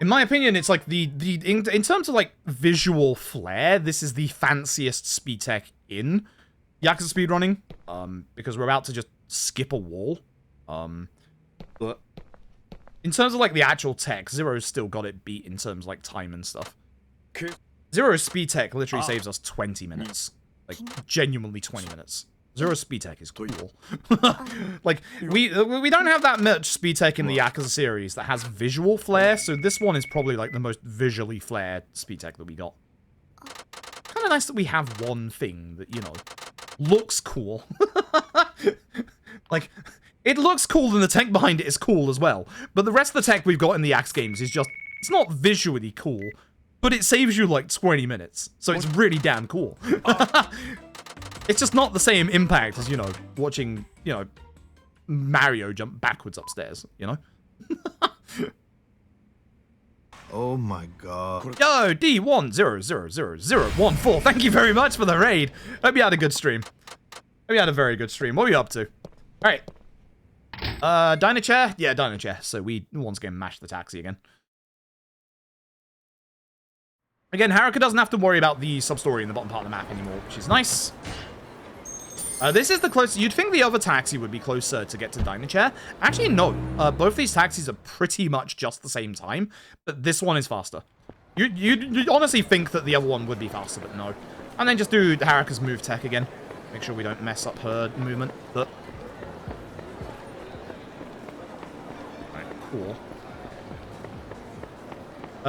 In my opinion, it's like in terms of like visual flair, this is the fanciest speed tech in Yakuza speedrunning. Because we're about to just skip a wall. But in terms of like the actual tech, Zero's still got it beat in terms of like time and stuff. Zero's speed tech literally saves us 20 minutes. Like genuinely 20 minutes. Zero's speed tech is cool. Like, we don't have that much speed tech in the Yakuza series that has visual flair, so this one is probably, like, the most visually flared speed tech that we got. Kind of nice that we have one thing that, you know, looks cool. Like, it looks cool and the tech behind it is cool as well, but the rest of the tech we've got in the Axe games is just, it's not visually cool, but it saves you, like, 20 minutes, so it's really damn cool. It's just not the same impact as, you know, watching, you know, Mario jump backwards upstairs, you know?
Oh my god.
Yo, D10000014, thank you very much for the raid. Hope you had a good stream. Hope you had a very good stream. What are you up to? Alright. Diner chair? Yeah, diner chair. So we once again mashed the taxi again. Again, Haruka doesn't have to worry about the sub-story in the bottom part of the map anymore, which is nice. This is the closest. You'd think the other taxi would be closer to get to Diner Chair. Actually, no. Both these taxis are pretty much just the same time, but this one is faster. You'd honestly think that the other one would be faster, but no. And then just do Haruka's move tech again. Make sure we don't mess up her movement. But alright, cool.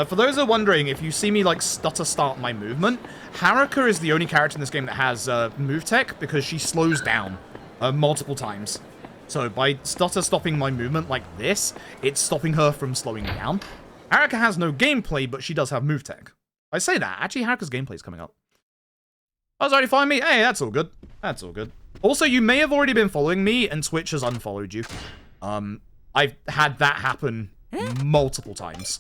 For those who are wondering, if you see me, like, stutter start my movement, Haruka is the only character in this game that has move tech because she slows down multiple times. So by stutter stopping my movement like this, it's stopping her from slowing down. Haruka has no gameplay, but she does have move tech. I say that. Actually, Haruka's gameplay is coming up. I was already following me. Hey, that's all good. That's all good. Also, you may have already been following me, and Twitch has unfollowed you. I've had that happen multiple times.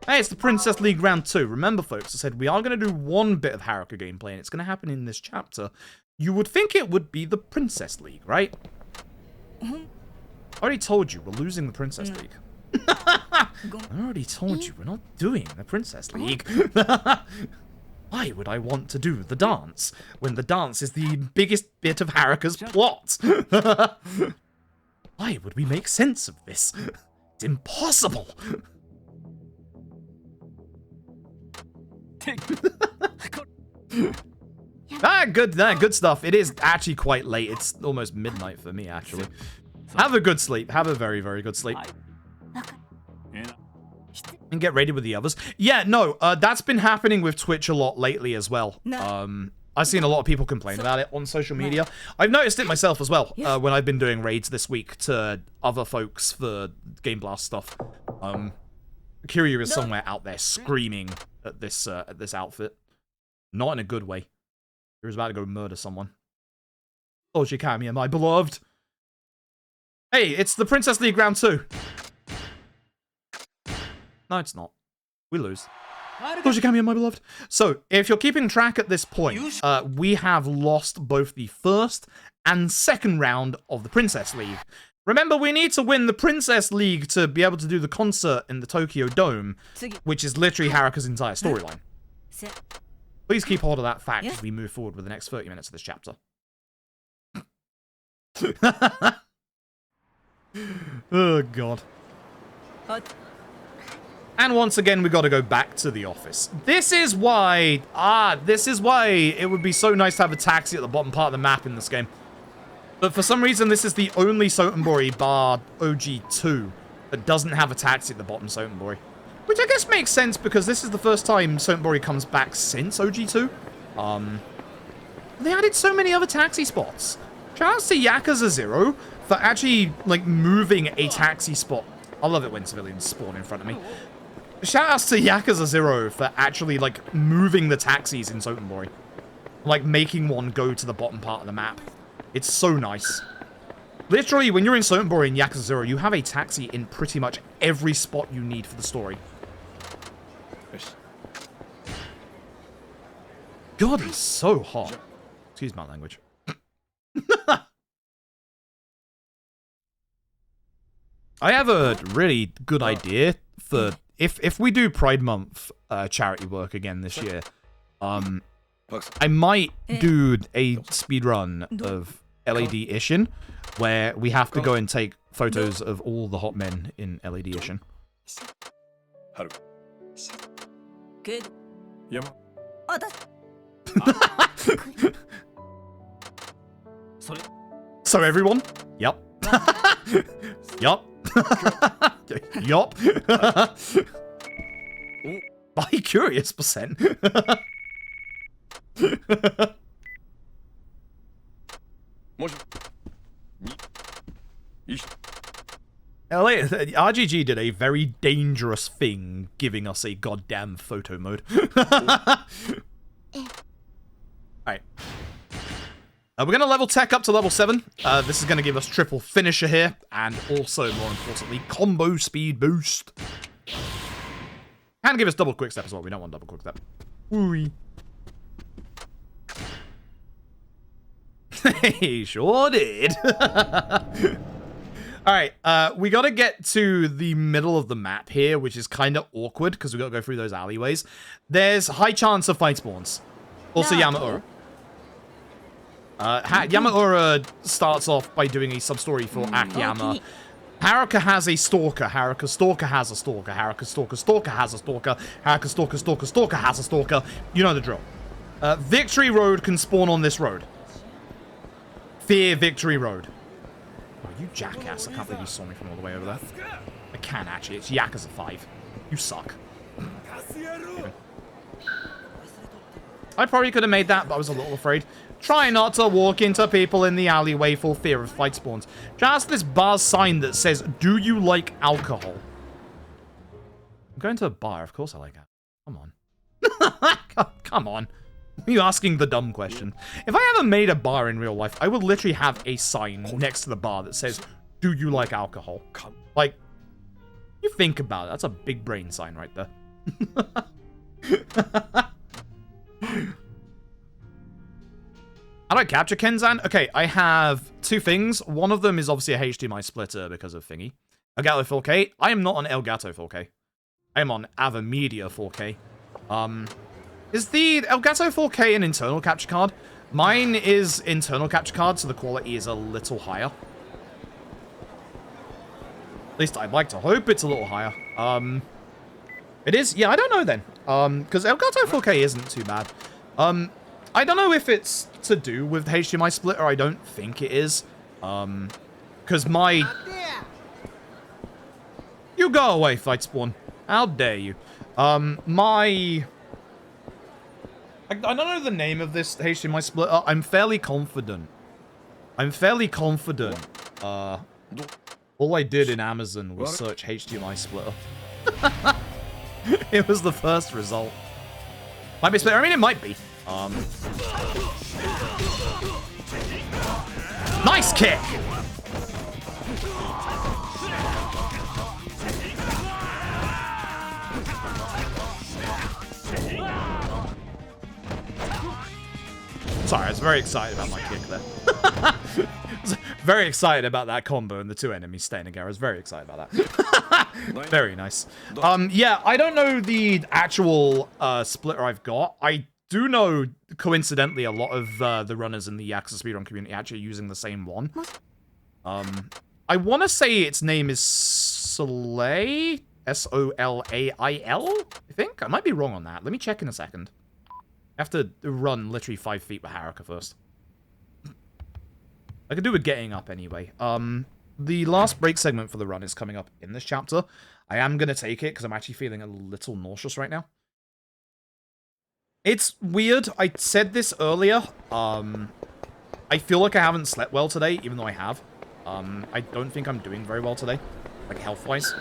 Hey, it's the Princess League Round 2. Remember, folks, I said we are going to do one bit of Haruka gameplay, and it's going to happen in this chapter. You would think it would be the Princess League, right? I already told you, we're losing the Princess League. I already told you, we're not doing the Princess League. Why would I want to do the dance, when the dance is the biggest bit of Haruka's plot? Why would we make sense of this? It's impossible. Good stuff. It is actually quite late. It's almost midnight for me, actually. Have a good sleep. Have a very, very good sleep. And get ready with the others. Yeah, no, that's been happening with Twitch a lot lately as well. I've seen a lot of people complain about it on social media. I've noticed it myself as well when I've been doing raids this week to other folks for Game Blast stuff. Kiryu is somewhere out there screaming at this outfit. Not in a good way. He was about to go murder someone. Oh, Akiyama, my beloved. Hey, it's the Princess League round 2. No, it's not. We lose. Akiyama, my beloved. So, if you're keeping track at this point, we have lost both the first and second round of the Princess League. Remember, we need to win the Princess League to be able to do the concert in the Tokyo Dome, which is literally Haruka's entire storyline. Please keep hold of that fact as we move forward with the next 30 minutes of this chapter. Oh, God. And once again, we got to go back to the office. This is why it would be so nice to have a taxi at the bottom part of the map in this game. But for some reason, this is the only Sotenbori bar OG2 that doesn't have a taxi at the bottom Sotenbori. Which I guess makes sense because this is the first time Sotenbori comes back since OG2. They added so many other taxi spots. Shout outs to Yakuza 0 for actually, like, moving a taxi spot. I love it when civilians spawn in front of me. Shout outs to Yakuza 0 for actually, like, moving the taxis in Sotenbori. Like, making one go to the bottom part of the map. It's so nice. Literally, when you're in Sotenbori in Yakuza 0, you have a taxi in pretty much every spot you need for the story. God, it's so hot. Excuse my language. I have a really good idea for if we do Pride Month charity work again this year. I might do a speedrun of LED Ishin, where we have to go and take photos of all the hot men in LED Ishin.
Good.
So everyone? Yup. Yup. Yup. By curious percent. RGG did a very dangerous thing giving us a goddamn photo mode. Alright. We're going to level tech up to level 7. This is going to give us triple finisher here, and also, more importantly, combo speed boost. And give us double quick step as well. We don't want double quick step. Ooh. He sure did. Alright, we gotta get to the middle of the map here, which is kind of awkward, because we gotta go through those alleyways. There's high chance of fight spawns. Also Yamaura. Yamaura starts off by doing a sub-story for Akiyama. Haruka has a stalker. Haruka stalker has a stalker. Haruka stalker stalker has a stalker. Haruka stalker stalker stalker has a stalker. You know the drill. Victory Road can spawn on this road. Fear Victory Road. Oh, you jackass. I can't believe you saw me from all the way over there. I can actually. It's Yakuza 5. You suck. I probably could have made that, but I was a little afraid. Try not to walk into people in the alleyway for fear of fight spawns. Just this bar's sign that says, do you like alcohol? I'm going to a bar. Of course I like it. Come on. Come on. Are you asking the dumb question? If I ever made a bar in real life, I would literally have a sign next to the bar that says, do you like alcohol? Like, you think about it. That's a big brain sign right there. How do I capture Kenzan? Okay, I have two things. One of them is obviously a HDMI splitter because of thingy. Elgato 4K. I am not on Elgato 4K. I am on Avamedia 4K. Is the Elgato 4K an internal capture card? Mine is internal capture card, so the quality is a little higher. At least I'd like to hope it's a little higher. It is? Yeah, I don't know then. Because Elgato 4K isn't too bad. I don't know if it's to do with the HDMI splitter. I don't think it is. Because my... You go away, Fight Spawn. How dare you. I don't know the name of this HDMI splitter. I'm fairly confident. All I did in Amazon was search HDMI splitter. It was the first result. Might be splitter. I mean, it might be. Nice kick! Sorry, I was very excited about my kick there. Very excited about that combo and the two enemies staying together. I was very excited about that. Very nice. Yeah, I don't know the actual splitter I've got. I do know, coincidentally, a lot of the runners in the Yakuza speedrun community actually using the same one. I want to say its name is Solail? S-O-L-A-I-L, I think? I might be wrong on that. Let me check in a second. I have to run literally 5 feet with Haruka first. I could do with getting up anyway. The last break segment for the run is coming up in this chapter. I am going to take it because I'm actually feeling a little nauseous right now. It's weird. I said this earlier. I feel like I haven't slept well today, even though I have. I don't think I'm doing very well today, like health-wise.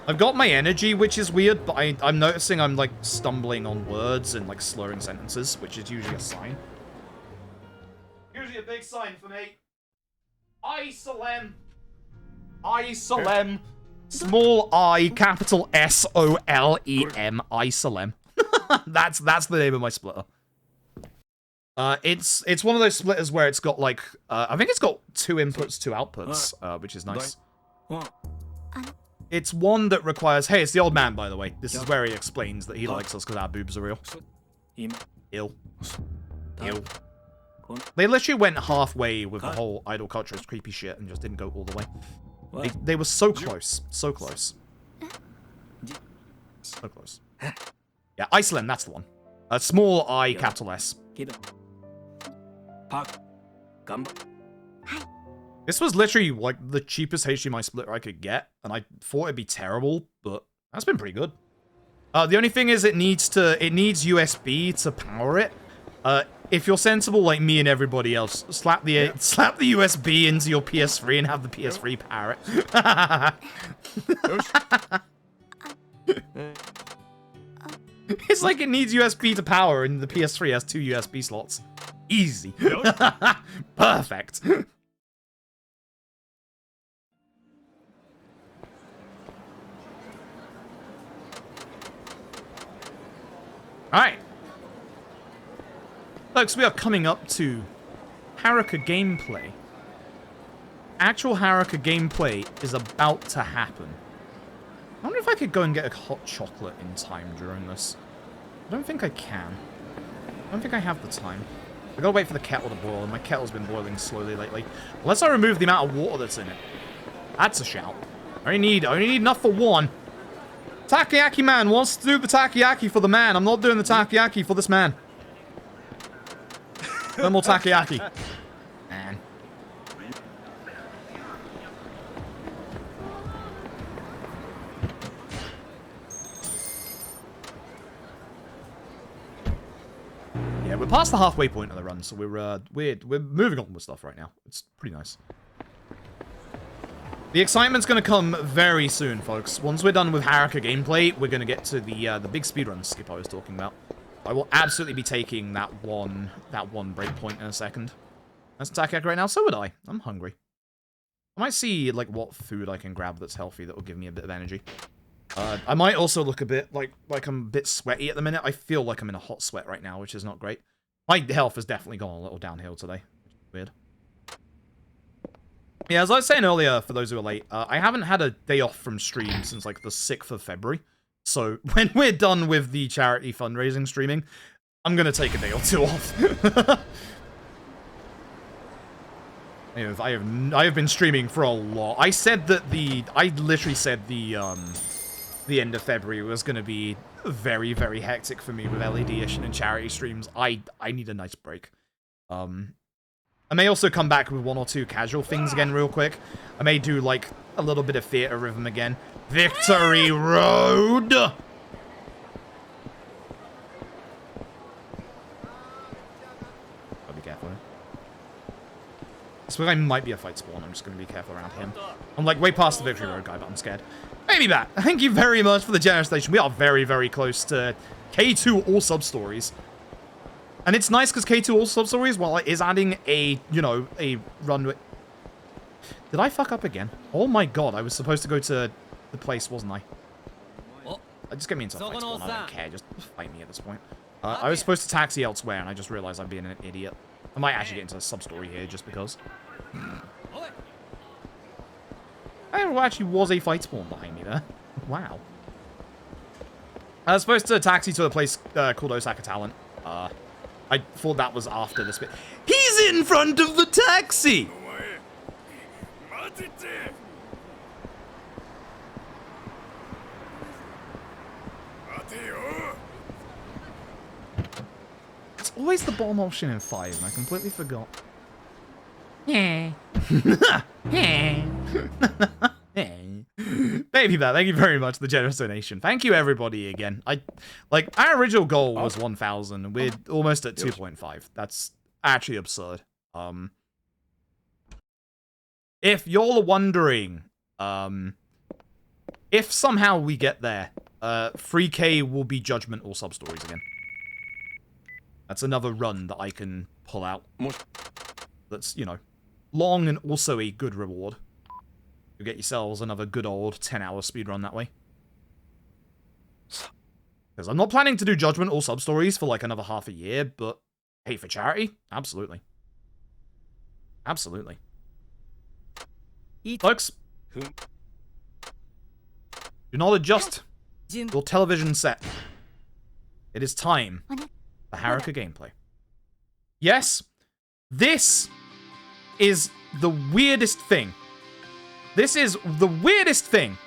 I've got my energy, which is weird, but I'm noticing I'm, like, stumbling on words and, like, slurring sentences, which is usually a sign. Usually a big sign for me. Isolem. Isolem. Small I, capital S-O-L-E-M. Isolem. That's the name of my splitter. It's one of those splitters where it's got, like, I think it's got 2 inputs, 2 outputs, which is nice. It's one that requires... Hey, it's the old man, by the way. This is where he explains that he likes us because our boobs are real. Ill. They literally went halfway with the whole idol culture is creepy shit and just didn't go all the way. They were so close. So close. So close. Yeah, Iceland, that's the one. A small I, capital S. This was literally, like, the cheapest HDMI splitter I could get, and I thought it'd be terrible, but that's been pretty good. The only thing is it needs USB to power it. If you're sensible like me and everybody else, slap the USB into your PS3 and have the PS3 power it. It's like it needs USB to power, and the PS3 has 2 USB slots. Easy. Perfect. Alright. Folks, we are coming up to Haruka gameplay. Actual Haruka gameplay is about to happen. I wonder if I could go and get a hot chocolate in time during this. I don't think I can. I don't think I have the time. I gotta wait for the kettle to boil, and my kettle's been boiling slowly lately. Unless I remove the amount of water that's in it. That's a shout. I only need enough for one. Takoyaki man wants to do the takoyaki for the man. I'm not doing the takoyaki for this man. No more takoyaki. Man. Yeah, we're past the halfway point of the run, so we're moving on with stuff right now. It's pretty nice. The excitement's going to come very soon, folks. Once we're done with Haruka gameplay, we're going to get to the big speedrun skip I was talking about. I will absolutely be taking that one breakpoint in a second. That's takoyaki right now. So would I. I'm hungry. I might see like what food I can grab that's healthy that will give me a bit of energy. I might also look a bit like I'm a bit sweaty at the minute. I feel like I'm in a hot sweat right now, which is not great. My health has definitely gone a little downhill today. Weird. Yeah, as I was saying earlier, for those who are late, I haven't had a day off from stream since, like, the 6th of February. So, when we're done with the charity fundraising streaming, I'm gonna take a day or 2 off. I have been streaming for a lot. I literally said the end of February was gonna be very, very hectic for me with LED-ition and charity streams. I need a nice break. I may also come back with 1 or 2 casual things again real quick. I may do, like, a little bit of theater rhythm again. Victory Road! This guy might be a fight spawn. I'm just going to be careful around him. I'm like way past the Victory Road guy, but I'm scared. Maybe that. Thank you very much for the generous donation. We are very, very close to K2 all sub-stories. And it's nice because K2 all sub-stories, while it is adding a, you know, a runway. Did I fuck up again? Oh my god, I was supposed to go to the place, wasn't I? Just get me into a fight spawn. I don't care. Just fight me at this point. I was supposed to taxi elsewhere, and I just realized I'm being an idiot. I might actually get into a sub-story here, just because. There actually was a fight spawn behind me there. Wow. I was supposed to taxi to a place called Osaka Talent. I thought that was after this bit. He's in front of the taxi! It's always the bomb option in 5, and I completely forgot. Yeah. Baby Bat, thank you very much for the generous donation. Thank you everybody again. Our original goal was 1,000, and we're almost at 2.5. That's actually absurd. If you're wondering, if somehow we get there, 3K will be Judgment or sub-stories again. That's another run that I can pull out. That's, you know, long and also a good reward. You get yourselves another good old 10-hour speedrun that way. Because I'm not planning to do Judgment or sub-stories for like another half a year, but hey, for charity? Absolutely. Absolutely. Folks, do not adjust your television set. It is time for Haruka gameplay. Yes, this is the weirdest thing. This is the weirdest thing.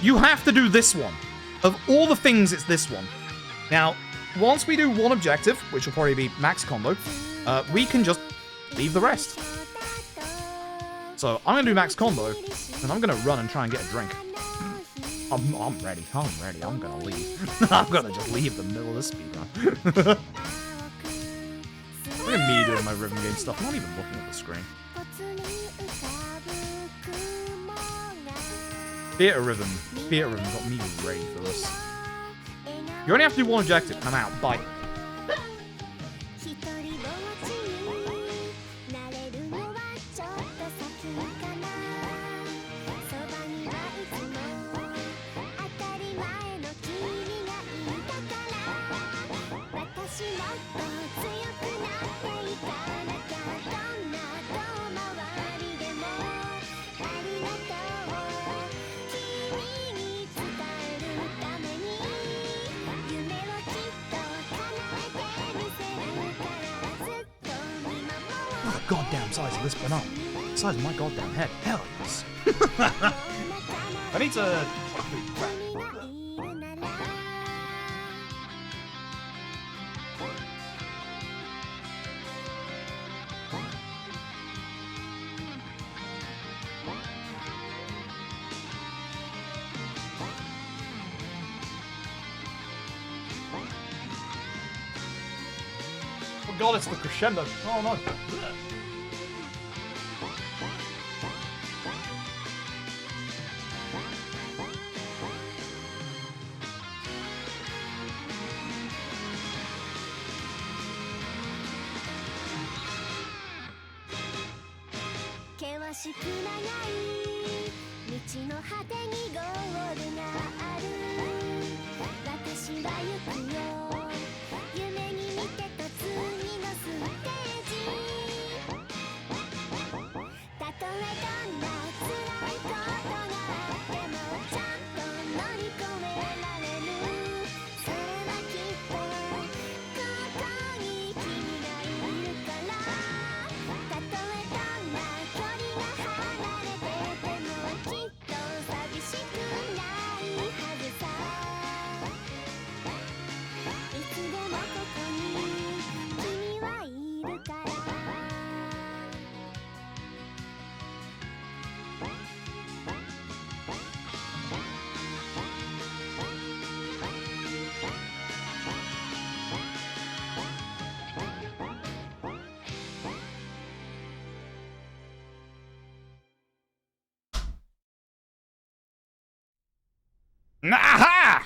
You have to do this one. Of all the things, it's this one. Now, once we do one objective, which will probably be max combo, we can just leave the rest. So, I'm going to do max combo, and I'm going to run and try and get a drink. I'm ready. I'm ready. I'm going to leave. I'm going to just leave the middle of the speedrun. Look at me doing my rhythm game stuff. I'm not even looking at the screen. Theater Rhythm got me ready for this. You only have to do one objective, and I'm out. Bye. Goddamn size of this banana. The size of my goddamn head. Hell yes. I need to... Oh god, it's the crescendo. Oh no.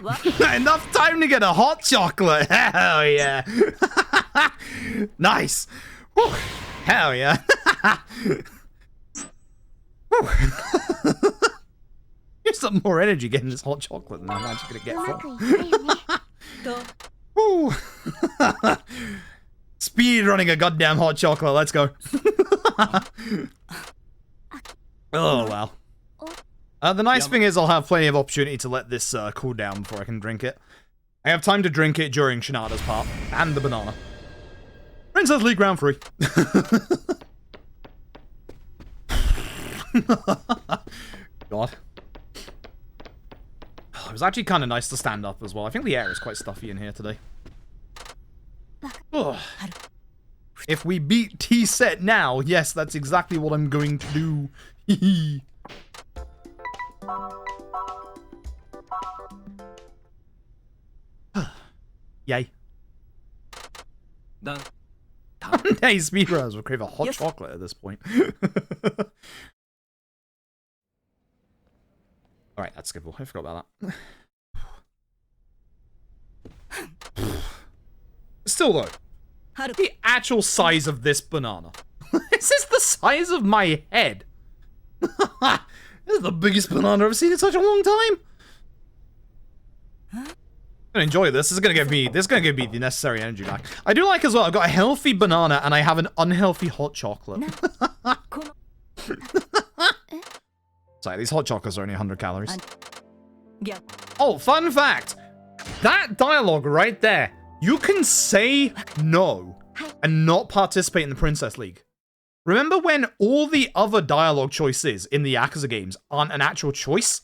Enough time to get a hot chocolate. Hell yeah. Nice. Whew. Hell yeah. Here's some more energy getting this hot chocolate than I'm actually gonna get from. Woo. Speed running a goddamn hot chocolate. Let's go. Oh wow. The nice thing is I'll have plenty of opportunity to let this cool down before I can drink it. I have time to drink it during Shinada's part and the banana. Princess League round 3. God. It was actually kind of nice to stand up as well. I think the air is quite stuffy in here today. Ugh. If we beat T-Set now, yes, that's exactly what I'm going to do. Yay.
Done.
Hey, speedrunners will crave a hot chocolate at this point. Alright, that's skippable. I forgot about that. Still though, the actual size of this banana. Is this the size of my head? This is the biggest banana I've ever seen in such a long time. I'm gonna enjoy this. This is gonna give me the necessary energy back. I do like as well, I've got a healthy banana and I have an unhealthy hot chocolate. Sorry, these hot chocolates are only 100 calories. Oh, fun fact! That dialogue right there, you can say no and not participate in the Princess League. Remember when all the other dialogue choices in the Yakuza games aren't an actual choice?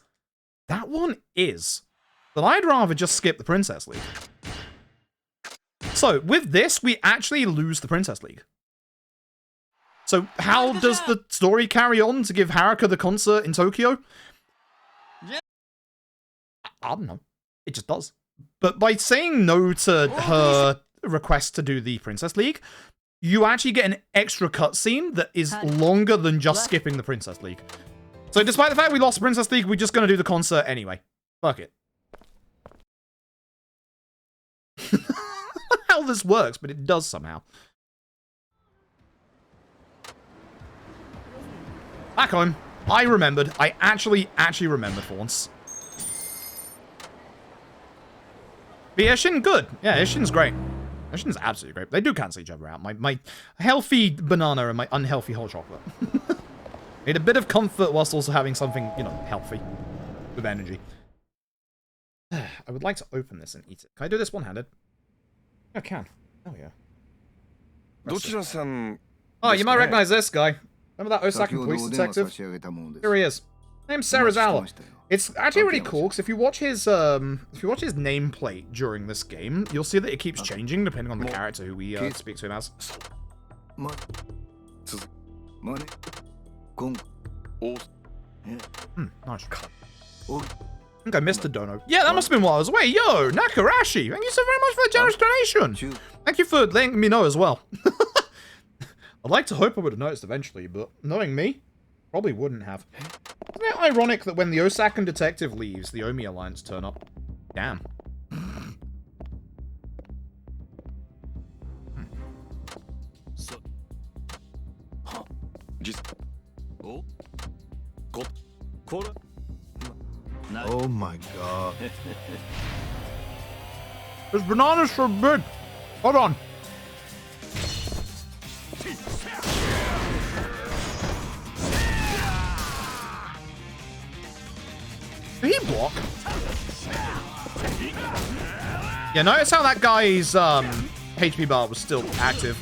That one is. But I'd rather just skip the Princess League. So, with this, we actually lose the Princess League. So, how does the story carry on to give Haruka the concert in Tokyo? I don't know. It just does. But by saying no to her request to do the Princess League, you actually get an extra cutscene that is longer than just skipping the Princess League. So despite the fact we lost the Princess League, we're just going to do the concert anyway. Fuck it. How this works, but it does somehow. Back home. I remembered. I actually remembered for once. But yeah, Ishin, good. Yeah, Ishin's great. Ishin's absolutely great. They do cancel each other out. My healthy banana and my unhealthy hot chocolate. Need a bit of comfort whilst also having something, you know, healthy. With energy. I would like to open this and eat it. Can I do this one-handed? I can. Oh, yeah. Oh, you might recognize this guy. Remember that Osaka police detective? Here he is. Name's Sarazawa. It's actually really cool because if you watch his nameplate during this game, you'll see that it keeps changing depending on the character who we speak to him as. Nice. I think I missed a dono. Yeah, that must have been while I was away. Yo, Nakarashi, thank you so very much for the generous donation. Thank you for letting me know as well. I'd like to hope I would have noticed eventually, but knowing me, probably wouldn't have. Isn't it ironic that when the Osakan detective leaves, the Omi Alliance turn up? Damn.
Oh my god.
This banana's so big. Hold on. Did he block? Yeah, notice how that guy's HP bar was still active.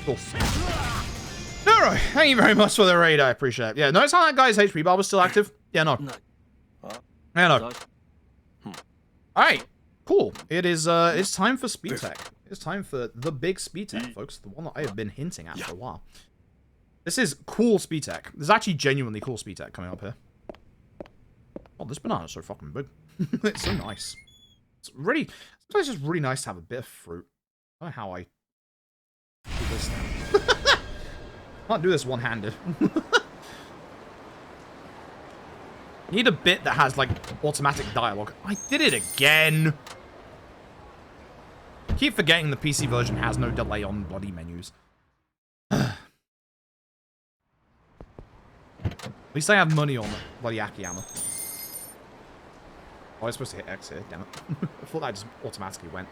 Cool. Alright, thank you very much for the raid, I appreciate it. Yeah, notice how that guy's HP bar was still active? Yeah, no. Yeah, no. Alright, cool. It's time for speed tech. It's time for the big speed tech, folks. The one that I have been hinting at for a while. This is cool speed tech. There's actually genuinely cool speed tech coming up here. Oh, this banana's so fucking big. It's so nice. It's really, sometimes it's just really nice to have a bit of fruit. I don't know how I do this now. Can't do this one-handed. You need a bit that has, like, automatic dialogue. I did it again! Keep forgetting the PC version has no delay on bloody menus. At least I have money on bloody Akiyama. Oh, I was supposed to hit X here, damn it. I thought that just automatically went.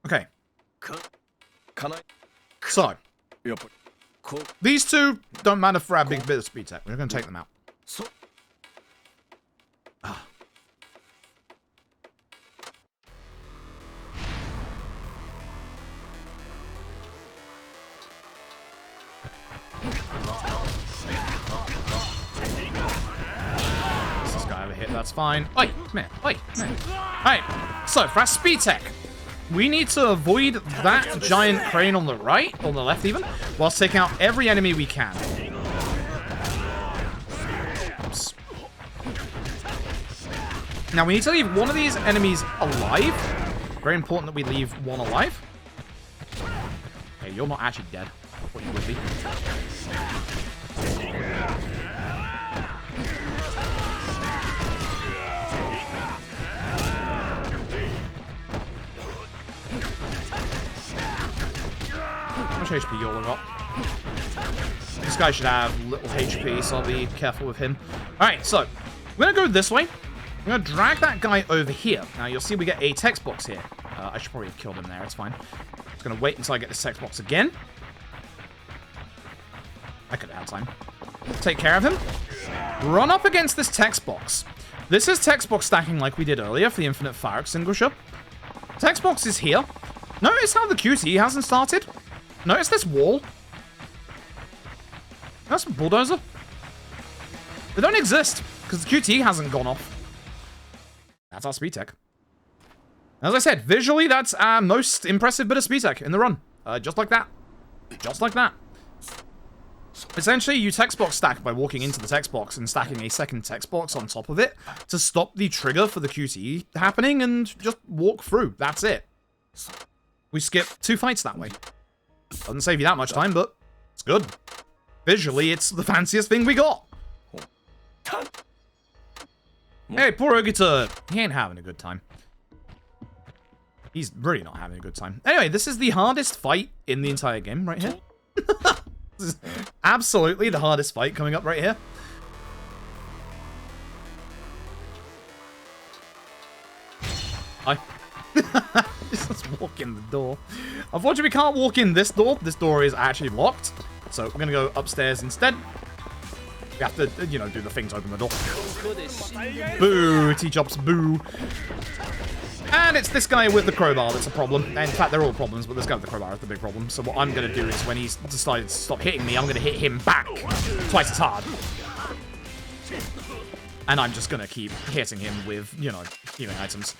Okay. So, these two don't matter for our big bit of speed tech. We're going to take them out. Ah. This guy over here, that's fine. Oi, come here, oi, come here. Alright, so for our speed tech, we need to avoid that giant crane on the right, on the left even, whilst taking out every enemy we can. Oops. Now we need to leave one of these enemies alive. Very important that we leave one alive. Okay, you're not actually dead. I thought you would be. How much HP you all got? This guy should have little HP, so I'll be careful with him. Alright, so we're gonna go this way. I'm gonna drag that guy over here. Now you'll see we get a text box here. I should probably have killed him there, it's fine. Just gonna wait until I get this text box again. I could have had time. Take care of him. Run up against this text box. This is text box stacking like we did earlier for the infinite fire extinguisher. Text box is here. Notice how the QT hasn't started. Notice this wall. That's a bulldozer. They don't exist because the QT hasn't gone off. That's our speed tech. As I said, visually, that's our most impressive bit of speed tech in the run. Just like that. Just like that. Essentially, you text box stack by walking into the text box and stacking a second text box on top of it to stop the trigger for the QT happening and just walk through. That's it. We skip 2 fights that way. Doesn't save you that much time, but it's good. Visually, it's the fanciest thing we got. Hey, poor Ogita. He ain't having a good time. He's really not having a good time. Anyway, this is the hardest fight in the entire game right here. This is absolutely the hardest fight coming up right here. Hi. Just walk in the door. Unfortunately, we can't walk in this door. This door is actually locked. So we're going to go upstairs instead. We have to, you know, do the thing to open the door. Boo, T-Chops, boo. And it's this guy with the crowbar that's a problem. And in fact, they're all problems, but this guy with the crowbar is the big problem. So what I'm going to do is when he's decided to stop hitting me, I'm going to hit him back twice as hard. And I'm just going to keep hitting him with, you know, healing items.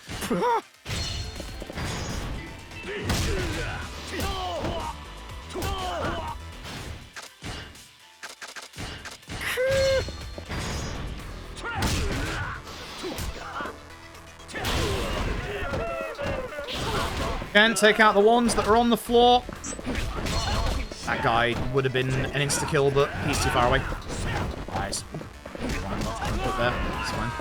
Again, take out the ones that are on the floor. That guy would have been an insta-kill, but he's too far away. Nice. Put there. It's fine.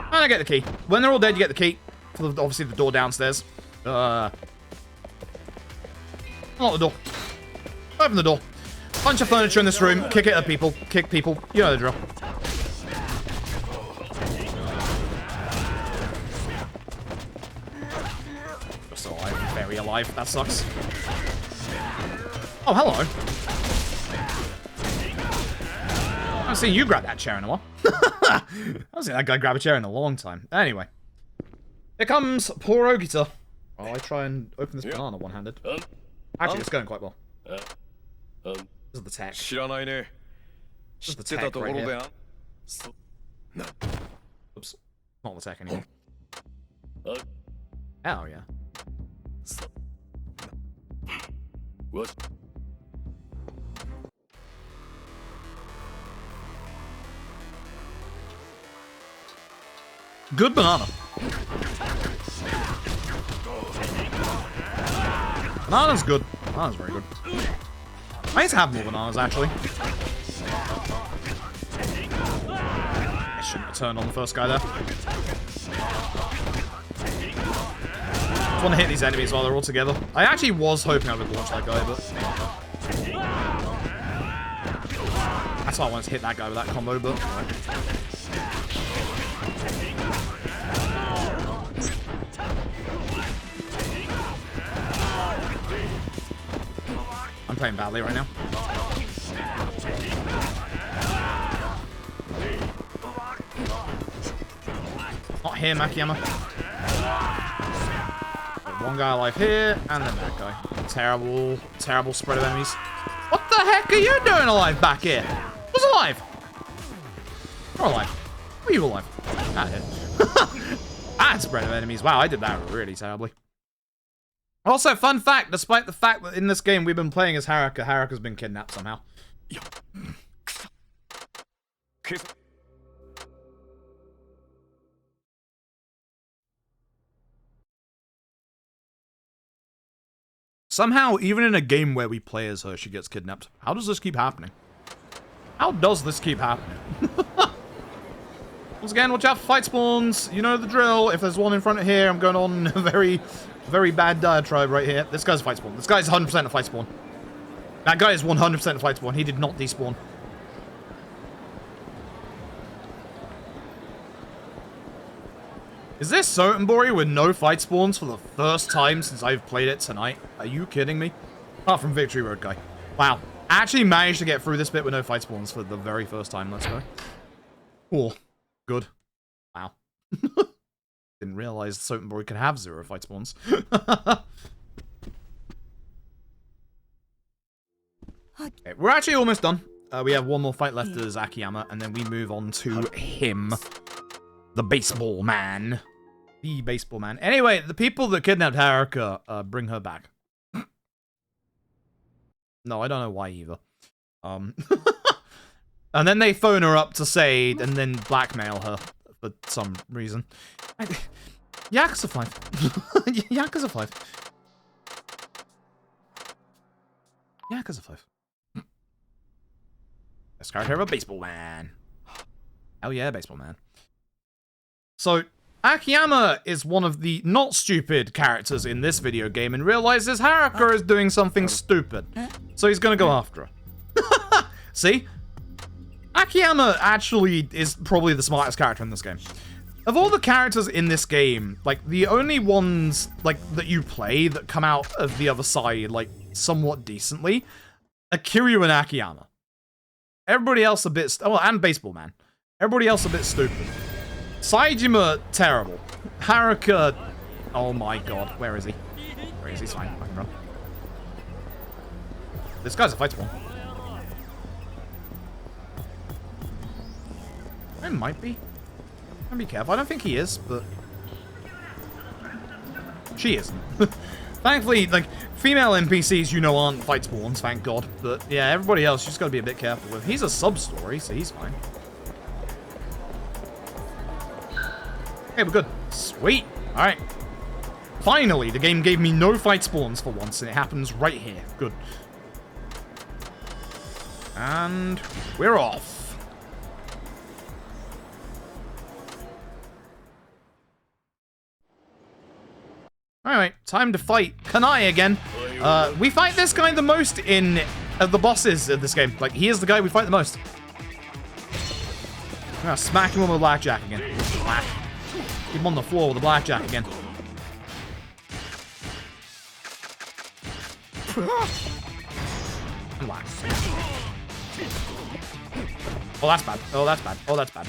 And I get the key. When they're all dead, you get the key. For the, obviously the door downstairs. Unlock the door. Open the door. Bunch of furniture in this room. Kick it at people. Kick people. You know the drill. Still alive. Very alive. That sucks. Oh, hello. I haven't seen you grab that chair in a while. I haven't seen that guy grab a chair in a long time. Anyway. Here comes poor Ogita. While I try and open this banana one-handed. Actually, it's going quite well. This is the tech. This is the tech right here. Oops. Not the tech anymore. Oh, yeah.
What?
Good banana. Banana's good. Banana's very good. I need to have more bananas, actually. I shouldn't have turned on the first guy there. I just want to hit these enemies while they're all together. I actually was hoping I would launch that guy, but... That's why I wanted to hit that guy with that combo, but... I'm playing badly right now. Not here, Akiyama. One guy alive here, and then that guy. Terrible, terrible spread of enemies. What the heck are you doing alive back here? Who's alive? You're alive. Who are you alive? Out here. That spread of enemies. Wow, I did that really terribly. Also, fun fact, despite the fact that in this game we've been playing as Haruka, Haruka's been kidnapped somehow. Somehow, even in a game where we play as her, she gets kidnapped. How does this keep happening? How does this keep happening? Once again, watch out for fight spawns. You know the drill. If there's one in front of here, I'm going on a very, very bad diatribe right here. This guy's a fight spawn. This guy's 100% a fight spawn. That guy is 100% a fight spawn. He did not despawn. Is this Sotenbori with no fight spawns for the first time since I've played it tonight? Are you kidding me? Apart from Victory Road guy. Wow. I actually managed to get through this bit with no fight spawns for the very first time. Let's go. Cool. Good. Wow. Didn't realize Sotenbori could have 0 fight spawns. Okay, we're actually almost done. We have one more fight left as Akiyama, and then we move on to him. The baseball man. The baseball man. Anyway, the people that kidnapped Haruka, bring her back. No, I don't know why either. And then they phone her up to say, and then blackmail her for some reason. Yakuza 5. Yakuza 5. Yakuza 5. Let's character of a baseball man. Hell yeah, baseball man. So, Akiyama is one of the not stupid characters in this video game and realizes Haruka is doing something stupid. So he's gonna go after her. See? Akiyama actually is probably the smartest character in this game. Of all the characters in this game, like, the only ones, like, that you play that come out of the other side, like, somewhat decently, are Kiryu and Akiyama. Everybody else a bit... Oh, and Baseball Man. Everybody else a bit stupid. Saejima, terrible. Haruka... Oh my god. Where is he? Where is he? He's fine. I can run. This guy's a fight spawn. It might be. I'll be careful. I don't think he is, but... She isn't. Thankfully, like, female NPCs, you know, aren't fight spawns, thank god. But, yeah, everybody else, you just gotta be a bit careful with. He's a sub-story, so he's fine. Okay, we're good. Sweet. Alright. Finally, the game gave me no fight spawns for once, and it happens right here. Good. And we're off. Alright, time to fight Kanai again. We fight this guy the most in the bosses of this game. Like, he is the guy we fight the most. I'm gonna smack him with a blackjack again. Whack. Keep him on the floor with a blackjack again. Whack. Oh, that's bad. Oh, that's bad. Oh, that's bad.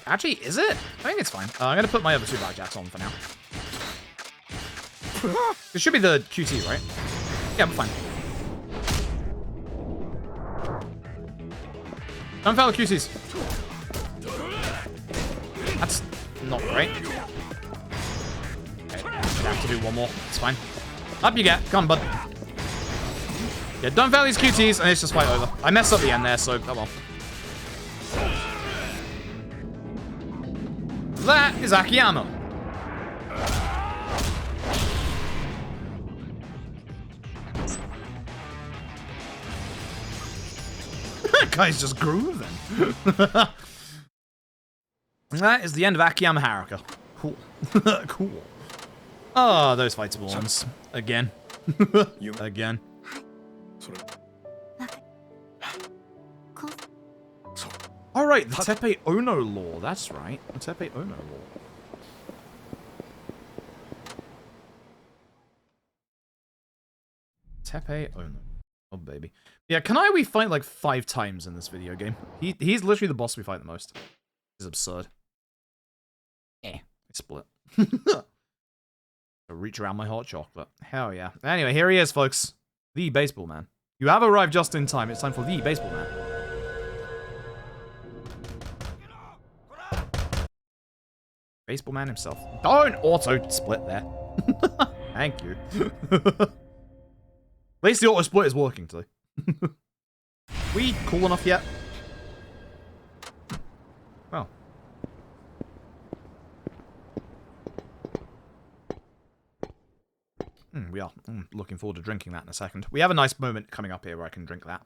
Actually, is it? I think it's fine. I'm gonna put my other 2 blackjacks on for now. It should be the QT, right? Yeah, I'm fine. Don't fail the QTs. That's not great. Okay, I have to do one more. It's fine. Up you get. Come on, bud. Yeah, don't fail these QTs, and it's just fight over. I messed up the end there, so oh well. That is Akiyama. That guy's just grooving. That is the end of Akiyama and Haruka. Cool. Cool. Oh, those fightable ones. Again. Again. Alright, the Teppei Ono law. That's right. The Teppei Ono law. Teppei Ono. Oh, baby. Yeah, Kanai we fight like 5 times in this video game. He's literally the boss we fight the most. It's absurd. I split. Reach around my hot chocolate. Hell yeah. Anyway, here he is, folks. The baseball man. You have arrived just in time. It's time for the baseball man. Baseball man himself. Don't auto split there. Thank you. At least the auto split is working today. We cool enough yet? Well. We are. I'm looking forward to drinking that in a second. We have a nice moment coming up here where I can drink that.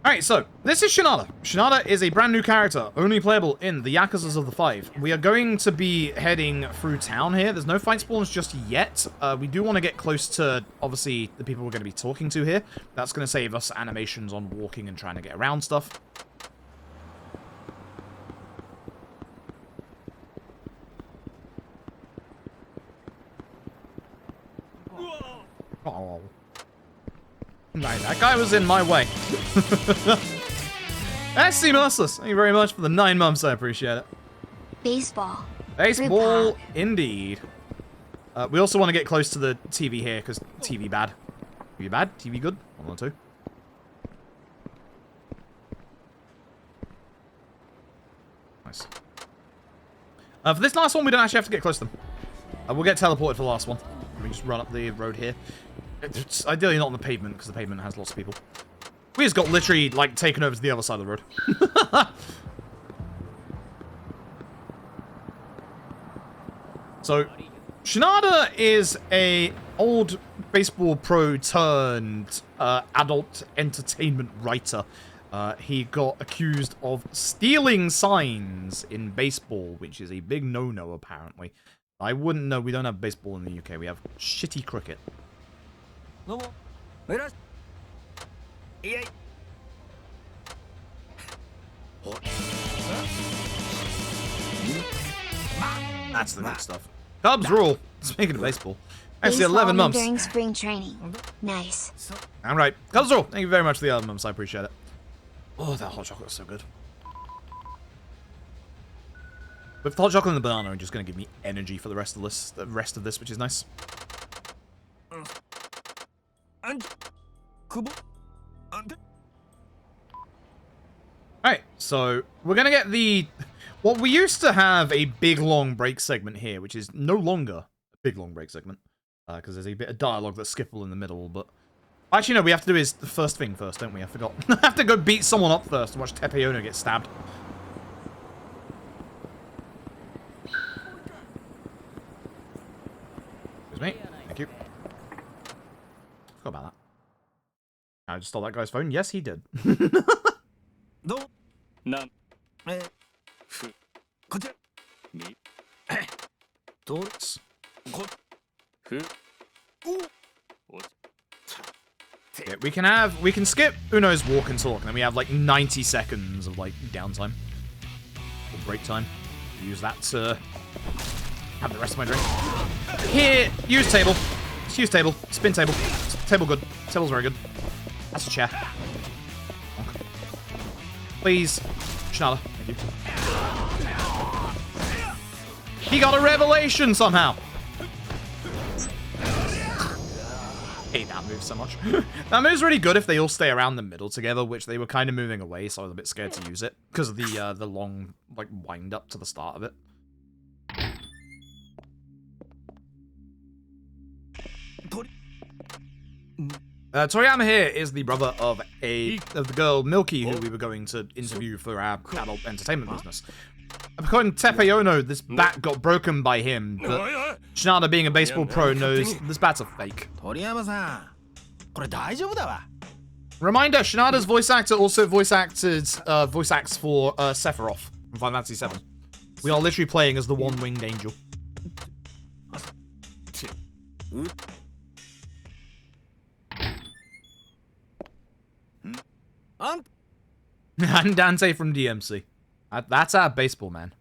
Alright, so, this is Shinada. Shinada is a brand new character, only playable in the Yakuzas of the 5. We are going to be heading through town here. There's no fight spawns just yet. We do want to get close to, obviously, the people we're going to be talking to here. That's going to save us animations on walking and trying to get around stuff. Oh. Right, that guy was in my way. SC Merciless, thank you very much for the 9 months, I appreciate it.
Baseball.
Baseball, indeed. We also want to get close to the TV here, because TV bad. TV bad? TV good? 1 or 2. Nice. For this last one, we don't actually have to get close to them. We'll get teleported for the last one. We just run up the road here. It's ideally not on the pavement, because the pavement has lots of people. We just got literally, like, taken over to the other side of the road. So, Shinada is a old baseball pro turned adult entertainment writer. He got accused of stealing signs in baseball, which is a big no-no, apparently. I wouldn't know. We don't have baseball in the UK. We have shitty cricket. That's the good stuff. Cubs rule. Speaking of baseball. Actually, 11 months.
During spring training. Nice.
All right. Cubs rule. Thank you very much for the 11 months. I appreciate it. Oh, that hot chocolate is so good. With the hot chocolate and the banana are just going to give me energy for the rest of this, which is nice. Alright, so we're going to get the... Well, we used to have a big long break segment here, which is no longer a big long break segment. Because there's a bit of dialogue that's skippable in the middle, but... Actually, no, we have to do his the first thing first, don't we? I forgot. I have to go beat someone up first and watch Teppei Ono get stabbed. Excuse me. Thank you. Forgot about that. I just stole that guy's phone. Yes, he did. Yeah, we can skip Uno's walk and talk, and then we have like 90 seconds of like downtime or break time. Use that to have the rest of my drink. Here, use table. Just use table. Spin table. Table good. Table's very good. That's a chair. Please, Shinada. Thank you. He got a revelation somehow. I hate that move so much. That move's really good if they all stay around the middle together, which they were kind of moving away, so I was a bit scared to use it because of the long like wind up to the start of it. Toriyama here is the brother of the girl Milky, who we were going to interview for our adult entertainment business. According to Teppei Ono, this bat got broken by him, but Shinada, being a baseball pro, knows this bat's a fake.
鳥山さん、これ大丈夫だわ。
Reminder, Shinada's voice actor also voice acts for Sephiroth from Final Fantasy VII. We are literally playing as the one-winged angel. And Dante from DMC. That's our baseball man.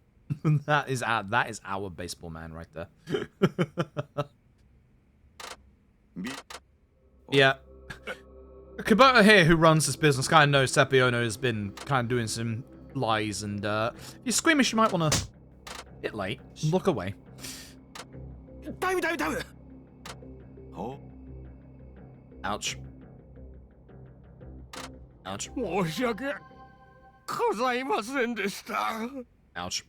that is our baseball man right there. Yeah. Kubota here, who runs this business, kind of knows Teppei Ono has been kind of doing some lies, and if you're squeamish, you might want to hit late, look away.
Oh.
Ouch. Ouch.
申し訳ございませんでした。
Ouch.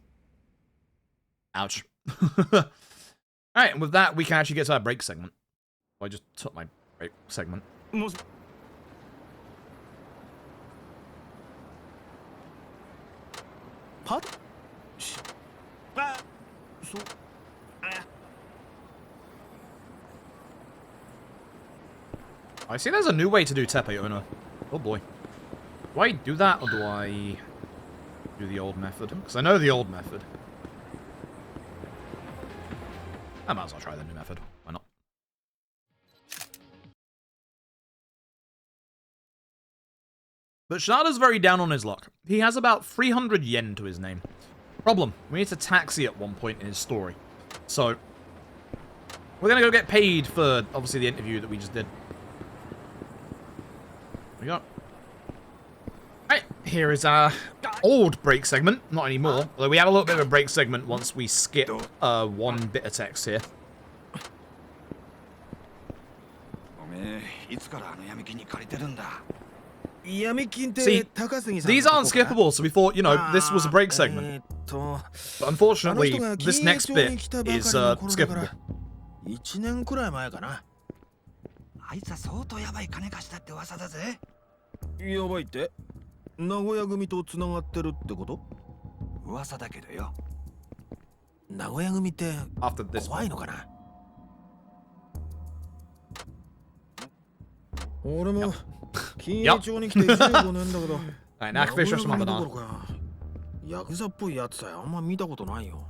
Ouch. Alright, and with that, we can actually get to our break segment. Well, I just took my break segment.
What?
I see there's a new way to do Teppei Ono. Oh boy. Do I do that, or do I do the old method? Because I know the old method. I might as well try the new method. Why not? But Shinada's very down on his luck. He has about 300 yen to his name. Problem, we need to taxi at one point in his story. So, we're gonna go get paid for, obviously, the interview that we just did. There we go. Right, here is our old break segment. Not anymore. Although we have a little bit of a break segment once we skip one bit of text here. See, these aren't skippable, so we thought, you know, this was a break segment. But unfortunately, this next bit is skippable.
1年くらい前かな。
あいつは相当やばい金貸したって噂だぜ。
やばいって？名古屋組と繋がってるってこと？
噂だけどよ。
名古屋組って怖いのかな？俺も金融庁に来て15年だけど。
はい、ナックフィッシュしまったな。
ヤクザっぽいやつさえあんま見たことないよ。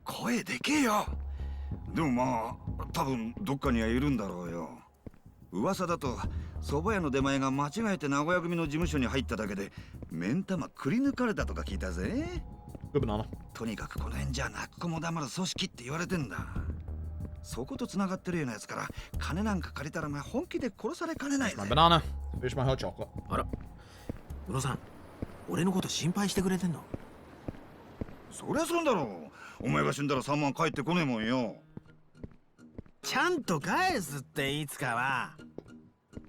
声でけえよ。でもまあ多分どっかにはいるんだろうよ。噂だと蕎麦屋の出前が間違えて名古屋組の事務所に入っただけで目ん玉くり抜かれたとか聞いたぜ。とにかくこの辺じゃ泣く子も黙る組織って言われてんだ。そこと繋がってるようなやつから金なんか借りたらお前本気で殺されかねないぜ。
Banana. Finish my hot chocolate.
あら、宇野さん、俺のこと心配してくれてんの？
そりゃそうだろう。お前が死んだら3万返ってこねえもんよ。
ちゃんと返すっていつかは。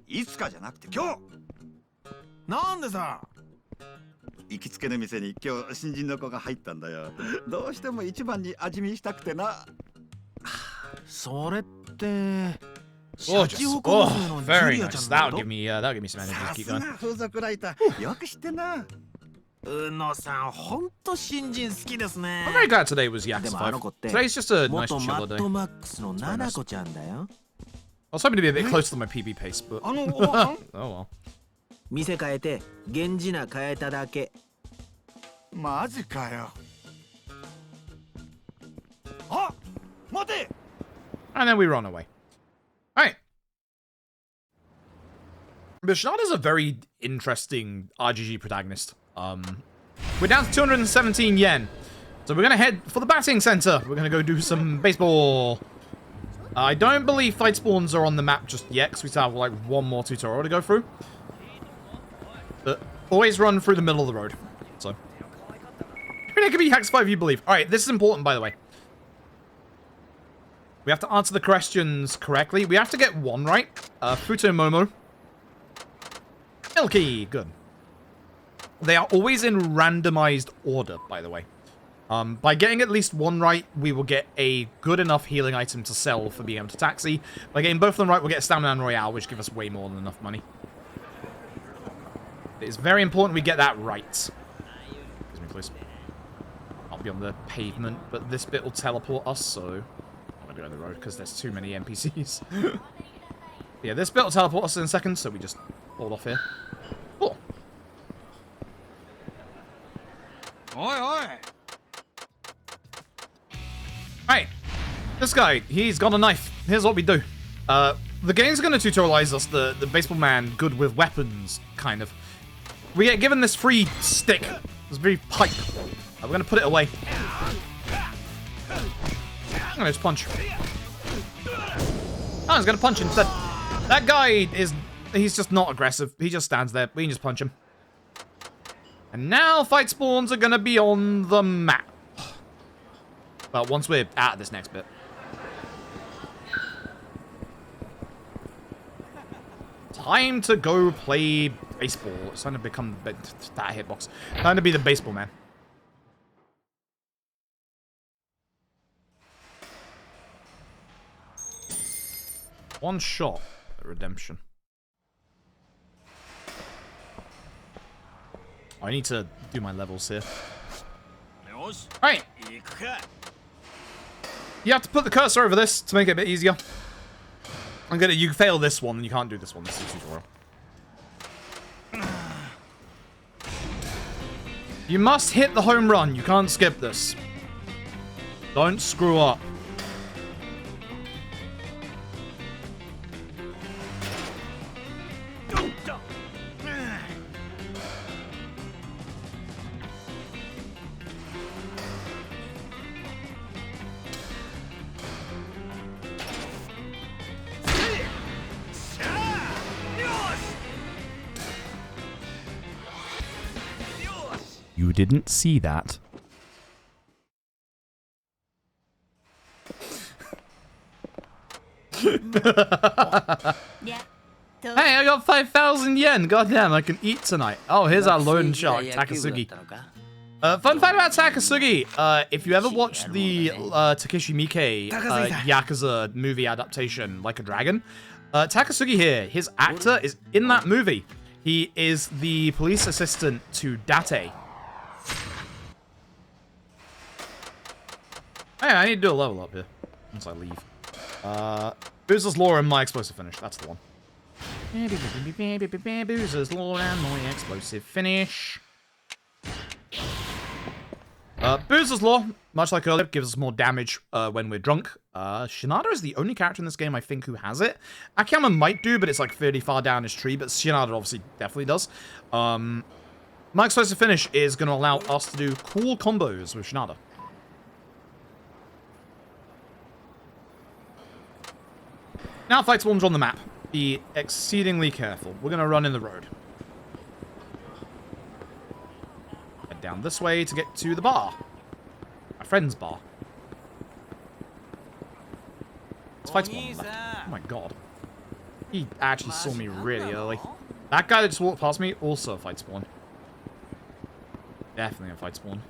いつかじゃなくて今日。
なんでさ。
行きつけの店に今日新人の子が入ったんだよ。どうしても一番に味見したくてな。
それって。
Gorgeous. Oh, very nice. That'll give me some energy to keep going.
さすが風俗ライター。よく知ってんな。
宇野さん、ほんと新人好きですね。
I'm very glad today was Yakuza 5. Today's just a nice chiller day.
マックスのナナコちゃんだよ。
I was hoping to be a bit closer to my PB pace, but oh well.
店変えて、源氏名変えただけ。
マジかよ。あ、待て。
And then we run away. Alright. But Shinada's a very interesting RGG protagonist. We're down to 217 yen. So we're gonna head for the batting center. We're gonna go do some baseball. I don't believe fight spawns are on the map just yet, because we still have like one more tutorial to go through. But always run through the middle of the road. So. It could be Hex 5 if you believe. Alright, this is important, by the way. We have to answer the questions correctly. We have to get one right. Futomomo. Milky. Good. They are always in randomized order, by the way. By getting at least one right, we will get a good enough healing item to sell for being able to taxi. By getting both of them right, we'll get Stamina and Royale, which give us way more than enough money. It is very important we get that right. Excuse me, please. I'll be on the pavement, but this bit will teleport us, so I'm gonna go on the road because there's too many NPCs. Yeah, this bit will teleport us in a second, so we just hold off here. Cool.
Oi, oi!
Right, this guy, he's got a knife. Here's what we do. The game's going to tutorialize us, the baseball man, good with weapons, kind of. We get given this free stick, this very pipe. We're going to put it away. I'm going to just punch. Oh, I was going to punch instead. That guy he's just not aggressive. He just stands there. We can just punch him. And now fight spawns are going to be on the map. Well, once we're out of this next bit. Time to go play baseball. It's time to become that hitbox. Time to be the baseball man. One shot at redemption. I need to do my levels here. Right. You have to put the cursor over this to make it a bit easier. You fail this one, and you can't do this one. This is tutorial. You must hit the home run. You can't skip this. Don't screw up. You didn't see that. Hey, I got 5,000 yen. Goddamn, I can eat tonight. Oh, here's our loan shark, Takasugi. Fun fact about Takasugi. If you ever watched the Takeshi Miike Yakuza movie adaptation, Like a Dragon, Takasugi here, his actor is in that movie. He is the police assistant to Date. Hey, I need to do a level up here once I leave. Boozer's Law and my explosive finish. That's the one. Boozer's Law and my explosive finish. Boozer's Law, much like earlier, gives us more damage when we're drunk. Shinada is the only character in this game, I think, who has it. Akiyama might do, but it's like fairly far down his tree, but Shinada obviously definitely does. My explosive finish is going to allow us to do cool combos with Shinada. Now fight spawns on the map. Be exceedingly careful. We're going to run in the road. Head down this way to get to the bar. My friend's bar. Let's fight spawn on the left. Oh my god. He actually saw me really early. That guy that just walked past me, also a fight spawn. Definitely a fight spawn.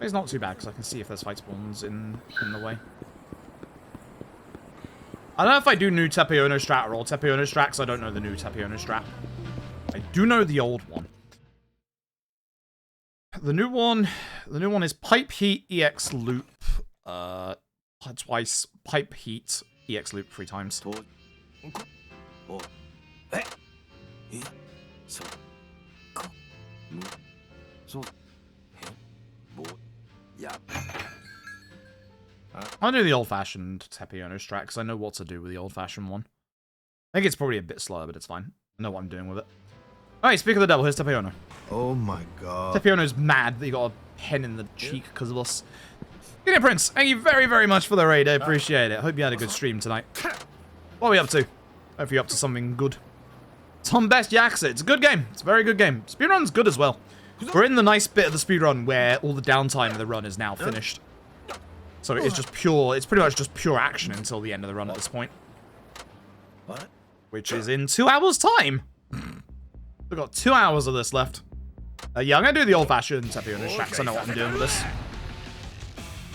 It's not too bad, because I can see if there's fight spawns in the way. I don't know if I do new Tepeono strat or old Tepeono strat, because I don't know the new Tepeono strat. I do know the old one. The new one is Pipe Heat EX Loop twice, Pipe Heat EX Loop 3 times. I'll do the old-fashioned Tepeono strat, because I know what to do with the old-fashioned one. I think it's probably a bit slower, but it's fine. I know what I'm doing with it. Alright, speak of the devil, here's Tepeono.
Oh my god.
Tepeono's mad that he got a pen in the cheek because of us. Good day, Prince. Thank you very, very much for the raid. I appreciate it. Hope you had a good stream tonight. What are we up to? Hope you're up to something good. Tom Best Yakuza. It's a good game. It's a very good game. Speedrun's good as well. We're in the nice bit of the speedrun where all the downtime of the run is now finished. So it's just pure, it's pretty much just pure action until the end of the run at this point. Which is in 2 hours' time. We've got 2 hours of this left. Yeah, I'm gonna do the old-fashioned Teppei Ono strat, because I know what I'm doing with this.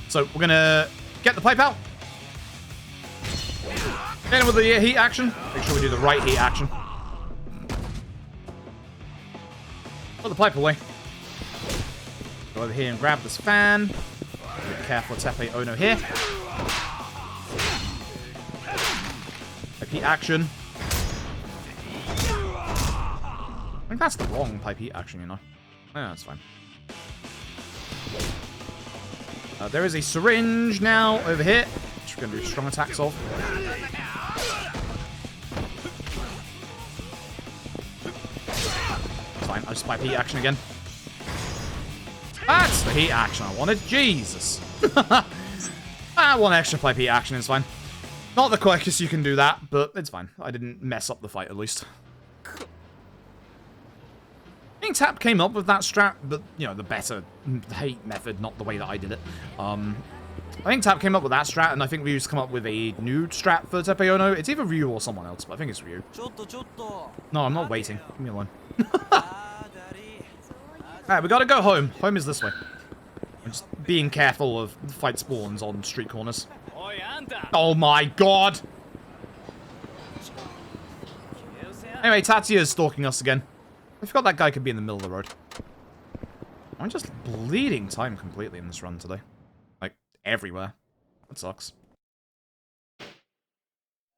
So, we're gonna get the pipe out. Hit him with the heat action. Make sure we do the right heat action. Put the pipe away. Go over here and grab this fan. Be careful, Teppei Ono here. Pipe heat action. I think that's the wrong pipe heat action, you know. Yeah, that's fine. There is a syringe now over here, which we're going to do strong attacks of. Fine, I'll just pipe heat action again. That's the heat action I wanted. Jesus. One extra pipe heat action is fine. Not the quickest you can do that, but it's fine. I didn't mess up the fight, at least. I think Tap came up with that strat, but, you know, the better hate method, not the way that I did it. I think Tap came up with that strat, and I think Ryu's come up with a new strat for Teppei Ono. It's either Ryu or someone else, but I think it's Ryu. No, I'm not waiting. Leave me alone. Alright, we gotta go home. Home is this way. I'm just being careful of fight spawns on street corners. Oh my god! Anyway, Tatsuya is stalking us again. I forgot that guy could be in the middle of the road. I'm just bleeding time completely in this run today. Like, everywhere. That sucks.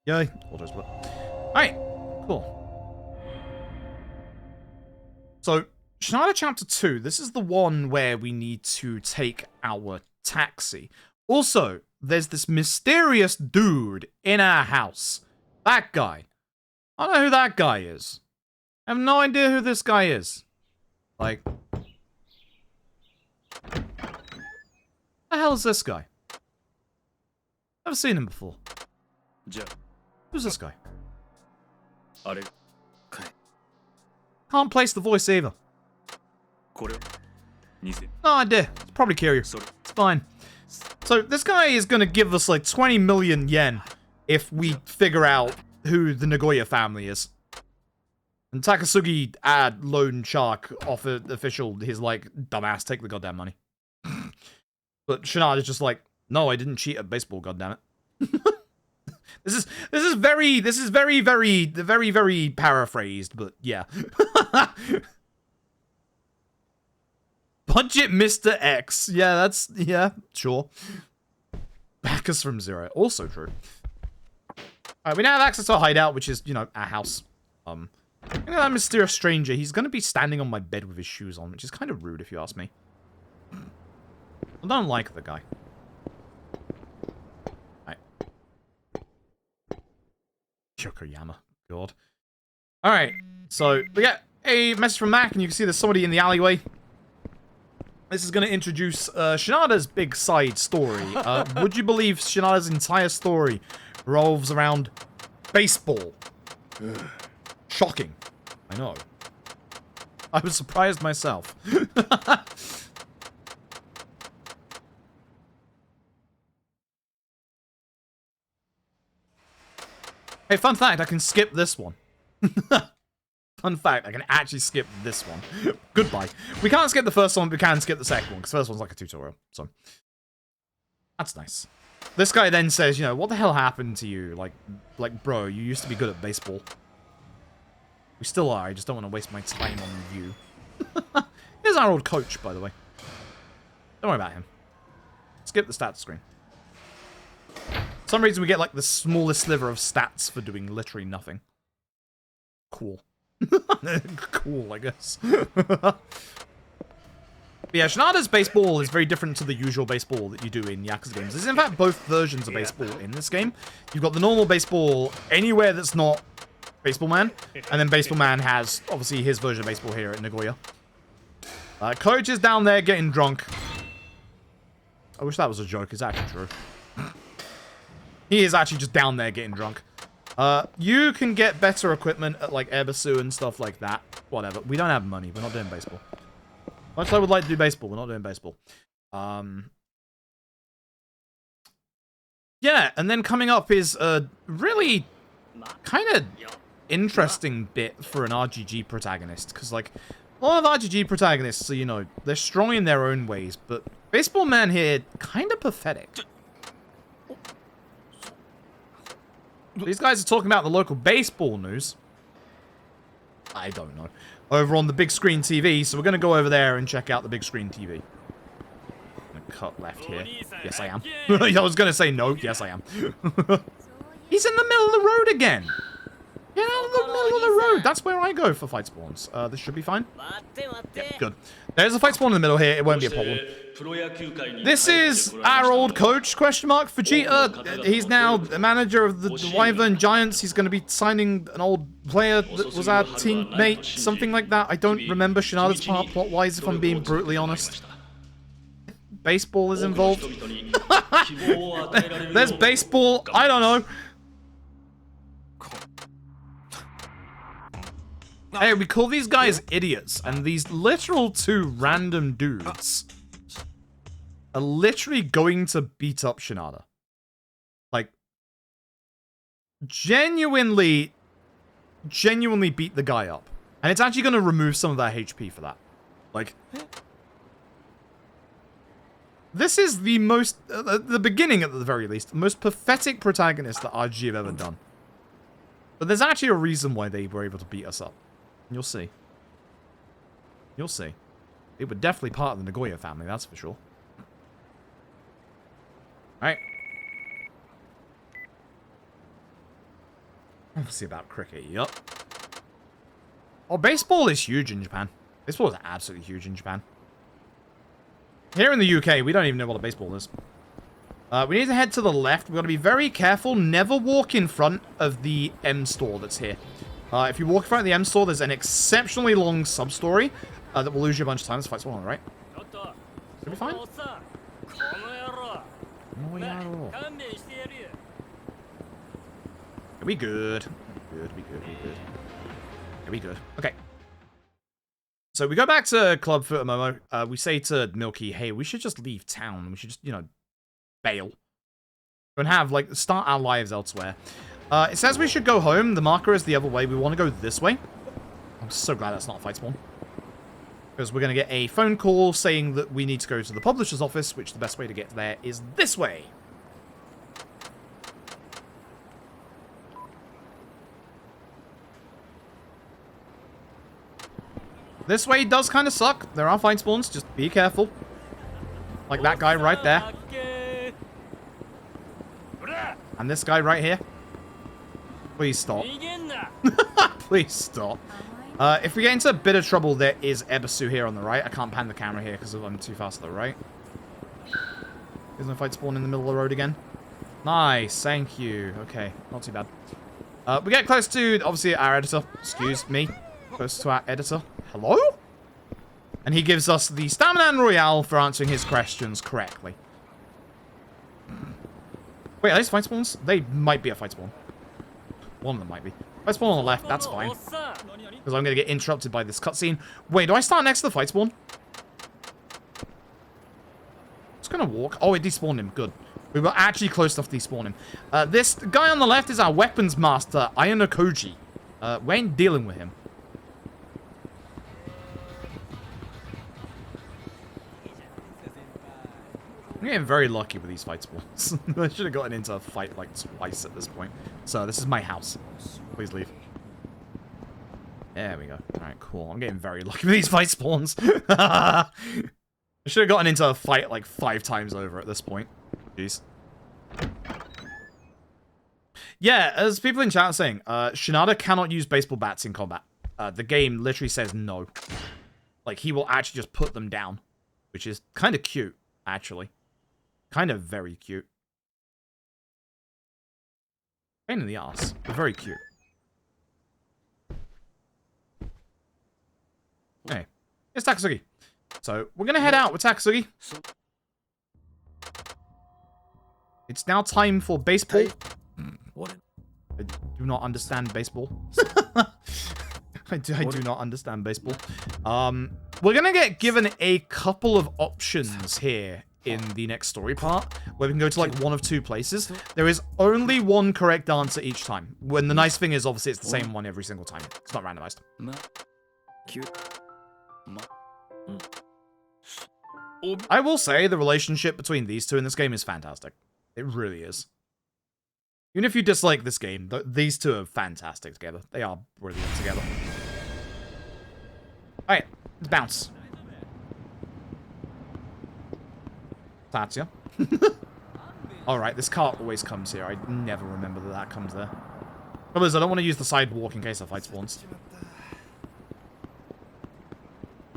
Yay. Auto split. Alright, cool. So, Shinada Chapter 2, this is the one where we need to take our taxi. Also, there's this mysterious dude in our house. That guy. I don't know who that guy is. I have no idea who this guy is. Like, the hell is this guy? Never seen him before. Who's this guy? Can't place the voice either. No idea. It's probably Kiryu. It's fine. So this guy is gonna give us like 20 million yen if we figure out who the Nagoya family is. And Takasugi loan shark offered official his like, dumbass, take the goddamn money. But Shinada's just like, no, I didn't cheat at baseball, goddammit. This is very paraphrased, but yeah. Budget Mr. X. Yeah, sure. Backers from Zero. Also true. Alright, we now have access to a hideout, which is, you know, our house. Look at that mysterious stranger. He's gonna be standing on my bed with his shoes on, which is kind of rude if you ask me. I don't like the guy. Alright. Yokoyama. God. Alright, so we get a message from Mac, and you can see there's somebody in the alleyway. This is going to introduce Shinada's big side story. Would you believe Shinada's entire story revolves around baseball? Shocking. I know. I was surprised myself. Hey, fun fact, I can skip this one. Fun fact, I can actually skip this one. Goodbye. We can't skip the first one, but we can skip the second one, because the first one's like a tutorial, so. That's nice. This guy then says, you know, what the hell happened to you? Like, bro, you used to be good at baseball. We still are, I just don't want to waste my time on you. Here's our old coach, by the way. Don't worry about him. Skip the stats screen. For some reason we get, like, the smallest sliver of stats for doing literally nothing. Cool. Cool, I guess. But yeah, Shinada's baseball is very different to the usual baseball that you do in Yakuza games. There's in fact both versions of baseball in this game. You've got the normal baseball anywhere that's not Baseball Man, and then Baseball Man has, obviously, his version of baseball here at Nagoya. Coach is down there getting drunk. I wish that was a joke. It's actually true. He is actually just down there getting drunk. You can get better equipment at, like, Ebisu and stuff like that. Whatever. We don't have money. We're not doing baseball. Much as I would like to do baseball, we're not doing baseball. Yeah, and then coming up is a really kind of interesting bit for an RGG protagonist. Because, like, A lot of RPG protagonists, so you know, they're strong in their own ways, but Baseball Man here, kind of pathetic. These guys are talking about the local baseball news. I don't know. Over on the big screen TV, so we're going to go over there and check out the big screen TV. I'm going to cut left here. Yes, I am. I was going to say no. Yes, I am. He's in the middle of the road again. Yeah, in the middle of the road. That's where I go for fight spawns. This should be fine. Yeah, good. There's a fight spawn in the middle here. It won't be a problem. This is our old coach, question mark, Vegeta. He's now the manager of the Wyvern Giants. He's going to be signing an old player that was our teammate, something like that. I don't remember Shinada's part plot-wise, if I'm being brutally honest. Baseball is involved. There's baseball. I don't know. Hey, we call these guys idiots, and these literal two random dudes are literally going to beat up Shinada. Like, genuinely beat the guy up. And it's actually going to remove some of their HP for that. Like, this is the most, the beginning at the very least, the most pathetic protagonist that RG have ever done. But there's actually a reason why they were able to beat us up. You'll see. You'll see. They were definitely part of the Nagoya family, that's for sure. Alright. Let's see about cricket. Yup. Oh, baseball is huge in Japan. Baseball is absolutely huge in Japan. Here in the UK, we don't even know what a baseball is. We need to head to the left. We've got to be very careful. Never walk in front of the M store that's here. If you walk in front of the M store, there's an exceptionally long sub-story that will lose you a bunch of time. This fight's one, right? Should be fine. We good. We good. Okay. So we go back to Club Futamomo. We say to Milky, hey, we should just leave town. We should just, you know, bail. And have, like, start our lives elsewhere. It says we should go home. The marker is the other way. We want to go this way. I'm so glad that's not a fight spawn. Because we're going to get a phone call saying that we need to go to the publisher's office, which the best way to get there is this way. This way does kind of suck. There are fight spawns. Just be careful. Like that guy right there. And this guy right here. Please stop. Please stop. If we get into a bit of trouble, there is Ebisu here on the right. I can't pan the camera here because I'm too fast to the right. There's no fight spawn in the middle of the road again. Nice, thank you. Okay, not too bad. We get close to, obviously, our editor. Excuse me. Close to our editor. Hello? And he gives us the Stamina Royale for answering his questions correctly. Wait, are these fight spawns? They might be a fight spawn. One of them might be. Fight spawn on the left, that's fine. Because I'm going to get interrupted by this cutscene. Wait, do I start next to the fight spawn? Just going to walk. Oh, it despawned him. Good. We were actually close enough to despawn him. This guy on the left is our weapons master, Ayano Koji. We ain't dealing with him. I'm getting very lucky with these fight spawns. I should have gotten into a fight like twice at this point. So, this is my house. Please leave. There we go. Alright, cool. I'm getting very lucky with these fight spawns. I should have gotten into a fight like 5 times over at this point. Jeez. Yeah, as people in chat are saying, Shinada cannot use baseball bats in combat. The game literally says no. Like, he will actually just put them down. Which is kind of cute, actually. Kind of very cute. Pain in the ass, but very cute. Hey, it's Takasugi. So, we're gonna head out with Takasugi. It's now time for baseball.
What?
I do not understand baseball. I do not understand baseball. We're gonna get given a couple of options here in the next story part, where we can go to like one of 2 places. There is only one correct answer each time. When the nice thing is, obviously, it's the same one every single time. It's not randomized. I will say the relationship between these two in this game is fantastic. It really is. Even if you dislike this game, these two are fantastic together. They are brilliant together. Alright, let's bounce. Tatsuya. Alright, this car always comes here. I never remember that comes there. Trouble is, I don't want to use the sidewalk in case a fight spawns.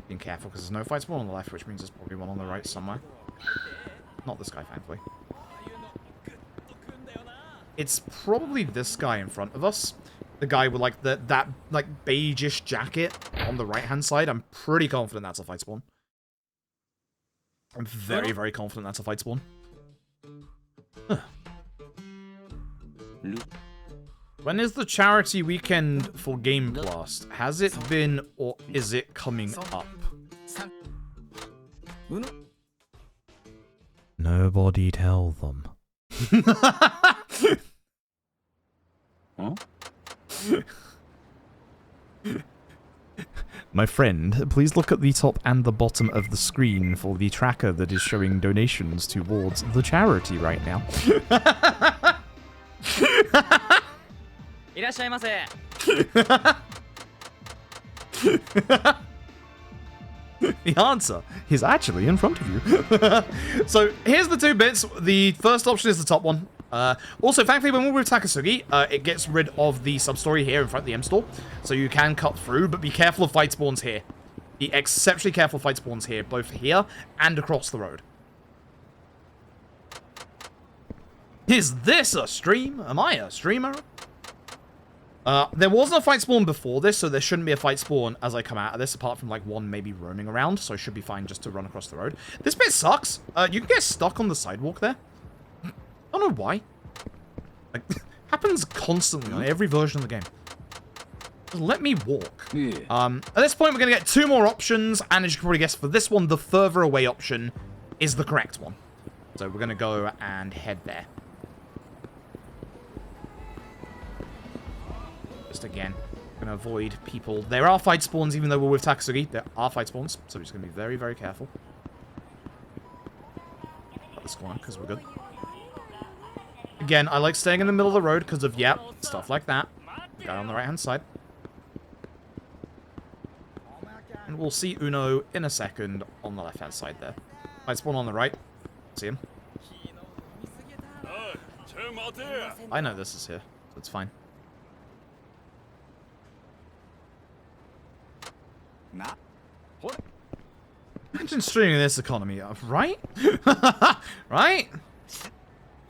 Being careful, because there's no fight spawn on the left, which means there's probably one on the right somewhere. Not this guy, thankfully. It's probably this guy in front of us. The guy with, like, that like, beige-ish jacket on the right-hand side. I'm pretty confident that's a fight spawn. I'm very, very confident that's a fight spawn. Huh. When is the charity weekend for Game Blast? Has it been, or is it coming up? Nobody tell them.
Huh?
My friend, please look at the top and the bottom of the screen for the tracker that is showing donations towards the charity right now. The answer is actually in front of you. So here's the two bits. The first option is the top one. Also, thankfully, when we're with Takasugi, it gets rid of the sub-story here in front of the M-store. So you can cut through, but be careful of fight spawns here. Be exceptionally careful of fight spawns here, both here and across the road. Is this a stream? Am I a streamer? There wasn't a fight spawn before this, so there shouldn't be a fight spawn as I come out of this, apart from, like, one maybe roaming around, so I should be fine just to run across the road. This bit sucks. You can get stuck on the sidewalk there. I don't know why. Like, happens constantly on every version of the game. Just let me walk. At this point, we're going to get two more options, and as you can probably guess, for this one, the further away option is the correct one. So we're going to go and head there. Just again, going to avoid people. There are fight spawns, even though we're with Takasugi. There are fight spawns, so we're just going to be very, very careful. Cut this corner, because we're good. Again, I like staying in the middle of the road because of, yeah, stuff like that. Guy on the right-hand side. And we'll see Uno in a second on the left-hand side there. Fight spawn on the right. See him. I know this is here, so it's fine. Imagine streaming this economy, right? Right?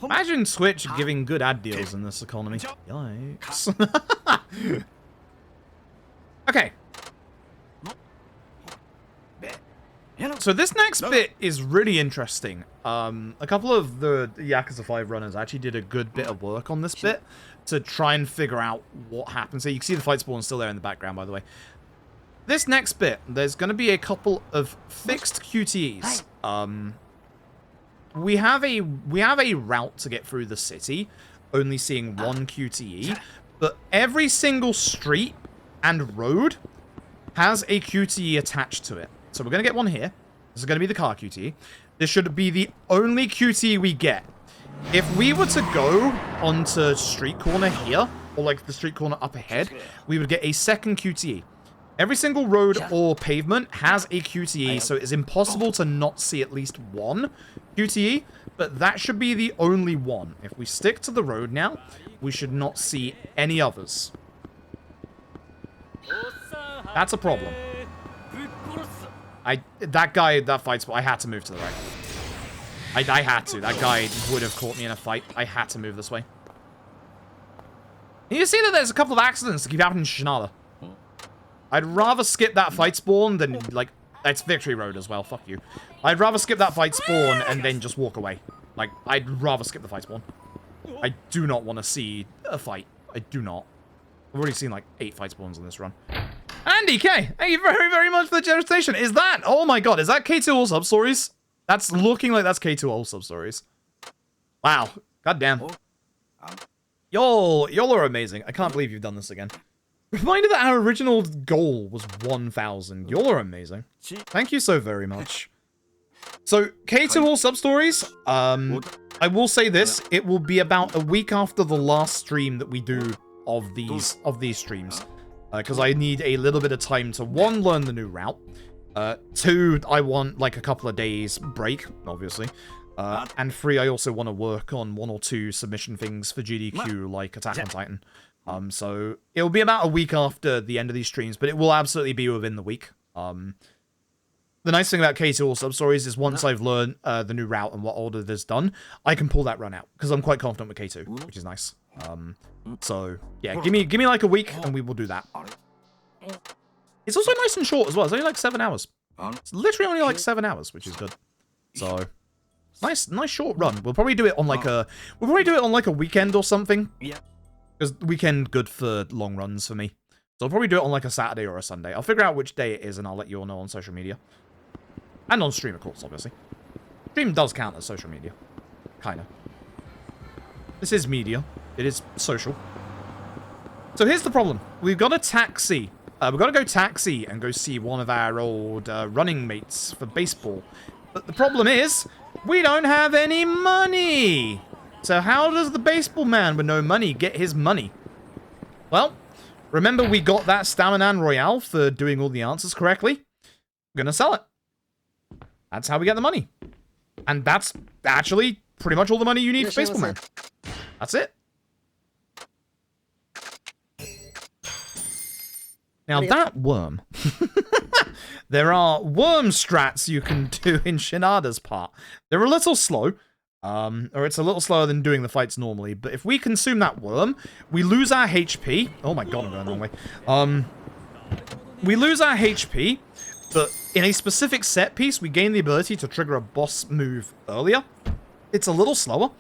Imagine Twitch giving good ad deals in this economy. Yikes. Okay. So this next bit is really interesting. A couple of the Yakuza 5 runners actually did a good bit of work on this bit to try and figure out what happens. So you can see the fight spawn still there in the background, by the way. This next bit, there's going to be a couple of fixed QTEs. We have a route to get through the city, only seeing one QTE, but every single street and road has a QTE attached to it. So we're going to get one here. This is going to be the car QTE. This should be the only QTE we get. If we were to go onto street corner here, or like the street corner up ahead, we would get a second QTE. Every single road or pavement has a QTE, so it's impossible to not see at least one QTE, but that should be the only one. If we stick to the road now, we should not see any others. That's a problem. That fight's, I had to move to the right. I had to. That guy would have caught me in a fight. I had to move this way. And you see that there's a couple of accidents that keep happening in Shinada. I'd rather skip that fight spawn than, like, it's Victory Road as well, fuck you. I'd rather skip that fight spawn and then just walk away. Like, I'd rather skip the fight spawn. I do not want to see a fight. I do not. I've already seen, like, 8 fight spawns in this run. Andy K, thank you very, very much for the generous donation. Is that, oh my god, is that K2 All Sub-Stories? That's looking like that's K2 All Sub-Stories. Wow, goddamn. Y'all are amazing. I can't believe you've done this again. Reminder that our original goal was 1,000. You're amazing. Thank you so very much. So, K2 all sub-stories, I will say this, it will be about a week after the last stream that we do of these streams. Because I need a little bit of time to, 1, learn the new route. 2, I want, like, a couple of days break, obviously. And 3, I also want to work on 1 or 2 submission things for GDQ, like Attack on Titan. So, it'll be about a week after the end of these streams, but it will absolutely be within the week. The nice thing about K2 All Sub-Stories is once I've learned the new route and what order there's done, I can pull that run out, because I'm quite confident with K2, which is nice. So, yeah, give me like a week, and we will do that. It's also nice and short as well. It's only like 7 hours. It's literally only like 7 hours, which is good. So, nice short run. We'll probably do it on like a weekend or something. Yeah. Because weekend good for long runs for me. So I'll probably do it on like a Saturday or a Sunday. I'll figure out which day it is, and I'll let you all know on social media. And on stream, of course, obviously. Stream does count as social media. Kinda. This is media. It is social. So here's the problem. We've got a taxi. We've got to go taxi and go see one of our old running mates for baseball. But the problem is, we don't have any money. So how does the baseball man with no money get his money? Well, remember we got that Stamina Royale for doing all the answers correctly? We're gonna sell it. That's how we get the money. And that's actually pretty much all the money you need for Baseball Man. That's it. Now that worm. There are worm strats you can do in Shinada's part. They're a little slow. Or it's a little slower than doing the fights normally. But if we consume that worm, we lose our HP. Oh my god, I'm going the wrong way. We lose our HP, but in a specific set piece, we gain the ability to trigger a boss move earlier. It's a little slower.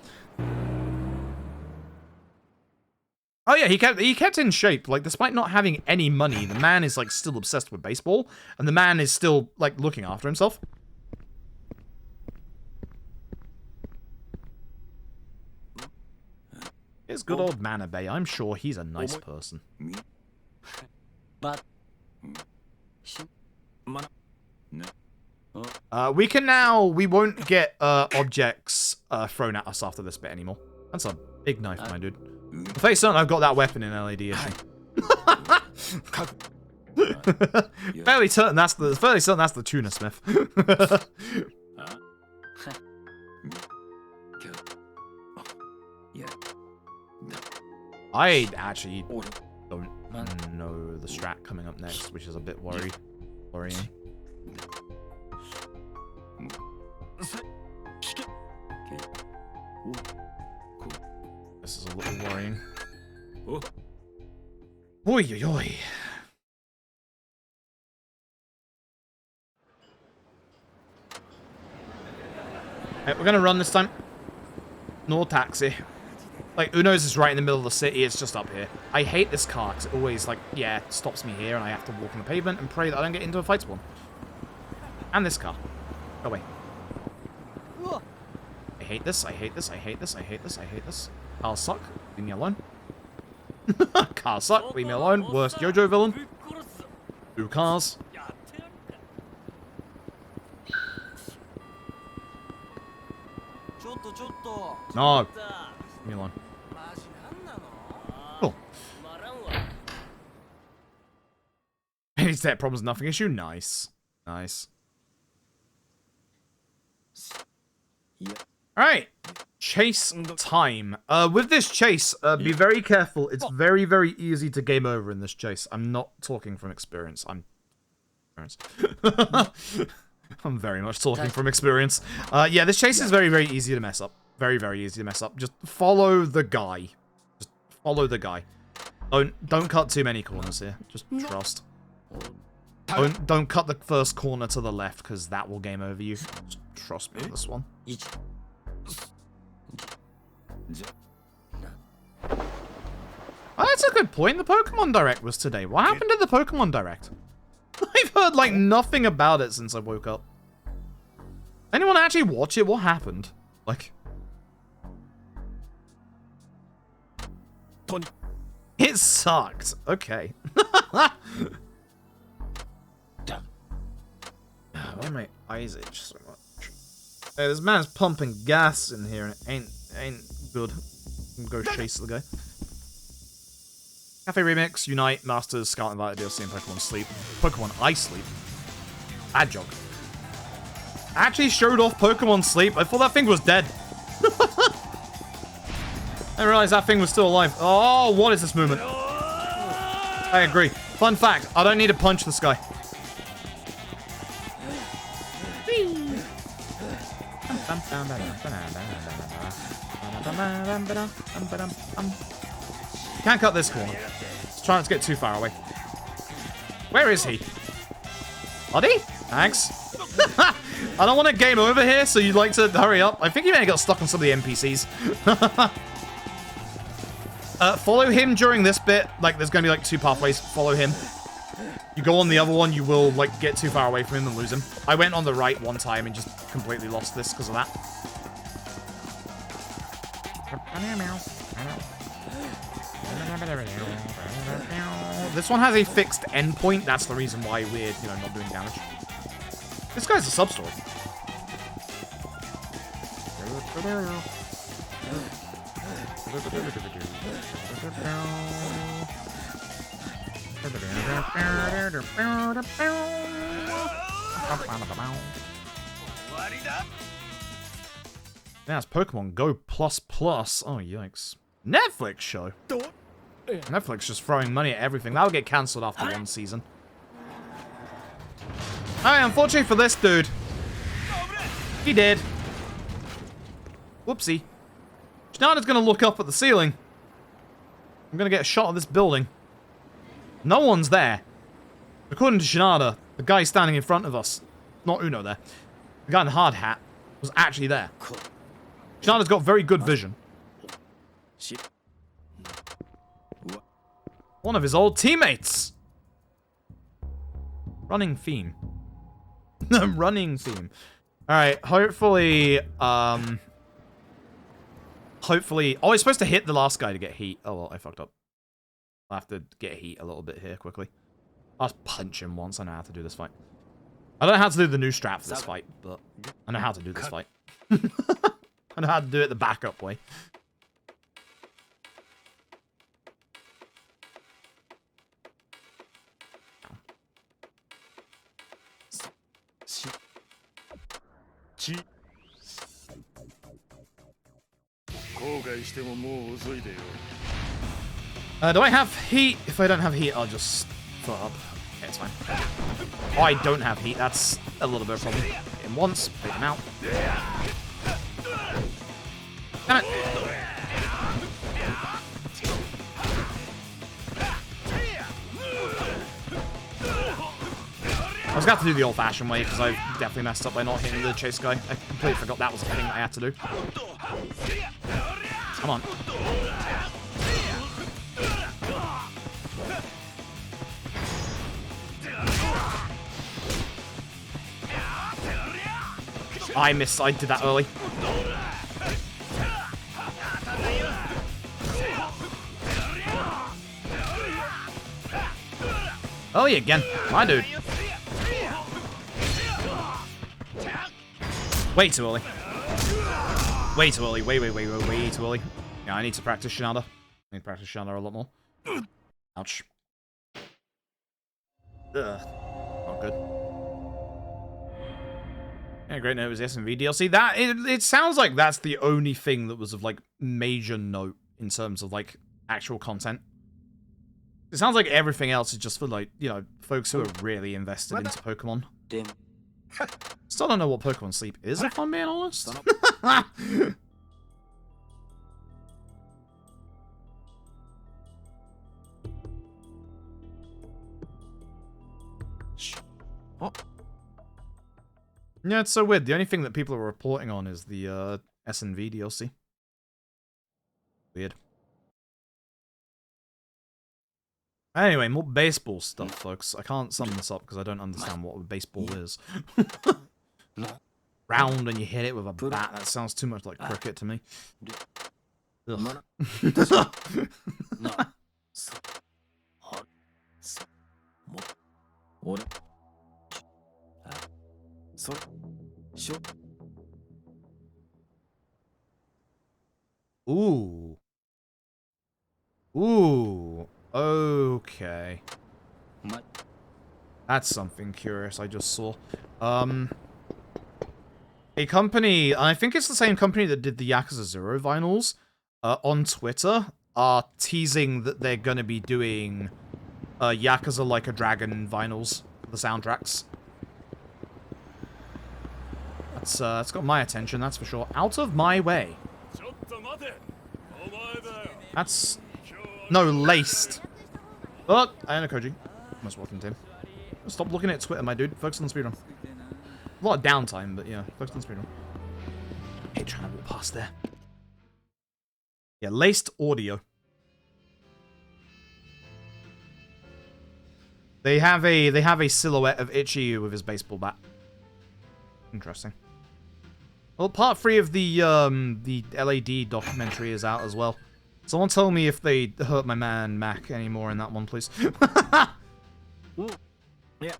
Oh yeah, he kept in shape. Like, despite not having any money, the man is like still obsessed with baseball, and the man is still like looking after himself. Here's good old Manabe. I'm sure he's a nice person. We won't get objects thrown at us after this bit anymore. That's a big knife, my dude. I'm fairly certain I've got that weapon in LAD issue. fairly certain that's the tuna smith. I actually don't know the strat coming up next, which is a bit worrying. This is a little worrying. Oi, oi, oi. Right, we're gonna run this time. No taxi. Like, Uno's is right in the middle of the city, it's just up here. I hate this car, because it always, like, yeah, stops me here, and I have to walk on the pavement and pray that I don't get into a fight spawn. And this car. Go away. I hate this, I hate this, I hate this, I hate this, I hate this. Cars suck, leave me alone. Cars suck, leave me alone. Worst JoJo villain. 2 cars. No. Leave me alone. Cool. Any stat problems, nothing issue? Nice. Nice. Alright. Chase time. With this chase, be very careful. It's very, very easy to game over in this chase. I'm not talking from experience. I'm very much talking from experience. Yeah, this chase is very, very easy to mess up. Very, very easy to mess up. Just follow the guy. Just follow the guy. Don't cut too many corners here. Just trust. Don't cut the first corner to the left, because that will game over you. Just trust me with this one. Oh, that's a good point. The Pokemon Direct was today. What happened to the Pokemon Direct? I've heard, like, nothing about it since I woke up. Anyone actually watch it? What happened? Like... It sucked. Okay. Why are my eyes itch so much? Hey, this man's pumping gas in here and it ain't good. I'm gonna go chase the guy. Cafe Remix, Unite, Masters, Scout Invited DLC, and Pokemon Sleep. Pokemon I Sleep. Bad joke. I actually showed off Pokemon Sleep. I thought that thing was dead. I realized that thing was still alive. Oh, what is this movement? I agree. Fun fact, I don't need to punch this guy. Can't cut this corner. Let's try not to get too far away. Where is he? Buddy? Thanks. I don't want to game over here, so you'd like to hurry up. I think he may have got stuck on some of the NPCs. Follow him during this bit. Like, there's going to be, like, 2 pathways. Follow him. You go on the other one, you will, like, get too far away from him and lose him. I went on the right one time and just completely lost this because of that. This one has a fixed endpoint. That's the reason why we're, you know, not doing damage. This guy's a sub-story. Now it's Pokemon Go Plus Plus. Oh, yikes. Netflix show. Netflix just throwing money at everything. That'll get cancelled after 1 season. Alright, unfortunately for this dude. He did. Whoopsie. Shinada's gonna look up at the ceiling. I'm gonna get a shot of this building. No one's there. According to Shinada, the guy standing in front of us, not Uno there, the guy in the hard hat, was actually there. Shinada's got very good vision. One of his old teammates! Running theme. Running theme. Alright, hopefully, hopefully... Oh, it's supposed to hit the last guy to get heat. Oh, well, I fucked up. I'll have to get heat a little bit here, quickly. I'll just punch him once. I know how to do this fight. I don't know how to do the new strat for this fight, but I know how to do this fight. I know how to do it the backup way. Do I have heat? If I don't have heat, I'll just throw up. Okay, it's fine. Oh, I don't have heat. That's a little bit of a problem. Hit him once, take him out. Damn it! I was going to have to do the old-fashioned way, because I definitely messed up by not hitting the chase guy. I completely forgot that was a thing that I had to do. Come on. I missed. I did that early. Early again. My dude. Way too early. Way too early. Way too early. Yeah, I need to practice Shinada. I need to practice Shinada a lot more. Ouch. Ugh. Not good. Yeah, great note was the SMV DLC. That it sounds like that's the only thing that was of like major note in terms of like actual content. It sounds like everything else is just for like, you know, folks who are really invested into Pokemon. Still don't know what Pokemon Sleep is, if I'm being honest. Yeah, it's so weird. The only thing that people are reporting on is the SNV DLC. Weird. Anyway, more baseball stuff, folks. I can't sum this up because I don't understand what baseball is. Round and you hit it with a bat. That sounds too much like cricket to me. Ugh.
俺それしょ
Ooh. Ooh. Okay. That's something curious I just saw. A company, and I think it's the same company that did the Yakuza 0 vinyls, on Twitter, are teasing that they're gonna be doing Yakuza Like a Dragon vinyls for the soundtracks. That's got my attention, that's for sure. Out of my way. That's... No, laced. Oh, I know Koji. Almost walked into him. Stop looking at Twitter, my dude. Focus on the speedrun. A lot of downtime, but yeah, focus on the speedrun. Hey, trying to walk past there. Yeah, laced audio. They have a silhouette of Ichiyu with his baseball bat. Interesting. Well, part 3 of the LAD documentary is out as well. Someone tell me if they hurt my man Mac anymore in that one, please.
Yeah.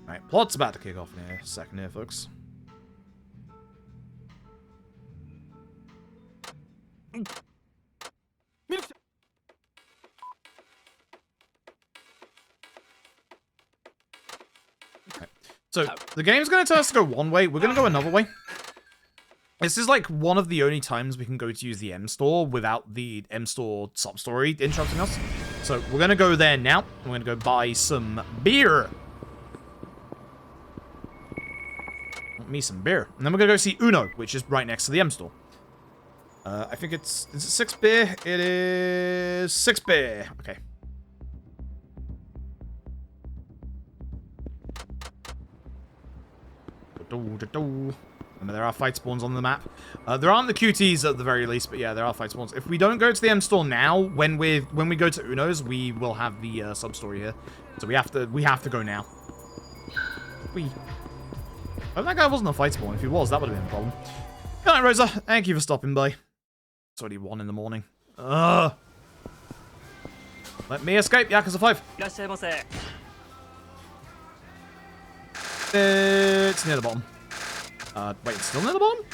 Right, plot's about to kick off in a second here, folks. So, the game's going to tell us to go one way, we're going to go another way. This is like one of the only times we can go to use the M-Store without the M-Store sub-story interrupting us. So, we're going to go there now, we're going to go buy some beer. Want me some beer. And then we're going to go see Uno, which is right next to the M-Store. I think is it 6 beer? It is 6 beer. Okay. Remember, there are fight spawns on the map. There aren't the QTs at the very least, but yeah, there are fight spawns. If we don't go to the M store now, when we go to Uno's, we will have the sub story here. So we have to go now. Oh, that guy wasn't a fight spawn. If he was, that would have been a problem. Good night, Rosa. Thank you for stopping by. It's already 1 in the morning. Ugh. Let me escape, Yakuza 5. It's near the bottom. Wait, it's still near the bottom?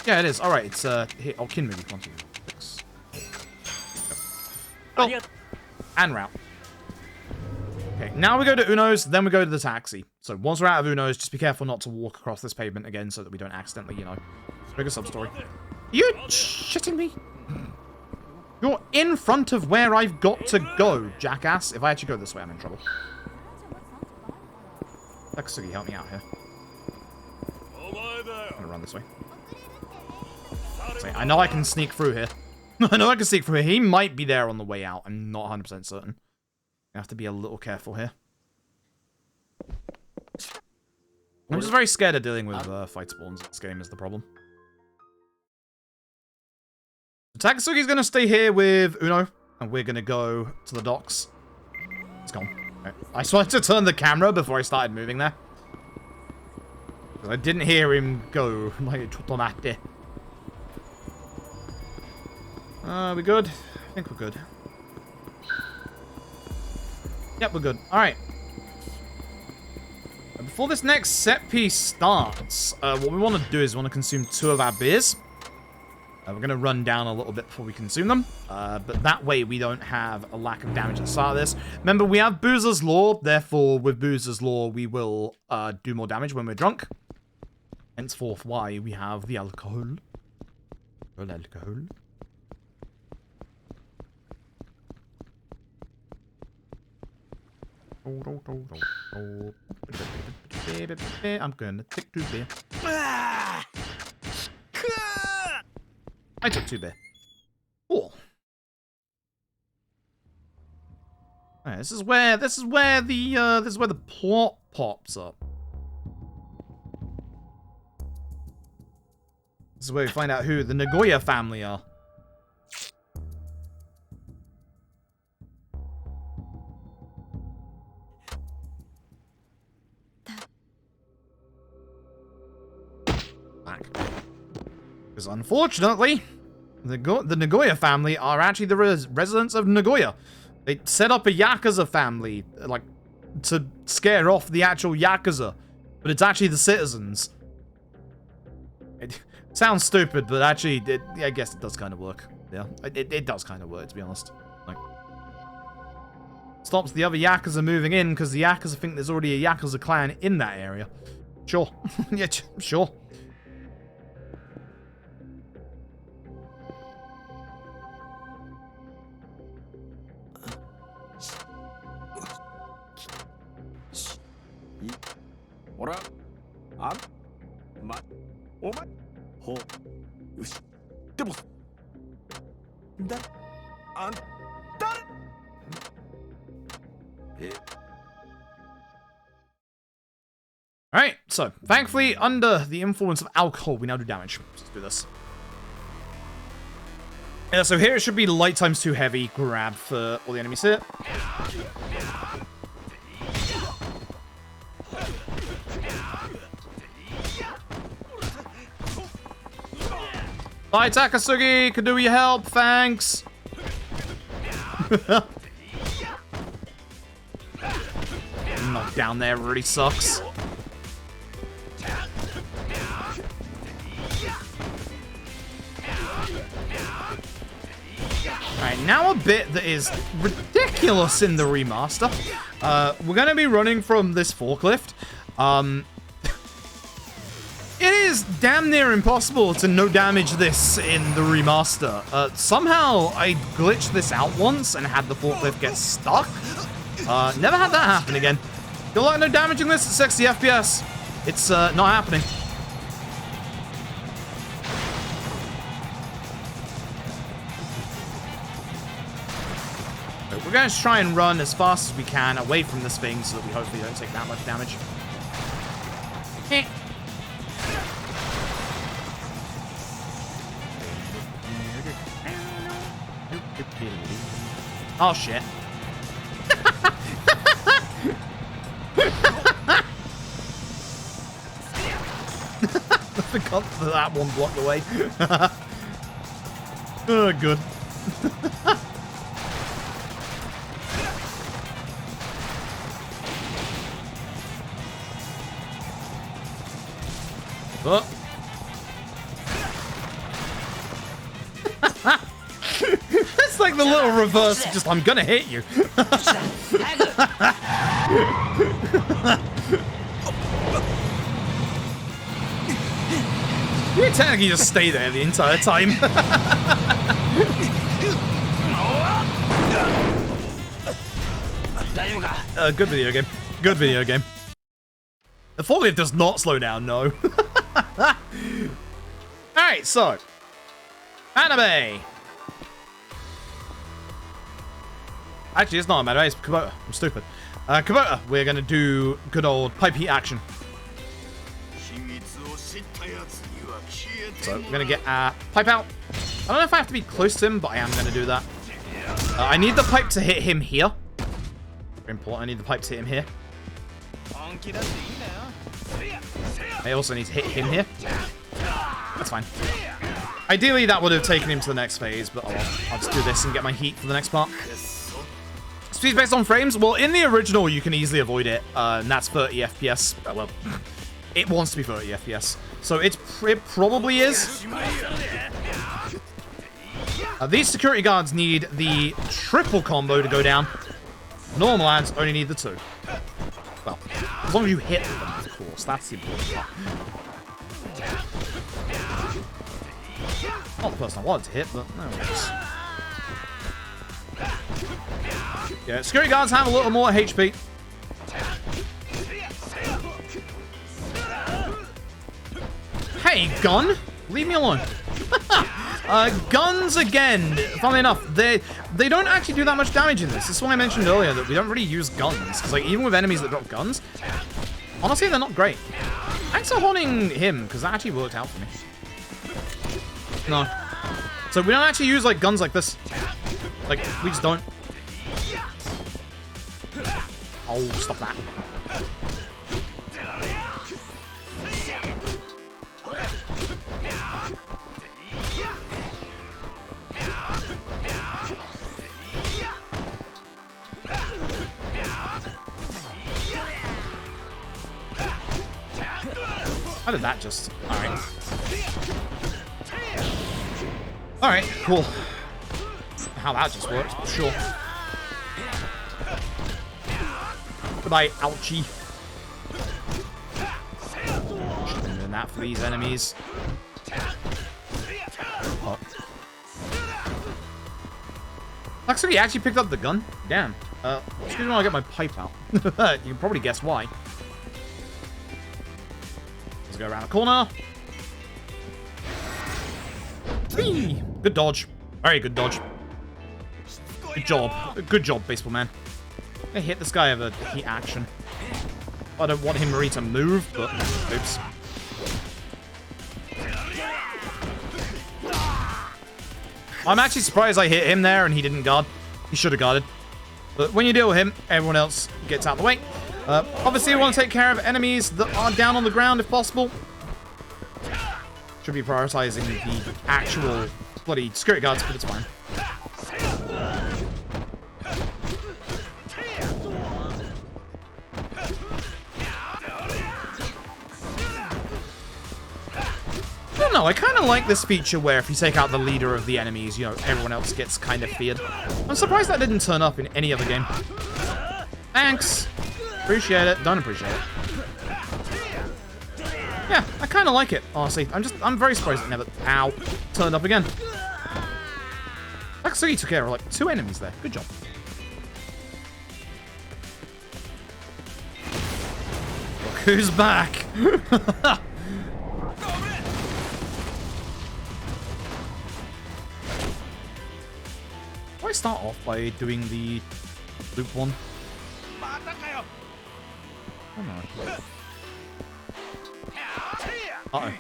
Yeah, it is. Alright, it's, here. Oh, Kin movie. 1, 2, 6. Oh. And route. Okay, now we go to Uno's, then we go to the taxi. So once we're out of Uno's, just be careful not to walk across this pavement again so that we don't accidentally, you know, bigger sub-story. You shitting me? You're in front of where I've got to go, jackass. If I actually go this way, I'm in trouble. Aksugi, help me out here. I'm gonna run this way. I know I can sneak through here. I know I can sneak through here. He might be there on the way out. I'm not 100% certain. I have to be a little careful here. I'm just very scared of dealing with fight spawns in this game is the problem. Takasugi's gonna stay here with Uno, and we're gonna go to the docks. It's gone. Okay. I just wanted to turn the camera before I started moving there. I didn't hear him go. Like, we good? I think we're good. Yep, we're good. Alright. Before this next set piece starts, what we want to do is we want to consume 2 of our beers. We're going to run down a little bit before we consume them. But that way we don't have a lack of damage at the start of this. Remember, we have Boozer's Law. Therefore, with Boozer's Law, we will do more damage when we're drunk. Henceforth, why we have the alcohol. I'm gonna take 2 beer. I took 2 beer. Cool. Alright, this is where the plot pops up. This is where we find out who the Nagoya family are. Back. Because unfortunately, the Nagoya family are actually the residents of Nagoya. They set up a Yakuza family, like, to scare off the actual Yakuza. But it's actually the citizens. It sounds stupid, but actually, I guess it does kind of work. Yeah, it does kind of work, to be honest. Like, stops the other Yakuza moving in, because the Yakuza think there's already a Yakuza clan in that area. Sure. Yeah, sure. Alright, so, thankfully, under the influence of alcohol, we now do damage. Let's do this. Yeah, so here it should be light times 2 heavy, grab for all the enemies here. Bye, Takasugi! Could do your help, thanks! Knock down there really sucks. Alright, now a bit that is ridiculous in the remaster. We're gonna be running from this forklift. It is damn near impossible to no damage this in the remaster. Somehow I glitched this out once and had the forklift get stuck. Never had that happen again. Good luck no damaging this at 60 FPS. It's not happening. We're going to try and run as fast as we can away from this thing so that we hopefully don't take that much damage. Oh shit. I forgot that one blocked away. Oh, good. Oh. It's like the little reverse, just I'm gonna hit you. You technically just stay there the entire time. Good video game. Good video game. The forklift does not slow down, no. Alright, so. Anime. Actually, it's not an anime, it's Kubota. I'm stupid. Kubota, we're gonna do good old pipe heat action. So, we're gonna get pipe out. I don't know if I have to be close to him, but I am gonna do that. I need the pipe to hit him here. Very important, I need the pipe to hit him here. I also need to hit him here. That's fine. Ideally, that would have taken him to the next phase, but I'll just do this and get my heat for the next part. Speed based on frames? Well, in the original, you can easily avoid it, and that's 30 FPS. Well, it wants to be 30 FPS. So it probably is. These security guards need the triple combo to go down. Normal ads only need the 2. Well, as long as you hit them, of course. That's the important part. Not the person I wanted to hit, but no worries. Yeah, security guards have a little more HP. Hey, gun! Leave me alone. Guns, again, funnily enough, they don't actually do that much damage in this. This is why I mentioned earlier that we don't really use guns. Because, like, even with enemies that drop guns, honestly, they're not great. Thanks for haunting him, because that actually worked out for me. No. So we don't actually use, like, guns like this. Like, we just don't. Oh, stop that. How did that just... Alright. Alright, cool. How that just worked, but sure. Goodbye, ouchie. Should've been doing that for these enemies. Oh. Looks like he actually picked up the gun. Damn. Excuse me while I get my pipe out. You can probably guess why. Let's go around the corner. Whee! Good dodge. Very good dodge. Good job. Good job, baseball man. I hit this guy with a heat action. I don't want him really to move, but oops. I'm actually surprised I hit him there and he didn't guard. He should have guarded. But when you deal with him, everyone else gets out of the way. Obviously, we want to take care of enemies that are down on the ground if possible. Should be prioritizing the actual bloody security guards, but it's fine. I don't know, I kind of like this feature where if you take out the leader of the enemies, you know, everyone else gets kind of feared. I'm surprised that didn't turn up in any other game. Thanks! Appreciate it. Don't appreciate it. Yeah, I kind of like it, honestly. I'm very surprised it never, ow, turned up again. Actually, you took care of, like, 2 enemies there. Good job. Look who's back! I start off by doing the loop one? Oh no. Uh-oh.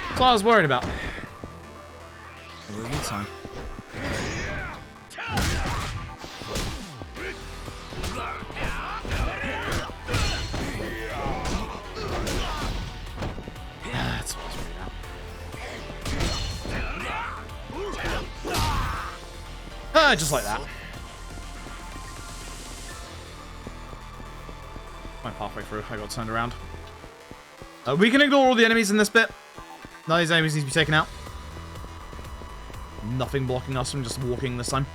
That's what I was worried about. It was a good time. That's what I was worried about. Just like that. Went halfway through, I got turned around. We can ignore all the enemies in this bit. None of these enemies need to be taken out. Nothing blocking us from just walking this time.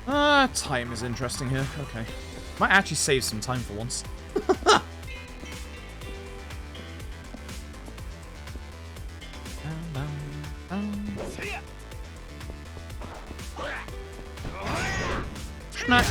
Time is interesting here. Okay. Might actually save some time for once. Schmack.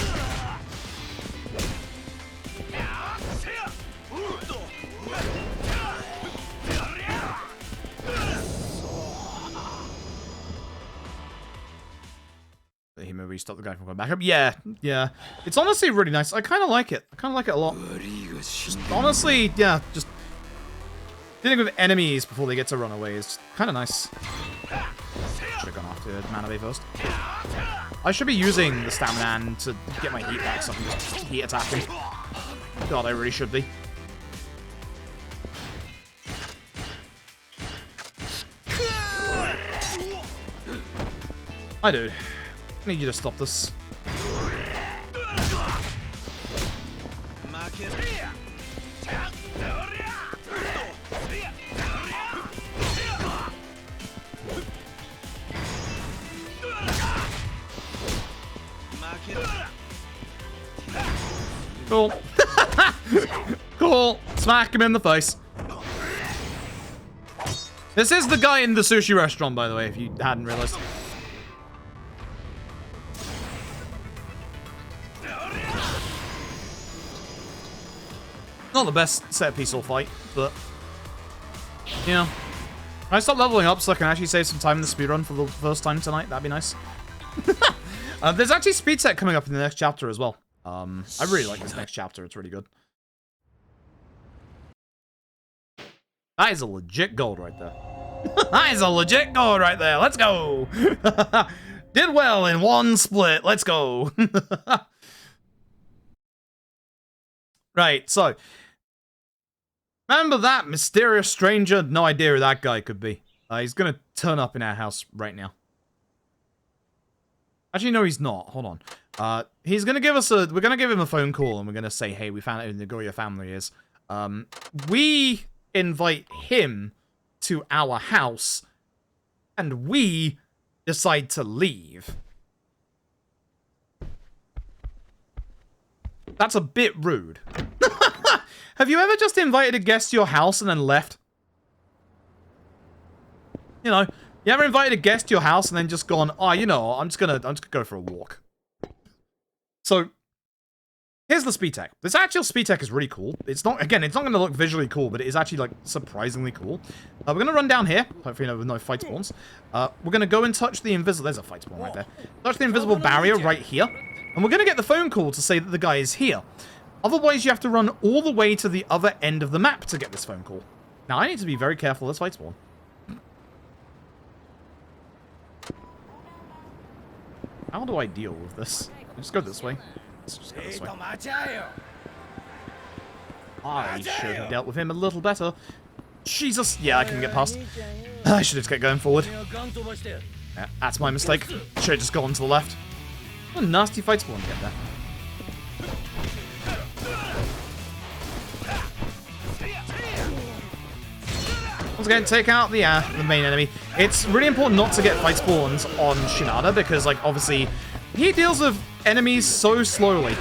He maybe stop the guy from going back up. Yeah, yeah. It's honestly really nice. I kind of like it. I kind of like it a lot. Just honestly, yeah, just dealing with enemies before they get to run away is kind of nice. Should have gone after Manabe first. I should be using the stamina to get my heat back so I can just heat attack him. God, I really should be. Hi, dude. I need you to stop this. Cool. Cool. Smack him in the face. This is the guy in the sushi restaurant, by the way, if you hadn't realized. Not the best set piece or fight, but you know, I stop leveling up so I can actually save some time in the speedrun for the first time tonight. That'd be nice. There's actually speed set coming up in the next chapter as well. I really like this next chapter. It's really good. That is a legit gold right there. That is a legit gold right there. Let's go. Did well in one split. Let's go. Right, so. Remember that mysterious stranger? No idea who that guy could be. He's gonna turn up in our house right now. Actually, no, he's not. Hold on. He's gonna give us a... We're gonna give him a phone call, and we're gonna say, hey, we found out who the Nagoya family is. We invite him to our house, and we decide to leave. That's a bit rude. Have you ever just invited a guest to your house and then left? You know, you ever invited a guest to your house and then just gone, oh, you know, I'm just gonna go for a walk. So, here's the speed tech. This actual speed tech is really cool. It's not, again, it's not gonna look visually cool, but it is actually, like, surprisingly cool. We're gonna run down here, hopefully with no fight spawns. We're gonna go and touch the invisible, there's a fight spawn right there. Touch the invisible barrier right here, and we're gonna get the phone call to say that the guy is here. Otherwise, you have to run all the way to the other end of the map to get this phone call. Now, I need to be very careful of this fight spawn. How do I deal with this? Just go this way. Let's just go this way. I should have dealt with him a little better. Jesus! Yeah, I can get past. I should have kept going forward. Yeah, that's my mistake. Should have just gone to the left. What a nasty fight spawn to get there. Once again, take out the main enemy. It's really important not to get fight spawns on Shinada because, like, obviously, he deals with enemies so slowly.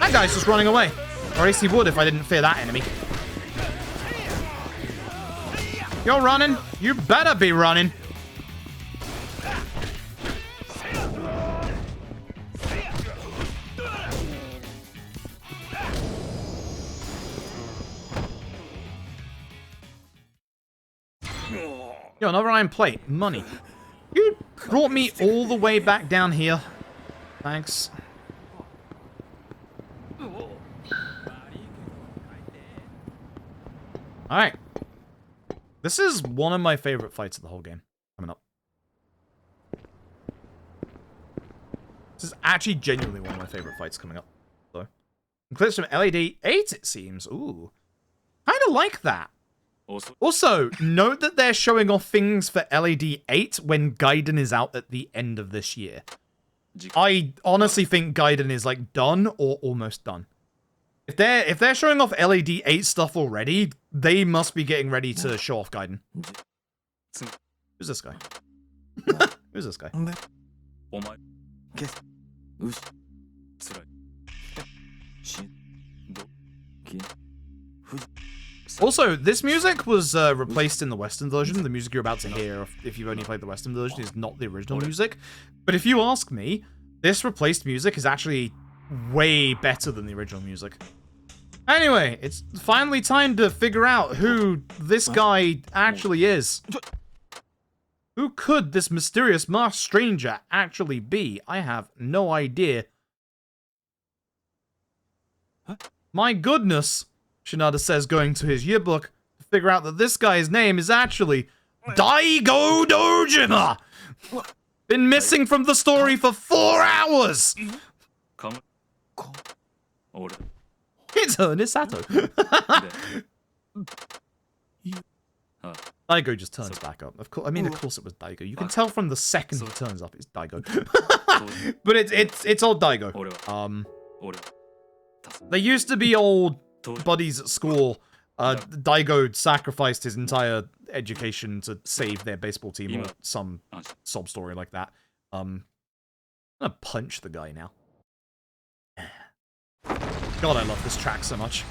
That guy's just running away. Or at least he would if I didn't fear that enemy. You're running. You better be running. Yo, another iron plate. Money. You brought me all the way back down here. Thanks. Alright. This is one of my favorite fights of the whole game. Coming up. This is actually genuinely one of my favorite fights coming up. So, clips from LED 8, it seems. Ooh. Kind of like that. Also, note that they're showing off things for LED 8 when Gaiden is out at the end of this year. I honestly think Gaiden is, like, done or almost done. If they're showing off LED 8 stuff already, they must be getting ready to show off Gaiden. Who's this guy? Who's this guy? Also, this music was replaced in the Western version. The music you're about to hear, if you've only played the Western version, is not the original music. But if you ask me, this replaced music is actually way better than the original music. Anyway, it's finally time to figure out who this guy actually is. Who could this mysterious masked stranger actually be? I have no idea. My goodness, Shinada says, going to his yearbook to figure out that this guy's name is actually Daigo Dojima! Been missing from the story for 4 hours! It's her, Nisato. Daigo just turns back up. Of course, I mean, of course it was Daigo. You can tell from the second he turns up, it's Daigo. But it's old Daigo. They used to be old buddies at school. Daigo sacrificed his entire education to save their baseball team, or some sob story like that. I'm gonna punch the guy now. God, I love this track so much.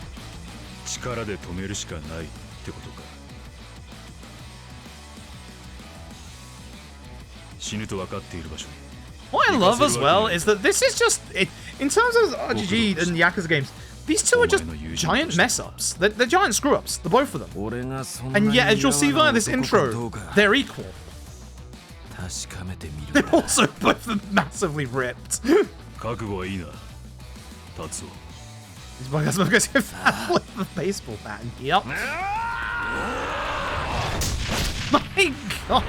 What I love as well is that this is just, in terms of RGG and Yakuza games, These two are just giant mess-ups. They're giant screw-ups, the both of them. And yet, as you'll see via this intro, they're equal. They're also both massively ripped. These guys with the baseball bat. Yep. My god.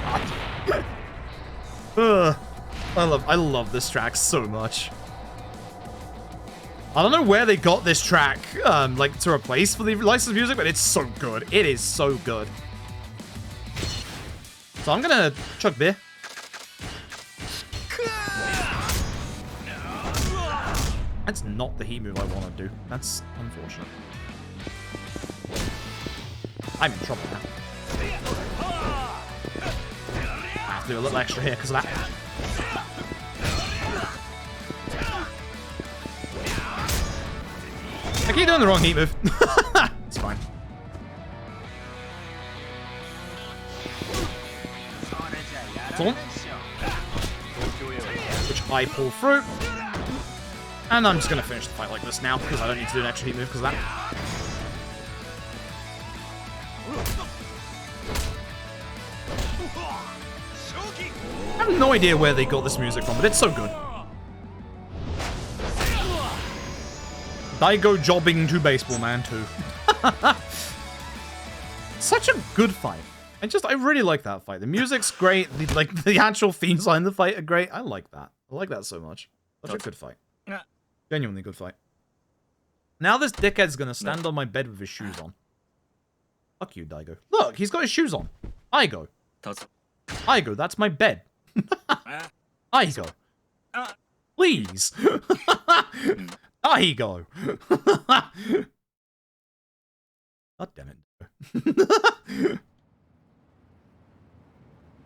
I love this track so much. I don't know where they got this track, like, to replace for the licensed music, but it's so good. It is so good. So I'm gonna chug beer. That's not the heat move I want to do. That's unfortunate. I'm in trouble now. I have to do a little extra here because of that. I keep doing the wrong heat move. It's fine. Taunt. Which I pull through. And I'm just going to finish the fight like this now, because I don't need to do an extra heat move because of that. I have no idea where they got this music from, but it's so good. Daigo jobbing to Baseball Man 2. Such a good fight. I really like that fight. The music's great. The actual themes behind the fight are great. I like that. I like that so much. Such a good fight. Genuinely good fight. Now this dickhead's gonna stand on my bed with his shoes on. Fuck you, Daigo. Look, he's got his shoes on. Aigo. Aigo, that's my bed. Aigo. Please. Aigo. God damn it.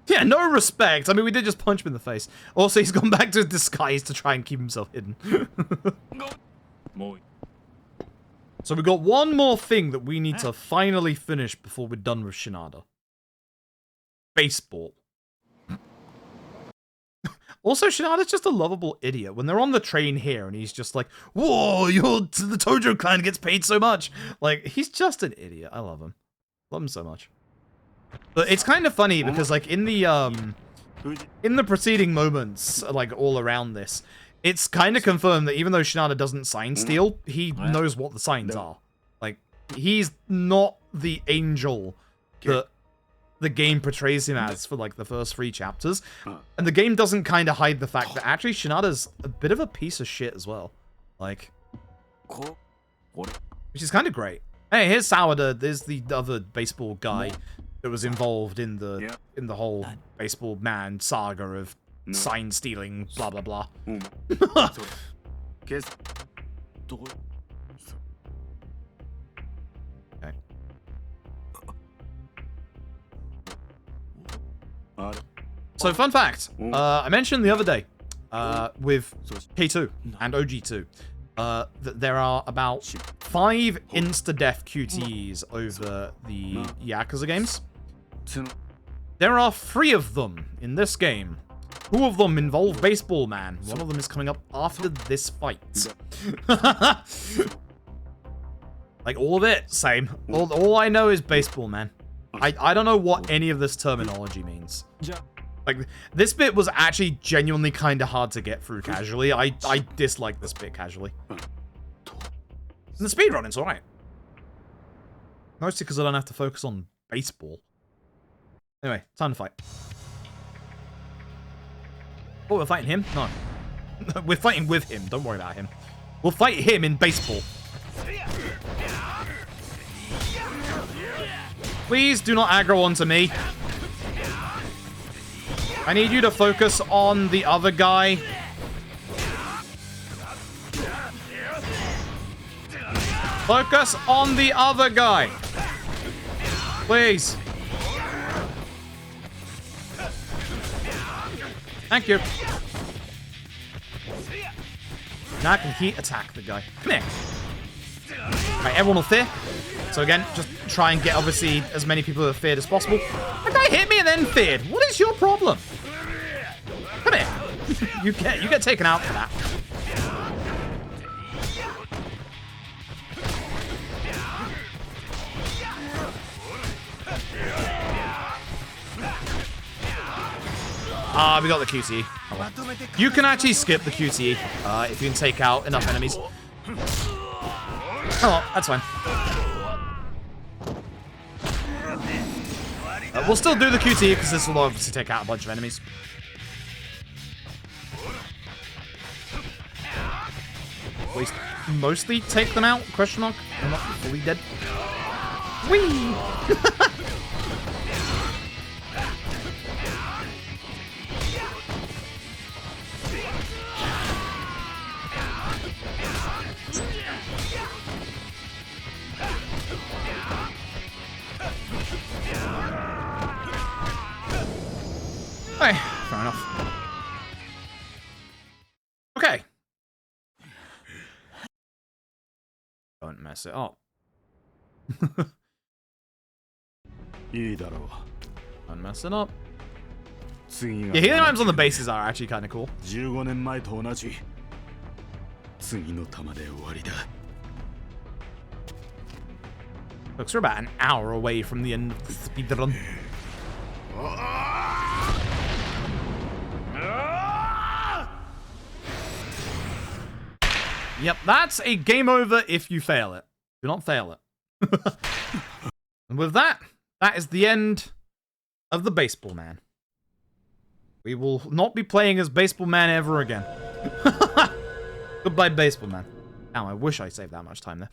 Yeah, no respect. I mean, we did just punch him in the face. Also, he's gone back to his disguise to try and keep himself hidden. So we got one more thing that we need to finally finish before we're done with Shinada. Baseball. Also, Shinada's just a lovable idiot. When they're on the train here and he's just like, whoa, the Tojo clan gets paid so much. Like, he's just an idiot. I love him. Love him so much. But it's kind of funny because, like, in the preceding moments, like, all around this, it's kind of confirmed that even though Shinada doesn't sign steal, he knows what the signs are. Like, he's not the angel that the game portrays him as for, like, the first 3 chapters. And the game doesn't kind of hide the fact that actually Shinada's a bit of a piece of shit as well. Like, which is kind of great. Hey, here's Sawada. There's the other baseball guy that was involved in the whole baseball man saga of sign stealing, blah blah blah. Okay. So, fun fact. I mentioned the other day with K2 and OG2 that there are about 5 insta-death QTEs over the Yakuza games. There are 3 of them in this game. 2 of them involve Baseball Man. One of them is coming up after this fight. Like, all of it, same. All I know is Baseball Man. I don't know what any of this terminology means. Like, this bit was actually genuinely kind of hard to get through casually. I dislike this bit casually. And the speedrunning's alright. Mostly because I don't have to focus on baseball. Anyway, time to fight. Oh, we're fighting him? No. We're fighting with him. Don't worry about him. We'll fight him in baseball. Please do not aggro onto me. I need you to focus on the other guy. Focus on the other guy. Please. Thank you. Now I can heat attack the guy. Come here. Right, everyone will fear. So again, just try and get, obviously, as many people who are feared as possible. That guy hit me and then feared. What is your problem? Come here. you get taken out for that. Ah, we got the QTE. Oh, well. You can actually skip the QTE if you can take out enough enemies. Oh, that's fine. We'll still do the QTE because this will obviously take out a bunch of enemies. At least mostly take them out? Question mark. I'm not fully dead. Whee! Hey, fair enough. Okay. Don't mess it up. Don't mess it up. Yeah, healing items on the bases are actually kind of cool.
15年前と同じ次の弾で終わりだ
Looks we're about an hour away from the end of the speedrun. Yep, that's a game over if you fail it. Do not fail it. And with that, that is the end of the Baseball Man. We will not be playing as Baseball Man ever again. Goodbye, Baseball Man. Now, I wish I saved that much time there.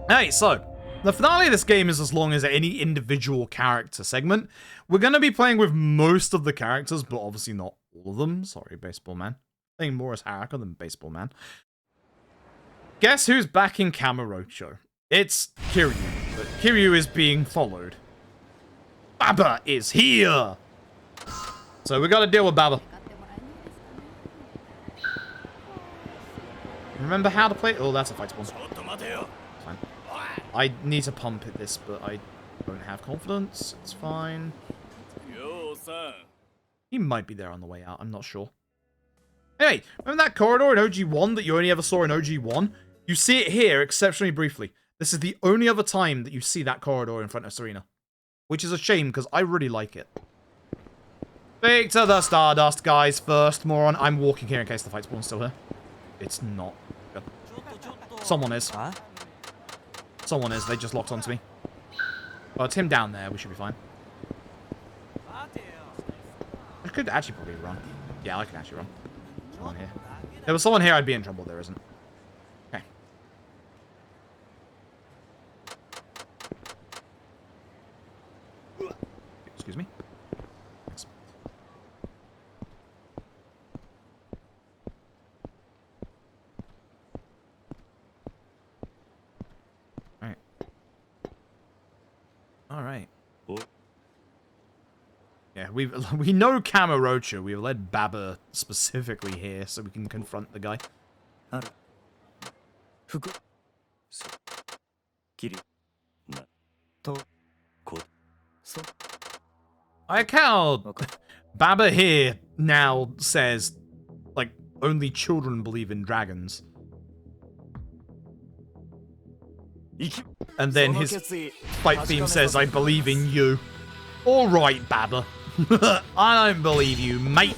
Hey, so, the finale of this game is as long as any individual character segment. We're going to be playing with most of the characters, but obviously not all of them. Sorry, Baseball Man. Playing more as Haruka than Baseball Man. Guess who's back in Kamurocho? It's Kiryu, but Kiryu is being followed. Baba is here! So we gotta deal with Baba. Remember how to play? Oh, that's a fight spawn. Fine. I need to pump at this, but I don't have confidence. It's fine. He might be there on the way out, I'm not sure. Anyway, remember that corridor in OG1 that you only ever saw in OG1? You see it here exceptionally briefly. This is the only other time that you see that corridor in front of Serena. Which is a shame, because I really like it. Speak to the Stardust guys first, moron. I'm walking here in case the fight spawn's still here. It's not. Good. Someone is. Someone is. They just locked onto me. Oh, it's him down there. We should be fine. I could actually probably run. Yeah, I can actually run. Someone here. If there was someone here, I'd be in trouble. There isn't. Okay. Excuse me. Thanks. Alright. Alright. Yeah, we know Kamurocho. We've led Baba specifically here so we can confront the guy. I like how Baba here now says, like, only children believe in dragons. And then his fight theme says, I believe in you. Alright, Baba. I don't believe you, mate.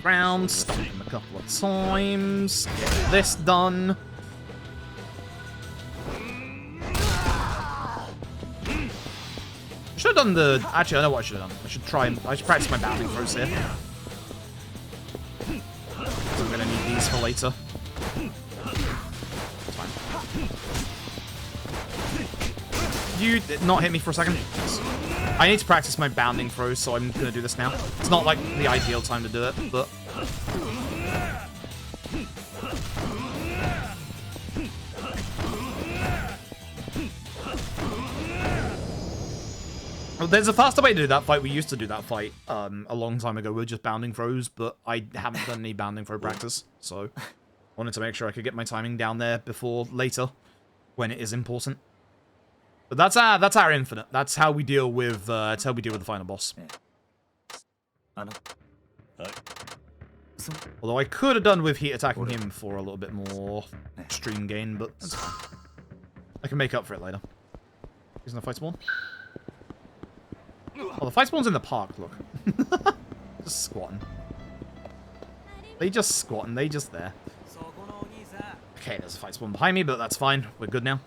Round, stop him a couple of times. Get this done. Should have done the... Actually, I know what I should have done. I should practice my bounding throws here. I'm gonna need these for later. It's fine. You did not hit me for a second. I need to practice my bounding throws, so I'm gonna do this now. It's not like the ideal time to do it, but... Well, there's a faster way to do that fight. We used to do that fight a long time ago with just bounding throws, but I haven't done any bounding throw practice, so wanted to make sure I could get my timing down there before later, when it is important. But that's our infinite. That's how we deal with the final boss. Although I could have done with heat attacking him for a little bit more extreme gain, but that's fine. I can make up for it later. Isn't a fight spawn? Oh, the fight spawn's in the park, look. Just squatting. They just squatting, they just there. Okay, there's a fight spawn behind me, but that's fine. We're good now.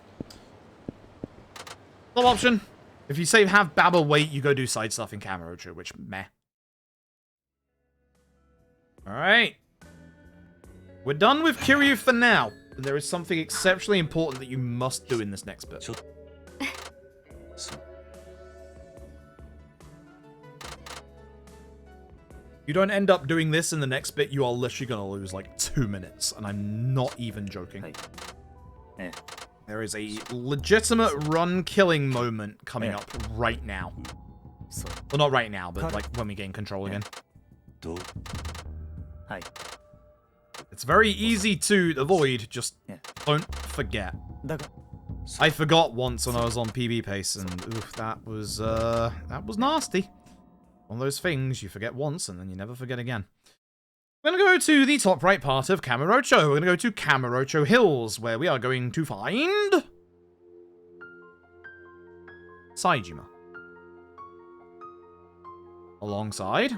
Top option. If you say have Baba wait, you go do side stuff in Kamurocho, which meh. Alright. We're done with Kiryu for now. But there is something exceptionally important that you must do in this next bit. You don't end up doing this in the next bit, you are literally going to lose like 2 minutes. And I'm not even joking. There is a legitimate run-killing moment coming up right now. Well, not right now, but like when we gain control again. It's very easy to avoid, just don't forget. I forgot once when I was on PB pace, and oof, that was nasty. One of those things you forget once, and then you never forget again. We're going to go to the top right part of Kamurocho. We're going to go to Kamurocho Hills, where we are going to find Saejima. Alongside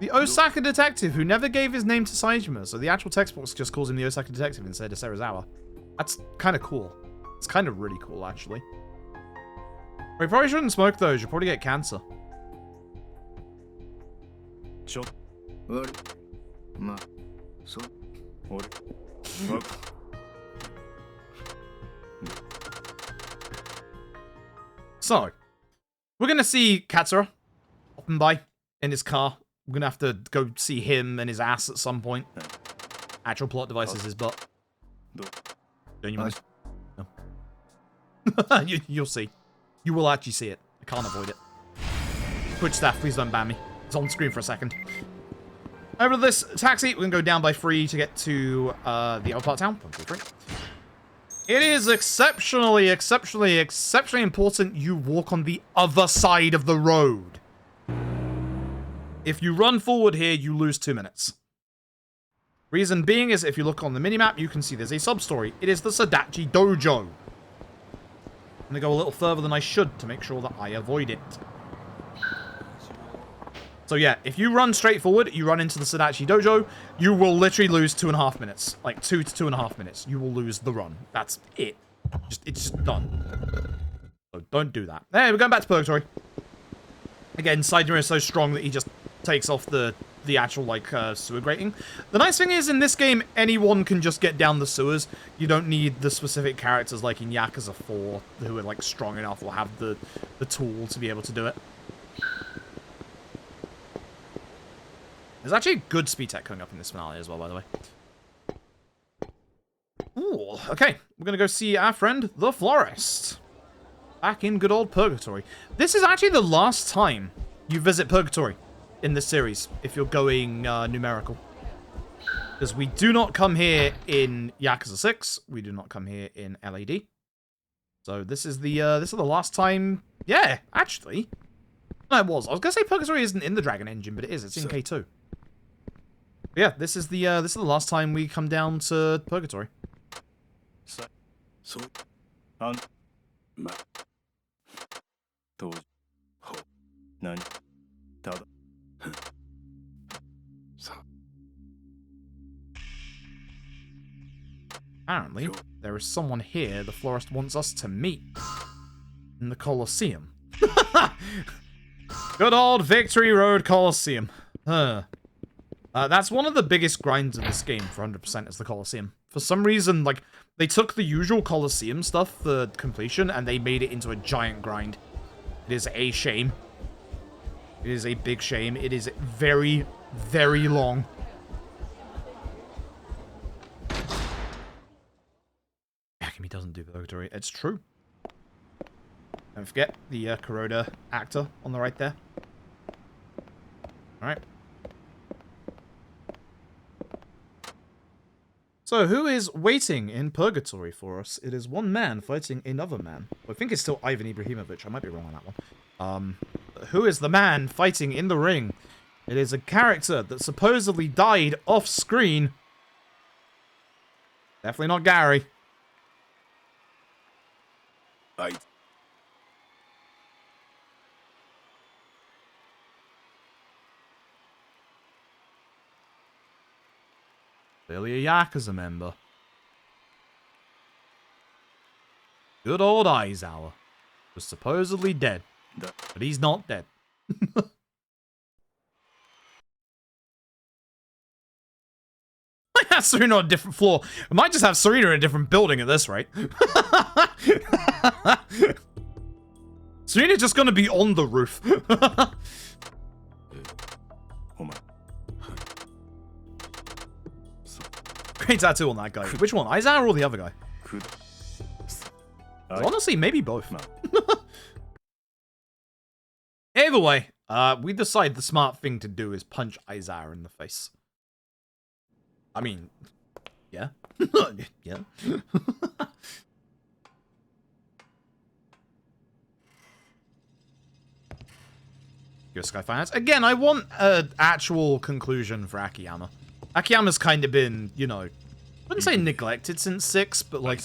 the Osaka detective, who never gave his name to Saejima, so the actual textbooks just calls him the Osaka detective instead of Serizawa. That's kind of cool. It's kind of really cool, actually. We probably shouldn't smoke those. You'll probably get cancer.
Sure.
So, we're going to see Katsura hopping by in his car. We're going to have to go see him and his ass at some point. Actual plot device is his butt. Don't you mind? No. You'll see. You will actually see it. I can't avoid it. Twitch staff, please don't ban me. It's on screen for a second. Over to this taxi. We're going to go down by 3 to get to the other part of town. 1, 2, 3. It is exceptionally important you walk on the other side of the road. If you run forward here, you lose 2 minutes. Reason being is, if you look on the minimap, you can see there's a sub-story. It is the Sadachi Dojo. I'm going to go a little further than I should to make sure that I avoid it. So yeah, if you run straight forward, you run into the Sadachi Dojo, you will literally lose 2.5 minutes. Like 2 to 2.5 minutes. You will lose the run. That's it. It's just done. So don't do that. Hey, we're going back to Purgatory. Again, Saejima is so strong that he just takes off the actual, like, sewer grating. The nice thing is, in this game, anyone can just get down the sewers. You don't need the specific characters like in Yakuza 4 who are, like, strong enough or have the tool to be able to do it. There's actually a good speed tech coming up in this finale as well, by the way. Ooh, okay. We're going to go see our friend, the Florist. Back in good old Purgatory. This is actually the last time you visit Purgatory in this series, if you're going numerical. Because we do not come here in Yakuza 6. We do not come here in LAD. So this is the last time... Yeah, actually. No, it was. I was going to say Purgatory isn't in the Dragon Engine, but it is. It's in K2. But yeah, this is the last time we come down to Purgatory. Apparently, there is someone here the Florist wants us to meet. In the Colosseum. Good old Victory Road Colosseum. That's one of the biggest grinds of this game for 100% is the Colosseum. For some reason, like, they took the usual Colosseum stuff for completion and they made it into a giant grind. It is a shame. It is a big shame. It is very, very long. Yakumi doesn't do Purgatory. It's true. Don't forget the Kuroda actor on the right there. Alright. So, who is waiting in Purgatory for us? It is one man fighting another man. I think it's still Ivan Ibrahimovic. I might be wrong on that one. Who is the man fighting in the ring? It is a character that supposedly died off-screen. Definitely not Gary. Clearly a Yakuza member. Good old Aizawa was supposedly dead, but he's not dead. I have Serena on a different floor. I might just have Serena in a different building at this rate. Serena's just gonna be on the roof. Great tattoo on that guy. Which one? Aizawa or the other guy? Honestly, maybe both. Either way, we decide the smart thing to do is punch Aizawa in the face. I mean, yeah. Yeah. Go Sky Finance. Again, I want an actual conclusion for Akiyama. Akiyama's kind of been, you know, I wouldn't say neglected since 6, but like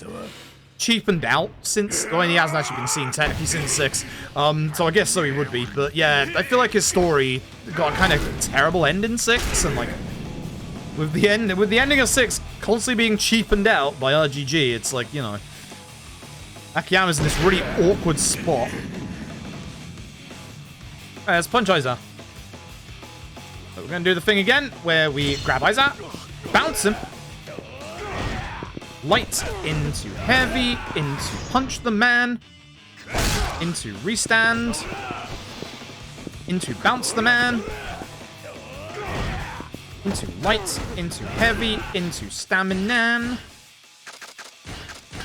cheapened out since, well, he hasn't actually been seen technically since 6. So I guess so he would be, but yeah, I feel like his story got a kind of terrible end in 6, and like with the ending of 6 constantly being cheapened out by RGG, it's like, you know, Akiyama's in this really awkward spot. Alright, let's punch Aizawa. So we're gonna do the thing again, where we grab Aizawa, bounce him, light into heavy, into punch the man, into restand, into bounce the man, into light, into heavy, into stamina,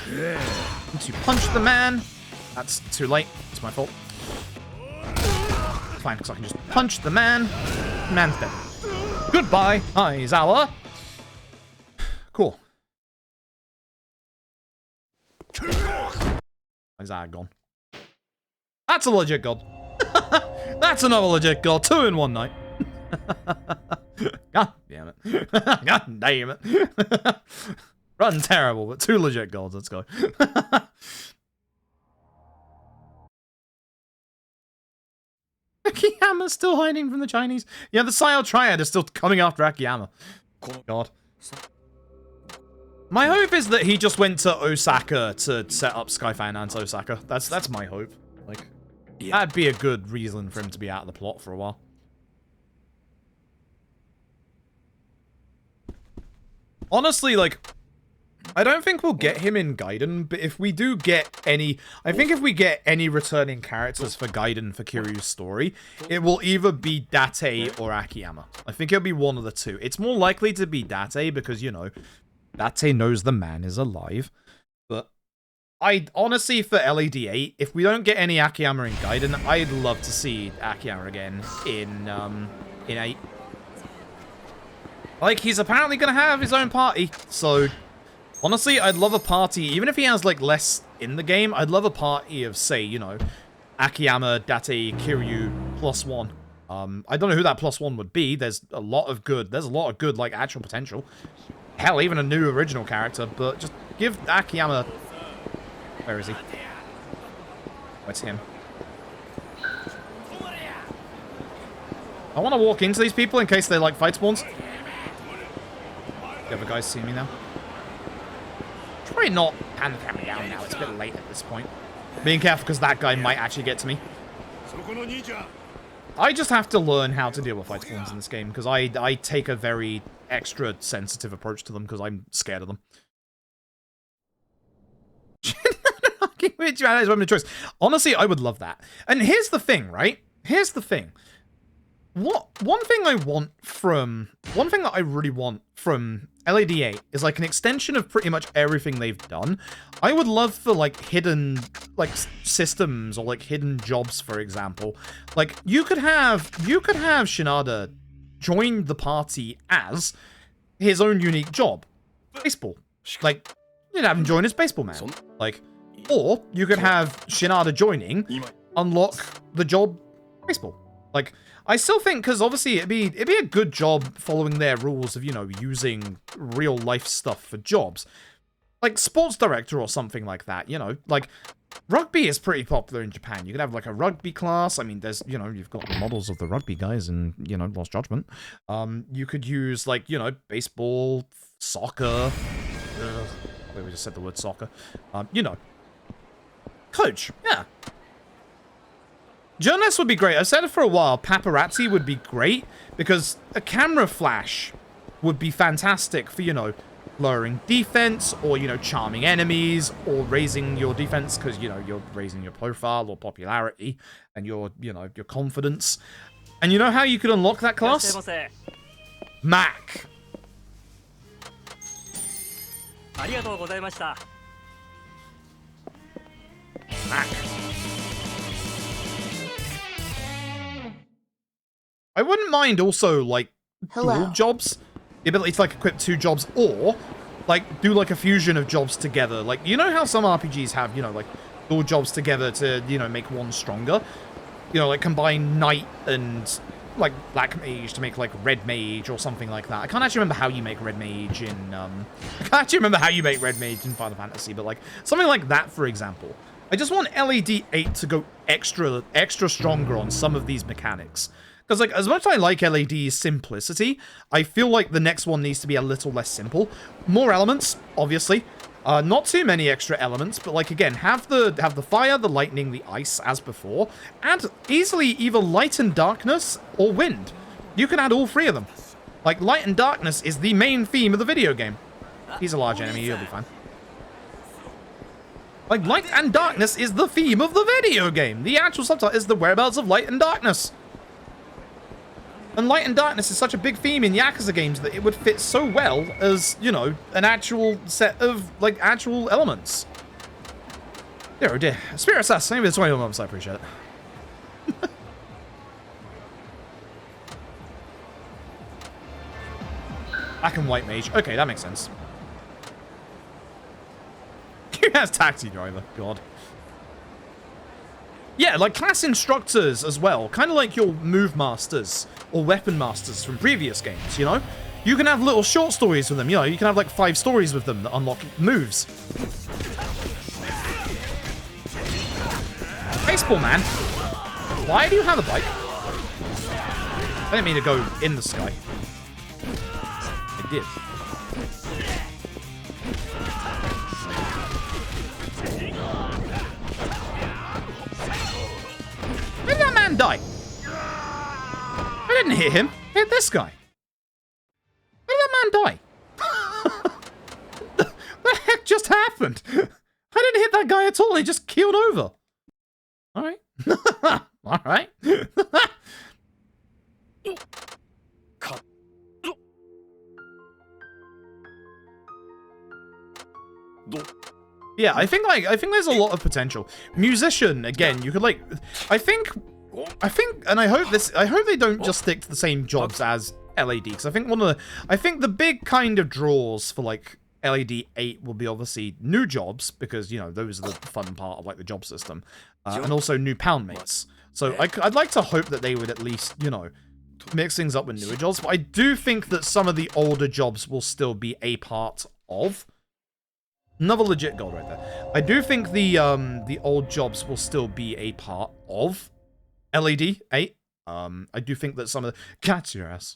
into punch the man. That's too late. It's my fault. It's fine, because I can just punch the man. Man's dead. Goodbye, Aizawa. Cool. Aizawa gone. That's a legit god. That's another legit god. 2 in one night. God damn it. God damn it. Run terrible, but 2 legit gods. Let's go. Akiyama's still hiding from the Chinese. Yeah, the Sayo Triad is still coming after Akiyama. God. My hope is that he just went to Osaka to set up Sky Finance Osaka. That's my hope. Like, that'd be a good reason for him to be out of the plot for a while. Honestly, like, I don't think we'll get him in Gaiden, but if we do get any... I think if we get any returning characters for Gaiden for Kiryu's story, it will either be Date or Akiyama. I think it'll be one of the two. It's more likely to be Date because, you know, Date knows the man is alive. But I honestly, for LED 8, if we don't get any Akiyama in Gaiden, I'd love to see Akiyama again in 8. Like, he's apparently going to have his own party, so... Honestly, I'd love a party, even if he has, like, less in the game, I'd love a party of, say, you know, Akiyama, Date, Kiryu, +1. I don't know who that +1 would be. There's a lot of good, like, actual potential. Hell, even a new original character, but just give Akiyama... Where is he? Where's him? I want to walk into these people in case they, like, fight spawns. The other guys see me now. Probably not hand the camera down now. It's a bit late at this point. Being careful because that guy might actually get to me. I just have to learn how to deal with fight spawns in this game because I take a very extra sensitive approach to them because I'm scared of them. Which man is women of choice? Honestly, I would love that. And here's the thing, right? Here's the thing. One thing I really want from LAD8 is like an extension of pretty much everything they've done. I would love for like hidden like systems or like hidden jobs, for example. Like you could have Shinada join the party as his own unique job. Baseball. Like you'd have him join as baseball man. Like, or you could have Shinada joining, unlock the job baseball. Like, I still think, because obviously it'd be a good job following their rules of, you know, using real life stuff for jobs. Like sports director or something like that, you know, like Rugby is pretty popular in Japan. You could have like a rugby class. I mean, there's, you know, you've got the models of the rugby guys in, you know, Lost Judgment. You could use like, you know, baseball, soccer. We just said the word soccer. You know. Coach, yeah. Journalists would be great. I've said it for a while. Paparazzi would be great because a camera flash would be fantastic for, you know, lowering defense or, you know, charming enemies or raising your defense because, you know, you're raising your profile or popularity and your, you know, your confidence. And you know how you could unlock that class? Mac. Mac. I wouldn't mind also, like, dual jobs. The ability to, like, equip 2 jobs or, like, do, like, a fusion of jobs together. Like, you know how some RPGs have, you know, like, dual jobs together to, you know, make one stronger? You know, like, combine Knight and, like, Black Mage to make, like, Red Mage or something like that. I can't actually remember how you make Red Mage in, I can't actually remember how you make Red Mage in Final Fantasy, but, like, something like that, for example. I just want LED 8 to go extra stronger on some of these mechanics. Because, like, as much as I like LAD's simplicity, I feel like the next one needs to be a little less simple. More elements, obviously. Not too many extra elements, but, like, again, have the fire, the lightning, the ice, as before. Add easily either light and darkness or wind. You can add all 3 of them. Like, light and darkness is the main theme of the video game. He's a large enemy, you'll be fine. Like, light and darkness is the theme of the video game. The actual subtitle is the whereabouts of light and darkness. And light and darkness is such a big theme in Yakuza games that it would fit so well as, you know, an actual set of, like, actual elements. Dear, oh dear. Spirit Sass, maybe the 21 months, I appreciate it. Black and white mage. Okay, that makes sense. Who has taxi driver? God. Yeah, like class instructors as well. Kind of like your move masters or weapon masters from previous games, you know? You can have little short stories with them, you know? You can have like 5 stories with them that unlock moves. Baseball man. Why do you have a bike? I didn't mean to go in the sky. I did. Where did that man die? I didn't hit him. I hit this guy. Where did that man die? What the heck just happened? I didn't hit that guy at all. He just keeled over. All right. All right. Yeah, I think there's a lot of potential. Musician, again, you could like, I think, and I hope they don't just stick to the same jobs as LAD, because I think the big kind of draws for like LAD 8 will be obviously new jobs, because, you know, those are the fun part of like the job system, and also new pound mates. So I'd like to hope that they would at least, you know, mix things up with newer jobs, but I do think that some of the older jobs will still be a part of. Another legit goal right there. I do think the old jobs will still be a part of LAD 8. I do think that some of the... Catch your ass.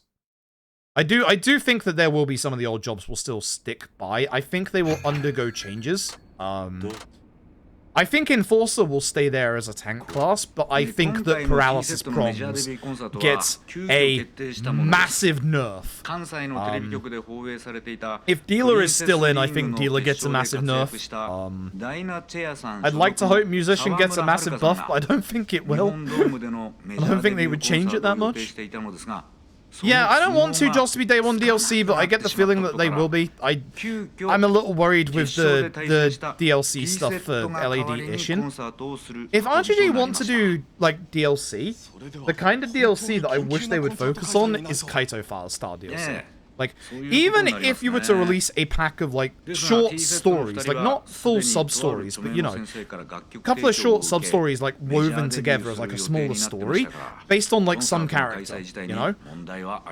I do think that there will be some of the old jobs will still stick by. I think they will undergo changes. I think Enforcer will stay there as a tank class, but I think that Paralysis Prongs gets a massive nerf. If Dealer is still in, I think Dealer gets a massive nerf. I'd like to hope Musician gets a massive buff, but I don't think it will. I don't think they would change it that much. Yeah, I don't want 2 jobs to be day 1 DLC, but I get the feeling that they will be. I'm a little worried with the DLC stuff for LAD Ishin. If RGG want to do, like, DLC, the kind of DLC that I wish they would focus on is Kaito File style DLC. Like, even if you were to release a pack of, like, short stories, like, not full sub-stories, but, you know, a couple of short sub-stories, like, woven together as, like, a smaller story, based on, like, some character, you know?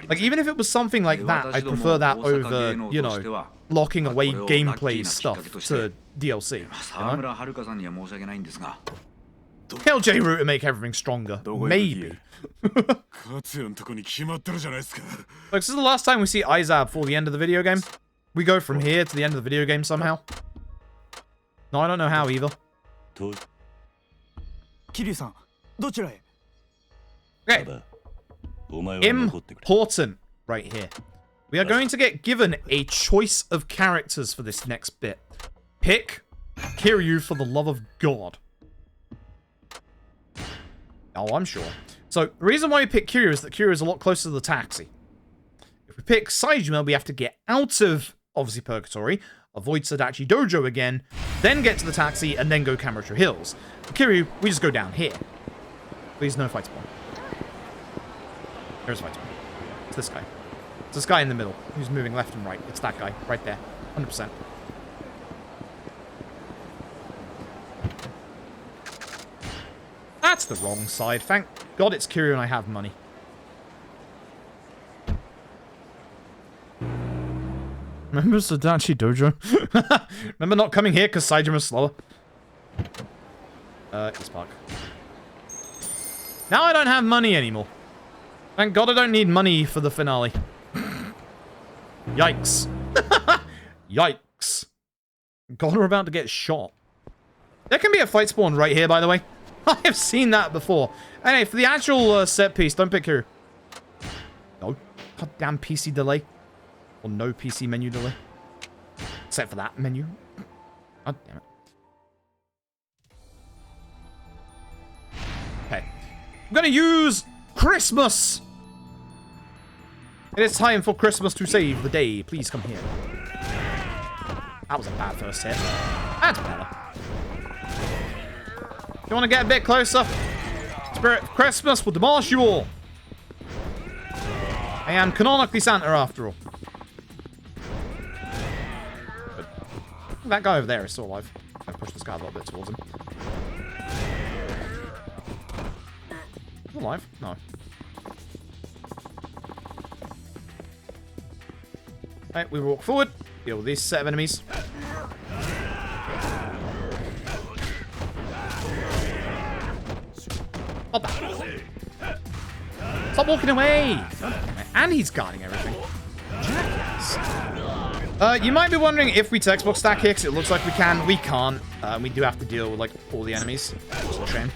Like, even if it was something like that, I'd prefer that over, you know, locking away gameplay stuff to DLC. You know?
沢村遥さんには申し訳ないんですが
Tell J-Root to make everything stronger. Maybe. Like, this is the last time we see Izab before the end of the video game. We go from here to the end of the video game somehow. No, I don't know how either.
桐生さんどちらへ
Okay.
ただお前は残ってくれ
Important right here. We are going to get given a choice of characters for this next bit. Pick Kiryu for the love of God. Oh, I'm sure. So, the reason why we pick Kiryu is that Kiryu is a lot closer to the taxi. If we pick Saejima, we have to get out of, obviously, Purgatory, avoid Sadachi Dojo again, then get to the taxi, and then go Kamurocho Hills. For Kiryu, we just go down here. Please, no fight spawn. There's a fight spawn. It's this guy. It's this guy in the middle, who's moving left and right. It's that guy, right there. 100%. That's the wrong side. Thank God it's Kiryu and I have money. Remember Sadachi Dojo? Remember not coming here because Saejima's slower? East Park. Now I don't have money anymore. Thank God I don't need money for the finale. Yikes. Yikes. God, we're about to get shot. There can be a fight spawn right here, by the way. I have seen that before. Anyway, for the actual set piece, don't pick Kiryu. No. Goddamn PC delay. Or no PC menu delay. Except for that menu. God damn it. Okay. I'm gonna use Christmas! It is time for Christmas to save the day. Please come here. That was a bad first hit. That's better. You want to get a bit closer? Spirit of Christmas will demolish you all. I am canonically Santa after all. But that guy over there is still alive. I push this guy a little bit towards him. Still alive? No. Alright, we walk forward. Deal with this set of enemies. Stop that. Stop walking away! And he's guarding everything. Jackass. You might be wondering if we Xbox stack here, because it looks like we can. We can't. We do have to deal with, like, all the enemies. It's a shame.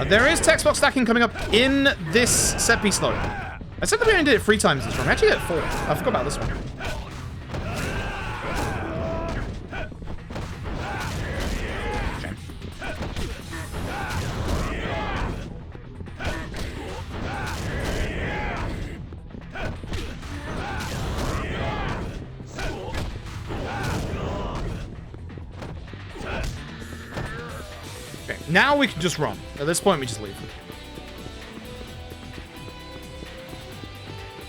There is Xbox stacking coming up in this set piece, though. I said that we only did it 3 times this run. We actually did it 4. I forgot about this one. Now we can just run. At this point, we just leave.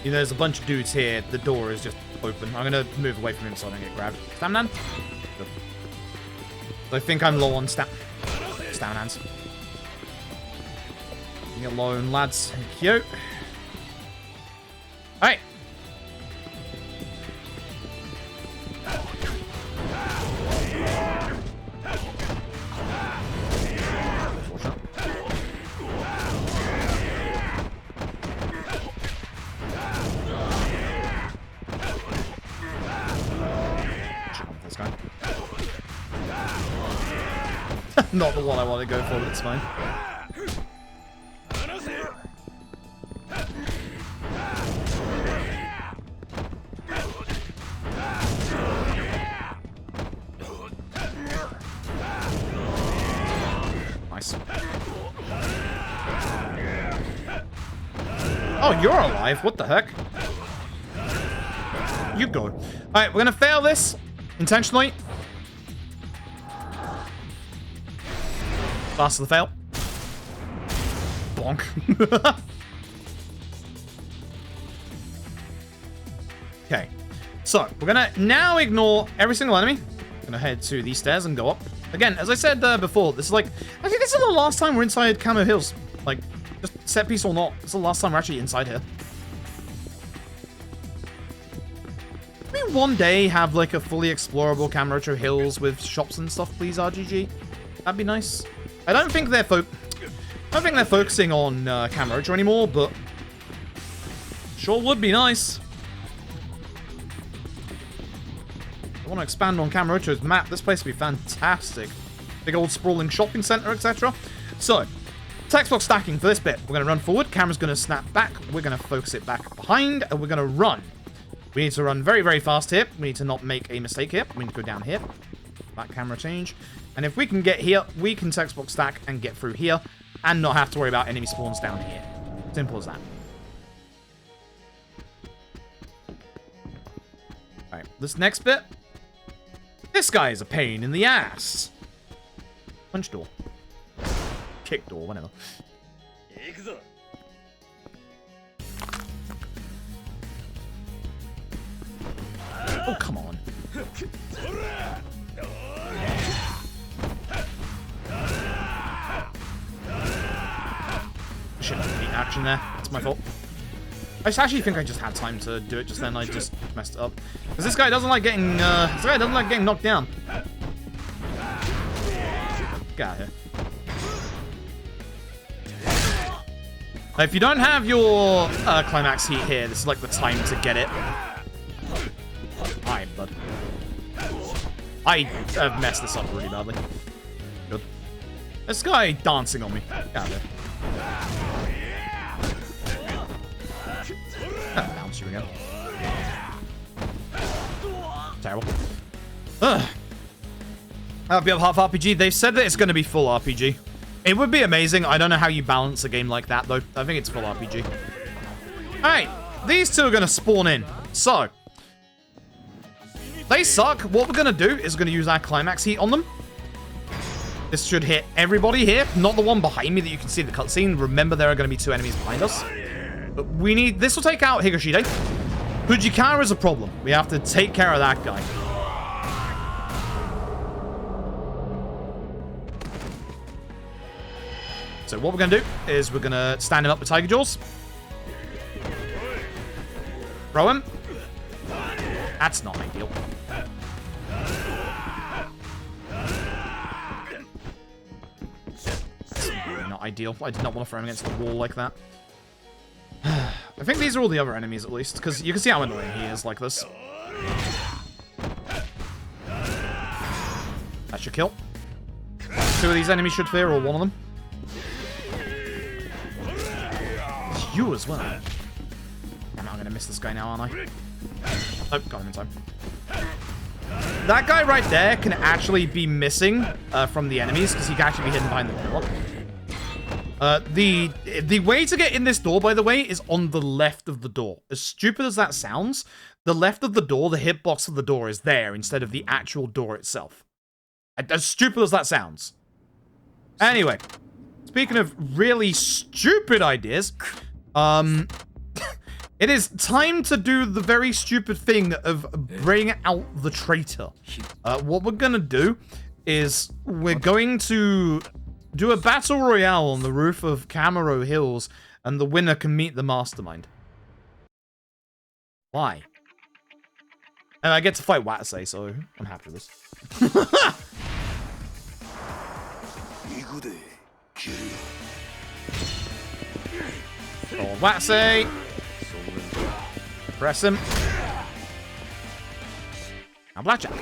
You know, there's a bunch of dudes here. The door is just open. I'm going to move away from him so I don't get grabbed. Stamina? Good. I think I'm low on stamina hands. Leave me alone, lads. Thank you. Alright. Not the one I want to go for, but it's fine. Nice. Oh, you're alive. What the heck? You go. Alright, we're gonna fail this intentionally. Last of the fail. Bonk. Okay. So, we're gonna now ignore every single enemy. We're gonna head to these stairs and go up. Again, as I said before, this is like... I think this is the last time we're inside Camo Hills. Like, just set piece or not, it's the last time we're actually inside here. Maybe one day have like a fully explorable Kamurocho Hills with shops and stuff, please, RGG. That'd be nice. I don't think they're focusing on Kamurocho anymore, but sure would be nice. I want to expand on Kamurocho's map. This place would be fantastic. Big old sprawling shopping center, etc. So, text box stacking for this bit. We're going to run forward. Camera's going to snap back. We're going to focus it back behind, and we're going to run. We need to run very, very fast here. We need to not make a mistake here. We need to go down here. Back camera change. And if we can get here, we can text box stack and get through here and not have to worry about enemy spawns down here. Simple as that. Alright, this next bit. This guy is a pain in the ass. Punch door. Kick door, whatever. Oh, come on. Shouldn't have beat action there. It's my fault. I actually think I just had time to do it just then. I just messed it up. Because this guy doesn't like getting knocked down. Get out of here. If you don't have your climax heat here, this is like the time to get it. Alright, bud. I have messed this up really badly. Good. This guy dancing on me. Get out of here. Bounce you again. Terrible. Ugh. That'll be a half RPG. They've said that it's going to be full RPG. It would be amazing. I don't know how you balance a game like that, though. I think it's full RPG. Alright. These two are going to spawn in. So. They suck. What we're going to do is we're going to use our climax heat on them. This should hit everybody here. Not the one behind me that you can see the cutscene. Remember, there are going to be two enemies behind us. But we need... This will take out Higashide. Fujikara is a problem. We have to take care of that guy. So what we're going to do is we're going to stand him up with Tiger Jaws. Throw him. That's not ideal. Really not ideal. I did not want to throw him against the wall like that. I think these are all the other enemies at least, because you can see how annoying he is like this. That should kill. Two of these enemies should fear, or one of them. You as well. I'm not gonna miss this guy now, aren't I? Oh, got him in time. That guy right there can actually be missing from the enemies, because he can actually be hidden behind the pillar. The way to get in this door, by the way, is on the left of the door. As stupid as that sounds, the left of the door, the hitbox of the door is there instead of the actual door itself. As stupid as that sounds. Anyway, speaking of really stupid ideas, it is time to do the very stupid thing of bring out the traitor. What we're gonna do is we're going to do a battle royale on the roof of Kamurocho Hills, and the winner can meet the mastermind. Why? And I get to fight Watsei, so I'm happy with this. Oh, Watsei. Press him. Now Blackjack.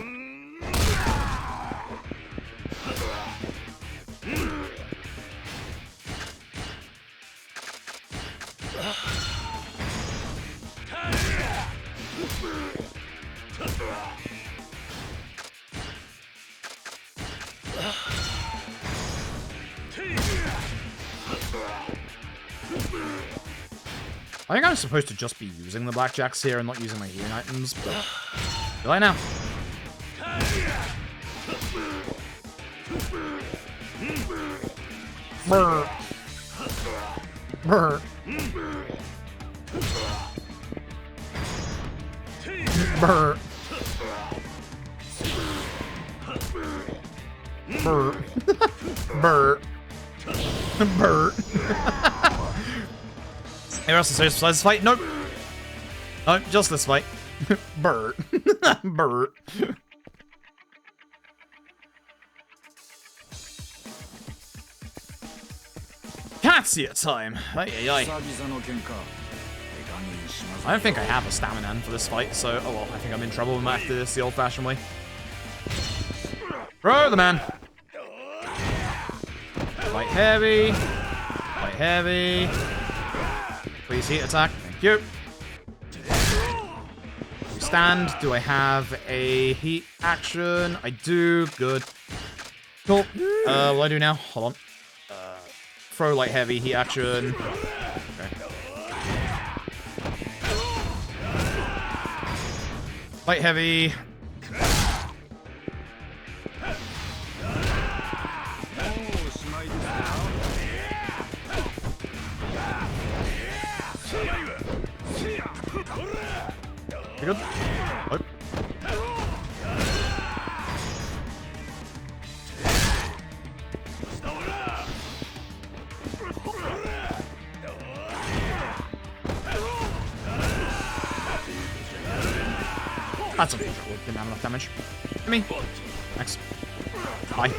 I think I'm supposed to just be using the blackjacks here and not using my healing items, but do I now? Brr. Brr. Brr. Brr. Brr. Brr. Anything else to say besides this fight? Nope. Nope, just this fight. Bert. Bert. Katsuya time. Ay, ay, ay. I don't think I have a stamina for this fight, so oh well, I think I'm in trouble. We might have to do this the old-fashioned way. Throw the man. Fight heavy. Fight heavy. Please heat attack. Thank you. Stand. Do I have a heat action? I do. Good. Cool. What do I do now? Hold on. Throw light heavy, heat action. Okay. Light heavy. You good? Oh. That's unfortunate. Didn't have enough damage. Hit me. Thanks. Bye.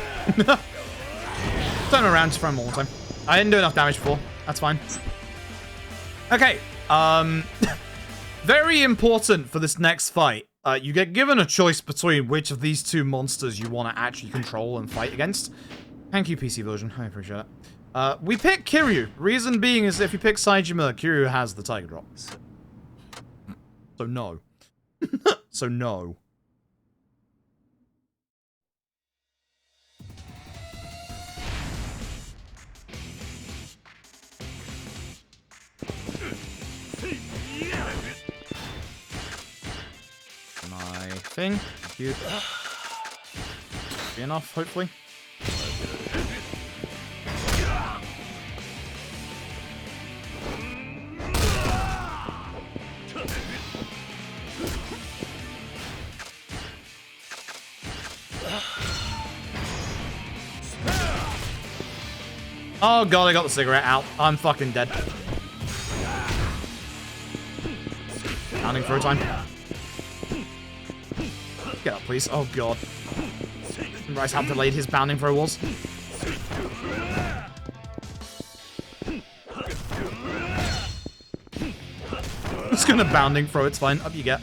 Turn around just for a more time. I didn't do enough damage before. That's fine. Okay. Very important for this next fight. You get given a choice between which of these two monsters you want to actually control and fight against. Thank you, PC version. I appreciate it. We pick Kiryu. Reason being is if you pick Saejima, Kiryu has the Tiger Drop. So no. So no. My thing. Thank you. Be enough, hopefully. Oh god, I got the cigarette out. I'm fucking dead. Pounding through time. Get up, please. Oh god. Didn't realize how delayed his bounding throw was. I'm just gonna bounding throw, it's fine. Up you get.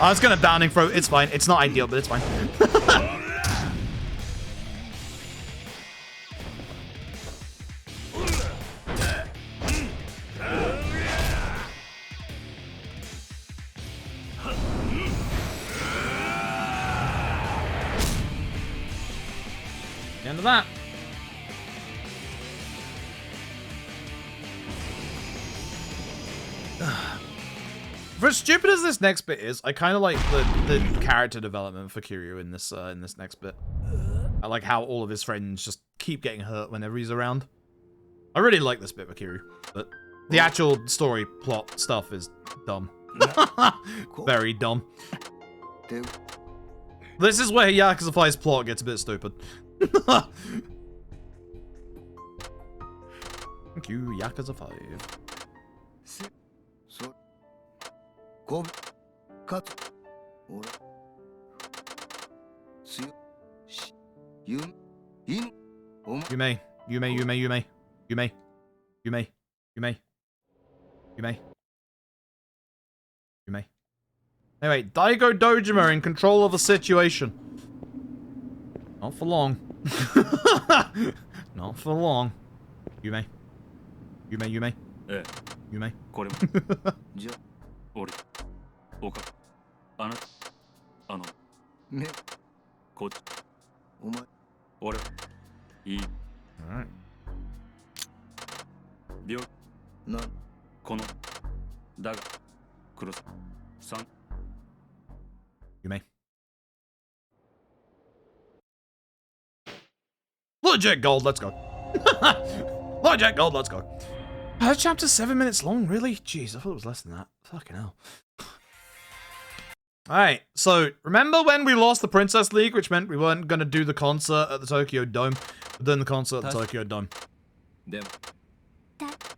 I was gonna bounding throw, it's fine. It's not ideal, but it's fine. End of that. For as stupid as this next bit is, I kind of like the character development for Kiryu in this next bit. I like how all of his friends just keep getting hurt whenever he's around. I really like this bit with Kiryu, but the actual story plot stuff is dumb. Very dumb. This is where Yakuza 5's plot gets a bit stupid. Thank you, Yakuza 5. You may. Anyway, Daigo Dojima in control of the situation. Not for long. Not for long. You may. Alright. You may. Legit gold, let's go. Legit gold, let's go. Chapter 7 minutes long, really? Jeez, I thought it was less than that. Fucking hell. Alright, so remember when we lost the Princess League, which meant we weren't going to do the concert at the Tokyo Dome? We're doing the concert at the Tokyo Dome. Don't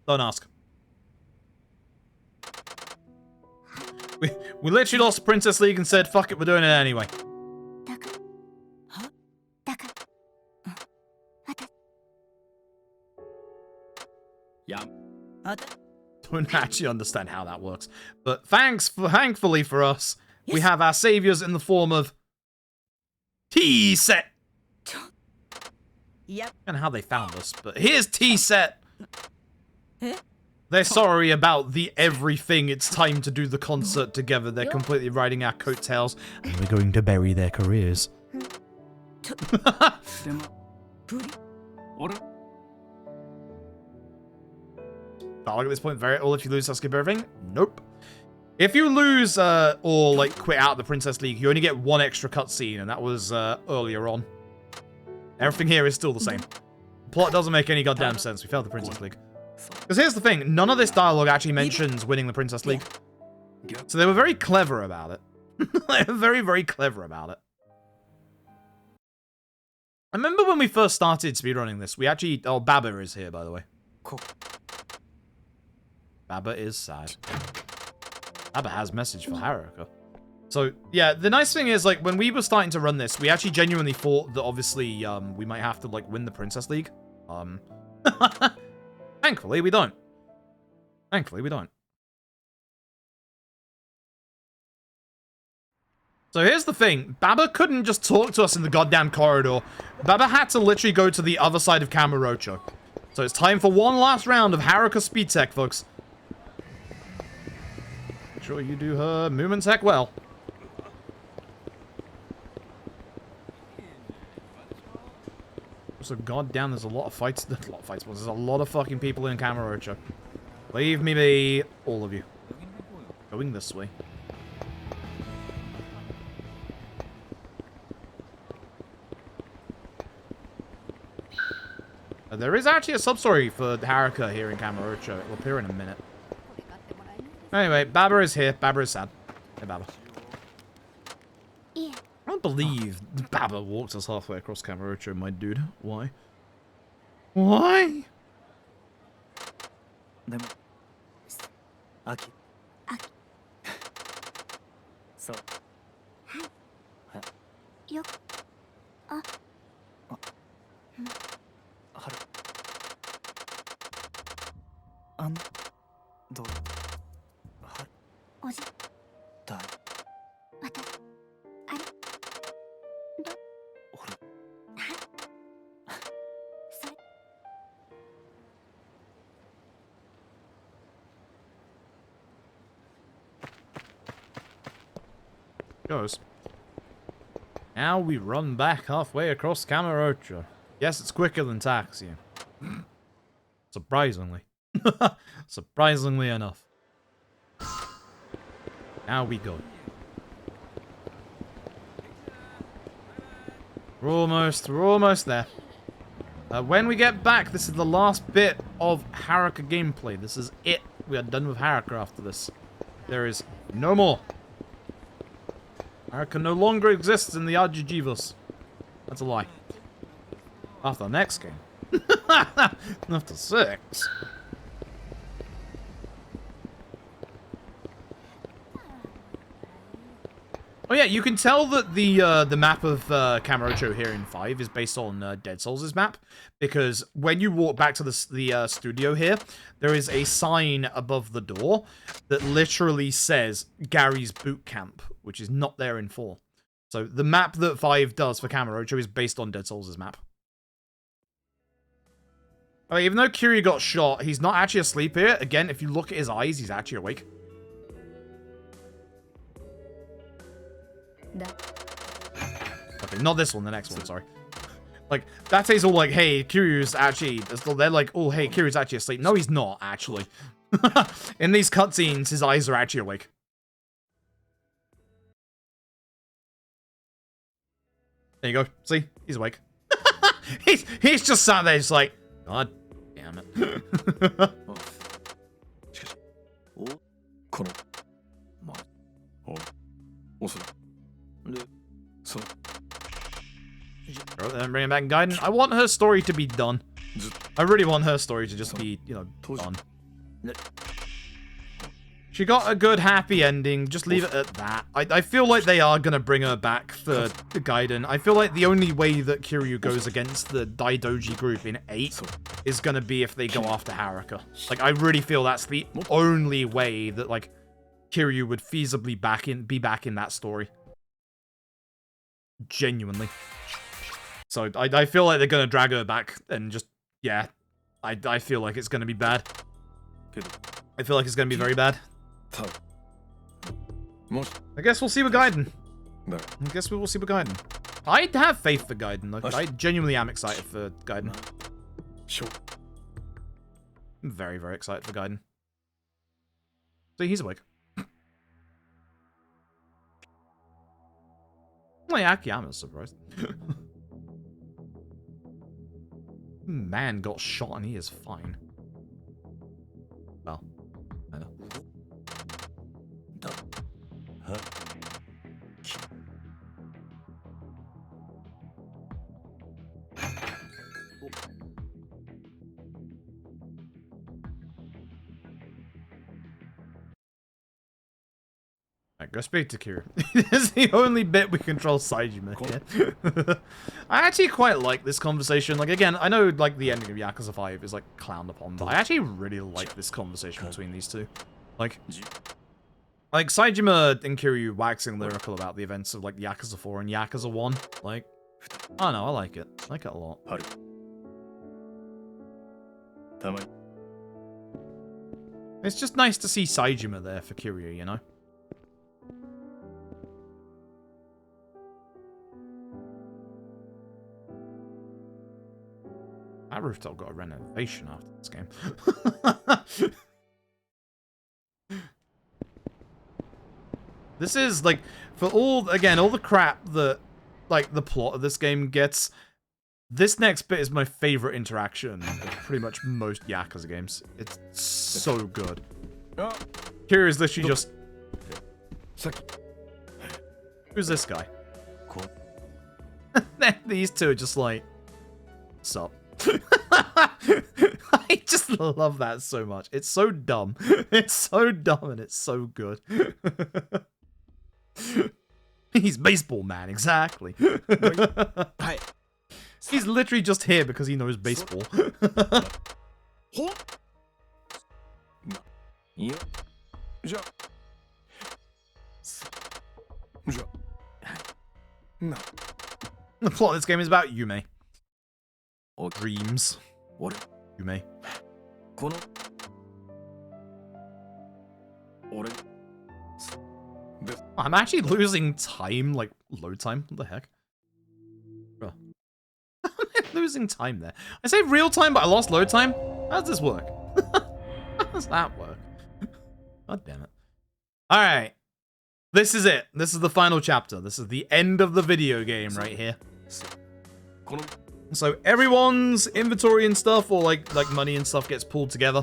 ask. We literally lost Princess League and said, fuck it, we're doing it anyway.
だからだから、私
Don't actually understand how that works. But thankfully for us, we have our saviors in the form of T-Set.
Yep.
I don't know how they found us, but here's T-Set. They're sorry about the everything. It's time to do the concert together. They're completely riding our coattails, and we're going to bury their careers. Look at this point, very all if you lose, I'll skip everything. Nope. If you lose or like quit out of the Princess League, you only get one extra cutscene, and that was earlier on. Everything here is still the same. The plot doesn't make any goddamn sense. We failed the Princess League. Because here's the thing, none of this dialogue actually mentions winning the Princess League. So they were very clever about it. They were very, very clever about it. I remember when we first started speedrunning this, we actually... Oh, Baba is here, by the way. Baba is sad. Baba has message for Haruka. So, yeah, the nice thing is, like, when we were starting to run this, we actually genuinely thought that, obviously, we might have to, like, win the Princess League. Thankfully, we don't. Thankfully, we don't. So here's the thing. Baba couldn't just talk to us in the goddamn corridor. Baba had to literally go to the other side of Kamurocho. So it's time for one last round of Haruka Speed Tech, folks. Make sure you do her movement tech well. So goddamn, there's a lot of fights. There's a lot of fucking people in Kamurocho. Leave me be, all of you. Going this way. There is actually a sub-story for Haruka here in Kamurocho. It will appear in a minute. Anyway, Baba is here. Baba is sad. Hey, Baba.
Yeah.
I don't believe Baba walked us halfway across Kamurocho, my dude. Why? Why?
Aki. So.
よあ
はるどうはる
おじ
だい
またあれど
俺
それ
Goes. Now we run back halfway across Kamurocho. Yes, it's quicker than taxi. Surprisingly. Surprisingly enough. Now we go. We're almost there. When we get back, this is the last bit of Haruka gameplay. This is it. We are done with Haruka after this. There is no more. Haruka no longer exists in the RGGverse. That's a lie. After the next game. After 6. Oh yeah, you can tell that the map of Kamurocho here in 5 is based on Dead Souls' map, because when you walk back to the studio here, there is a sign above the door that literally says Gary's Boot Camp, which is not there in 4. So the map that 5 does for Kamurocho is based on Dead Souls' map. Oh, even though Kiryu got shot, he's not actually asleep here. Again, if you look at his eyes, he's actually awake. Okay, not this one, the next one, sorry. Like, Date's all like, hey, Kiryu's actually... They're like, oh, hey, Kiryu's actually asleep. No, he's not, actually. In these cutscenes, his eyes are actually awake. There you go. See? He's awake. he's just sat there, just like, God damn it. Then bring it back in Gaiden. I want her story to be done. I really want her story to just be, you know, done. She got a good happy ending. Just leave it at that. I feel like they are gonna bring her back for Gaiden. I feel like the only way that Kiryu goes against the Daidoji group in 8 is gonna be if they go after Haruka. Like, I really feel that's the only way that, like, Kiryu would feasibly be back in that story. Genuinely. So, I feel like they're gonna drag her back and just, yeah. I feel like it's gonna be bad. I feel like it's gonna be very bad. I guess we'll see with Gaiden. I guess we will see with Gaiden. I have faith for Gaiden. Like, I genuinely am excited for Gaiden. I'm very, very excited for Gaiden. See, he's awake. Like, Akiyama's surprised. Man got shot and he is fine. Well, I know. Alright, go speak to Kiryu. This is the only bit we control Saejima here. I actually quite like this conversation. Like, again, I know, like, the ending of Yakuza 5 is, like, clowned upon, but I actually really like this conversation between these two. Like Saejima and Kiryu waxing lyrical about the events of, like, Yakuza 4 and Yakuza 1. Like, I don't know, I like it. I like it a lot. It's just nice to see Saejima there for Kiryu, you know? That rooftop got a renovation after this game. This is, like, for all the crap that, like, the plot of this game gets, this next bit is my favorite interaction of pretty much most Yakuza games. It's so good. Here is literally just... Who's this guy? These two are just like... Sup? I just love that so much. It's so dumb. It's so dumb and it's so good. He's baseball man, exactly. He's literally just here because he knows baseball. The plot of this game is about Yume. Or dreams. Yume. I'm actually losing time, like, load time. What the heck? Bro. I'm losing time there. I say real time, but I lost load time? How does this work? How does that work? God damn it. Alright. This is it. This is the final chapter. This is the end of the video game right here. So everyone's inventory and stuff, or like money and stuff, gets pulled together.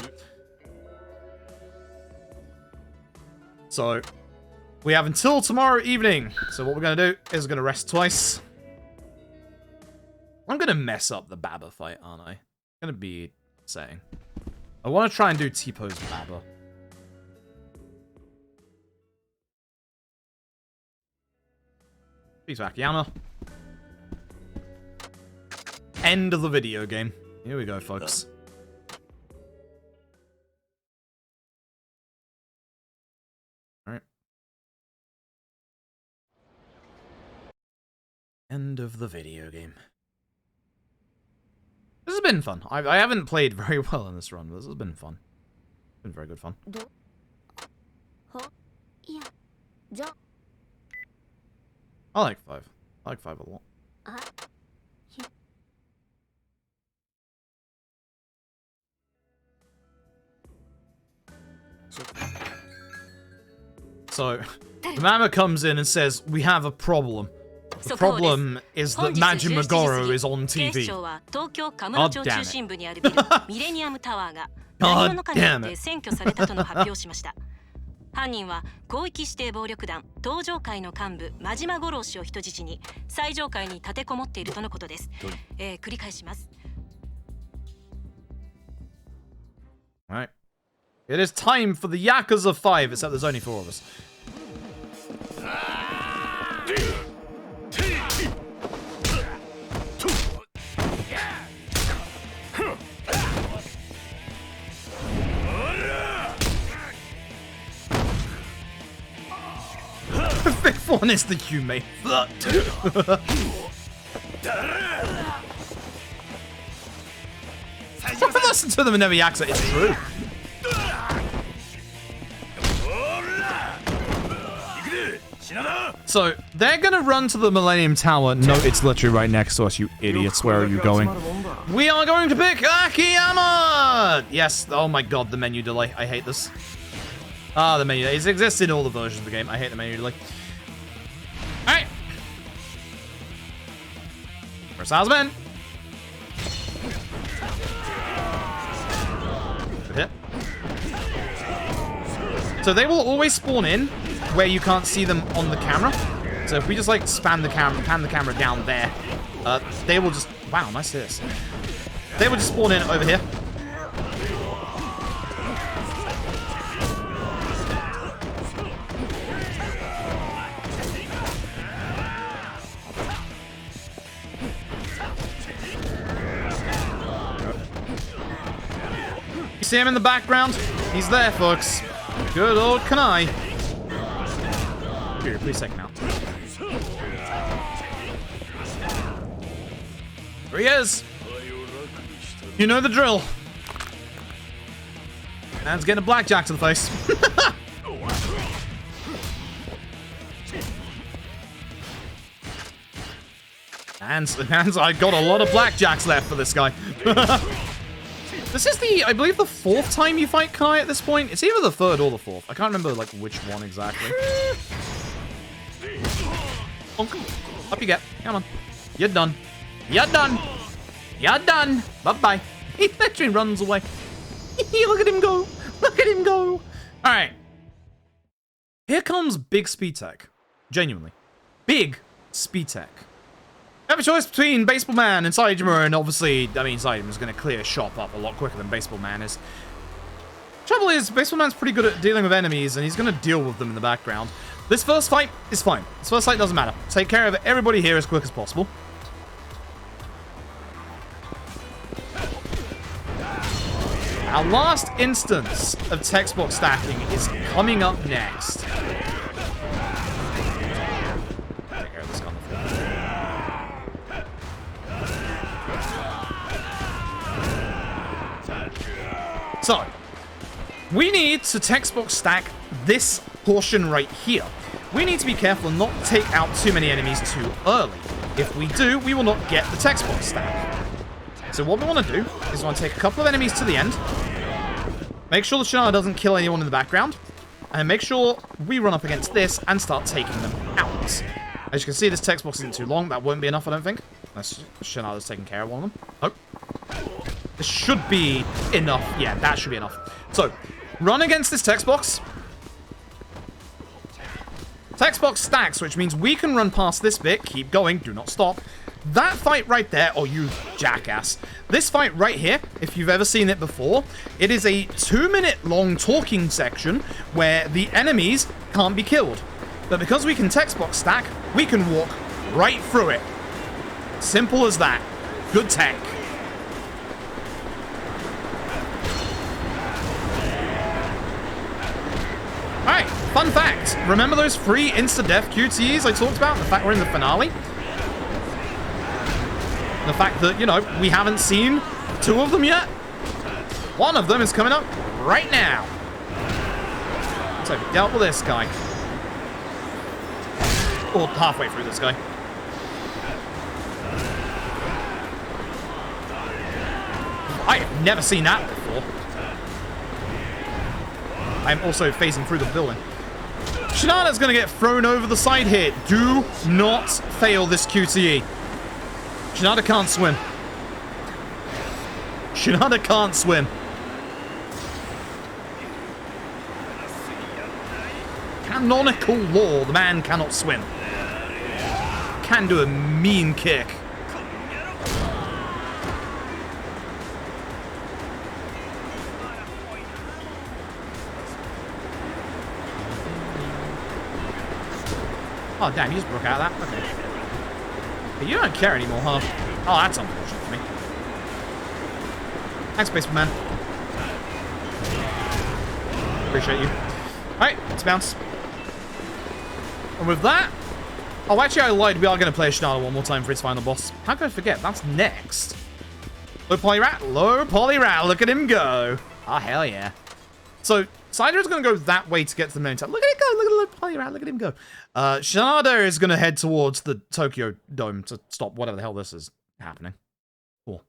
So we have until tomorrow evening. So what we're gonna do is we're gonna rest twice. I'm gonna mess up the Baba fight, aren't I? Gonna be saying. I want to try and do T-pose Baba. Peace, Akiyama. End of the video game. Here we go, folks. Alright. End of the video game. This has been fun. I haven't played very well in this run, but this has been fun. Been very good fun. I like 5. I like 5 a lot. So, the Mama comes in and says, we have a problem. The problem is that Majima Goro is on TV. God damn it. God damn it.
犯人は広域指定暴力団道場会の幹部真島五郎氏を人質に最上階に立てこもっているとのことです。繰り返します。
Alright. It is time for the Yakuza 5, except there's only 4 of us. The fifth one is the Yume. Listen to them in every accent, it's true. So, they're gonna run to the Millennium Tower. No, it's literally right next to us, you idiots. Where are you going? We are going to pick Akiyama! Yes, oh my god, the menu delay. I hate this. Ah, the menu. It exists in all the versions of the game. I hate the menu delay. Alright. First houseman. Good hit. So they will always spawn in where you can't see them on the camera. So if we just like pan the camera down there, they will just, wow, nice hits. They will just spawn in over here. You see him in the background? He's there, folks. Good old Kanai. Here, please second out. There he is. You know the drill. Man's getting a blackjack to the face. Hands, I got a lot of blackjacks left for this guy. This is the, I believe, the 4th time you fight Kai at this point. It's either the 3rd or the 4th. I can't remember, like, which one exactly. Bonk. Up you get. Come on. You're done. You're done. You're done. Bye-bye. He literally runs away. Look at him go. Look at him go. All right. Here comes big speed tech. Genuinely. Big speed tech. You have a choice between Baseball Man and Saejima, and obviously, I mean, Saejima's going to clear shop up a lot quicker than Baseball Man is. Trouble is, Baseball Man's pretty good at dealing with enemies, and he's going to deal with them in the background. This first fight is fine. This first fight doesn't matter. Take care of everybody here as quick as possible. Our last instance of text box stacking is coming up next. Take care of this guy on the floor. So, we need to text box stack this portion right here. We need to be careful and not take out too many enemies too early. If we do, we will not get the text box stack. So what we want to do is we want to take a couple of enemies to the end, make sure the Shinada doesn't kill anyone in the background, and make sure we run up against this and start taking them out. As you can see, this text box isn't too long. That won't be enough, I don't think. Unless Shinada's taking care of one of them. Oh. This should be enough. Yeah, that should be enough. So, run against this text box. Text box stacks, which means we can run past this bit. Keep going. Do not stop. That fight right there. Oh, you jackass. This fight right here, if you've ever seen it before, it is a 2-minute long talking section where the enemies can't be killed. But because we can text box stack, we can walk right through it. Simple as that. Good tech. Alright, fun fact. Remember those 3 insta-death QTEs I talked about? The fact we're in the finale? The fact that, you know, we haven't seen 2 of them yet? One of them is coming up right now. So, dealt with this guy. Or halfway through this guy. I have never seen that before. I'm also phasing through the building. Shinada's gonna get thrown over the side here. Do not fail this QTE. Shinada can't swim. Shinada can't swim. Canonical law, the man cannot swim. Can do a mean kick. Oh, damn, you just broke out of that. Okay. But you don't care anymore, huh? Oh, that's unfortunate for me. Thanks, Spaceman. Appreciate you. Alright, let's bounce. And with that... Oh, actually, I lied. We are going to play Shinada one more time for its final boss. How could I forget? That's next. Low poly rat. Low poly rat. Look at him go. Oh, hell yeah. So, Cider's going to go that way to get to the main town. Look at it go. Look at the low poly rat. Look at him go. Shinada is going to head towards the Tokyo Dome to stop whatever the hell this is happening. Cool.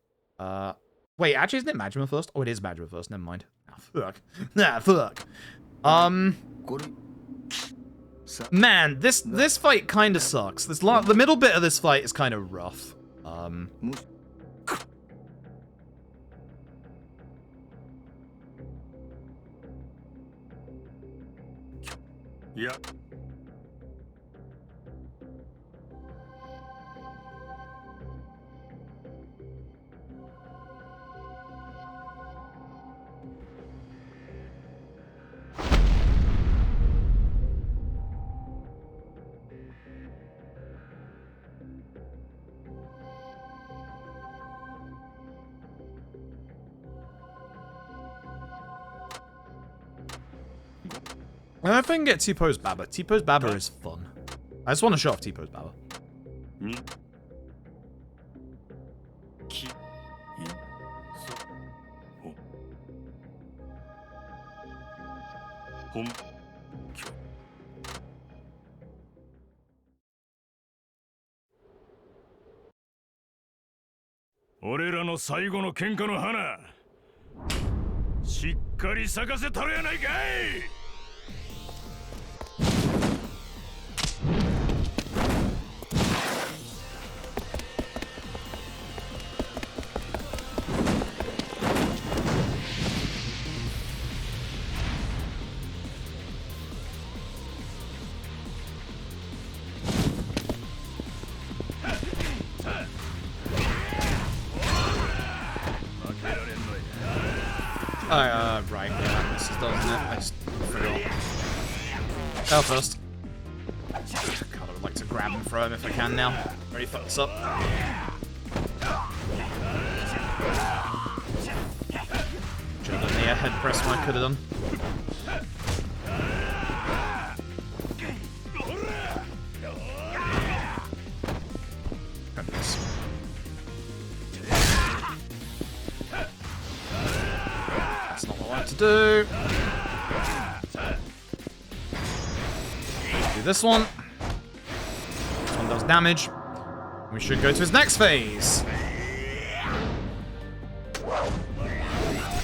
Wait, actually, isn't it Majima first? Oh, it is Majima first. Never mind. Ah, fuck. Nah, fuck. Man, this fight kind of sucks. The middle bit of this fight is kind of rough.
Yeah.
I don't know if I can get T-Pose Baba. T-Pose Baba is fun. I just want to show off T-Pose Baba.
俺らの最後の喧嘩の花しっかり咲かせたるやないかい。
Right, yeah, this is, doesn't it? I just forgot. Oh, first. God, I would like to grab and throw him if I can now. Already fucked this up. Should have done the head press when I could have done. Do this one. This one does damage. We should go to his next phase.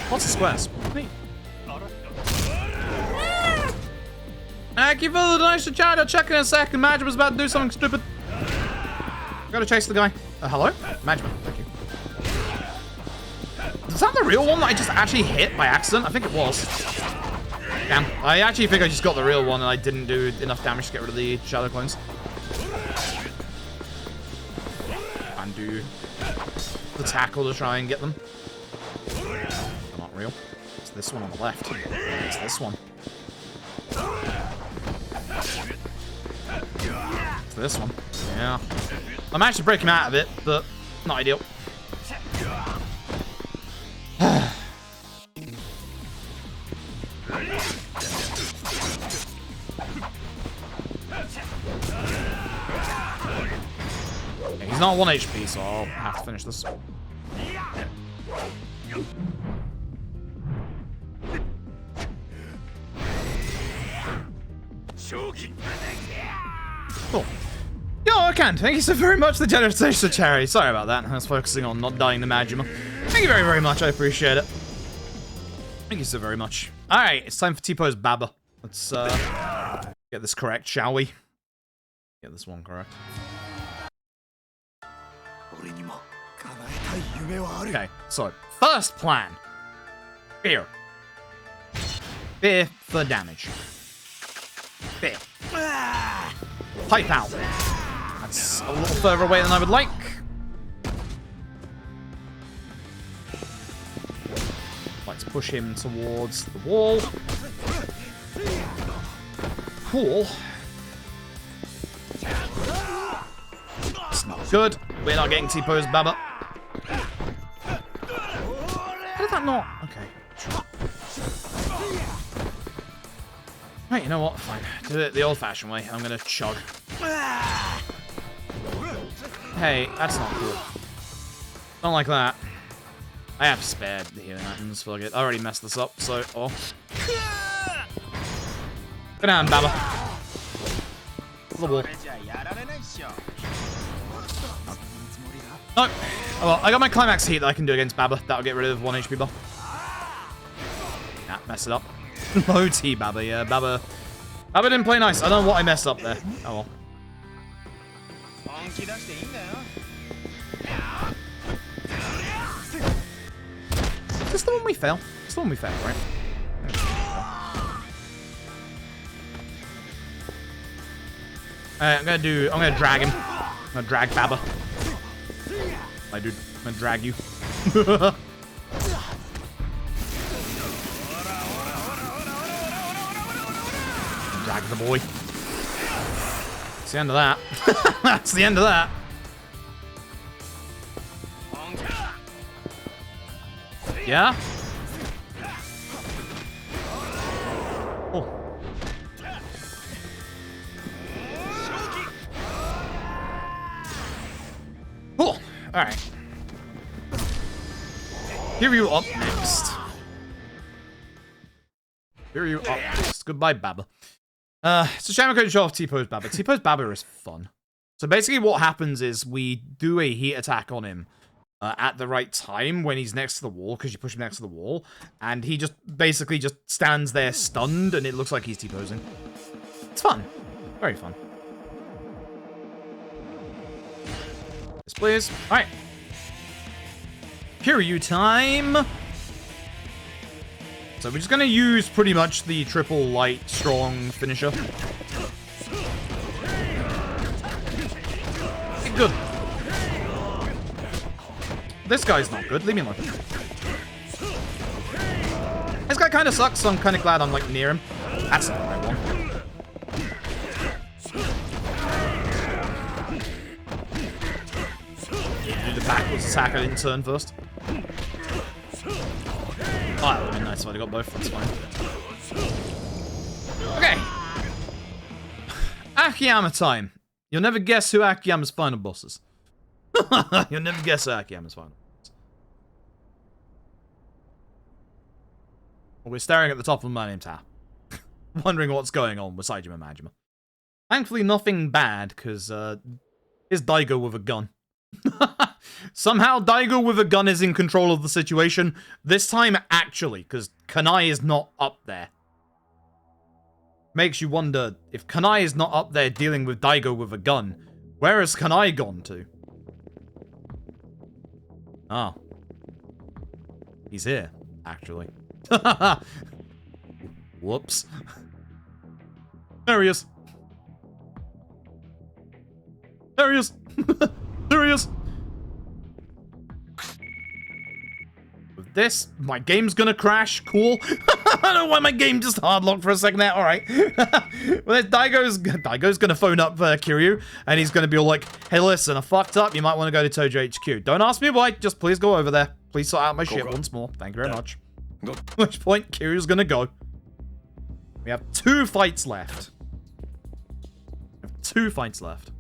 What's the squares? Neat. Thank you for the donation, chat. I'll check in a second. Majima was about to do something stupid. Gotta chase the guy. Hello? Majima, thank you. Is that the real one that I just actually hit by accident? I think it was. Damn. I actually think I just got the real one and I didn't do enough damage to get rid of the shadow clones. And do the tackle to try and get them. They're not real. It's this one on the left. It's this one. It's this one. Yeah. I managed to break him out of it, but not ideal. He's not 1 HP, so I'll have to finish this. Cool. Yo, I can. Thank you so very much, the generous donation to charity. Sorry about that. I was focusing on not dying to Majima. Thank you very, very much. I appreciate it. Thank you so very much. Alright, it's time for T-Pose Baba. Let's get this correct, shall we? Get this one correct. Okay, so first plan. Fear. Fear for damage. Fear. Pipe out. That's a little further away than I would like. Let's push him towards the wall. Cool. Good. We're not getting T-posed, Baba. How did that not? Okay. Right, you know what? Fine. Do it the old-fashioned way. I'm gonna chug. Hey, that's not cool. Don't like that. I have spared the healing items. Fuck it. I already messed this up, so... Oh. Go down, Baba. To the wall. No. Oh, well, I got my climax heat that I can do against Baba. That'll get rid of 1 HP buff. Nah, mess it up. Low T, Baba. Yeah, Baba didn't play nice. I don't know what I messed up there. Oh, well. Is this the one we fail? It's the one we fail, right? I'm gonna drag him. I'm gonna drag Baba. My dude, I'm gonna drag you. Drag the boy. That's the end of that. That's the end of that. Yeah? Oh. Cool. Alright. Kiryu up next. Kiryu up next. Goodbye, Baba. It's a shame I couldn't show off T-pose Baba. T-pose Baba is fun. So basically what happens is we do a heat attack on him at the right time when he's next to the wall, because you push him next to the wall, and he just basically just stands there stunned, and it looks like he's T-posing. It's fun. Very fun. Yes, please. Alright. Kiryu time! So we're just gonna use pretty much the triple light strong finisher. Good. This guy's not good. Leave me alone. This guy kind of sucks, so I'm kind of glad I'm like near him. That's not what I want. Do the backwards attack. I didn't turn first. Oh, that would have been nice if I'd got both. That's fine. Okay. Akiyama time. You'll never guess who Akiyama's final boss is. You'll never guess who Akiyama's final boss is. Well, we're staring at the top of my name tab. Wondering what's going on with Saejima Majima. Thankfully, nothing bad, because it's Daigo with a gun. Somehow Daigo with a gun is in control of the situation. This time, actually, because Kanai is not up there. Makes you wonder, if Kanai is not up there dealing with Daigo with a gun, where has Kanai gone to? Ah. He's here, actually. Whoops. There he is. There he is. There he is. With this, my game's gonna crash. Cool. I don't know why my game just hardlocked for a second there. Alright. Well, Daigo's gonna phone up Kiryu, and he's gonna be all like, hey, listen, I fucked up. You might want to go to Tojo HQ. Don't ask me why. Just please go over there. Please sort out my shit once more. Thank you very much. At which point, Kiryu's gonna go. We have 2 fights left. We have 2 fights left.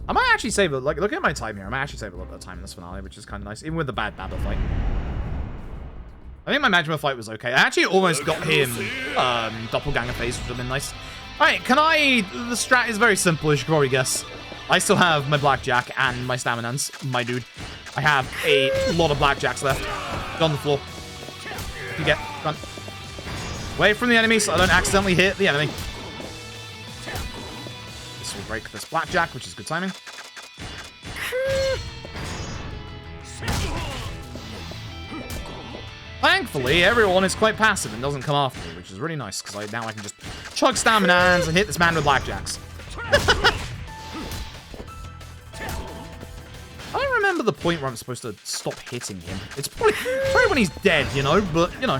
I might actually save it. Like, look at my time here. I might actually save a little bit of time in this finale, which is kind of nice, even with the bad Baba fight. I think my Majima fight was okay. I actually almost got him doppelganger phase, which would have been nice. Alright, the strat is very simple, as you can probably guess. I still have my blackjack and my staminans, my dude. I have a lot of blackjacks left. Get on the floor. You get, run. Away from the enemy so I don't accidentally hit the enemy. This will break this blackjack, which is good timing. Thankfully, everyone is quite passive and doesn't come after me, which is really nice, because now I can just chug staminans and hit this man with blackjacks. I don't remember the point where I'm supposed to stop hitting him. It's probably when he's dead, you know, but, you know.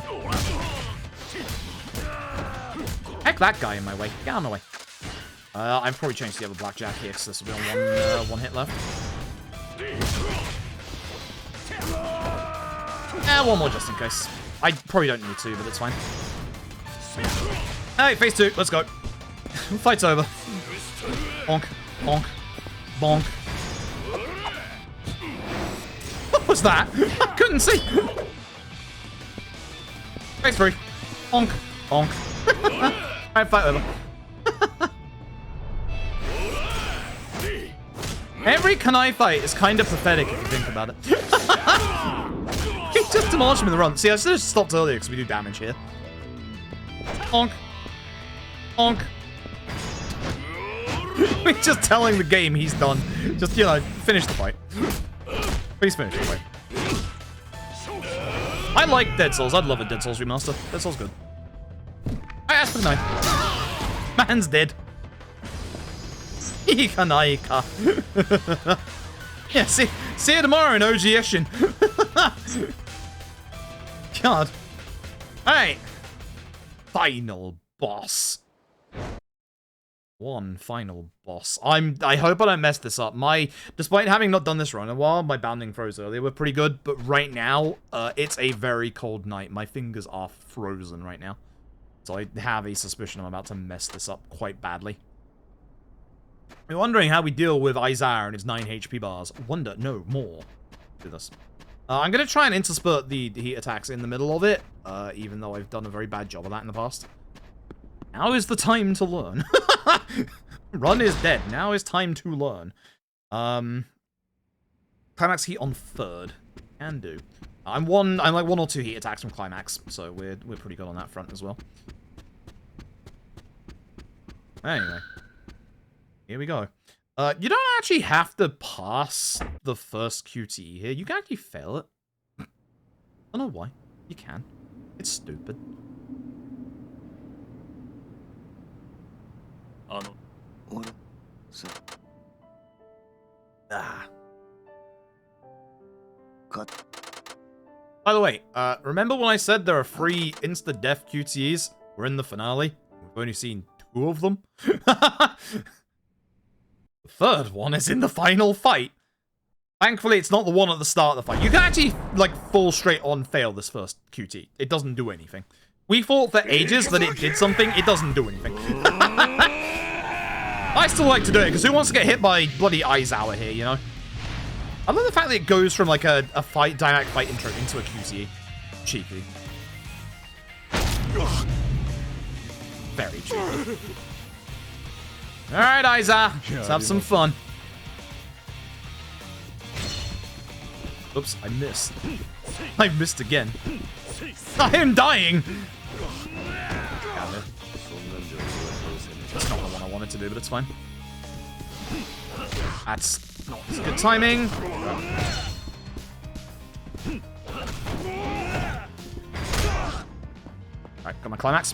Heck that guy in my way. Get out of my way. I've probably changed the other blackjack here because this will be on one hit left. One more just in case. I probably don't need to, but it's fine. Hey, phase 2, let's go. Fight's over. Bonk, bonk, bonk. What was that? I couldn't see. Phase 3. Bonk, bonk. Alright, fight over. Every Kanai fight is kind of pathetic if you think about it. He just demolished him in the run. See, I should have stopped earlier because we do damage here. Bonk. Bonk. We're just telling the game he's done. Just, you know, finish the fight. Please finish the fight. I like Dead Souls. I'd love a Dead Souls remaster. Dead Souls good. I asked for the knife. Man's dead. Ikanaika. Yeah, see you tomorrow in OG Eshin. God. Alright. Final boss. One final boss. I hope I don't mess this up. Despite having not done this run in a while, my bounding throws earlier were pretty good, but right now, it's a very cold night. My fingers are frozen right now. So I have a suspicion I'm about to mess this up quite badly. You're wondering how we deal with Isaiah and his 9 HP bars. Wonder, no, more. Do this. I'm going to try and intersperse the heat attacks in the middle of it, even though I've done a very bad job of that in the past. Now is the time to learn. Run is dead. Now is time to learn. Climax heat on 3rd. Can do. I'm like 1 or 2 heat attacks from Climax, so we're pretty good on that front as well. Anyway. Here we go. You don't actually have to pass the first QTE here. You can actually fail it. I don't know why. You can. It's stupid. By the way, remember when I said there are 3 insta-death QTEs? We're in the finale. We've only seen 2 of them. The 3rd one is in the final fight. Thankfully, it's not the one at the start of the fight. You can actually, like, full straight on fail this first QT. It doesn't do anything. We thought for ages that it did something. It doesn't do anything. I still like to do it, because who wants to get hit by bloody Aizawa here, you know? I love the fact that it goes from, like, a dynamic fight intro into a QTE. Cheeky. Very cheeky. Alright, Aiza. Let's have some fun. Oops, I missed. I missed again. I am dying! That's not the one I wanted to do, but it's fine. That's not good timing. Alright, got my climax.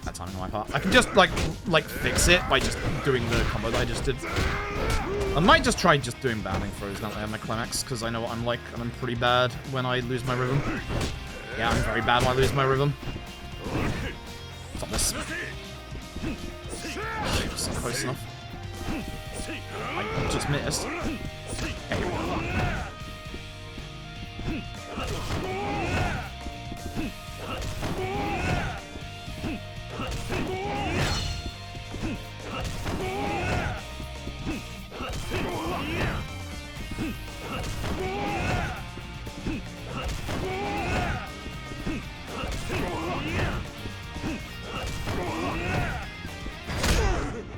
That timing on my part. I can just like fix it by just doing the combo that I just did. I might just try just doing bounding throws now that I have my climax, because I know what I'm like, and I'm pretty bad when I lose my rhythm. Yeah, I'm very bad when I lose my rhythm. Stop this. Just close enough. I just missed. Okay, here we go.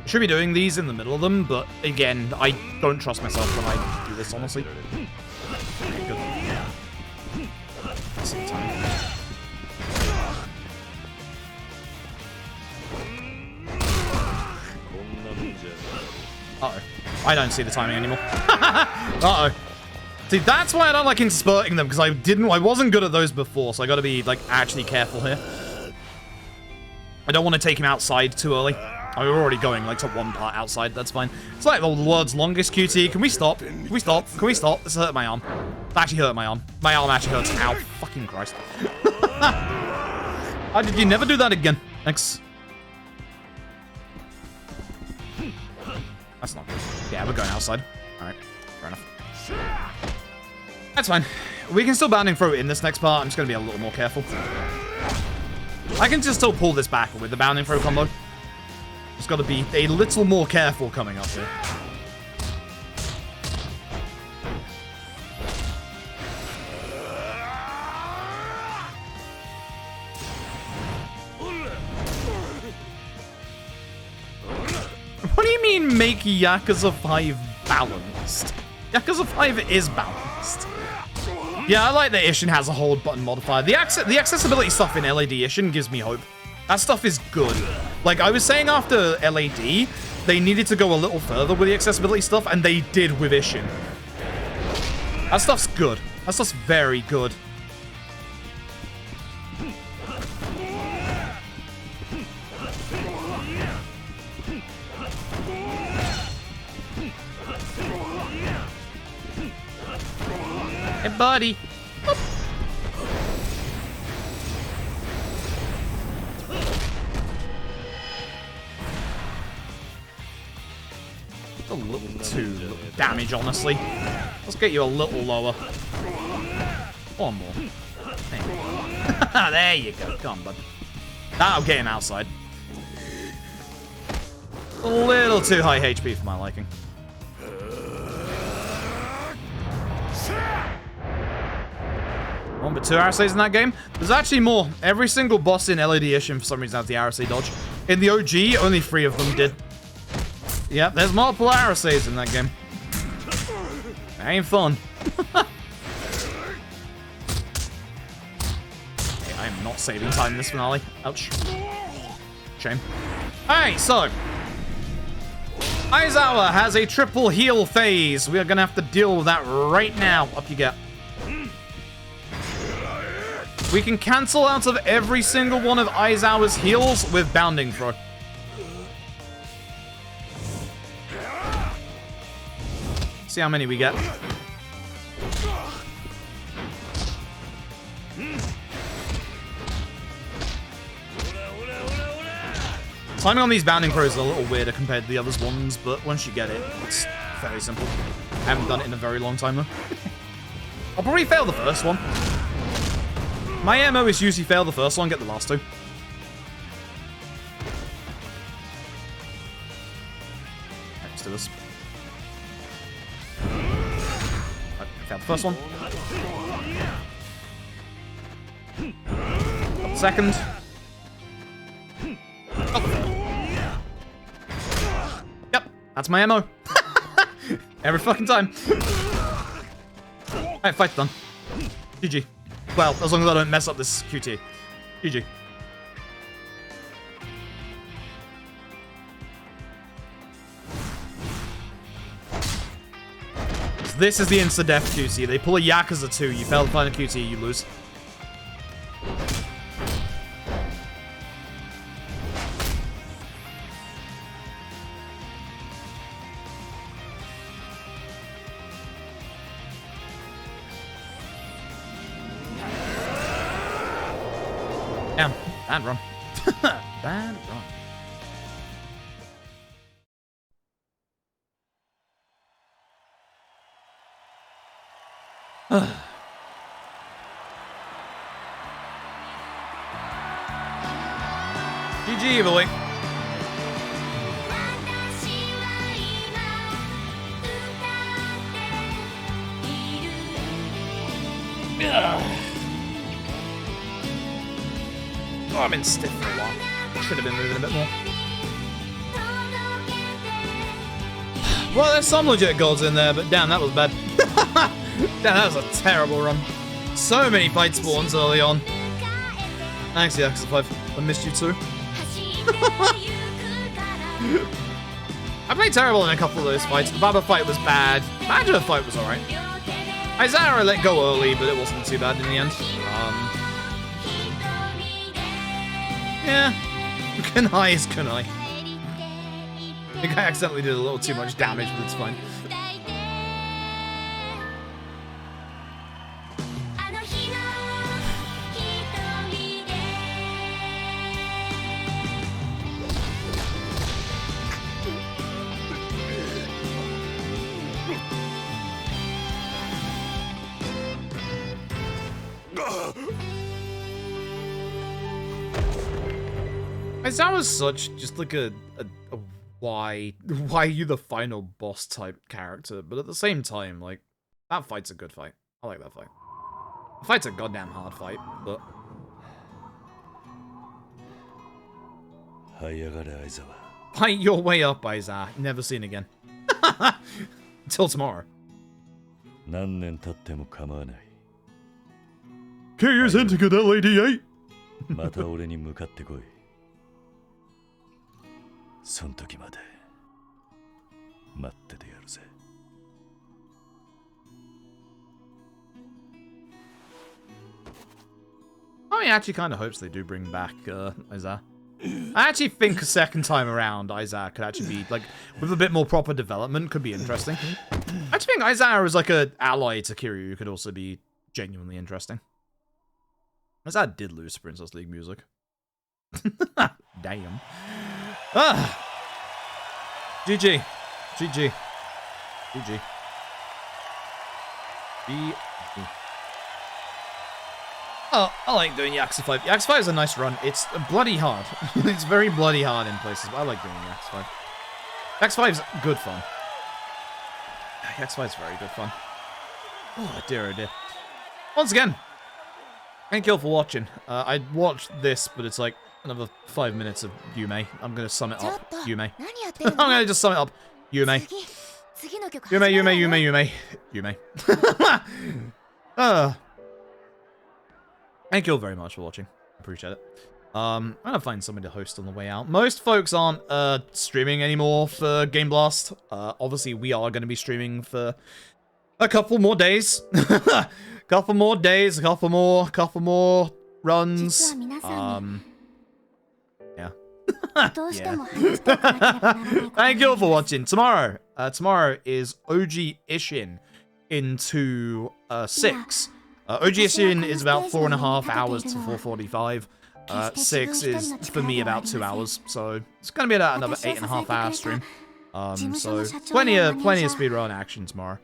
Should be doing these in the middle of them, but again, I don't trust myself when I do this, honestly. Okay, good. Some time. Uh-oh. I don't see the timing anymore. Uh-oh. See, that's why I don't like inspurting them, because I wasn't good at those before, so I gotta be, like, actually careful here. I don't want to take him outside too early. Oh, we're already going, like, to one part outside. That's fine. It's like the world's longest QT. Can we stop? Can we stop? Can we stop? This hurt my arm. It actually hurt my arm. My arm actually hurts. Ow. Fucking Christ. How did you never do that again? Thanks. That's not good. Yeah, we're going outside. Alright, fair enough. That's fine. We can still bounding throw in this next part. I'm just going to be a little more careful. I can just still pull this back with the bounding throw combo. Just got to be a little more careful coming up here. What do you mean make Yakuza 5 balanced? Yakuza 5 is balanced. Yeah, I like that Ishin has a hold button modifier. The accessibility stuff in LAD Ishin gives me hope. That stuff is good. Like, I was saying after LAD, they needed to go a little further with the accessibility stuff, and they did with Ishin. That stuff's good. That stuff's very good. Hey, buddy. A little too damage, honestly. Let's get you a little lower. One more. There you go. Come on, bud. That'll get him outside. A little too high HP for my liking. One but 2 RSAs in that game. There's actually more. Every single boss in LAD Ishin for some reason has the RSA dodge. In the OG, only 3 of them did. Yep, there's multiple RSAs in that game. Ain't fun. Okay, I am not saving time in this finale. Ouch. Shame. Alright, so. Aizawa has a triple heal phase. We are gonna have to deal with that right now. Up you get. We can cancel out of every single one of Aizawa's heals with bounding throw. See how many we get. Timing on these bounding throws is a little weirder compared to the other ones, but once you get it, it's very simple. I haven't done it in a very long time though. I'll probably fail the first one. My MO is usually fail the first one, get the last 2. Right, let's do this. Right, fail the first one. Got the second. Got the third. Yep, that's my MO. Every fucking time. Alright, fight's done. GG. Well, as long as I don't mess up this QT. GG. This is the insta-death QT. They pull a Yakuza 2, you fail to find a QT, you lose. Damn, bad run. Bad run. GG, boy. Oh, I've been stiff for a while. Should have been moving a bit more. Well, there's some legit golds in there, but damn, that was bad. Damn, that was a terrible run. So many fight spawns early on. Thanks, Yakuza 5. I missed you too. I played terrible in a couple of those fights. The Baba fight was bad. Banjo fight was alright. Aizawa let go early, but it wasn't too bad in the end. Yeah. Kunai is Kunai. I think I accidentally did a little too much damage, but it's fine. Aizawa's such just like a why are you the final boss type character, but at the same time, like, that fight's a good fight. I like that fight. The fight's a goddamn hard fight, but... Fight your way up, Aizawa. Never seen again. Until tomorrow. Kiryu's hinting at LAD8!
また俺に向かってこい。そん時まで待っててやるぜ。
I mean, actually kind of hopes they do bring back Aizawa. I actually think a second time around, Aizawa could actually be, like, with a bit more proper development, could be interesting. I actually think Aizawa as, like, an ally to Kiryu could also be genuinely interesting. Aizawa did lose Princess League music. Damn. Ah! GG. GG. GG. GG. Oh, I like doing Yakuza 5. Yakuza 5 is a nice run. It's bloody hard. It's very bloody hard in places, but I like doing Yakuza 5. Yakuza 5 is good fun. Yakuza 5 is very good fun. Oh dear, oh dear. Once again, thank you all for watching. I watched this, but it's like another 5 minutes of Yume. I'm going to sum it up. Yume. I'm going to just sum it up. Yume. Yume. Thank you all very much for watching. Appreciate it. I'm gonna find somebody to host on the way out. Most folks aren't streaming anymore for Game Blast. Obviously, we are going to be streaming for a couple more days. couple more days, couple more runs. Yeah. Thank you all for watching. Tomorrow is OG Ishin into 6. OG Ishin is about 4.5 hours to 4:45. 6 is, for me, about 2 hours. So it's going to be about another 8.5 hour stream. So plenty of speedrun action tomorrow.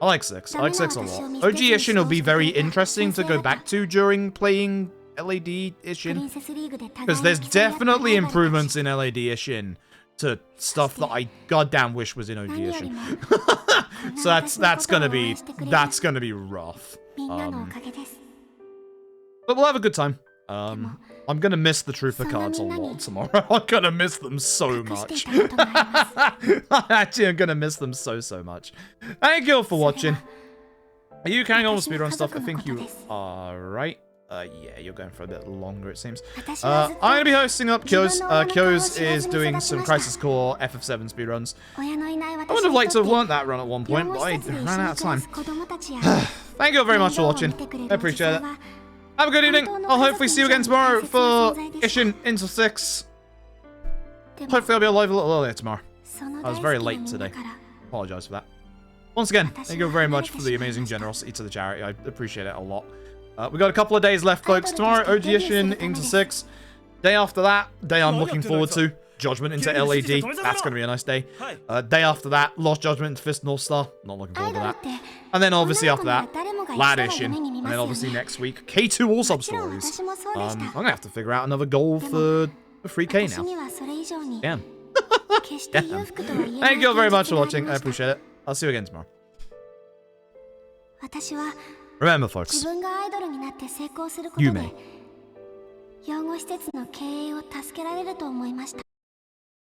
I like 6. I like 6 a lot. OG Ishin will be very interesting to go back to during playing LAD Ishin. Because there's definitely improvements in LAD Ishin to stuff that I goddamn wish was in OG Ishin. So that's gonna be rough. But we'll have a good time. I'm gonna miss the trooper cards a lot tomorrow. I'm gonna miss them so much. Actually, I'm gonna miss them so much. Thank you all for watching. Are you carrying on with speedrun stuff? I think you are, right? Yeah, you're going for a bit longer, it seems. I'm gonna be hosting up Kyo's. Kyo's is doing some Crisis Core FF7 speedruns. I would have liked to have learned that run at one point, but I ran out of time. Thank you all very much for watching. I appreciate it. Have a good evening. I'll hopefully see you again tomorrow for Ishin into 6. Hopefully I'll be alive a little earlier tomorrow. I was very late today. Apologize for that. Once again, thank you very much for the amazing generosity to the charity. I appreciate it a lot. We got a couple of days left, folks. Tomorrow, OG Ishin into 6. Day after that, day I'm looking forward to, Judgment into LAD. That's going to be a nice day. Day after that, Lost Judgment into Fist North Star. Not looking forward to that. And then obviously after that, Lad Ishin. And then obviously next week, K2 All Sub Stories. I'm going to have to figure out another goal for 3K now. Damn. Damn. Thank you all very much for watching. I appreciate it. I'll see you again tomorrow. Remember, folks, you may.